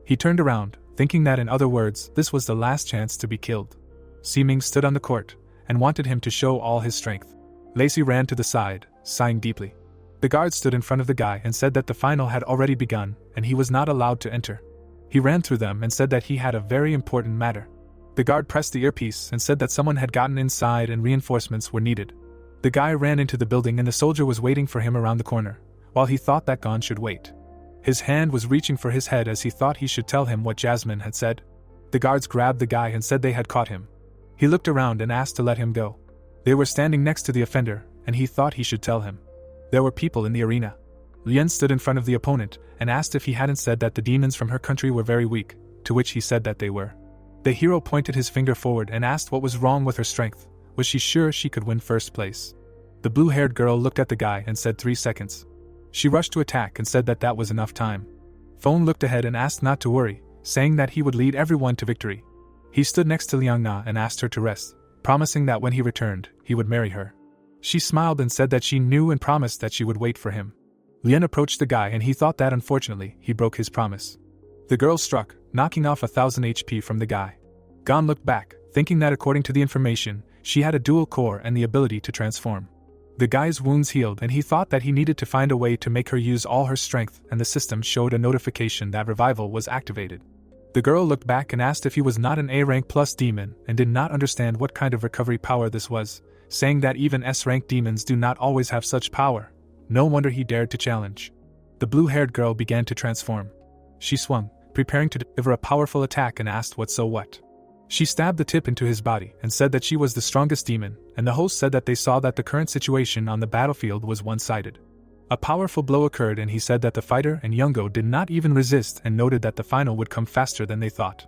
He turned around, thinking that in other words, this was the last chance to be killed. Siming stood on the court and wanted him to show all his strength. Lacey ran to the side, sighing deeply. The guard stood in front of the guy and said that the final had already begun and he was not allowed to enter. He ran through them and said that he had a very important matter. The guard pressed the earpiece and said that someone had gotten inside and reinforcements were needed. The guy ran into the building and the soldier was waiting for him around the corner, while he thought that Gon should wait. His hand was reaching for his head as he thought he should tell him what Jasmine had said. The guards grabbed the guy and said they had caught him. He looked around and asked to let him go. They were standing next to the offender, and he thought he should tell him. There were people in the arena. Lian stood in front of the opponent and asked if he hadn't said that the demons from her country were very weak, to which he said that they were. The hero pointed his finger forward and asked what was wrong with her strength. Was she sure she could win first place? The blue-haired girl looked at the guy and said 3 seconds. She rushed to attack and said that that was enough time. Feng looked ahead and asked not to worry, saying that he would lead everyone to victory. He stood next to Liang Na and asked her to rest, promising that when he returned, he would marry her. She smiled and said that she knew and promised that she would wait for him. Lien approached the guy and he thought that unfortunately, he broke his promise. The girl struck, knocking off 1000 HP from the guy. Gon looked back, thinking that according to the information, she had a dual core and the ability to transform. The guy's wounds healed and he thought that he needed to find a way to make her use all her strength, and the system showed a notification that revival was activated. The girl looked back and asked if he was not an A-rank plus demon and did not understand what kind of recovery power this was, saying that even S-rank demons do not always have such power. No wonder he dared to challenge. The blue-haired girl began to transform. She swung, preparing to deliver a powerful attack, and asked what so what. She stabbed the tip into his body and said that she was the strongest demon, and the host said that they saw that the current situation on the battlefield was one-sided. A powerful blow occurred and he said that the fighter and Youngo did not even resist and noted that the final would come faster than they thought.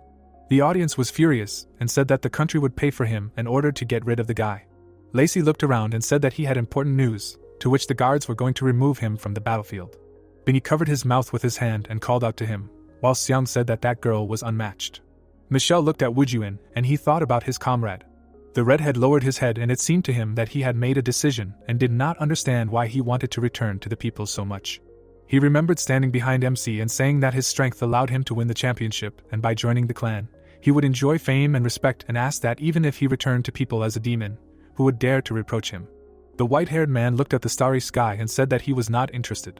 The audience was furious and said that the country would pay for him and ordered to get rid of the guy. Lacey looked around and said that he had important news, to which the guards were going to remove him from the battlefield. Binny covered his mouth with his hand and called out to him, while Xiang said that that girl was unmatched. Michelle looked at Wujuan and he thought about his comrade. The redhead lowered his head and it seemed to him that he had made a decision and did not understand why he wanted to return to the people so much. He remembered standing behind MC and saying that his strength allowed him to win the championship, and by joining the clan, he would enjoy fame and respect, and asked that even if he returned to people as a demon, who would dare to reproach him. The white-haired man looked at the starry sky and said that he was not interested.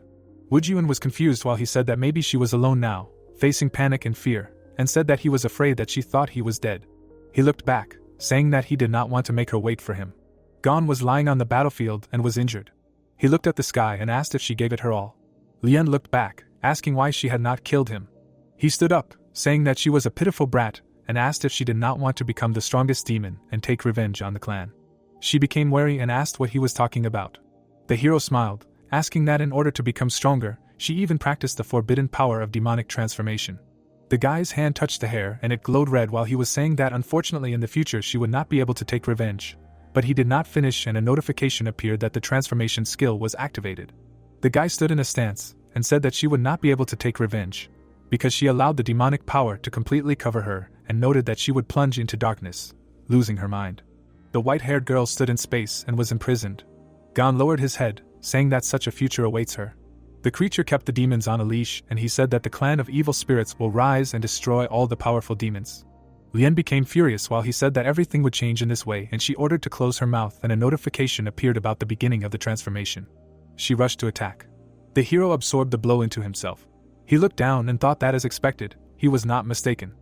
Wujuan was confused while he said that maybe she was alone now, facing panic and fear, and said that he was afraid that she thought he was dead. He looked back, saying that he did not want to make her wait for him. Gon was lying on the battlefield and was injured. He looked at the sky and asked if she gave it her all. Lien looked back, asking why she had not killed him. He stood up, saying that she was a pitiful brat, and asked if she did not want to become the strongest demon and take revenge on the clan. She became wary and asked what he was talking about. The hero smiled, asking that in order to become stronger, she even practiced the forbidden power of demonic transformation. The guy's hand touched the hair and it glowed red while he was saying that unfortunately in the future she would not be able to take revenge. But he did not finish and a notification appeared that the transformation skill was activated. The guy stood in a stance and said that she would not be able to take revenge, because she allowed the demonic power to completely cover her, and noted that she would plunge into darkness, losing her mind. The white-haired girl stood in space and was imprisoned. Gon lowered his head, saying that such a future awaits her. The creature kept the demons on a leash and he said that the clan of evil spirits will rise and destroy all the powerful demons. Lien became furious while he said that everything would change in this way, and she ordered to close her mouth and a notification appeared about the beginning of the transformation. She rushed to attack. The hero absorbed the blow into himself. He looked down and thought that as expected, he was not mistaken.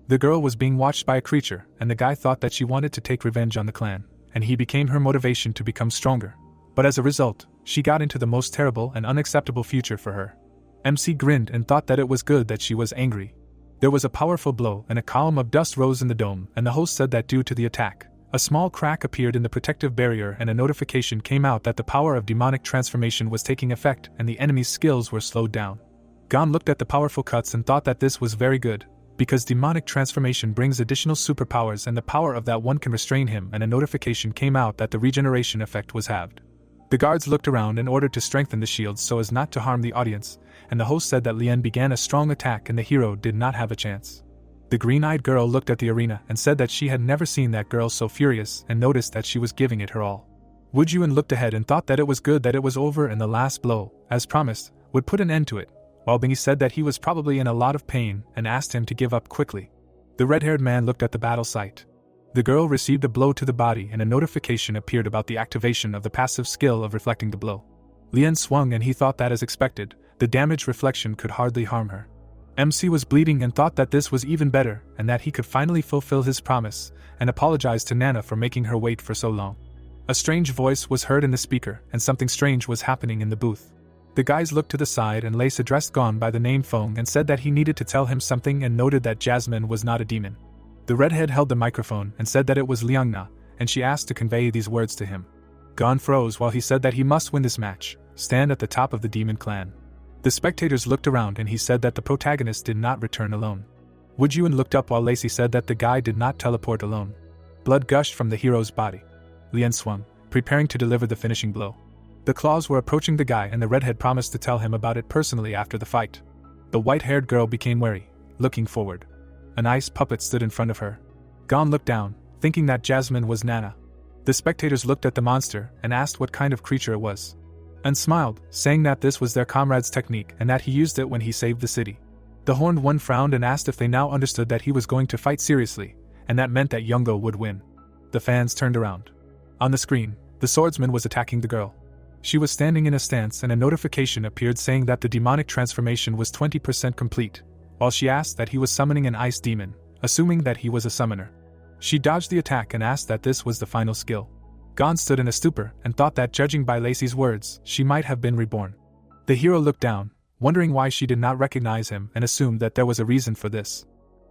The girl was being watched by a creature and the guy thought that she wanted to take revenge on the clan, and he became her motivation to become stronger. But as a result, she got into the most terrible and unacceptable future for her. MC grinned and thought that it was good that she was angry. There was a powerful blow and a column of dust rose in the dome, and the host said that due to the attack, a small crack appeared in the protective barrier and a notification came out that the power of demonic transformation was taking effect and the enemy's skills were slowed down. Gon looked at the powerful cuts and thought that this was very good, because demonic transformation brings additional superpowers and the power of that one can restrain him, and a notification came out that the regeneration effect was halved. The guards looked around in order to strengthen the shields so as not to harm the audience, and the host said that Lien began a strong attack and the hero did not have a chance. The green-eyed girl looked at the arena and said that she had never seen that girl so furious and noticed that she was giving it her all. Wujuan looked ahead and thought that it was good that it was over and the last blow, as promised, would put an end to it, while Bingy said that he was probably in a lot of pain and asked him to give up quickly. The red-haired man looked at the battle site. The girl received a blow to the body and a notification appeared about the activation of the passive skill of reflecting the blow. Lien swung and he thought that as expected, the damage reflection could hardly harm her. MC was bleeding and thought that this was even better and that he could finally fulfill his promise, and apologized to Nana for making her wait for so long. A strange voice was heard in the speaker and something strange was happening in the booth. The guys looked to the side and Lace addressed Gon by the name Feng and said that he needed to tell him something and noted that Jasmine was not a demon. The redhead held the microphone and said that it was Liangna, and she asked to convey these words to him. Gon froze while he said that he must win this match, stand at the top of the demon clan. The spectators looked around and he said that the protagonist did not return alone. Wujuan looked up while Lacey said that the guy did not teleport alone. Blood gushed from the hero's body. Lien swung, preparing to deliver the finishing blow. The claws were approaching the guy and the redhead promised to tell him about it personally after the fight. The white-haired girl became wary, looking forward. An ice puppet stood in front of her. Gon looked down, thinking that Jasmine was Nana. The spectators looked at the monster and asked what kind of creature it was. and smiled, saying that this was their comrade's technique and that he used it when he saved the city. The Horned One frowned and asked if they now understood that he was going to fight seriously, and that meant that Youngo would win. The fans turned around. On the screen, the swordsman was attacking the girl. She was standing in a stance and a notification appeared saying that the demonic transformation was 20% complete, while she asked that he was summoning an ice demon, assuming that he was a summoner. She dodged the attack and asked that this was the final skill. Gon stood in a stupor and thought that judging by Lacey's words, she might have been reborn. The hero looked down, wondering why she did not recognize him and assumed that there was a reason for this.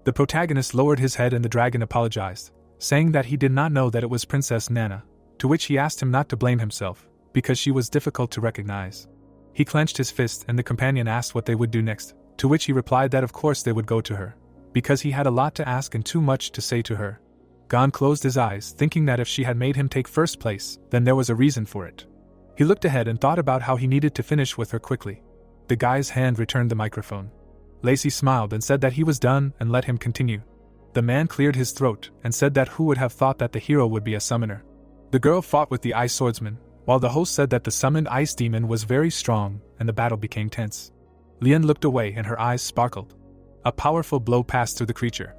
The protagonist lowered his head and the dragon apologized, saying that he did not know that it was Princess Nana, to which he asked him not to blame himself, because she was difficult to recognize. He clenched his fist and the companion asked what they would do next, to which he replied that of course they would go to her, because he had a lot to ask and too much to say to her. Gon closed his eyes, thinking that if she had made him take first place, then there was a reason for it. He looked ahead and thought about how he needed to finish with her quickly. The guy's hand returned the microphone. Lacey smiled and said that he was done and let him continue. The man cleared his throat and said that who would have thought that the hero would be a summoner. The girl fought with the ice swordsman, while the host said that the summoned ice demon was very strong and the battle became tense. Lien looked away and her eyes sparkled. A powerful blow passed through the creature.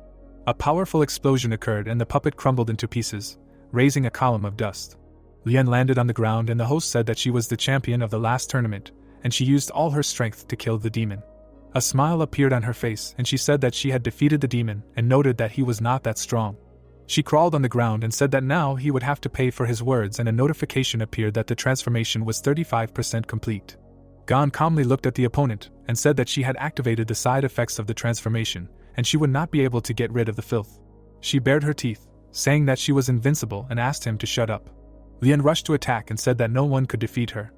A powerful explosion occurred and the puppet crumbled into pieces, raising a column of dust. Lien landed on the ground and the host said that she was the champion of the last tournament, and she used all her strength to kill the demon. A smile appeared on her face and she said that she had defeated the demon and noted that he was not that strong. She crawled on the ground and said that now he would have to pay for his words, and a notification appeared that the transformation was 35% complete. Gon calmly looked at the opponent and said that she had activated the side effects of the transformation, and she would not be able to get rid of the filth. She bared her teeth, saying that she was invincible, and asked him to shut up. Lien rushed to attack and said that no one could defeat her.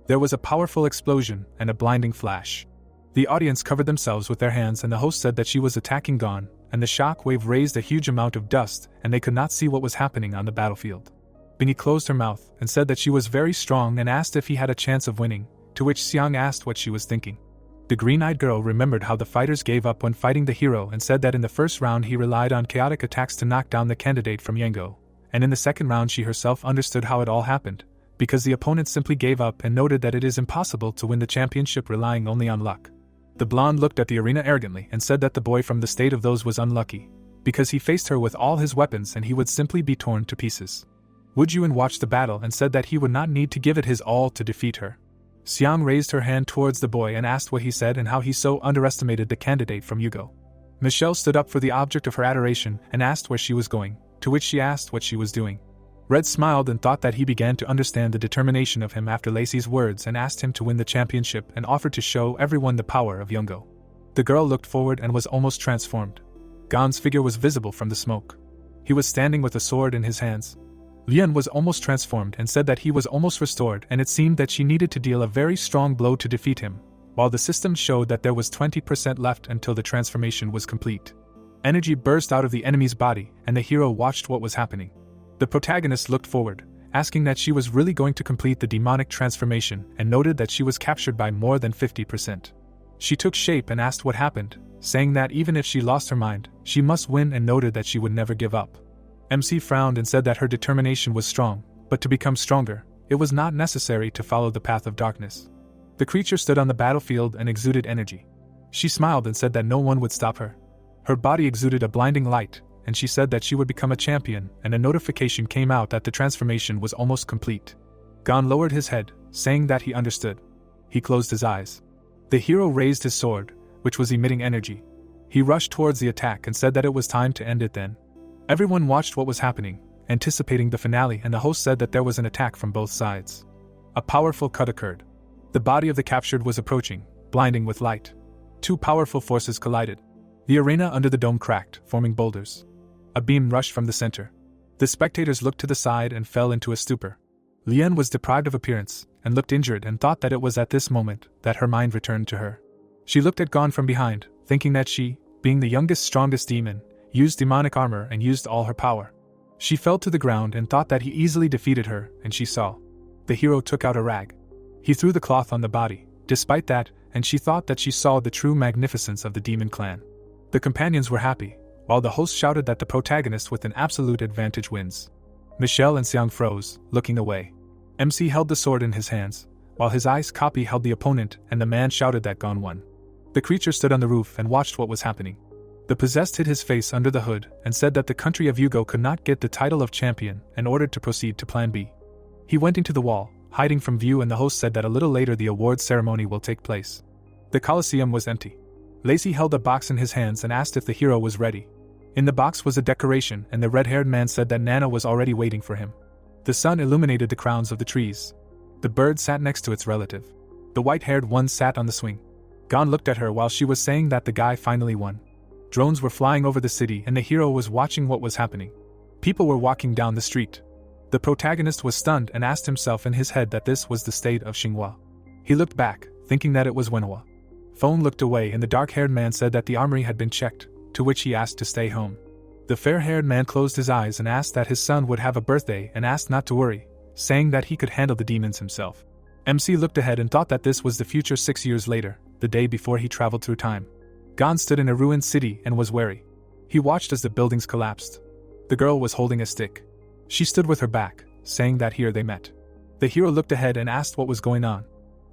There was a powerful explosion and a blinding flash. The audience covered themselves with their hands and the host said that she was attacking Gon, and the shock wave raised a huge amount of dust and they could not see what was happening on the battlefield. Binnie closed her mouth and said that she was very strong and asked if he had a chance of winning, to which Xiang asked what she was thinking. The green-eyed girl remembered how the fighters gave up when fighting the hero and said that in the first round he relied on chaotic attacks to knock down the candidate from Yango, and in the second round she herself understood how it all happened, because the opponent simply gave up and noted that it is impossible to win the championship relying only on luck. The blonde looked at the arena arrogantly and said that the boy from the state of those was unlucky, because he faced her with all his weapons and he would simply be torn to pieces. Wu Juan watched the battle and said that he would not need to give it his all to defeat her. Xiang raised her hand towards the boy and asked what he said and how he so underestimated the candidate from Yugo. Michelle stood up for the object of her adoration and asked where she was going, to which she asked what she was doing. Red smiled and thought that he began to understand the determination of him after Lacey's words and asked him to win the championship and offered to show everyone the power of Yungo. The girl looked forward and was almost transformed. Gon's figure was visible from the smoke. He was standing with a sword in his hands. Lien was almost transformed and said that he was almost restored, and it seemed that she needed to deal a very strong blow to defeat him, while the system showed that there was 20% left until the transformation was complete. Energy burst out of the enemy's body and the hero watched what was happening. The protagonist looked forward, asking that she was really going to complete the demonic transformation and noted that she was captured by more than 50%. She took shape and asked what happened, saying that even if she lost her mind, she must win and noted that she would never give up. MC frowned and said that her determination was strong, but to become stronger, it was not necessary to follow the path of darkness. The creature stood on the battlefield and exuded energy. She smiled and said that no one would stop her. Her body exuded a blinding light, and she said that she would become a champion, and a notification came out that the transformation was almost complete. Gon lowered his head, saying that he understood. He closed his eyes. The hero raised his sword, which was emitting energy. He rushed towards the attack and said that it was time to end it then. Everyone watched what was happening, anticipating the finale, and the host said that there was an attack from both sides. A powerful cut occurred. The body of the captured was approaching, blinding with light. Two powerful forces collided. The arena under the dome cracked, forming boulders. A beam rushed from the center. The spectators looked to the side and fell into a stupor. Lien was deprived of appearance, and looked injured and thought that it was at this moment that her mind returned to her. She looked at Gon from behind, thinking that she, being the youngest strongest demon, used demonic armor and used all her power. She fell to the ground and thought that he easily defeated her, and she saw. The hero took out a rag. He threw the cloth on the body, despite that, and she thought that she saw the true magnificence of the demon clan. The companions were happy, while the host shouted that the protagonist with an absolute advantage wins. Michelle and Xiang froze, looking away. MC held the sword in his hands, while his ice copy held the opponent and the man shouted that Gon won. The creature stood on the roof and watched what was happening. The possessed hid his face under the hood and said that the country of Yugo could not get the title of champion and ordered to proceed to Plan B. He went into the wall, hiding from view, and the host said that a little later the awards ceremony will take place. The Colosseum was empty. Lacey held a box in his hands and asked if the hero was ready. In the box was a decoration, and the red-haired man said that Nana was already waiting for him. The sun illuminated the crowns of the trees. The bird sat next to its relative. The white-haired one sat on the swing. Gon looked at her while she was saying that the guy finally won. Drones were flying over the city and the hero was watching what was happening. People were walking down the street. The protagonist was stunned and asked himself in his head that this was the state of Xinhua. He looked back, thinking that it was Wenhua. Phone looked away and the dark-haired man said that the armory had been checked, to which he asked to stay home. The fair-haired man closed his eyes and asked that his son would have a birthday and asked not to worry, saying that he could handle the demons himself. MC looked ahead and thought that this was the future 6 years later, the day before he traveled through time. Gon stood in a ruined city and was wary. He watched as the buildings collapsed. The girl was holding a stick. She stood with her back, saying that here they met. The hero looked ahead and asked what was going on.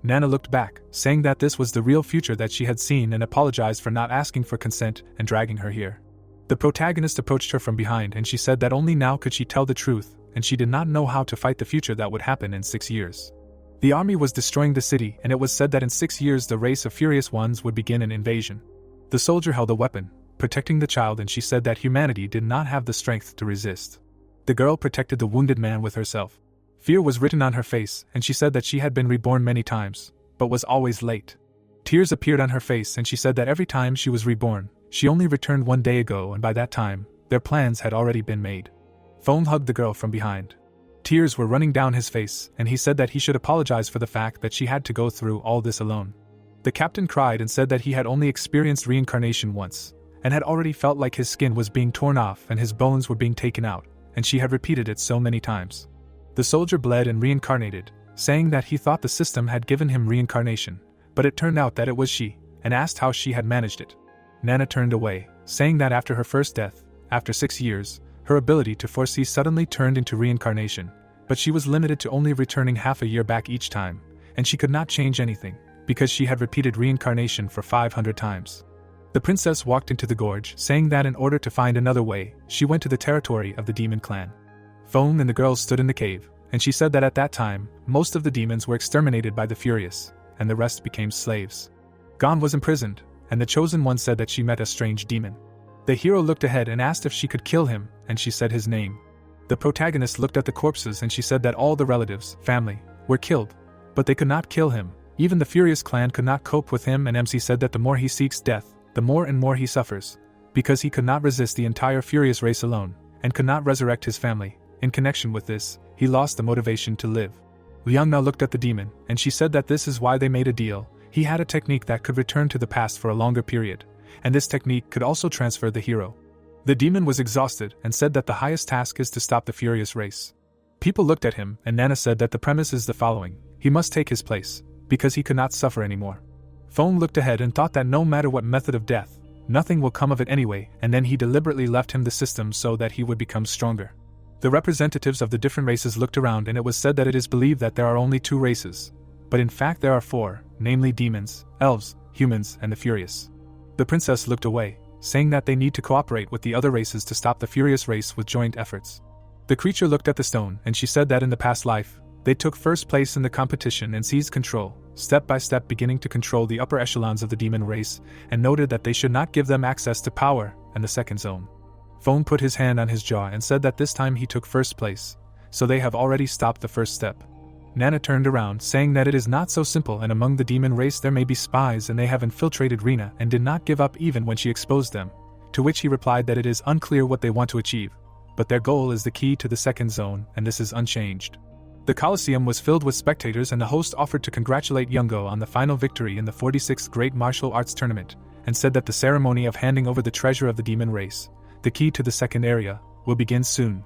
Nana looked back, saying that this was the real future that she had seen and apologized for not asking for consent and dragging her here. The protagonist approached her from behind and she said that only now could she tell the truth, and she did not know how to fight the future that would happen in 6 years. The army was destroying the city and it was said that in 6 years the race of furious ones would begin an invasion. The soldier held a weapon, protecting the child, and she said that humanity did not have the strength to resist. The girl protected the wounded man with herself. Fear was written on her face and she said that she had been reborn many times, but was always late. Tears appeared on her face and she said that every time she was reborn, she only returned 1 day ago and by that time, their plans had already been made. Phone hugged the girl from behind. Tears were running down his face and he said that he should apologize for the fact that she had to go through all this alone. The captain cried and said that he had only experienced reincarnation once, and had already felt like his skin was being torn off and his bones were being taken out, and she had repeated it so many times. The soldier bled and reincarnated, saying that he thought the system had given him reincarnation, but it turned out that it was she, and asked how she had managed it. Nana turned away, saying that after her first death, after 6 years, her ability to foresee suddenly turned into reincarnation, but she was limited to only returning half a year back each time, and she could not change anything, because she had repeated reincarnation for 500 times. The princess walked into the gorge, saying that in order to find another way, she went to the territory of the demon clan. Phone and the girls stood in the cave, and she said that at that time, most of the demons were exterminated by the furious, and the rest became slaves. Gon was imprisoned, and the chosen one said that she met a strange demon. The hero looked ahead and asked if she could kill him, and she said his name. The protagonist looked at the corpses and she said that all the relatives, family, were killed, but they could not kill him. Even the furious clan could not cope with him, and MC said that the more he seeks death, the more and more he suffers, because he could not resist the entire furious race alone, and could not resurrect his family. In connection with this, he lost the motivation to live. Liang now looked at the demon, and she said that this is why they made a deal. He had a technique that could return to the past for a longer period, and this technique could also transfer the hero. The demon was exhausted and said that the highest task is to stop the furious race. People looked at him, and Nana said that the premise is the following: he must take his place, because he could not suffer anymore. Phone looked ahead and thought that no matter what method of death, nothing will come of it anyway, and then he deliberately left him the system so that he would become stronger. The representatives of the different races looked around and it was said that it is believed that there are only 2 races, but in fact there are 4, namely demons, elves, humans, and the furious. The princess looked away, saying that they need to cooperate with the other races to stop the furious race with joint efforts. The creature looked at the stone and she said that in the past life, they took first place in the competition and seized control, step by step beginning to control the upper echelons of the demon race, and noted that they should not give them access to power and the second zone. Phone put his hand on his jaw and said that this time he took first place, so they have already stopped the first step. Nana turned around, saying that it is not so simple, and among the demon race there may be spies and they have infiltrated Rina and did not give up even when she exposed them, to which he replied that it is unclear what they want to achieve, but their goal is the key to the second zone and this is unchanged. The Colosseum was filled with spectators and the host offered to congratulate Youngo on the final victory in the 46th Great Martial Arts Tournament, and said that the ceremony of handing over the treasure of the demon race, the key to the second area, will begin soon.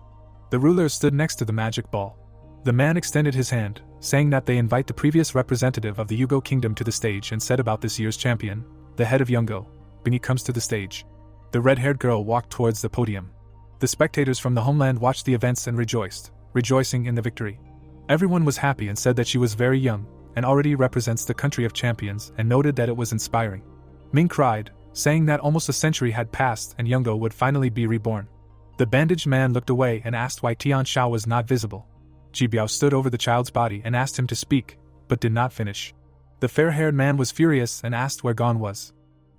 The ruler stood next to the magic ball. The man extended his hand, saying that they invite the previous representative of the Yugo kingdom to the stage and said about this year's champion, the head of Youngo, when he comes to the stage. The red-haired girl walked towards the podium. The spectators from the homeland watched the events and rejoiced, rejoicing in the victory. Everyone was happy and said that she was very young, and already represents the country of champions, and noted that it was inspiring. Ming cried, saying that almost a century had passed and Youngo would finally be reborn. The bandaged man looked away and asked why Tian Shao was not visible. Ji Biao stood over the child's body and asked him to speak, but did not finish. The fair-haired man was furious and asked where Gon was.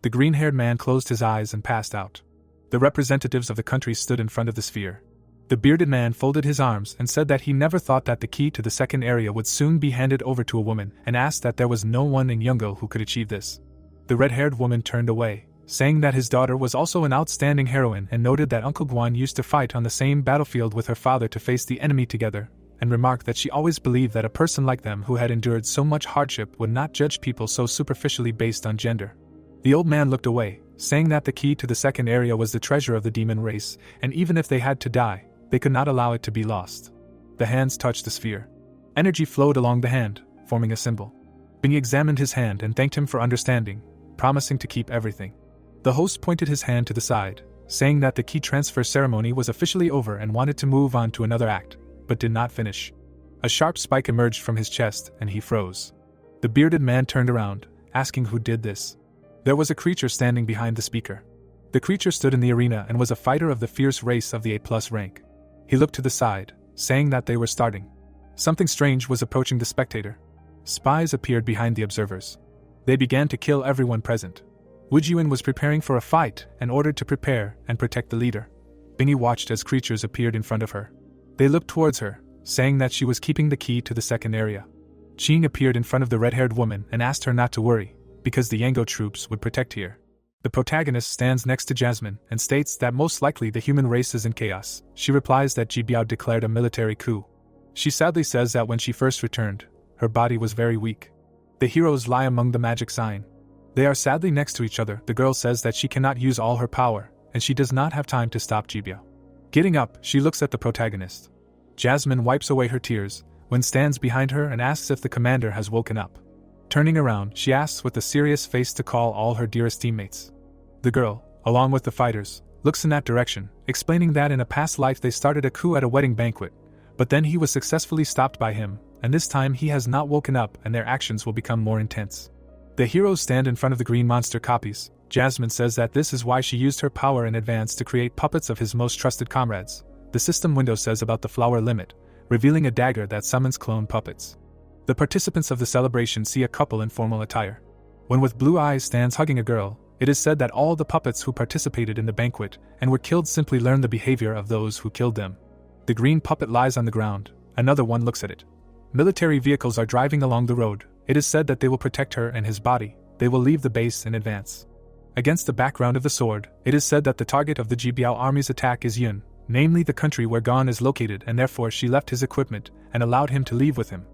The green-haired man closed his eyes and passed out. The representatives of the country stood in front of the sphere. The bearded man folded his arms and said that he never thought that the key to the second area would soon be handed over to a woman, and asked that there was no one in Youngo who could achieve this. The red-haired woman turned away, saying that his daughter was also an outstanding heroine, and noted that Uncle Guan used to fight on the same battlefield with her father to face the enemy together, and remarked that she always believed that a person like them who had endured so much hardship would not judge people so superficially based on gender. The old man looked away, saying that the key to the second area was the treasure of the demon race, and even if they had to die, they could not allow it to be lost. The hands touched the sphere. Energy flowed along the hand, forming a symbol. Bing examined his hand and thanked him for understanding, promising to keep everything. The host pointed his hand to the side, saying that the key transfer ceremony was officially over and wanted to move on to another act, but did not finish. A sharp spike emerged from his chest and he froze. The bearded man turned around, asking who did this. There was a creature standing behind the speaker. The creature stood in the arena and was a fighter of the fierce race of the A+ rank. He looked to the side, saying that they were starting. Something strange was approaching the spectator. Spies appeared behind the observers. They began to kill everyone present. Wu Jiwen was preparing for a fight and ordered to prepare and protect the leader. Bingy watched as creatures appeared in front of her. They looked towards her, saying that she was keeping the key to the second area. Qing appeared in front of the red-haired woman and asked her not to worry, because the Yango troops would protect here. The protagonist stands next to Jasmine and states that most likely the human race is in chaos. She replies that Ji Biao declared a military coup. She sadly says that when she first returned, her body was very weak. The heroes lie among the magic sign. They are sadly next to each other. The girl says that she cannot use all her power, and she does not have time to stop Ji Biao. Getting up, she looks at the protagonist. Jasmine wipes away her tears, when stands behind her and asks if the commander has woken up. Turning around, she asks with a serious face to call all her dearest teammates. The girl, along with the fighters, looks in that direction, explaining that in a past life they started a coup at a wedding banquet, but then he was successfully stopped by him, and this time he has not woken up and their actions will become more intense. The heroes stand in front of the green monster copies. Jasmine says that this is why she used her power in advance to create puppets of his most trusted comrades. The system window says about the flower limit, revealing a dagger that summons clone puppets. The participants of the celebration see a couple in formal attire. One with blue eyes stands hugging a girl. It is said that all the puppets who participated in the banquet and were killed simply learned the behavior of those who killed them. The green puppet lies on the ground. Another one looks at it. Military vehicles are driving along the road. It is said that they will protect her and his body. They will leave the base in advance. Against the background of the sword, it is said that the target of the Ji Biao army's attack is Yun, namely the country where Gon is located, and therefore she left his equipment and allowed him to leave with him.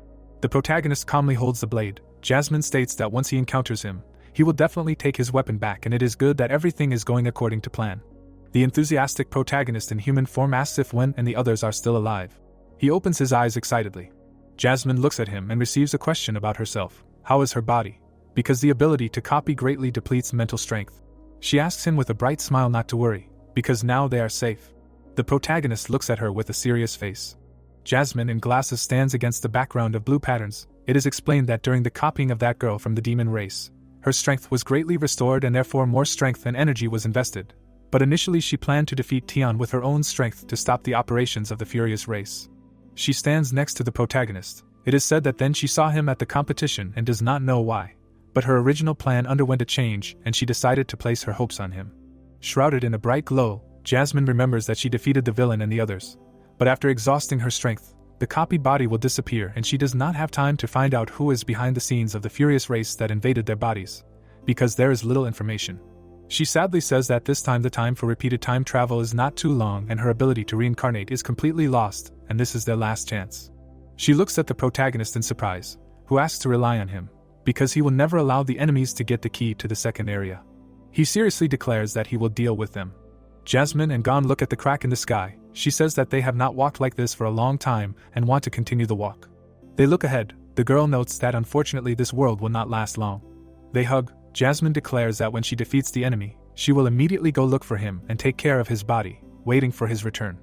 The protagonist calmly holds the blade. Jasmine states that once he encounters him, he will definitely take his weapon back, and it is good that everything is going according to plan. The enthusiastic protagonist in human form asks if Wen and the others are still alive. He opens his eyes excitedly. Jasmine looks at him and receives a question about herself. How is her body? Because the ability to copy greatly depletes mental strength. She asks him with a bright smile not to worry, because now they are safe. The protagonist looks at her with a serious face. Jasmine in glasses stands against the background of blue patterns. It is explained that during the copying of that girl from the demon race, her strength was greatly restored and therefore more strength and energy was invested. But initially she planned to defeat Tian with her own strength to stop the operations of the furious race. She stands next to the protagonist. It is said that then she saw him at the competition and does not know why. But her original plan underwent a change and she decided to place her hopes on him. Shrouded in a bright glow, Jasmine remembers that she defeated the villain and the others. But after exhausting her strength, the copied body will disappear and she does not have time to find out who is behind the scenes of the furious race that invaded their bodies, because there is little information. She sadly says that this time the time for repeated time travel is not too long and her ability to reincarnate is completely lost, and this is their last chance. She looks at the protagonist in surprise, who asks to rely on him, because he will never allow the enemies to get the key to the second area. He seriously declares that he will deal with them. Jasmine and Gon look at the crack in the sky. She says that they have not walked like this for a long time and want to continue the walk. They look ahead. The girl notes that unfortunately this world will not last long. They hug. Jasmine declares that when she defeats the enemy, she will immediately go look for him and take care of his body, waiting for his return.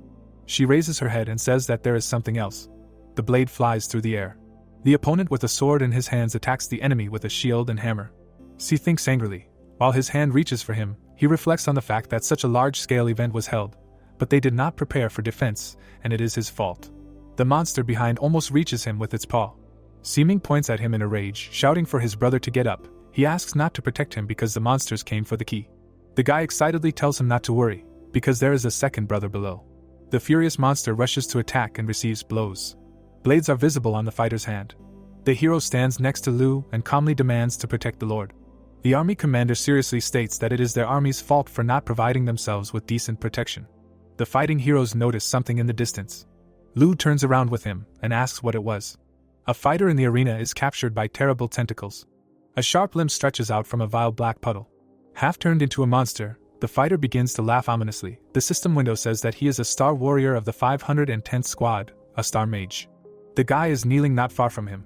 She raises her head and says that there is something else. The blade flies through the air. The opponent with a sword in his hands attacks the enemy with a shield and hammer. C thinks angrily. While his hand reaches for him, he reflects on the fact that such a large-scale event was held, but they did not prepare for defense, and it is his fault. The monster behind almost reaches him with its paw. Seeming points at him in a rage, shouting for his brother to get up. He asks not to protect him because the monsters came for the key. The guy excitedly tells him not to worry, because there is a second brother below. The furious monster rushes to attack and receives blows. Blades are visible on the fighter's hand. The hero stands next to Lu and calmly demands to protect the lord. The army commander seriously states that it is their army's fault for not providing themselves with decent protection. The fighting heroes notice something in the distance. Lu turns around with him and asks what it was. A fighter in the arena is captured by terrible tentacles. A sharp limb stretches out from a vile black puddle. Half turned into a monster, the fighter begins to laugh ominously. The system window says that he is a star warrior of the 510th squad, a star mage. The guy is kneeling not far from him.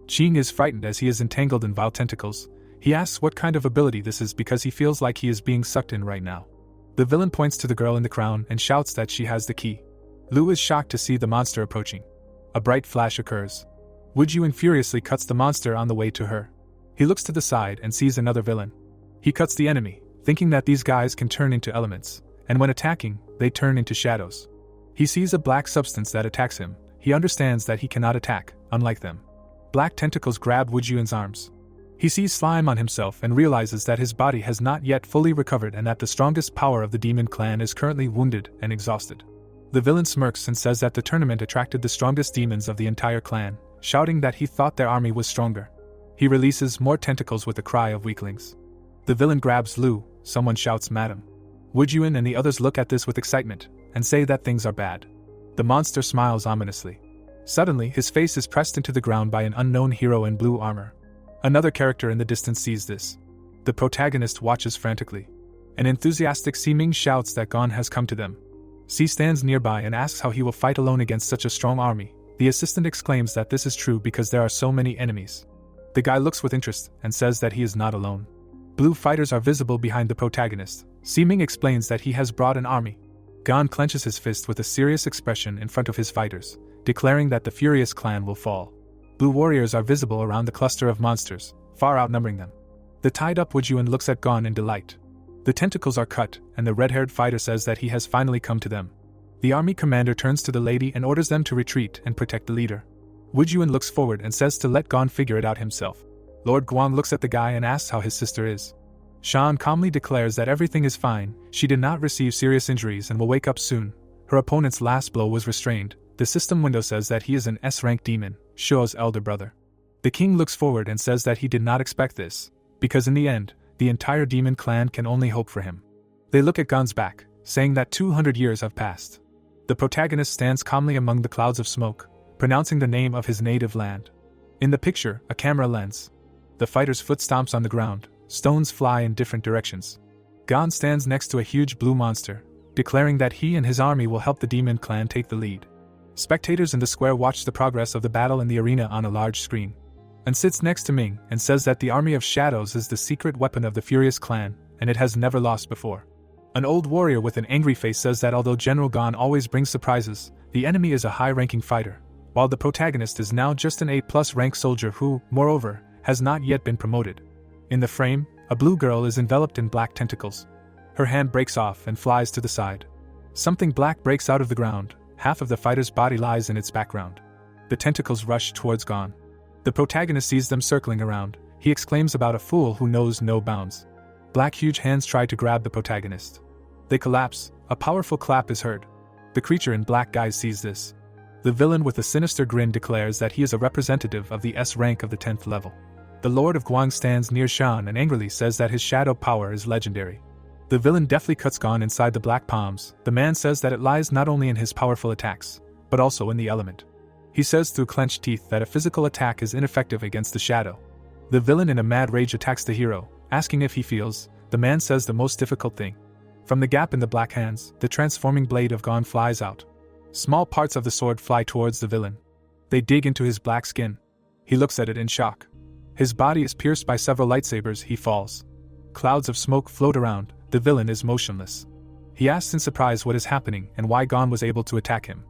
Ching is frightened as he is entangled in vile tentacles. He asks what kind of ability this is because he feels like he is being sucked in right now. The villain points to the girl in the crown and shouts that she has the key. Lu is shocked to see the monster approaching. A bright flash occurs. Wujun furiously cuts the monster on the way to her. He looks to the side and sees another villain. He cuts the enemy, thinking that these guys can turn into elements, and when attacking, they turn into shadows. He sees a black substance that attacks him. He understands that he cannot attack, unlike them. Black tentacles grab Wujun's arms. He sees slime on himself and realizes that his body has not yet fully recovered and that the strongest power of the demon clan is currently wounded and exhausted. The villain smirks and says that the tournament attracted the strongest demons of the entire clan, shouting that he thought their army was stronger. He releases more tentacles with a cry of weaklings. The villain grabs Lu, someone shouts "Madam." Wujun and the others look at this with excitement, and say that things are bad. The monster smiles ominously. Suddenly, his face is pressed into the ground by an unknown hero in blue armor. Another character in the distance sees this. The protagonist watches frantically. An enthusiastic Siming shouts that Gon has come to them. C stands nearby and asks how he will fight alone against such a strong army. The assistant exclaims that this is true because there are so many enemies. The guy looks with interest and says that he is not alone. Blue fighters are visible behind the protagonist. Siming explains that he has brought an army. Gon clenches his fist with a serious expression in front of his fighters, declaring that the furious clan will fall. Blue warriors are visible around the cluster of monsters, far outnumbering them. The tied-up Wujun looks at Gon in delight. The tentacles are cut, and the red-haired fighter says that he has finally come to them. The army commander turns to the lady and orders them to retreat and protect the leader. Wujun looks forward and says to let Gon figure it out himself. Lord Guan looks at the guy and asks how his sister is. Shan calmly declares that everything is fine, she did not receive serious injuries and will wake up soon. Her opponent's last blow was restrained. The system window says that he is an S-rank demon, Shuo's elder brother. The king looks forward and says that he did not expect this, because in the end, the entire demon clan can only hope for him. They look at Gon's back, saying that 200 years have passed. The protagonist stands calmly among the clouds of smoke, pronouncing the name of his native land. In the picture, a camera lens. The fighter's foot stomps on the ground, stones fly in different directions. Gon stands next to a huge blue monster, declaring that he and his army will help the demon clan take the lead. Spectators in the square watch the progress of the battle in the arena on a large screen. And sits next to Ming and says that the army of shadows is the secret weapon of the furious clan, and it has never lost before. An old warrior with an angry face says that although General Gon always brings surprises, the enemy is a high-ranking fighter, while the protagonist is now just an A+ rank soldier who, moreover, has not yet been promoted. In the frame, a blue girl is enveloped in black tentacles. Her hand breaks off and flies to the side. Something black breaks out of the ground. Half of the fighter's body lies in its background. The tentacles rush towards Gon. The protagonist sees them circling around. He exclaims about a fool who knows no bounds. Black huge hands try to grab the protagonist. They collapse. A powerful clap is heard. The creature in black guise sees this. The villain with a sinister grin declares that he is a representative of the S rank of the 10th level. The Lord of Guang stands near Shan and angrily says that his shadow power is legendary. The villain deftly cuts Gon inside the black palms. The man says that it lies not only in his powerful attacks, but also in the element. He says through clenched teeth that a physical attack is ineffective against the shadow. The villain in a mad rage attacks the hero, asking if he feels. The man says the most difficult thing. From the gap in the black hands, the transforming blade of Gon flies out. Small parts of the sword fly towards the villain. They dig into his black skin. He looks at it in shock. His body is pierced by several lightsabers. He falls. Clouds of smoke float around. The villain is motionless. He asks in surprise what is happening and why Gon was able to attack him.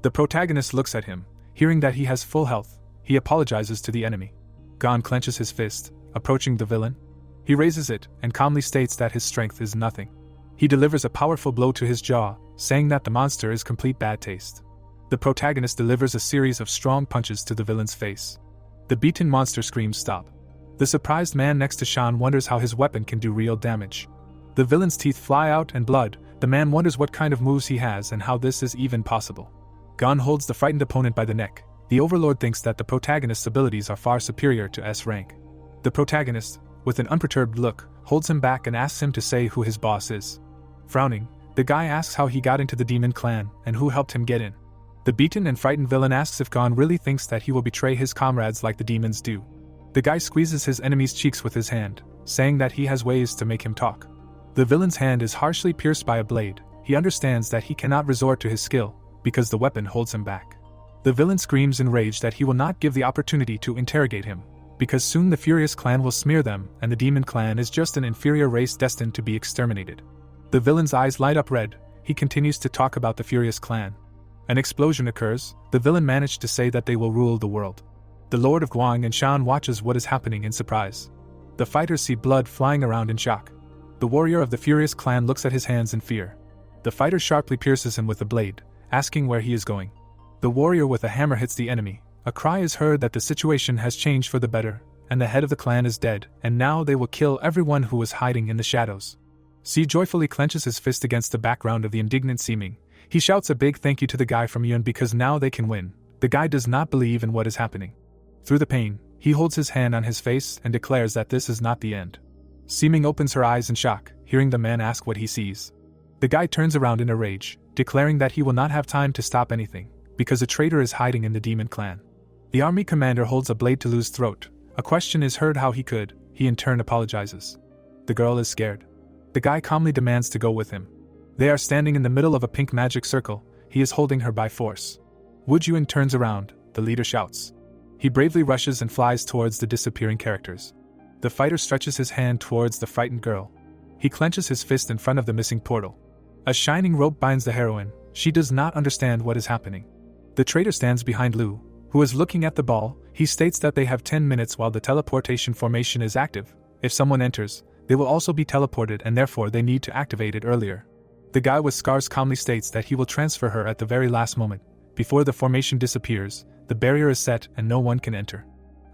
The protagonist looks at him, hearing that he has full health. he apologizes to the enemy. Gon clenches his fist, approaching the villain. He raises it and calmly states that his strength is nothing. He delivers a powerful blow to his jaw, saying that the monster is complete bad taste. The protagonist delivers a series of strong punches to the villain's face. The beaten monster screams stop. The surprised man next to Shan wonders how his weapon can do real damage. The villain's teeth fly out and blood. The man wonders what kind of moves he has and how this is even possible. Gon holds the frightened opponent by the neck. The Overlord thinks that the protagonist's abilities are far superior to S rank. The protagonist, with an unperturbed look, holds him back and asks him to say who his boss is. Frowning, the guy asks how he got into the demon clan and who helped him get in. The beaten and frightened villain asks if Gon really thinks that he will betray his comrades like the demons do. The guy squeezes his enemy's cheeks with his hand, saying that he has ways to make him talk. The villain's hand is harshly pierced by a blade. He understands that he cannot resort to his skill, because the weapon holds him back. The villain screams in rage that he will not give the opportunity to interrogate him, because soon the Furious clan will smear them and the demon clan is just an inferior race destined to be exterminated. The villain's eyes light up red. He continues to talk about the Furious clan. An explosion occurs. The villain managed to say that they will rule the world. The Lord of Guang and Shan watches what is happening in surprise. The fighters see blood flying around in shock. The warrior of the Furious clan looks at his hands in fear. The fighter sharply pierces him with a blade, asking where he is going. The warrior with a hammer hits the enemy. A cry is heard that the situation has changed for the better, and the head of the clan is dead, and now they will kill everyone who was hiding in the shadows. C joyfully clenches his fist against the background of the indignant seeming. He shouts a big thank you to the guy from Yun because now they can win. The guy does not believe in what is happening. Through the pain, he holds his hand on his face and declares that this is not the end. Seeming opens her eyes in shock, hearing the man ask what he sees. The guy turns around in a rage, declaring that he will not have time to stop anything, because a traitor is hiding in the demon clan. The army commander holds a blade to Lu's throat. A question is heard how he could. He in turn apologizes. The girl is scared. The guy calmly demands to go with him. They are standing in the middle of a pink magic circle. He is holding her by force. Wu Juan turns around. The leader shouts. He bravely rushes and flies towards the disappearing characters. The fighter stretches his hand towards the frightened girl. He clenches his fist in front of the missing portal. A shining rope binds the heroine. She does not understand what is happening. The traitor stands behind Lu, who is looking at the ball. He states that they have 10 minutes while the teleportation formation is active. If someone enters, they will also be teleported and therefore they need to activate it earlier. The guy with scars calmly states that he will transfer her at the very last moment. Before the formation disappears, the barrier is set and no one can enter.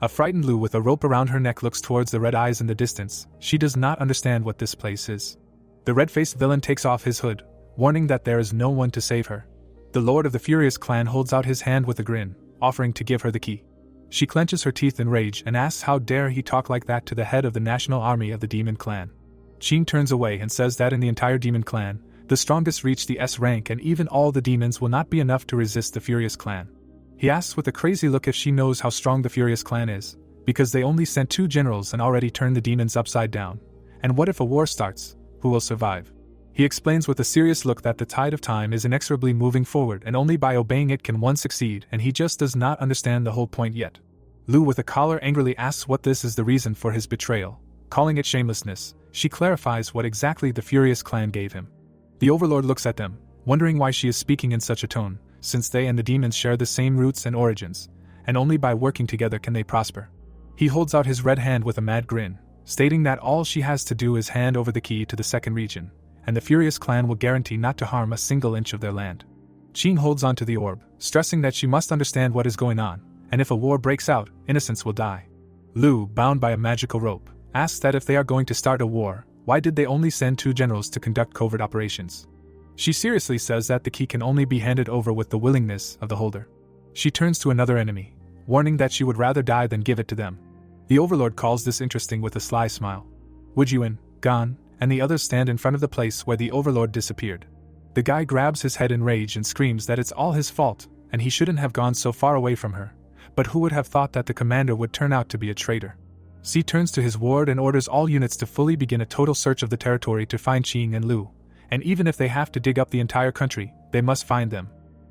A frightened Lu with a rope around her neck looks towards the red eyes in the distance. She does not understand what this place is. The red-faced villain takes off his hood, warning that there is no one to save her. The Lord of the Furious clan holds out his hand with a grin, offering to give her the key. She clenches her teeth in rage and asks how dare he talk like that to the head of the national army of the demon clan. Qing turns away and says that in the entire demon clan, the strongest reach the S rank and even all the demons will not be enough to resist the Furious clan. He asks with a crazy look if she knows how strong the Furious clan is, because they only sent 2 generals and already turned the demons upside down. And what if a war starts? Who will survive? He explains with a serious look that the tide of time is inexorably moving forward and only by obeying it can one succeed, and he just does not understand the whole point yet. Lu with a collar angrily asks what this is the reason for his betrayal. Calling it shamelessness, she clarifies what exactly the Furious clan gave him. The Overlord looks at them, wondering why she is speaking in such a tone, since they and the demons share the same roots and origins, and only by working together can they prosper. He holds out his red hand with a mad grin, stating that all she has to do is hand over the key to the second region, and the Furious clan will guarantee not to harm a single inch of their land. Qing holds onto the orb, stressing that she must understand what is going on, and if a war breaks out, innocents will die. Lu, bound by a magical rope, asks that if they are going to start a war, why did they only send 2 generals to conduct covert operations? She seriously says that the key can only be handed over with the willingness of the holder. She turns to another enemy, warning that she would rather die than give it to them. The Overlord calls this interesting with a sly smile. Wu Juan, Gon, and the others stand in front of the place where the Overlord disappeared. The guy grabs his head in rage and screams that it's all his fault, and he shouldn't have gone so far away from her. But who would have thought that the commander would turn out to be a traitor? C turns to his ward and orders all units to fully begin a total search of the territory to find Qing and Lu. And even if they have to dig up the entire country, they must find them.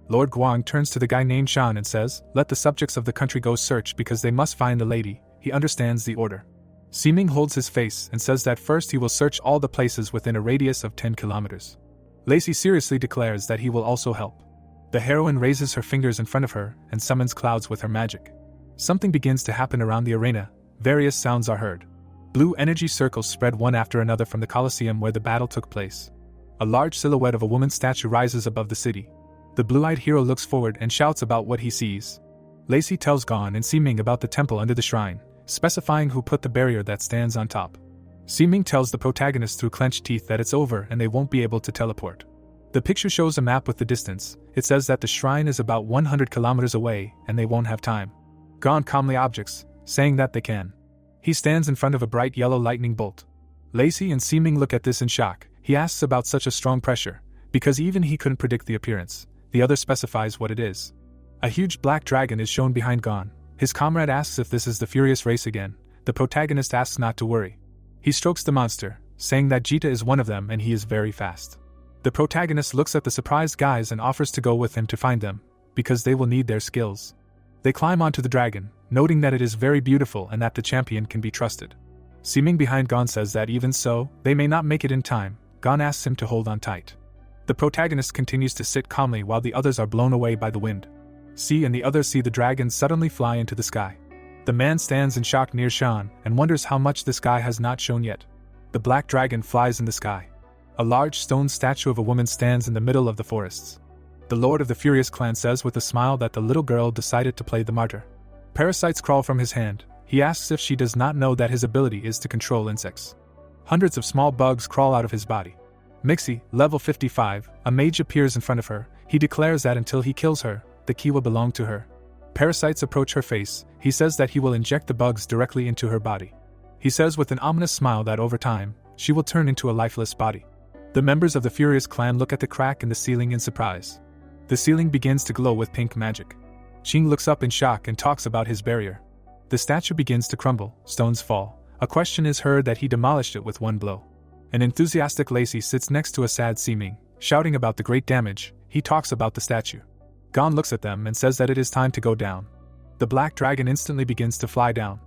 Lord Guang turns to the guy named Shan and says, let the subjects of the country go search because they must find the lady. He understands the order. Seeming holds his face and says that first he will search all the places within a radius of 10 kilometers. Lacey seriously declares that he will also help. The heroine raises her fingers in front of her and summons clouds with her magic. Something begins to happen around the arena. Various sounds are heard. Blue energy circles spread one after another from the Colosseum where the battle took place. A large silhouette of a woman's statue rises above the city. The blue-eyed hero looks forward and shouts about what he sees. Lacey tells Gon and Siming about the temple under the shrine, specifying who put the barrier that stands on top. Siming tells the protagonist through clenched teeth that it's over and they won't be able to teleport. The picture shows a map with the distance. It says that the shrine is about 100 kilometers away and they won't have time. Gon calmly objects, saying that they can. He stands in front of a bright yellow lightning bolt. Lacey and Siming look at this in shock. He asks about such a strong pressure, because even he couldn't predict the appearance. The other specifies what it is. A huge black dragon is shown behind Gon. His comrade asks if this is the furious race again. The protagonist asks not to worry. He strokes the monster, saying that Jita is one of them and he is very fast. The protagonist looks at the surprised guys and offers to go with him to find them, because they will need their skills. They climb onto the dragon, noting that it is very beautiful and that the champion can be trusted. Siming behind Gon says that even so, they may not make it in time. Gon asks him to hold on tight. The protagonist continues to sit calmly while the others are blown away by the wind. C and the others see the dragon suddenly fly into the sky. The man stands in shock near Shan and wonders how much this guy has not shown yet. The black dragon flies in the sky. A large stone statue of a woman stands in the middle of the forests. The lord of the Furious clan says with a smile that the little girl decided to play the martyr. Parasites crawl from his hand. He asks if she does not know that his ability is to control insects. Hundreds of small bugs crawl out of his body. Mixie, level 55, a mage appears in front of her. He declares that until he kills her, the key will belong to her. Parasites approach her face. He says that he will inject the bugs directly into her body. He says with an ominous smile that over time, she will turn into a lifeless body. The members of the Furious clan look at the crack in the ceiling in surprise. The ceiling begins to glow with pink magic. Qing looks up in shock and talks about his barrier. The statue begins to crumble, stones fall. A question is heard that he demolished it with one blow. An enthusiastic Lacey sits next to a sad Siming, shouting about the great damage. He talks about the statue. Gon looks at them and says that it is time to go down. The black dragon instantly begins to fly down.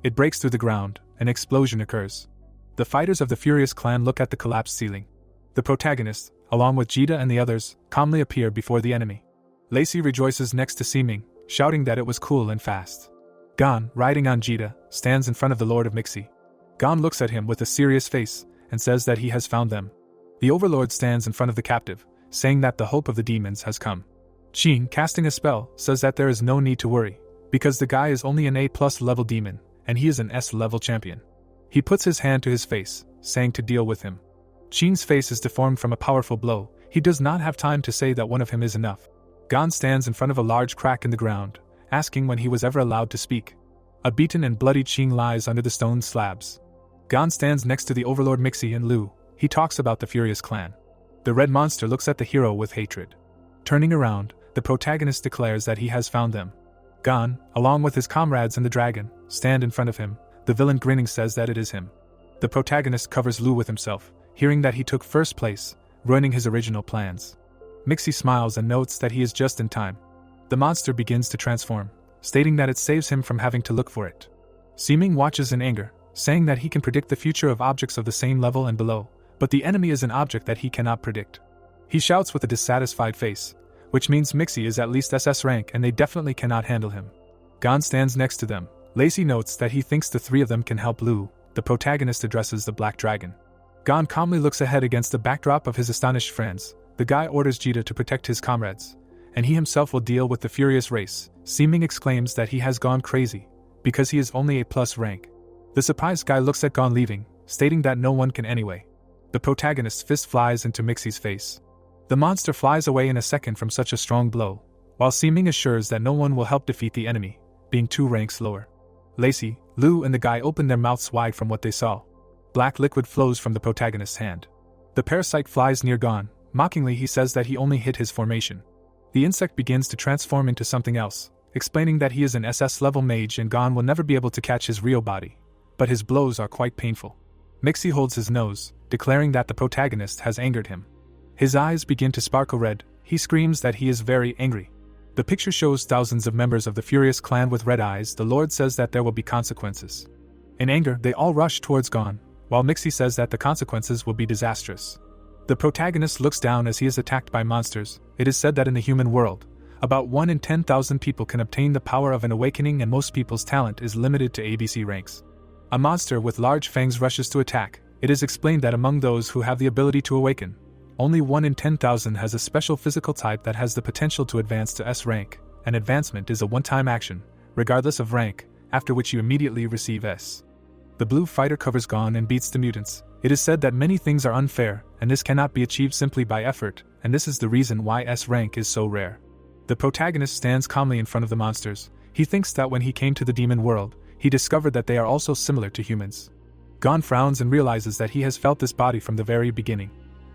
It breaks through the ground. An explosion occurs. The fighters of the Furious clan look at the collapsed ceiling. The protagonist, along with Jita and the others, calmly appear before the enemy. Lacey rejoices next to Siming, shouting that it was cool and fast. Gon, riding on Jita, stands in front of the Lord of Mixie. Gon looks at him with a serious face and says that he has found them. The Overlord stands in front of the captive, saying that the hope of the demons has come. Qing, casting a spell, says that there is no need to worry, because the guy is only an A+ level demon, and he is an S level champion. He puts his hand to his face, saying to deal with him. Qing's face is deformed from a powerful blow. He does not have time to say that one of him is enough. Gon stands in front of a large crack in the ground, asking when he was ever allowed to speak. A beaten and bloody Qing lies under the stone slabs. Gon stands next to the Overlord Mixie and Lu. He talks about the Furious clan. The red monster looks at the hero with hatred. Turning around, the protagonist declares that he has found them. Gon, along with his comrades and the dragon, stand in front of him. The villain grinning says that it is him. The protagonist covers Lu with himself, hearing that he took first place, ruining his original plans. Mixie smiles and notes that he is just in time. The monster begins to transform, stating that it saves him from having to look for it. Siming watches in anger, saying that he can predict the future of objects of the same level and below, but the enemy is an object that he cannot predict. He shouts with a dissatisfied face, which means Mixie is at least SS rank and they definitely cannot handle him. Gon stands next to them. Lacey notes that he thinks the three of them can help Lu. The protagonist addresses the black dragon. Gon calmly looks ahead against the backdrop of his astonished friends. The guy orders Jita to protect his comrades, and he himself will deal with the Furious race. Siming exclaims that he has gone crazy, because he is only A+ rank. The surprised guy looks at Gon leaving, stating that no one can anyway. The protagonist's fist flies into Mixie's face. The monster flies away in a second from such a strong blow, while Siming assures that no one will help defeat the enemy, being 2 ranks lower. Lacey, Lu and the guy open their mouths wide from what they saw. Black liquid flows from the protagonist's hand. The parasite flies near Gon. Mockingly he says that he only hit his formation. The insect begins to transform into something else, explaining that he is an SS level mage and Gon will never be able to catch his real body, but his blows are quite painful. Mixie holds his nose, declaring that the protagonist has angered him. His eyes begin to sparkle red. He screams that he is very angry. The picture shows thousands of members of the Furious clan with red eyes. The Lord says that there will be consequences. In anger, they all rush towards Gon, while Mixie says that the consequences will be disastrous. The protagonist looks down as he is attacked by monsters. It is said that in the human world, About 1 in 10,000 people can obtain the power of an awakening, and most people's talent is limited to ABC ranks. A monster with large fangs rushes to attack. It is explained that among those who have the ability to awaken, only 1 in 10,000 has a special physical type that has the potential to advance to S rank. An advancement is a one-time action, regardless of rank, after which you immediately receive S. The blue fighter covers Gon and beats the mutants. It is said that many things are unfair, and this cannot be achieved simply by effort, and this is the reason why S rank is so rare. The protagonist stands calmly in front of the monsters. He thinks that when he came to the demon world, he discovered that they are also similar to humans. Gon frowns and realizes that he has felt this body from the very beginning.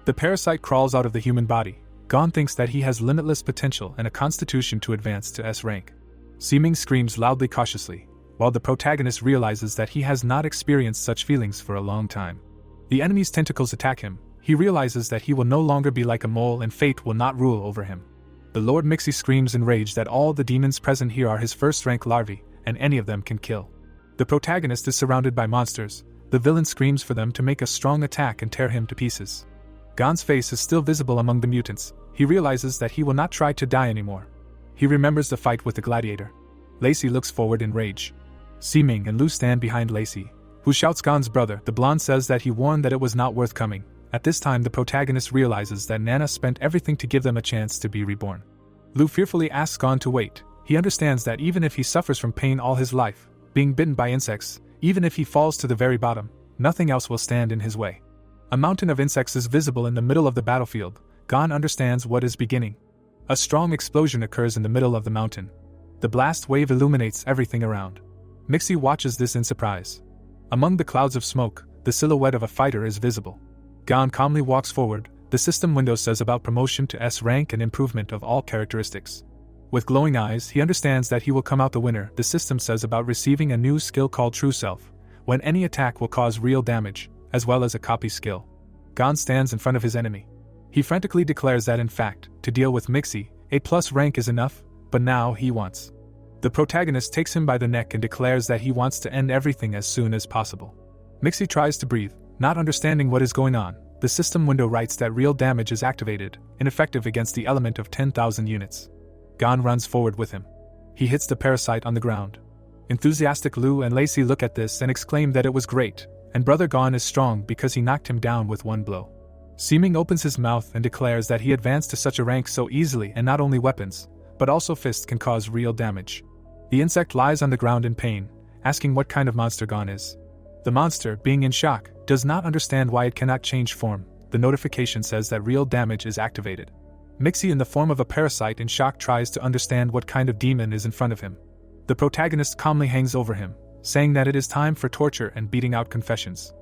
The parasite crawls out of the human body. Gon thinks that he has limitless potential and a constitution to advance to S rank. Seeming screams loudly cautiously, while the protagonist realizes that he has not experienced such feelings for a long time. The enemy's tentacles attack him. He realizes that he will no longer be like a mole and fate will not rule over him. The Lord Mixie screams in rage that all the demons present here are his first-rank larvae, and any of them can kill. The protagonist is surrounded by monsters. The villain screams for them to make a strong attack and tear him to pieces. Gon's face is still visible among the mutants. He realizes that he will not try to die anymore. He remembers the fight with the gladiator. Lacey looks forward in rage. Seeming and Lu stand behind Lacey, who shouts Gon's brother. The blonde says that he warned that it was not worth coming. At this time, the protagonist realizes that Nana spent everything to give them a chance to be reborn. Lu fearfully asks Gon to wait. He understands that even if he suffers from pain all his life, being bitten by insects, even if he falls to the very bottom, nothing else will stand in his way. A mountain of insects is visible in the middle of the battlefield. Gon understands what is beginning. A strong explosion occurs in the middle of the mountain. The blast wave illuminates everything around. Mixie watches this in surprise. Among the clouds of smoke, the silhouette of a fighter is visible. Gon calmly walks forward. The system window says about promotion to S rank and improvement of all characteristics. With glowing eyes, he understands that he will come out the winner. The system says about receiving a new skill called True Self, when any attack will cause real damage, as well as a copy skill. Gon stands in front of his enemy. He frantically declares that in fact, to deal with Mixie, A+ rank is enough, but now he wants. The protagonist takes him by the neck and declares that he wants to end everything as soon as possible. Mixie tries to breathe, not understanding what is going on. The system window writes that real damage is activated, ineffective against the element of 10,000 units. Gon runs forward with him. He hits the parasite on the ground. Enthusiastic Lu and Lacey look at this and exclaim that it was great, and Brother Gon is strong because he knocked him down with one blow. Seeming opens his mouth and declares that he advanced to such a rank so easily, and not only weapons, but also fists can cause real damage. The insect lies on the ground in pain, asking what kind of monster Gon is. The monster, being in shock, does not understand why it cannot change form. The notification says that real damage is activated. Mixie, in the form of a parasite in shock, tries to understand what kind of demon is in front of him. The protagonist calmly hangs over him, saying that it is time for torture and beating out confessions.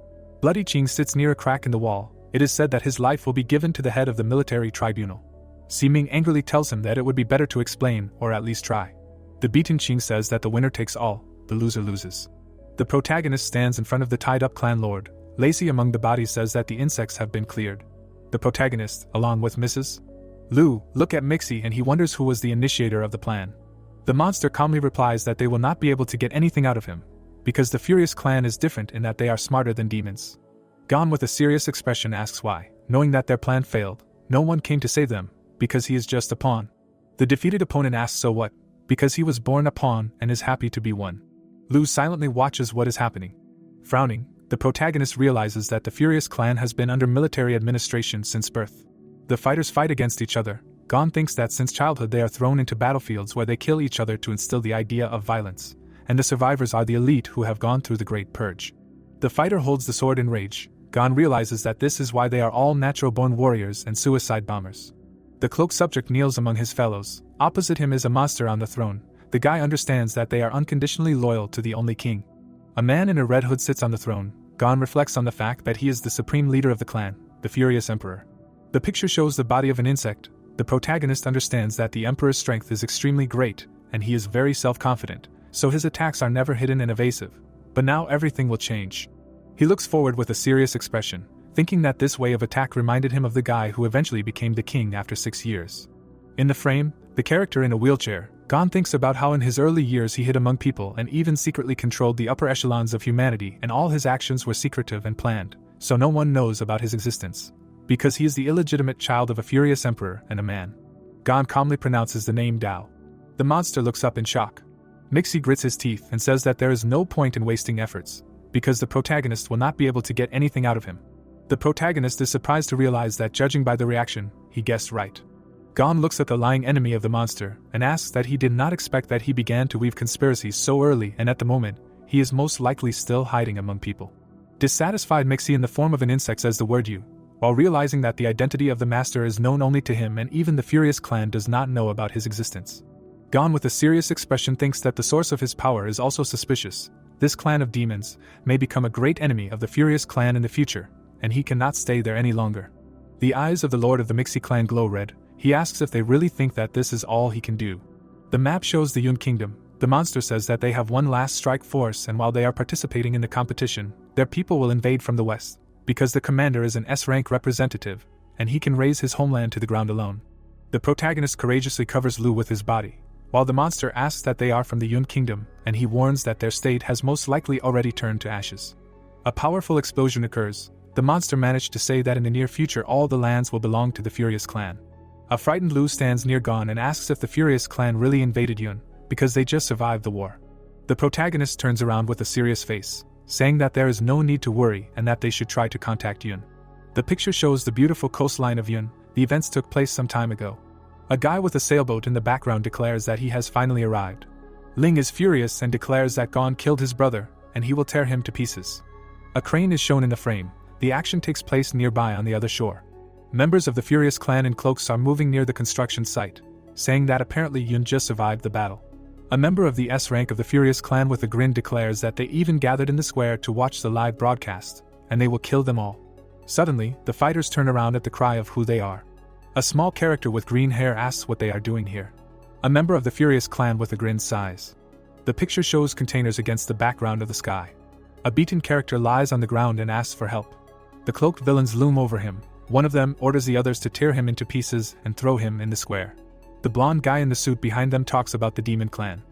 Bloody Ching sits near a crack in the wall. It is said that his life will be given to the head of the military tribunal. Seeming angrily tells him that it would be better to explain, or at least try. The beaten Ching says that the winner takes all, the loser loses. The protagonist stands in front of the tied-up clan lord. Lacey among the bodies says that the insects have been cleared. The protagonist, along with Mrs. Lu, look at Mixie and he wonders who was the initiator of the plan. The monster calmly replies that they will not be able to get anything out of him, because the Furious clan is different in that they are smarter than demons. Gon with a serious expression asks why, knowing that their plan failed. No one came to save them, because he is just a pawn. The defeated opponent asks so what, because he was born a pawn and is happy to be one. Lu silently watches what is happening. Frowning, the protagonist realizes that the Furious clan has been under military administration since birth. The fighters fight against each other. Gon thinks that since childhood they are thrown into battlefields where they kill each other to instill the idea of violence, and the survivors are the elite who have gone through the Great Purge. The fighter holds the sword in rage. Gon realizes that this is why they are all natural-born warriors and suicide bombers. The cloaked subject kneels among his fellows. Opposite him is a monster on the throne. The guy understands that they are unconditionally loyal to the only king. A man in a red hood sits on the throne. Gon reflects on the fact that he is the supreme leader of the clan, the Furious Emperor. The picture shows the body of an insect. The protagonist understands that the Emperor's strength is extremely great, and he is very self-confident, so his attacks are never hidden and evasive. But now everything will change. He looks forward with a serious expression, thinking that this way of attack reminded him of the guy who eventually became the king after 6 years. In the frame, the character in a wheelchair, Gon thinks about how in his early years he hid among people and even secretly controlled the upper echelons of humanity, and all his actions were secretive and planned, so no one knows about his existence. Because he is the illegitimate child of a Furious Emperor and a man. Gon calmly pronounces the name Dao. The monster looks up in shock. Mixie grits his teeth and says that there is no point in wasting efforts, because the protagonist will not be able to get anything out of him. The protagonist is surprised to realize that, judging by the reaction, he guessed right. Gon looks at the lying enemy of the monster and asks that he did not expect that he began to weave conspiracies so early, and at the moment, he is most likely still hiding among people. Dissatisfied, Mixie in the form of an insect says the word "you," while realizing that the identity of the master is known only to him and even the Furious clan does not know about his existence. Gon with a serious expression thinks that the source of his power is also suspicious. This clan of demons may become a great enemy of the Furious clan in the future, and he cannot stay there any longer. The eyes of the lord of the Mixie clan glow red. He asks if they really think that this is all he can do. The map shows the Yun kingdom. The monster says that they have one last strike force, and while they are participating in the competition, their people will invade from the west, because the commander is an S-rank representative, and he can raise his homeland to the ground alone. The protagonist courageously covers Lu with his body, while the monster asks that they are from the Yun kingdom, and he warns that their state has most likely already turned to ashes. A powerful explosion occurs. The monster managed to say that in the near future all the lands will belong to the Furious clan. A frightened Lu stands near Gon and asks if the Furious clan really invaded Yun, because they just survived the war. The protagonist turns around with a serious face, saying that there is no need to worry and that they should try to contact Yun. The picture shows the beautiful coastline of Yun. The events took place some time ago. A guy with a sailboat in the background declares that he has finally arrived. Ling is furious and declares that Gon killed his brother, and he will tear him to pieces. A crane is shown in the frame. The action takes place nearby on the other shore. Members of the Furious clan in cloaks are moving near the construction site, saying that apparently Yun just survived the battle. A member of the S rank of the Furious clan with a grin declares that they even gathered in the square to watch the live broadcast, and they will kill them all. Suddenly, the fighters turn around at the cry of who they are. A small character with green hair asks what they are doing here. A member of the Furious clan with a grin sighs. The picture shows containers against the background of the sky. A beaten character lies on the ground and asks for help. The cloaked villains loom over him. One of them orders the others to tear him into pieces and throw him in the square. The blonde guy in the suit behind them talks about the demon clan.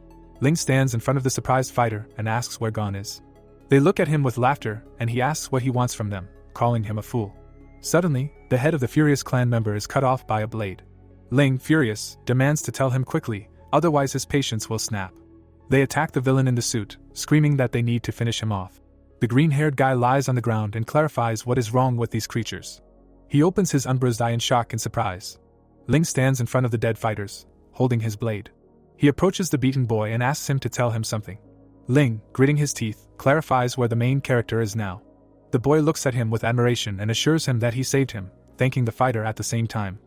Ling stands in front of the surprised fighter and asks where Gon is. They look at him with laughter, and he asks what he wants from them, calling him a fool. Suddenly, the head of the Furious clan member is cut off by a blade. Ling, furious, demands to tell him quickly, otherwise his patience will snap. They attack the villain in the suit, screaming that they need to finish him off. The green-haired guy lies on the ground and clarifies what is wrong with these creatures. He opens his unbruised eye in shock and surprise. Ling stands in front of the dead fighters, holding his blade. He approaches the beaten boy and asks him to tell him something. Ling, gritting his teeth, clarifies where the main character is now. The boy looks at him with admiration and assures him that he saved him, thanking the fighter at the same time.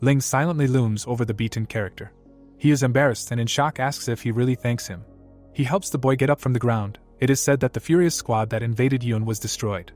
Ling silently looms over the beaten character. He is embarrassed and in shock asks if he really thanks him. He helps the boy get up from the ground. It is said that the Furious squad that invaded Yun was destroyed.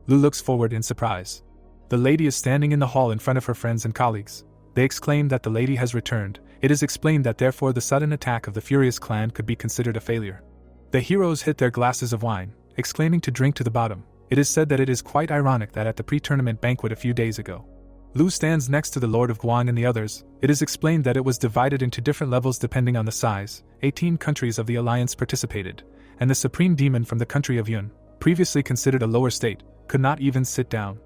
Lu looks forward in surprise. The lady is standing in the hall in front of her friends and colleagues. They exclaim that the lady has returned. It is explained that therefore the sudden attack of the Furious clan could be considered a failure. The heroes hit their glasses of wine, exclaiming to drink to the bottom. It is said that it is quite ironic that at the pre-tournament banquet a few days ago, Lu stands next to the Lord of Guan and the others. It is explained that it was divided into different levels depending on the size. 18 countries of the alliance participated, and the supreme demon from the country of Yun, previously considered a lower state, could not even sit down.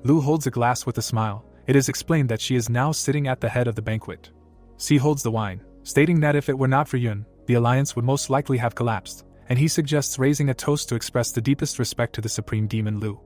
Lu holds a glass with a smile. It is explained that she is now sitting at the head of the banquet. She holds the wine, stating that if it were not for Yun, the alliance would most likely have collapsed, and he suggests raising a toast to express the deepest respect to the supreme demon Lu.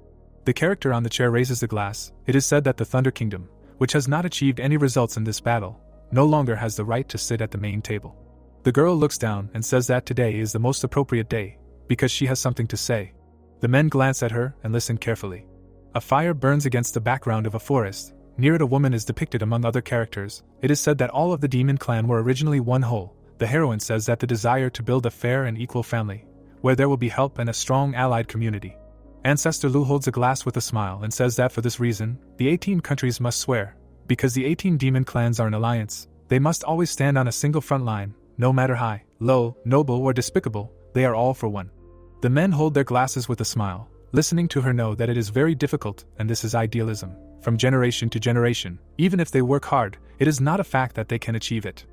The character on the chair raises the glass. It is said that the Thunder Kingdom, which has not achieved any results in this battle, no longer has the right to sit at the main table. The girl looks down and says that today is the most appropriate day, because she has something to say. The men glance at her and listen carefully. A fire burns against the background of a forest. Near it a woman is depicted among other characters. It is said that all of the demon clan were originally one whole. The heroine says that the desire to build a fair and equal family, where there will be help and a strong allied community. Ancestor Lu holds a glass with a smile and says that for this reason, the 18 countries must swear. Because the 18 demon clans are an alliance, they must always stand on a single front line, no matter high, low, noble or despicable, they are all for one. The men hold their glasses with a smile, listening to her know that it is very difficult, and this is idealism. From generation to generation, even if they work hard, it is not a fact that they can achieve it.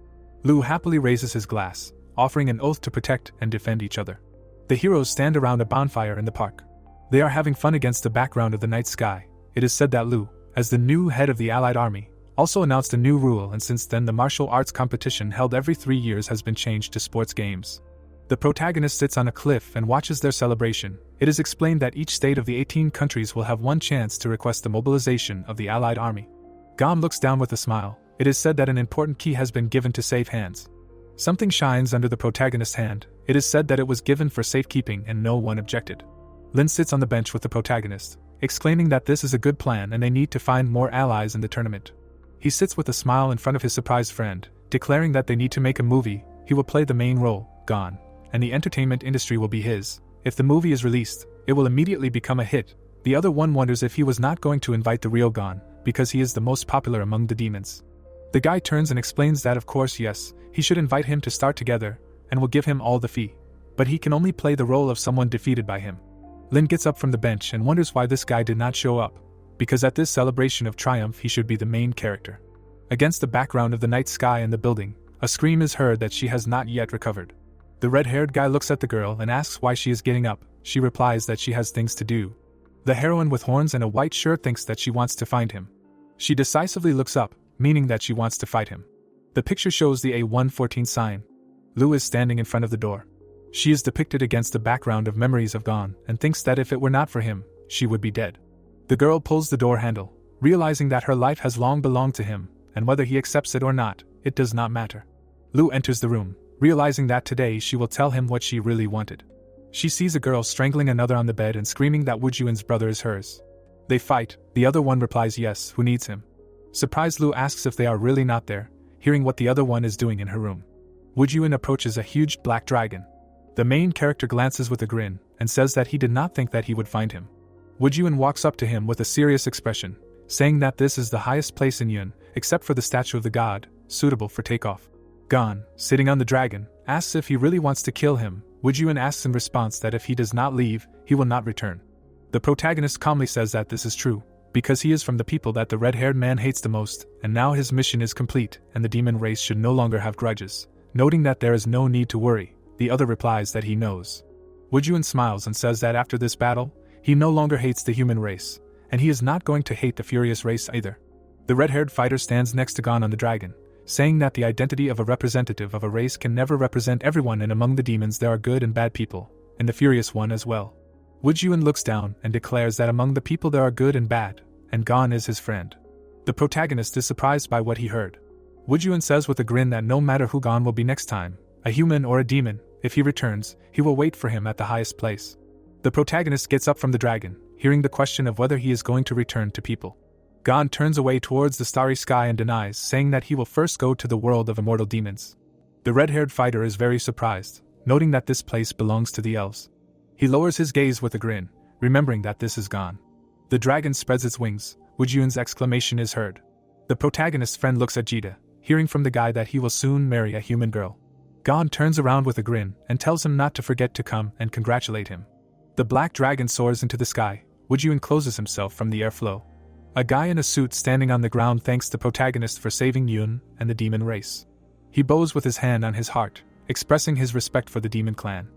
Lu happily raises his glass, offering an oath to protect and defend each other. The heroes stand around a bonfire in the park. They are having fun against the background of the night sky. It is said that Lu, as the new head of the allied army, also announced a new rule, and since then the martial arts competition held every 3 years has been changed to sports games. The protagonist sits on a cliff and watches their celebration. It is explained that each state of the 18 countries will have one chance to request the mobilization of the Allied army. Gon looks down with a smile. It is said that an important key has been given to safe hands. Something shines under the protagonist's hand. It is said that it was given for safekeeping and no one objected. Lin sits on the bench with the protagonist, exclaiming that this is a good plan and they need to find more allies in the tournament. He sits with a smile in front of his surprised friend, declaring that they need to make a movie. He will play the main role, Gon, and the entertainment industry will be his. If the movie is released, it will immediately become a hit. The other one wonders if he was not going to invite the real Gon, because he is the most popular among the demons. The guy turns and explains that of course yes, he should invite him to start together, and will give him all the fee. But he can only play the role of someone defeated by him. Lin gets up from the bench and wonders why this guy did not show up, because at this celebration of triumph he should be the main character. Against the background of the night sky and the building, a scream is heard that she has not yet recovered. The red-haired guy looks at the girl and asks why she is getting up. She replies that she has things to do. The heroine with horns and a white shirt thinks that she wants to find him. She decisively looks up, meaning that she wants to fight him. The picture shows the A114 sign. Lu is standing in front of the door. She is depicted against the background of memories of Gon and thinks that if it were not for him, she would be dead. The girl pulls the door handle, realizing that her life has long belonged to him, and whether he accepts it or not, it does not matter. Lu enters the room, realizing that today she will tell him what she really wanted. She sees a girl strangling another on the bed and screaming that Woojuin's brother is hers. They fight, the other one replies yes, who needs him. Surprised, Lu asks if they are really not there, hearing what the other one is doing in her room. Woojuin approaches a huge black dragon. The main character glances with a grin, and says that he did not think that he would find him. Woojuin walks up to him with a serious expression, saying that this is the highest place in Yun, except for the statue of the god, suitable for takeoff. Gon, sitting on the dragon, asks if he really wants to kill him. Woojuin asks in response that if he does not leave, he will not return. The protagonist calmly says that this is true, because he is from the people that the red-haired man hates the most, and now his mission is complete, and the demon race should no longer have grudges. Noting that there is no need to worry, the other replies that he knows. Woojuin smiles and says that after this battle, he no longer hates the human race, and he is not going to hate the furious race either. The red-haired fighter stands next to Gon on the dragon, saying that the identity of a representative of a race can never represent everyone, and among the demons there are good and bad people, and the furious one as well. Woojuin looks down and declares that among the people there are good and bad, and Gon is his friend. The protagonist is surprised by what he heard. Woojuin says with a grin that no matter who Gon will be next time, a human or a demon, if he returns, he will wait for him at the highest place. The protagonist gets up from the dragon, hearing the question of whether he is going to return to people. Gon turns away towards the starry sky and denies, saying that he will first go to the world of immortal demons. The red-haired fighter is very surprised, noting that this place belongs to the elves. He lowers his gaze with a grin, remembering that this is Gon. The dragon spreads its wings. Woojuin's exclamation is heard. The protagonist's friend looks at Jita, hearing from the guy that he will soon marry a human girl. Gon turns around with a grin and tells him not to forget to come and congratulate him. The black dragon soars into the sky. Woojuin closes himself from the airflow. A guy in a suit standing on the ground thanks the protagonist for saving Yun and the demon race. He bows with his hand on his heart, expressing his respect for the demon clan.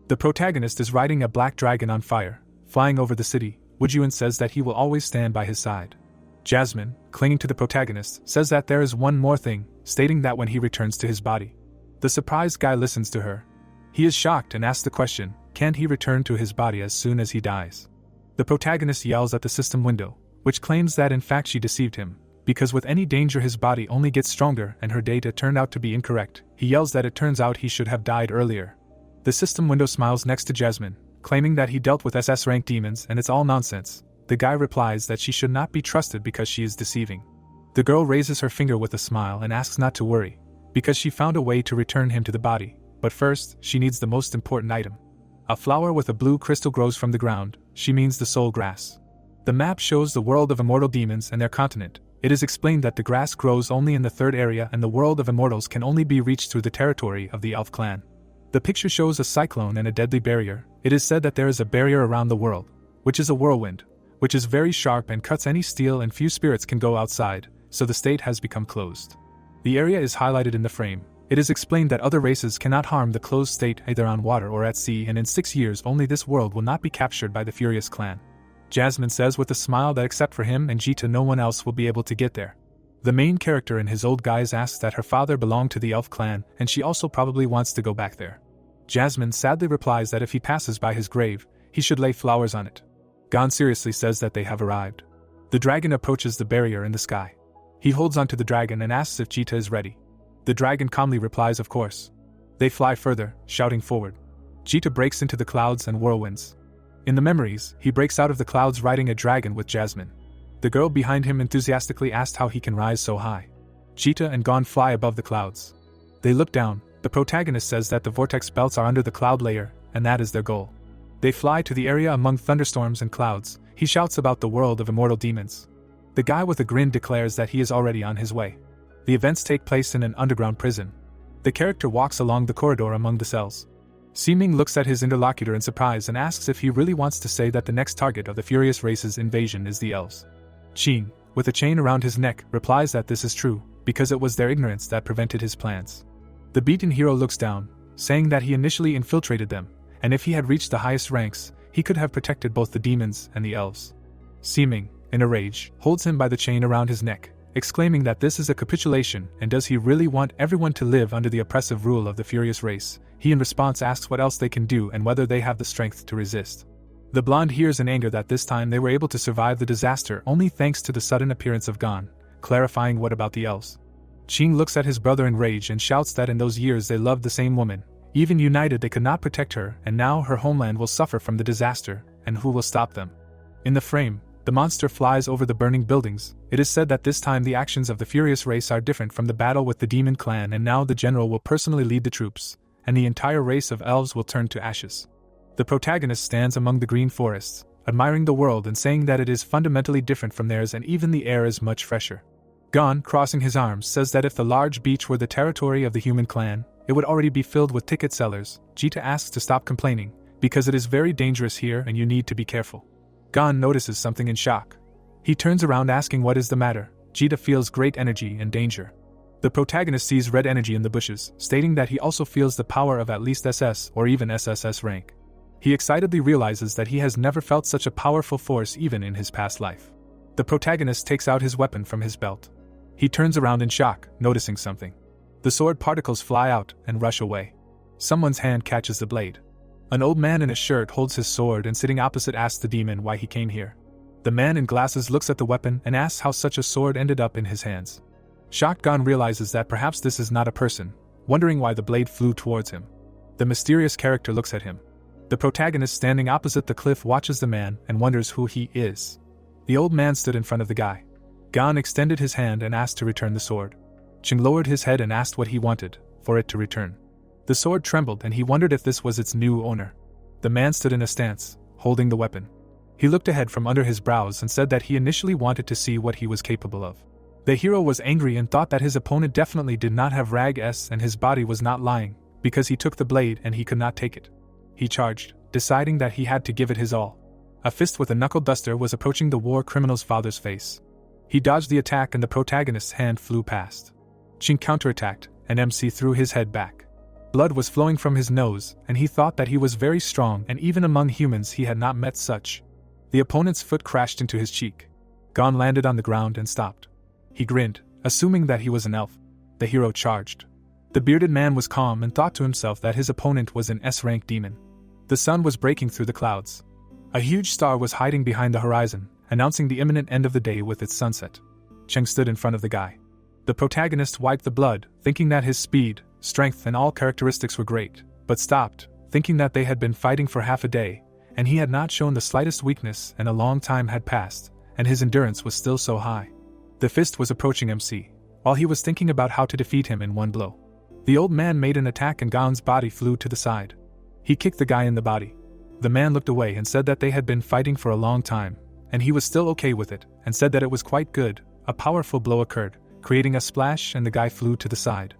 The protagonist is riding a black dragon on fire, flying over the city. Woojuin says that he will always stand by his side. Jasmine, clinging to the protagonist, says that there is one more thing, stating that when he returns to his body. The surprised guy listens to her. He is shocked and asks the question, can he return to his body as soon as he dies? The protagonist yells at the system window, which claims that in fact she deceived him, because with any danger his body only gets stronger and her data turned out to be incorrect. He yells that it turns out he should have died earlier. The system window smiles next to Jasmine, claiming that he dealt with SS-rank demons and it's all nonsense. The guy replies that she should not be trusted because she is deceiving. The girl raises her finger with a smile and asks not to worry, because she found a way to return him to the body, but first, she needs the most important item. A flower with a blue crystal grows from the ground. She means the soul grass. The map shows the world of immortal demons and their continent. It is explained that the grass grows only in the third area and the world of immortals can only be reached through the territory of the elf clan. The picture shows a cyclone and a deadly barrier. It is said that there is a barrier around the world, which is a whirlwind, which is very sharp and cuts any steel, and few spirits can go outside, so the state has become closed. The area is highlighted in the frame. It is explained that other races cannot harm the closed state either on water or at sea, and in 6 years only this world will not be captured by the furious clan. Jasmine says with a smile that except for him and Jita no one else will be able to get there. The main character in his old guise asks that her father belonged to the elf clan and she also probably wants to go back there. Jasmine sadly replies that if he passes by his grave, he should lay flowers on it. Gon seriously says that they have arrived. The dragon approaches the barrier in the sky. He holds onto the dragon and asks if Jita is ready. The dragon calmly replies of course. They fly further, shouting forward. Jita breaks into the clouds and whirlwinds. In the memories, he breaks out of the clouds riding a dragon with Jasmine. The girl behind him enthusiastically asked how he can rise so high. Jita and Gon fly above the clouds. They look down. The protagonist says that the vortex belts are under the cloud layer, and that is their goal. They fly to the area among thunderstorms and clouds. He shouts about the world of immortal demons. The guy with a grin declares that he is already on his way. The events take place in an underground prison. The character walks along the corridor among the cells. Seeming looks at his interlocutor in surprise and asks if he really wants to say that the next target of the Furious Race's invasion is the elves. Qing, with a chain around his neck, replies that this is true, because it was their ignorance that prevented his plans. The beaten hero looks down, saying that he initially infiltrated them, and if he had reached the highest ranks, he could have protected both the demons and the elves. Seeming, in a rage, holds him by the chain around his neck, exclaiming that this is a capitulation and does he really want everyone to live under the oppressive rule of the Furious Race. He in response asks what else they can do and whether they have the strength to resist. The blonde hears in anger that this time they were able to survive the disaster only thanks to the sudden appearance of Gon, clarifying what about the elves. Qing looks at his brother in rage and shouts that in those years they loved the same woman. Even united they could not protect her, and now her homeland will suffer from the disaster, and who will stop them? In the frame, the monster flies over the burning buildings. It is said that this time the actions of the Furious Race are different from the battle with the demon clan, and now the general will personally lead the troops, and the entire race of elves will turn to ashes. The protagonist stands among the green forests, admiring the world and saying that it is fundamentally different from theirs and even the air is much fresher. Gon, crossing his arms, says that if the large beach were the territory of the human clan, it would already be filled with ticket sellers. Jita asks to stop complaining, because it is very dangerous here and you need to be careful. Gon notices something in shock. He turns around asking what is the matter. Jita feels great energy and danger. The protagonist sees red energy in the bushes, stating that he also feels the power of at least SS or even SSS rank. He excitedly realizes that he has never felt such a powerful force even in his past life. The protagonist takes out his weapon from his belt. He turns around in shock, noticing something. The sword particles fly out and rush away. Someone's hand catches the blade. An old man in a shirt holds his sword and sitting opposite asks the demon why he came here. The man in glasses looks at the weapon and asks how such a sword ended up in his hands. Shocked, Gon realizes that perhaps this is not a person, wondering why the blade flew towards him. The mysterious character looks at him. The protagonist standing opposite the cliff watches the man and wonders who he is. The old man stood in front of the guy. Gon extended his hand and asked to return the sword. Qing lowered his head and asked what he wanted, for it to return. The sword trembled and he wondered if this was its new owner. The man stood in a stance, holding the weapon. He looked ahead from under his brows and said that he initially wanted to see what he was capable of. The hero was angry and thought that his opponent definitely did not have rag S and his body was not lying, because he took the blade and he could not take it. He charged, deciding that he had to give it his all. A fist with a knuckle duster was approaching the war criminal's father's face. He dodged the attack and the protagonist's hand flew past. Qing counterattacked, and MC threw his head back. Blood was flowing from his nose, and he thought that he was very strong, and even among humans he had not met such. The opponent's foot crashed into his cheek. Gon landed on the ground and stopped. He grinned, assuming that he was an elf. The hero charged. The bearded man was calm and thought to himself that his opponent was an S-rank demon. The sun was breaking through the clouds. A huge star was hiding behind the horizon, announcing the imminent end of the day with its sunset. Cheng stood in front of the guy. The protagonist wiped the blood, thinking that his speed, strength and all characteristics were great, but stopped, thinking that they had been fighting for half a day, and he had not shown the slightest weakness and a long time had passed, and his endurance was still so high. The fist was approaching MC, while he was thinking about how to defeat him in one blow. The old man made an attack and Gon's body flew to the side. He kicked the guy in the body. The man looked away and said that they had been fighting for a long time, and he was still okay with it, and said that it was quite good. A powerful blow occurred, creating a splash and the guy flew to the side.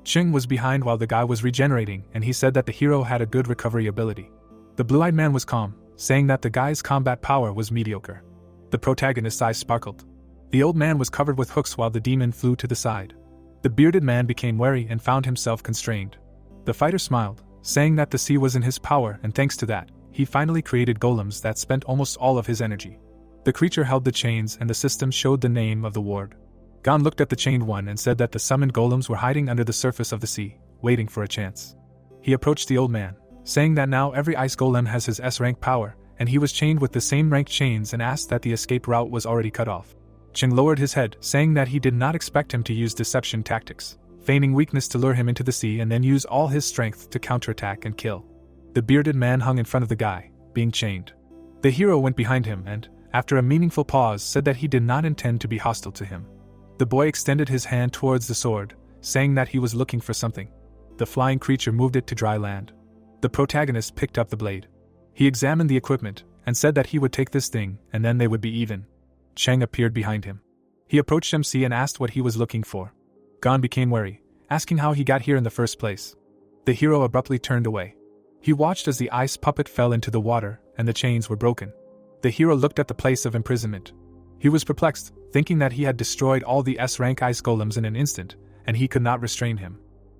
Qing was behind while the guy was regenerating, and he said that the hero had a good recovery ability. The blue-eyed man was calm, saying that the guy's combat power was mediocre. The protagonist's eyes sparkled. The old man was covered with hooks while the demon flew to the side. The bearded man became wary and found himself constrained. The fighter smiled, saying that the sea was in his power, and thanks to that, he finally created golems that spent almost all of his energy. The creature held the chains and the system showed the name of the ward. Gon looked at the chained one and said that the summoned golems were hiding under the surface of the sea, waiting for a chance. He approached the old man, saying that now every ice golem has his S-rank power, and he was chained with the same ranked chains, and asked that the escape route was already cut off. Ching lowered his head, saying that he did not expect him to use deception tactics, feigning weakness to lure him into the sea and then use all his strength to counterattack and kill. The bearded man hung in front of the guy, being chained. The hero went behind him and, after a meaningful pause, said that he did not intend to be hostile to him. The boy extended his hand towards the sword, saying that he was looking for something. The flying creature moved it to dry land. The protagonist picked up the blade. He examined the equipment, and said that he would take this thing, and then they would be even. Cheng appeared behind him. He approached MC and asked what he was looking for. Gon became wary, asking how he got here in the first place. The hero abruptly turned away. He watched as the ice puppet fell into the water, and the chains were broken. The hero looked at the place of imprisonment. He was perplexed, thinking that he had destroyed all the S-rank ice golems in an instant, and he could not restrain him.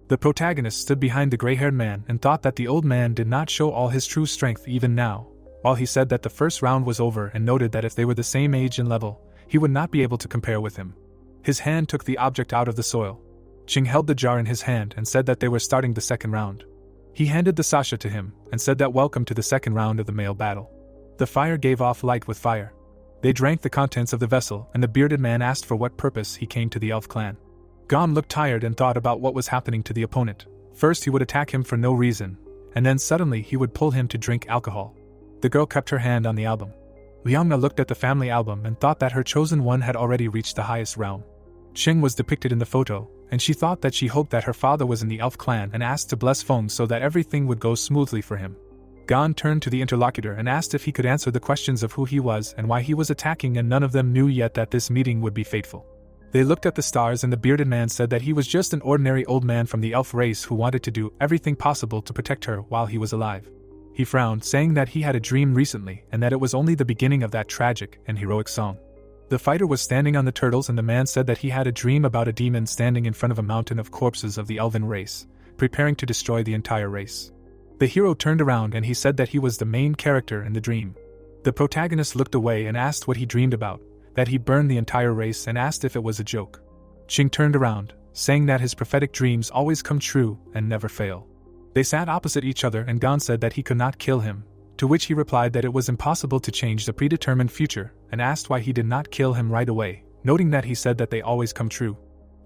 The protagonist stood behind the gray-haired man and thought that the old man did not show all his true strength even now, while he said that the first round was over and noted that if they were the same age and level, he would not be able to compare with him. His hand took the object out of the soil. Ching held the jar in his hand and said that they were starting the second round. He handed the sasha to him and said that welcome to the second round of the male battle. The fire gave off light with fire. They drank the contents of the vessel, and the bearded man asked for what purpose he came to the elf clan. Gon looked tired and thought about what was happening to the opponent. First he would attack him for no reason, and then suddenly he would pull him to drink alcohol. The girl kept her hand on the album. Liangna looked at the family album and thought that her chosen one had already reached the highest realm. Ching was depicted in the photo, and she thought that she hoped that her father was in the elf clan and asked to bless Feng so that everything would go smoothly for him. Gon turned to the interlocutor and asked if he could answer the questions of who he was and why he was attacking, and none of them knew yet that this meeting would be fateful. They looked at the stars, and the bearded man said that he was just an ordinary old man from the elf race who wanted to do everything possible to protect her while he was alive. He frowned, saying that he had a dream recently and that it was only the beginning of that tragic and heroic song. The fighter was standing on the turtles, and the man said that he had a dream about a demon standing in front of a mountain of corpses of the elven race, preparing to destroy the entire race. The hero turned around and he said that he was the main character in the dream. The protagonist looked away and asked what he dreamed about, that he burned the entire race, and asked if it was a joke. Ching turned around, saying that his prophetic dreams always come true and never fail. They sat opposite each other, and Gon said that he could not kill him, to which he replied that it was impossible to change the predetermined future, and asked why he did not kill him right away, noting that he said that they always come true.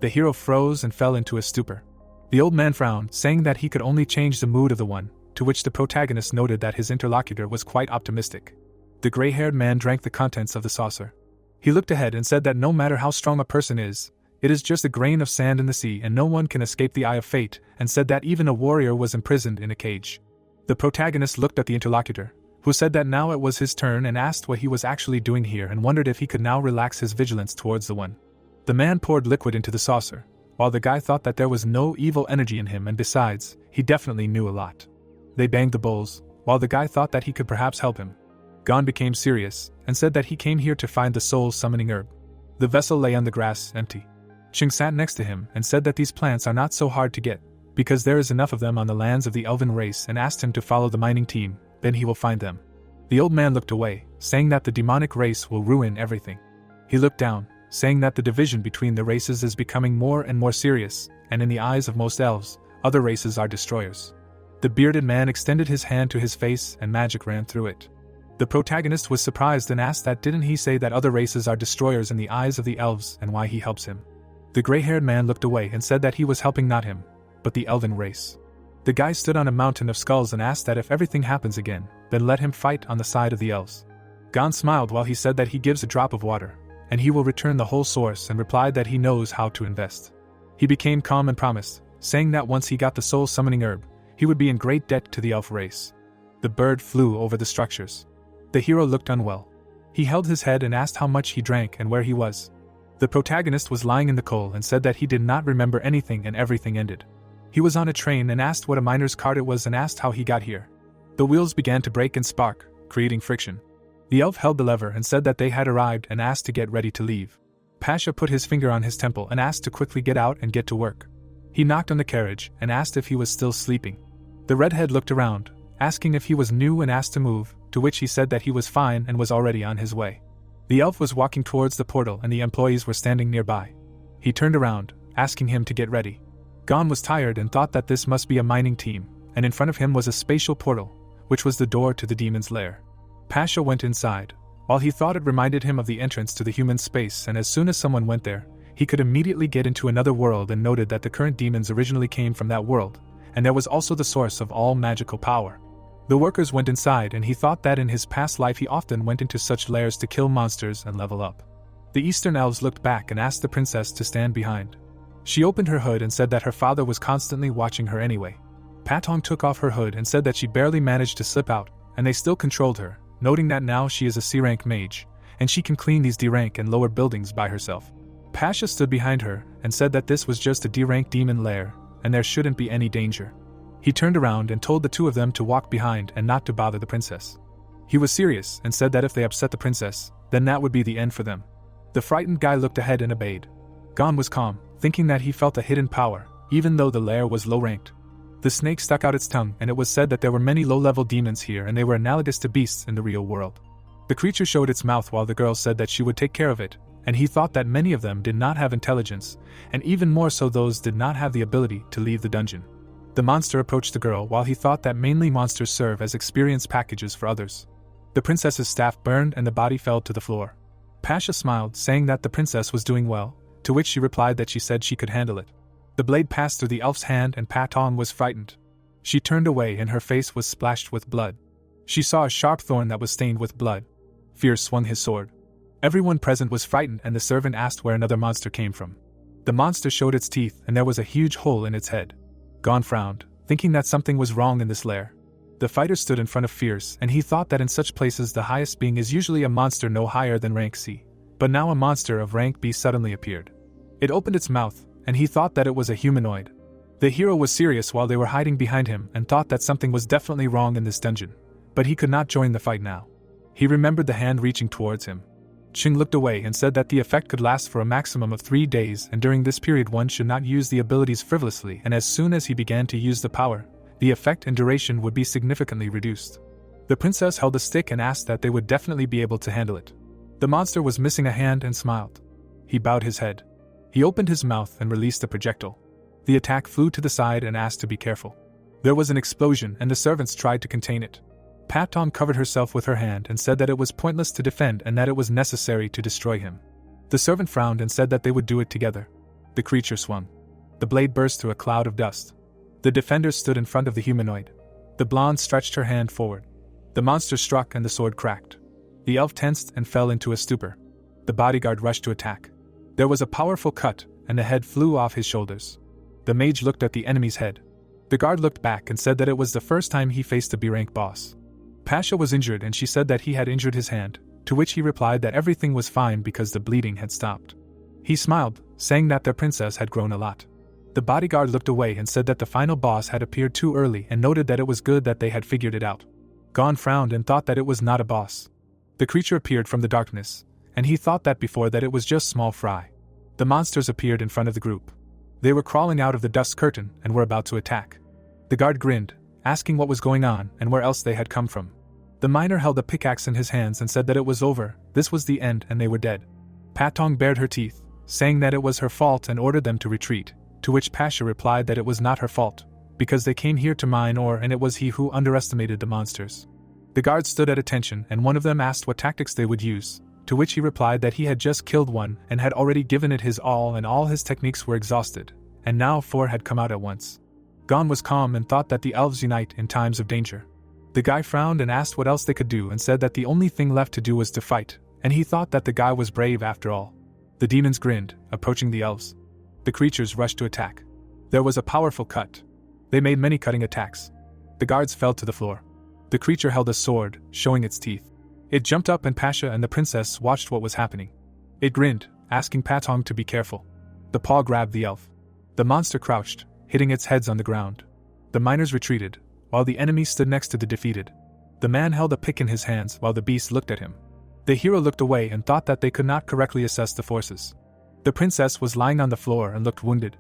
The hero froze and fell into a stupor. The old man frowned, saying that he could only change the mood of the one, to which the protagonist noted that his interlocutor was quite optimistic. The gray-haired man drank the contents of the saucer. He looked ahead and said that no matter how strong a person is, it is just a grain of sand in the sea and no one can escape the eye of fate, and said that even a warrior was imprisoned in a cage. The protagonist looked at the interlocutor, who said that now it was his turn, and asked what he was actually doing here and wondered if he could now relax his vigilance towards the one. The man poured liquid into the saucer, while the guy thought that there was no evil energy in him, and besides, he definitely knew a lot. They banged the bowls, while the guy thought that he could perhaps help him. Gon became serious, and said that he came here to find the soul-summoning herb. The vessel lay on the grass, empty. Ching sat next to him and said that these plants are not so hard to get, because there is enough of them on the lands of the elven race, and asked him to follow the mining team, then he will find them. The old man looked away, saying that the demonic race will ruin everything. He looked down, saying that the division between the races is becoming more and more serious, and in the eyes of most elves, other races are destroyers. The bearded man extended his hand to his face and magic ran through it. The protagonist was surprised and asked that didn't he say that other races are destroyers in the eyes of the elves, and why he helps him. The gray-haired man looked away and said that he was helping not him, but the elven race. The guy stood on a mountain of skulls and asked that if everything happens again, then let him fight on the side of the elves. Gon smiled while he said that he gives a drop of water, and he will return the whole source, and replied that he knows how to invest. He became calm and promised, saying that once he got the soul-summoning herb, he would be in great debt to the elf race. The bird flew over the structures. The hero looked unwell. He held his head and asked how much he drank and where he was. The protagonist was lying in the coal and said that he did not remember anything, and everything ended. He was on a train and asked what a miner's cart it was and asked how he got here. The wheels began to break and spark, creating friction. The elf held the lever and said that they had arrived and asked to get ready to leave. Pasha put his finger on his temple and asked to quickly get out and get to work. He knocked on the carriage and asked if he was still sleeping. The redhead looked around, asking if he was new and asked to move, to which he said that he was fine and was already on his way. The elf was walking towards the portal and the employees were standing nearby. He turned around, asking him to get ready. Gon was tired and thought that this must be a mining team, and in front of him was a spatial portal, which was the door to the demon's lair. Pasha went inside. While he thought it reminded him of the entrance to the human space, and as soon as someone went there, he could immediately get into another world, and noted that the current demons originally came from that world, and there was also the source of all magical power. The workers went inside, and he thought that in his past life he often went into such lairs to kill monsters and level up. The Eastern elves looked back and asked the princess to stand behind. She opened her hood and said that her father was constantly watching her anyway. Patong took off her hood and said that she barely managed to slip out, and they still controlled her, noting that now she is a C-rank mage, and she can clean these D-rank and lower buildings by herself. Pasha stood behind her and said that this was just a D-rank demon lair, and there shouldn't be any danger. He turned around and told the two of them to walk behind and not to bother the princess. He was serious and said that if they upset the princess, then that would be the end for them. The frightened guy looked ahead and obeyed. Gon was calm, thinking that he felt a hidden power, even though the lair was low-ranked. The snake stuck out its tongue, and it was said that there were many low-level demons here, and they were analogous to beasts in the real world. The creature showed its mouth while the girl said that she would take care of it, and he thought that many of them did not have intelligence, and even more so those did not have the ability to leave the dungeon. The monster approached the girl while he thought that mainly monsters serve as experience packages for others. The princess's staff burned and the body fell to the floor. Pasha smiled, saying that the princess was doing well, to which she replied that she said she could handle it. The blade passed through the elf's hand and Patong was frightened. She turned away and her face was splashed with blood. She saw a sharp thorn that was stained with blood. Fear swung his sword. Everyone present was frightened and the servant asked where another monster came from. The monster showed its teeth and there was a huge hole in its head. Gon frowned, thinking that something was wrong in this lair. The fighter stood in front of Fierce and he thought that in such places the highest being is usually a monster no higher than rank C. But now a monster of rank B suddenly appeared. It opened its mouth, and he thought that it was a humanoid. The hero was serious while they were hiding behind him and thought that something was definitely wrong in this dungeon. But he could not join the fight now. He remembered the hand reaching towards him. Ching looked away and said that the effect could last for a maximum of 3 days, and during this period one should not use the abilities frivolously, and as soon as he began to use the power, the effect and duration would be significantly reduced. The princess held a stick and asked that they would definitely be able to handle it. The monster was missing a hand and smiled. He bowed his head. He opened his mouth and released a projectile. The attack flew to the side and asked to be careful. There was an explosion and the servants tried to contain it. Patong covered herself with her hand and said that it was pointless to defend and that it was necessary to destroy him. The servant frowned and said that they would do it together. The creature swung. The blade burst through a cloud of dust. The defenders stood in front of the humanoid. The blonde stretched her hand forward. The monster struck and the sword cracked. The elf tensed and fell into a stupor. The bodyguard rushed to attack. There was a powerful cut, and the head flew off his shoulders. The mage looked at the enemy's head. The guard looked back and said that it was the first time he faced a B-rank boss. Pasha was injured and she said that he had injured his hand, to which he replied that everything was fine because the bleeding had stopped. He smiled, saying that their princess had grown a lot. The bodyguard looked away and said that the final boss had appeared too early and noted that it was good that they had figured it out. Gon frowned and thought that it was not a boss. The creature appeared from the darkness, and he thought that before that it was just small fry. The monsters appeared in front of the group. They were crawling out of the dust curtain and were about to attack. The guard grinned, asking what was going on and where else they had come from. The miner held a pickaxe in his hands and said that it was over, this was the end and they were dead. Patong bared her teeth, saying that it was her fault and ordered them to retreat, to which Pasha replied that it was not her fault, because they came here to mine ore and it was he who underestimated the monsters. The guards stood at attention and one of them asked what tactics they would use, to which he replied that he had just killed one and had already given it his all and all his techniques were exhausted, and now 4 had come out at once. Gon was calm and thought that the elves unite in times of danger. The guy frowned and asked what else they could do and said that the only thing left to do was to fight, and he thought that the guy was brave after all. The demons grinned, approaching the elves. The creatures rushed to attack. There was a powerful cut. They made many cutting attacks. The guards fell to the floor. The creature held a sword, showing its teeth. It jumped up and Pasha and the princess watched what was happening. It grinned, asking Patong to be careful. The paw grabbed the elf. The monster crouched, hitting its heads on the ground. The miners retreated, while the enemy stood next to the defeated. The man held a pick in his hands while the beast looked at him. The hero looked away and thought that they could not correctly assess the forces. The princess was lying on the floor and looked wounded.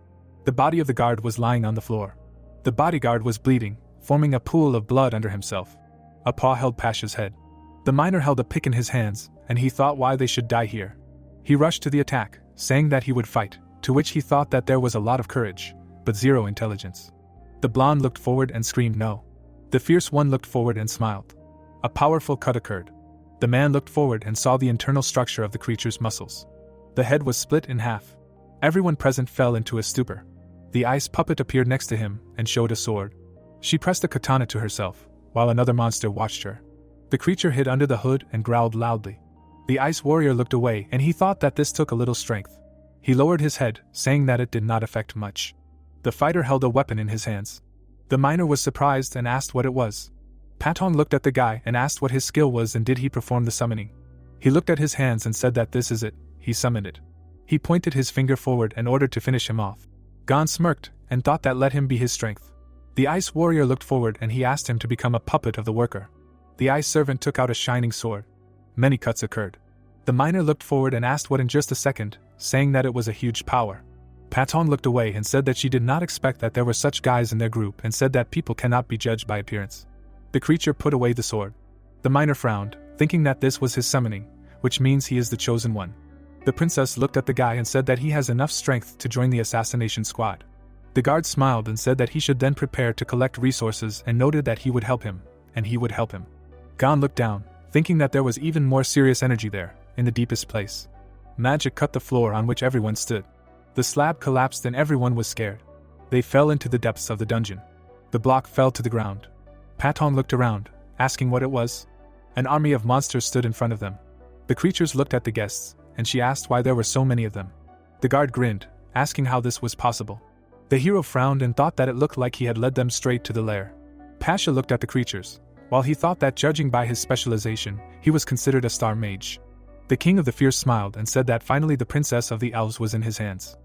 The body of the guard was lying on the floor. The bodyguard was bleeding, forming a pool of blood under himself. A paw held Pasha's head. The miner held a pick in his hands, and he thought why they should die here. He rushed to the attack, saying that he would fight, to which he thought that there was a lot of courage, but zero intelligence. The blonde looked forward and screamed no. The fierce one looked forward and smiled. A powerful cut occurred. The man looked forward and saw the internal structure of the creature's muscles. The head was split in half. Everyone present fell into a stupor. The ice puppet appeared next to him and showed a sword. She pressed a katana to herself, while another monster watched her. The creature hid under the hood and growled loudly. The ice warrior looked away and he thought that this took a little strength. He lowered his head, saying that it did not affect much. The fighter held a weapon in his hands. The miner was surprised and asked what it was. Patong looked at the guy and asked what his skill was and did he perform the summoning. He looked at his hands and said that this is it, he summoned it. He pointed his finger forward and ordered to finish him off. Gon smirked and thought that let him be his strength. The ice warrior looked forward and he asked him to become a puppet of the worker. The ice servant took out a shining sword. Many cuts occurred. The miner looked forward and asked what in just a second, saying that it was a huge power. Patong looked away and said that she did not expect that there were such guys in their group and said that people cannot be judged by appearance. The creature put away the sword. The miner frowned, thinking that this was his summoning, which means he is the chosen one. The princess looked at the guy and said that he has enough strength to join the assassination squad. The guard smiled and said that he should then prepare to collect resources and noted that he would help him, and he would help him. Gon looked down, thinking that there was even more serious energy there, in the deepest place. Magic cut the floor on which everyone stood. The slab collapsed and everyone was scared. They fell into the depths of the dungeon. The block fell to the ground. Patong looked around, asking what it was. An army of monsters stood in front of them. The creatures looked at the guests, and she asked why there were so many of them. The guard grinned, asking how this was possible. The hero frowned and thought that it looked like he had led them straight to the lair. Pasha looked at the creatures, while he thought that judging by his specialization, he was considered a star mage. The king of the fierce smiled and said that finally the princess of the elves was in his hands.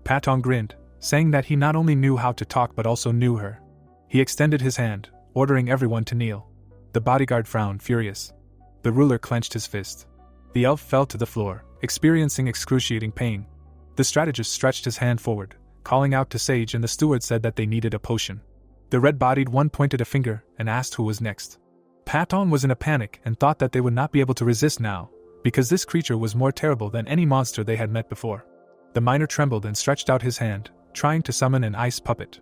Patong grinned, saying that he not only knew how to talk but also knew her. He extended his hand, ordering everyone to kneel. The bodyguard frowned, furious. The ruler clenched his fist. The elf fell to the floor, experiencing excruciating pain. The strategist stretched his hand forward, calling out to Sage, and the steward said that they needed a potion. The red-bodied one pointed a finger and asked who was next. Patong was in a panic and thought that they would not be able to resist now, because this creature was more terrible than any monster they had met before. The miner trembled and stretched out his hand, trying to summon an ice puppet.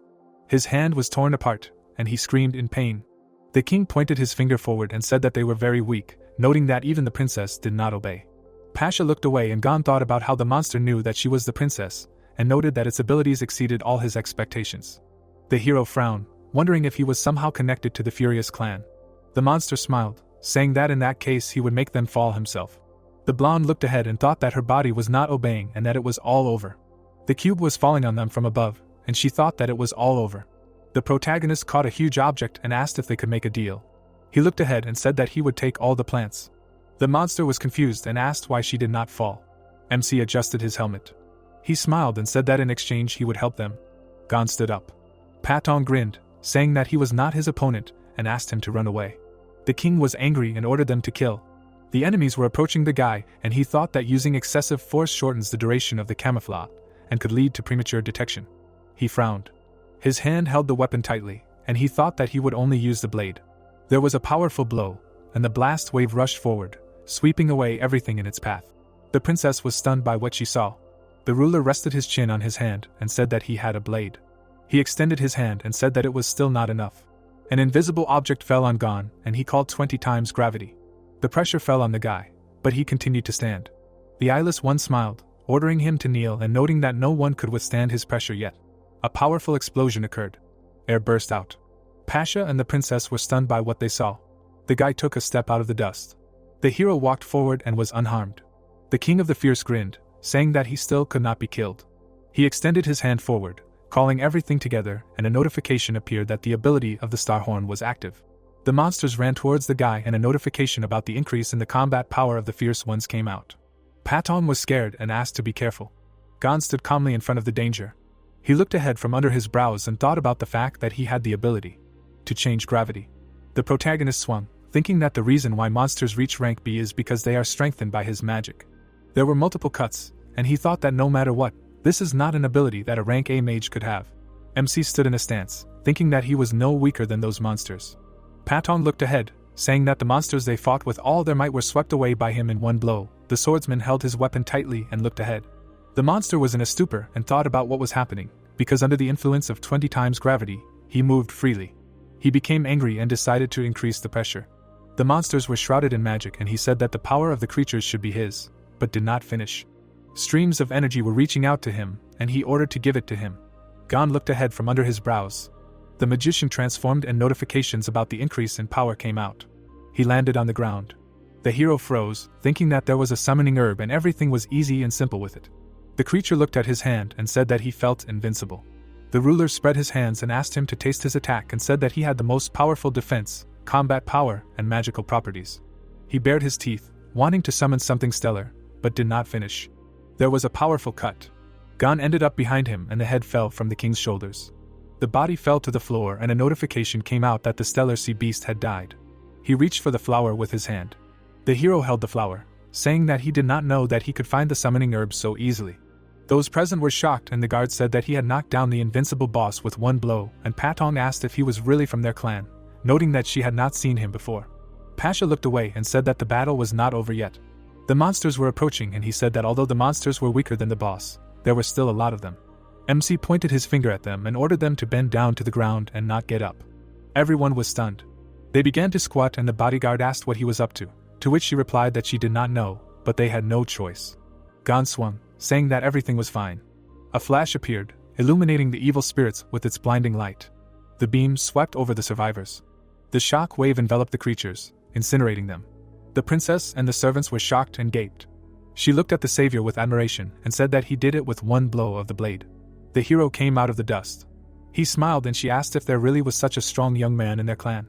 His hand was torn apart, and he screamed in pain. The king pointed his finger forward and said that they were very weak, noting that even the princess did not obey. Pasha looked away and Gon thought about how the monster knew that she was the princess, and noted that its abilities exceeded all his expectations. The hero frowned, wondering if he was somehow connected to the Furious clan. The monster smiled, saying that in that case he would make them fall himself. The blonde looked ahead and thought that her body was not obeying and that it was all over. The cube was falling on them from above, and she thought that it was all over. The protagonist caught a huge object and asked if they could make a deal. He looked ahead and said that he would take all the plants. The monster was confused and asked why she did not fall. MC adjusted his helmet. He smiled and said that in exchange he would help them. Gon stood up. Patong grinned, saying that he was not his opponent, and asked him to run away. The king was angry and ordered them to kill. The enemies were approaching the guy, and he thought that using excessive force shortens the duration of the camouflage, and could lead to premature detection. He frowned. His hand held the weapon tightly, and he thought that he would only use the blade. There was a powerful blow, and the blast wave rushed forward, sweeping away everything in its path. The princess was stunned by what she saw. The ruler rested his chin on his hand and said that he had a blade. He extended his hand and said that it was still not enough. An invisible object fell on Gon, and he called 20 times gravity. The pressure fell on the guy, but he continued to stand. The eyeless one smiled, ordering him to kneel and noting that no one could withstand his pressure yet. A powerful explosion occurred. Air burst out. Pasha and the princess were stunned by what they saw. The guy took a step out of the dust. The hero walked forward and was unharmed. The king of the fierce grinned, saying that he still could not be killed. He extended his hand forward, calling everything together, and a notification appeared that the ability of the star horn was active. The monsters ran towards the guy and a notification about the increase in the combat power of the fierce ones came out. Patong was scared and asked to be careful. Gon stood calmly in front of the danger. He looked ahead from under his brows and thought about the fact that he had the ability to change gravity. The protagonist swung, thinking that the reason why monsters reach rank B is because they are strengthened by his magic. There were multiple cuts, and he thought that no matter what, this is not an ability that a rank A mage could have. MC stood in a stance, thinking that he was no weaker than those monsters. Patong looked ahead, saying that the monsters they fought with all their might were swept away by him in one blow. The swordsman held his weapon tightly and looked ahead. The monster was in a stupor and thought about what was happening, because under the influence of 20 times gravity, he moved freely. He became angry and decided to increase the pressure. The monsters were shrouded in magic, and he said that the power of the creatures should be his, but did not finish. Streams of energy were reaching out to him, and he ordered to give it to him. Gon looked ahead from under his brows. The magician transformed and notifications about the increase in power came out. He landed on the ground. The hero froze, thinking that there was a summoning herb and everything was easy and simple with it. The creature looked at his hand and said that he felt invincible. The ruler spread his hands and asked him to taste his attack and said that he had the most powerful defense, combat power, and magical properties. He bared his teeth, wanting to summon something stellar, but did not finish. There was a powerful cut. Gon ended up behind him and the head fell from the king's shoulders. The body fell to the floor and a notification came out that the stellar sea beast had died. He reached for the flower with his hand. The hero held the flower, saying that he did not know that he could find the summoning herbs so easily. Those present were shocked and the guard said that he had knocked down the invincible boss with one blow, and Patong asked if he was really from their clan, noting that she had not seen him before. Pasha looked away and said that the battle was not over yet. The monsters were approaching and he said that although the monsters were weaker than the boss, there were still a lot of them. MC pointed his finger at them and ordered them to bend down to the ground and not get up. Everyone was stunned. They began to squat and the bodyguard asked what he was up to which she replied that she did not know, but they had no choice. Gon swung, saying that everything was fine. A flash appeared, illuminating the evil spirits with its blinding light. The beam swept over the survivors. The shock wave enveloped the creatures, incinerating them. The princess and the servants were shocked and gaped. She looked at the savior with admiration and said that he did it with one blow of the blade. The hero came out of the dust. He smiled and she asked if there really was such a strong young man in their clan.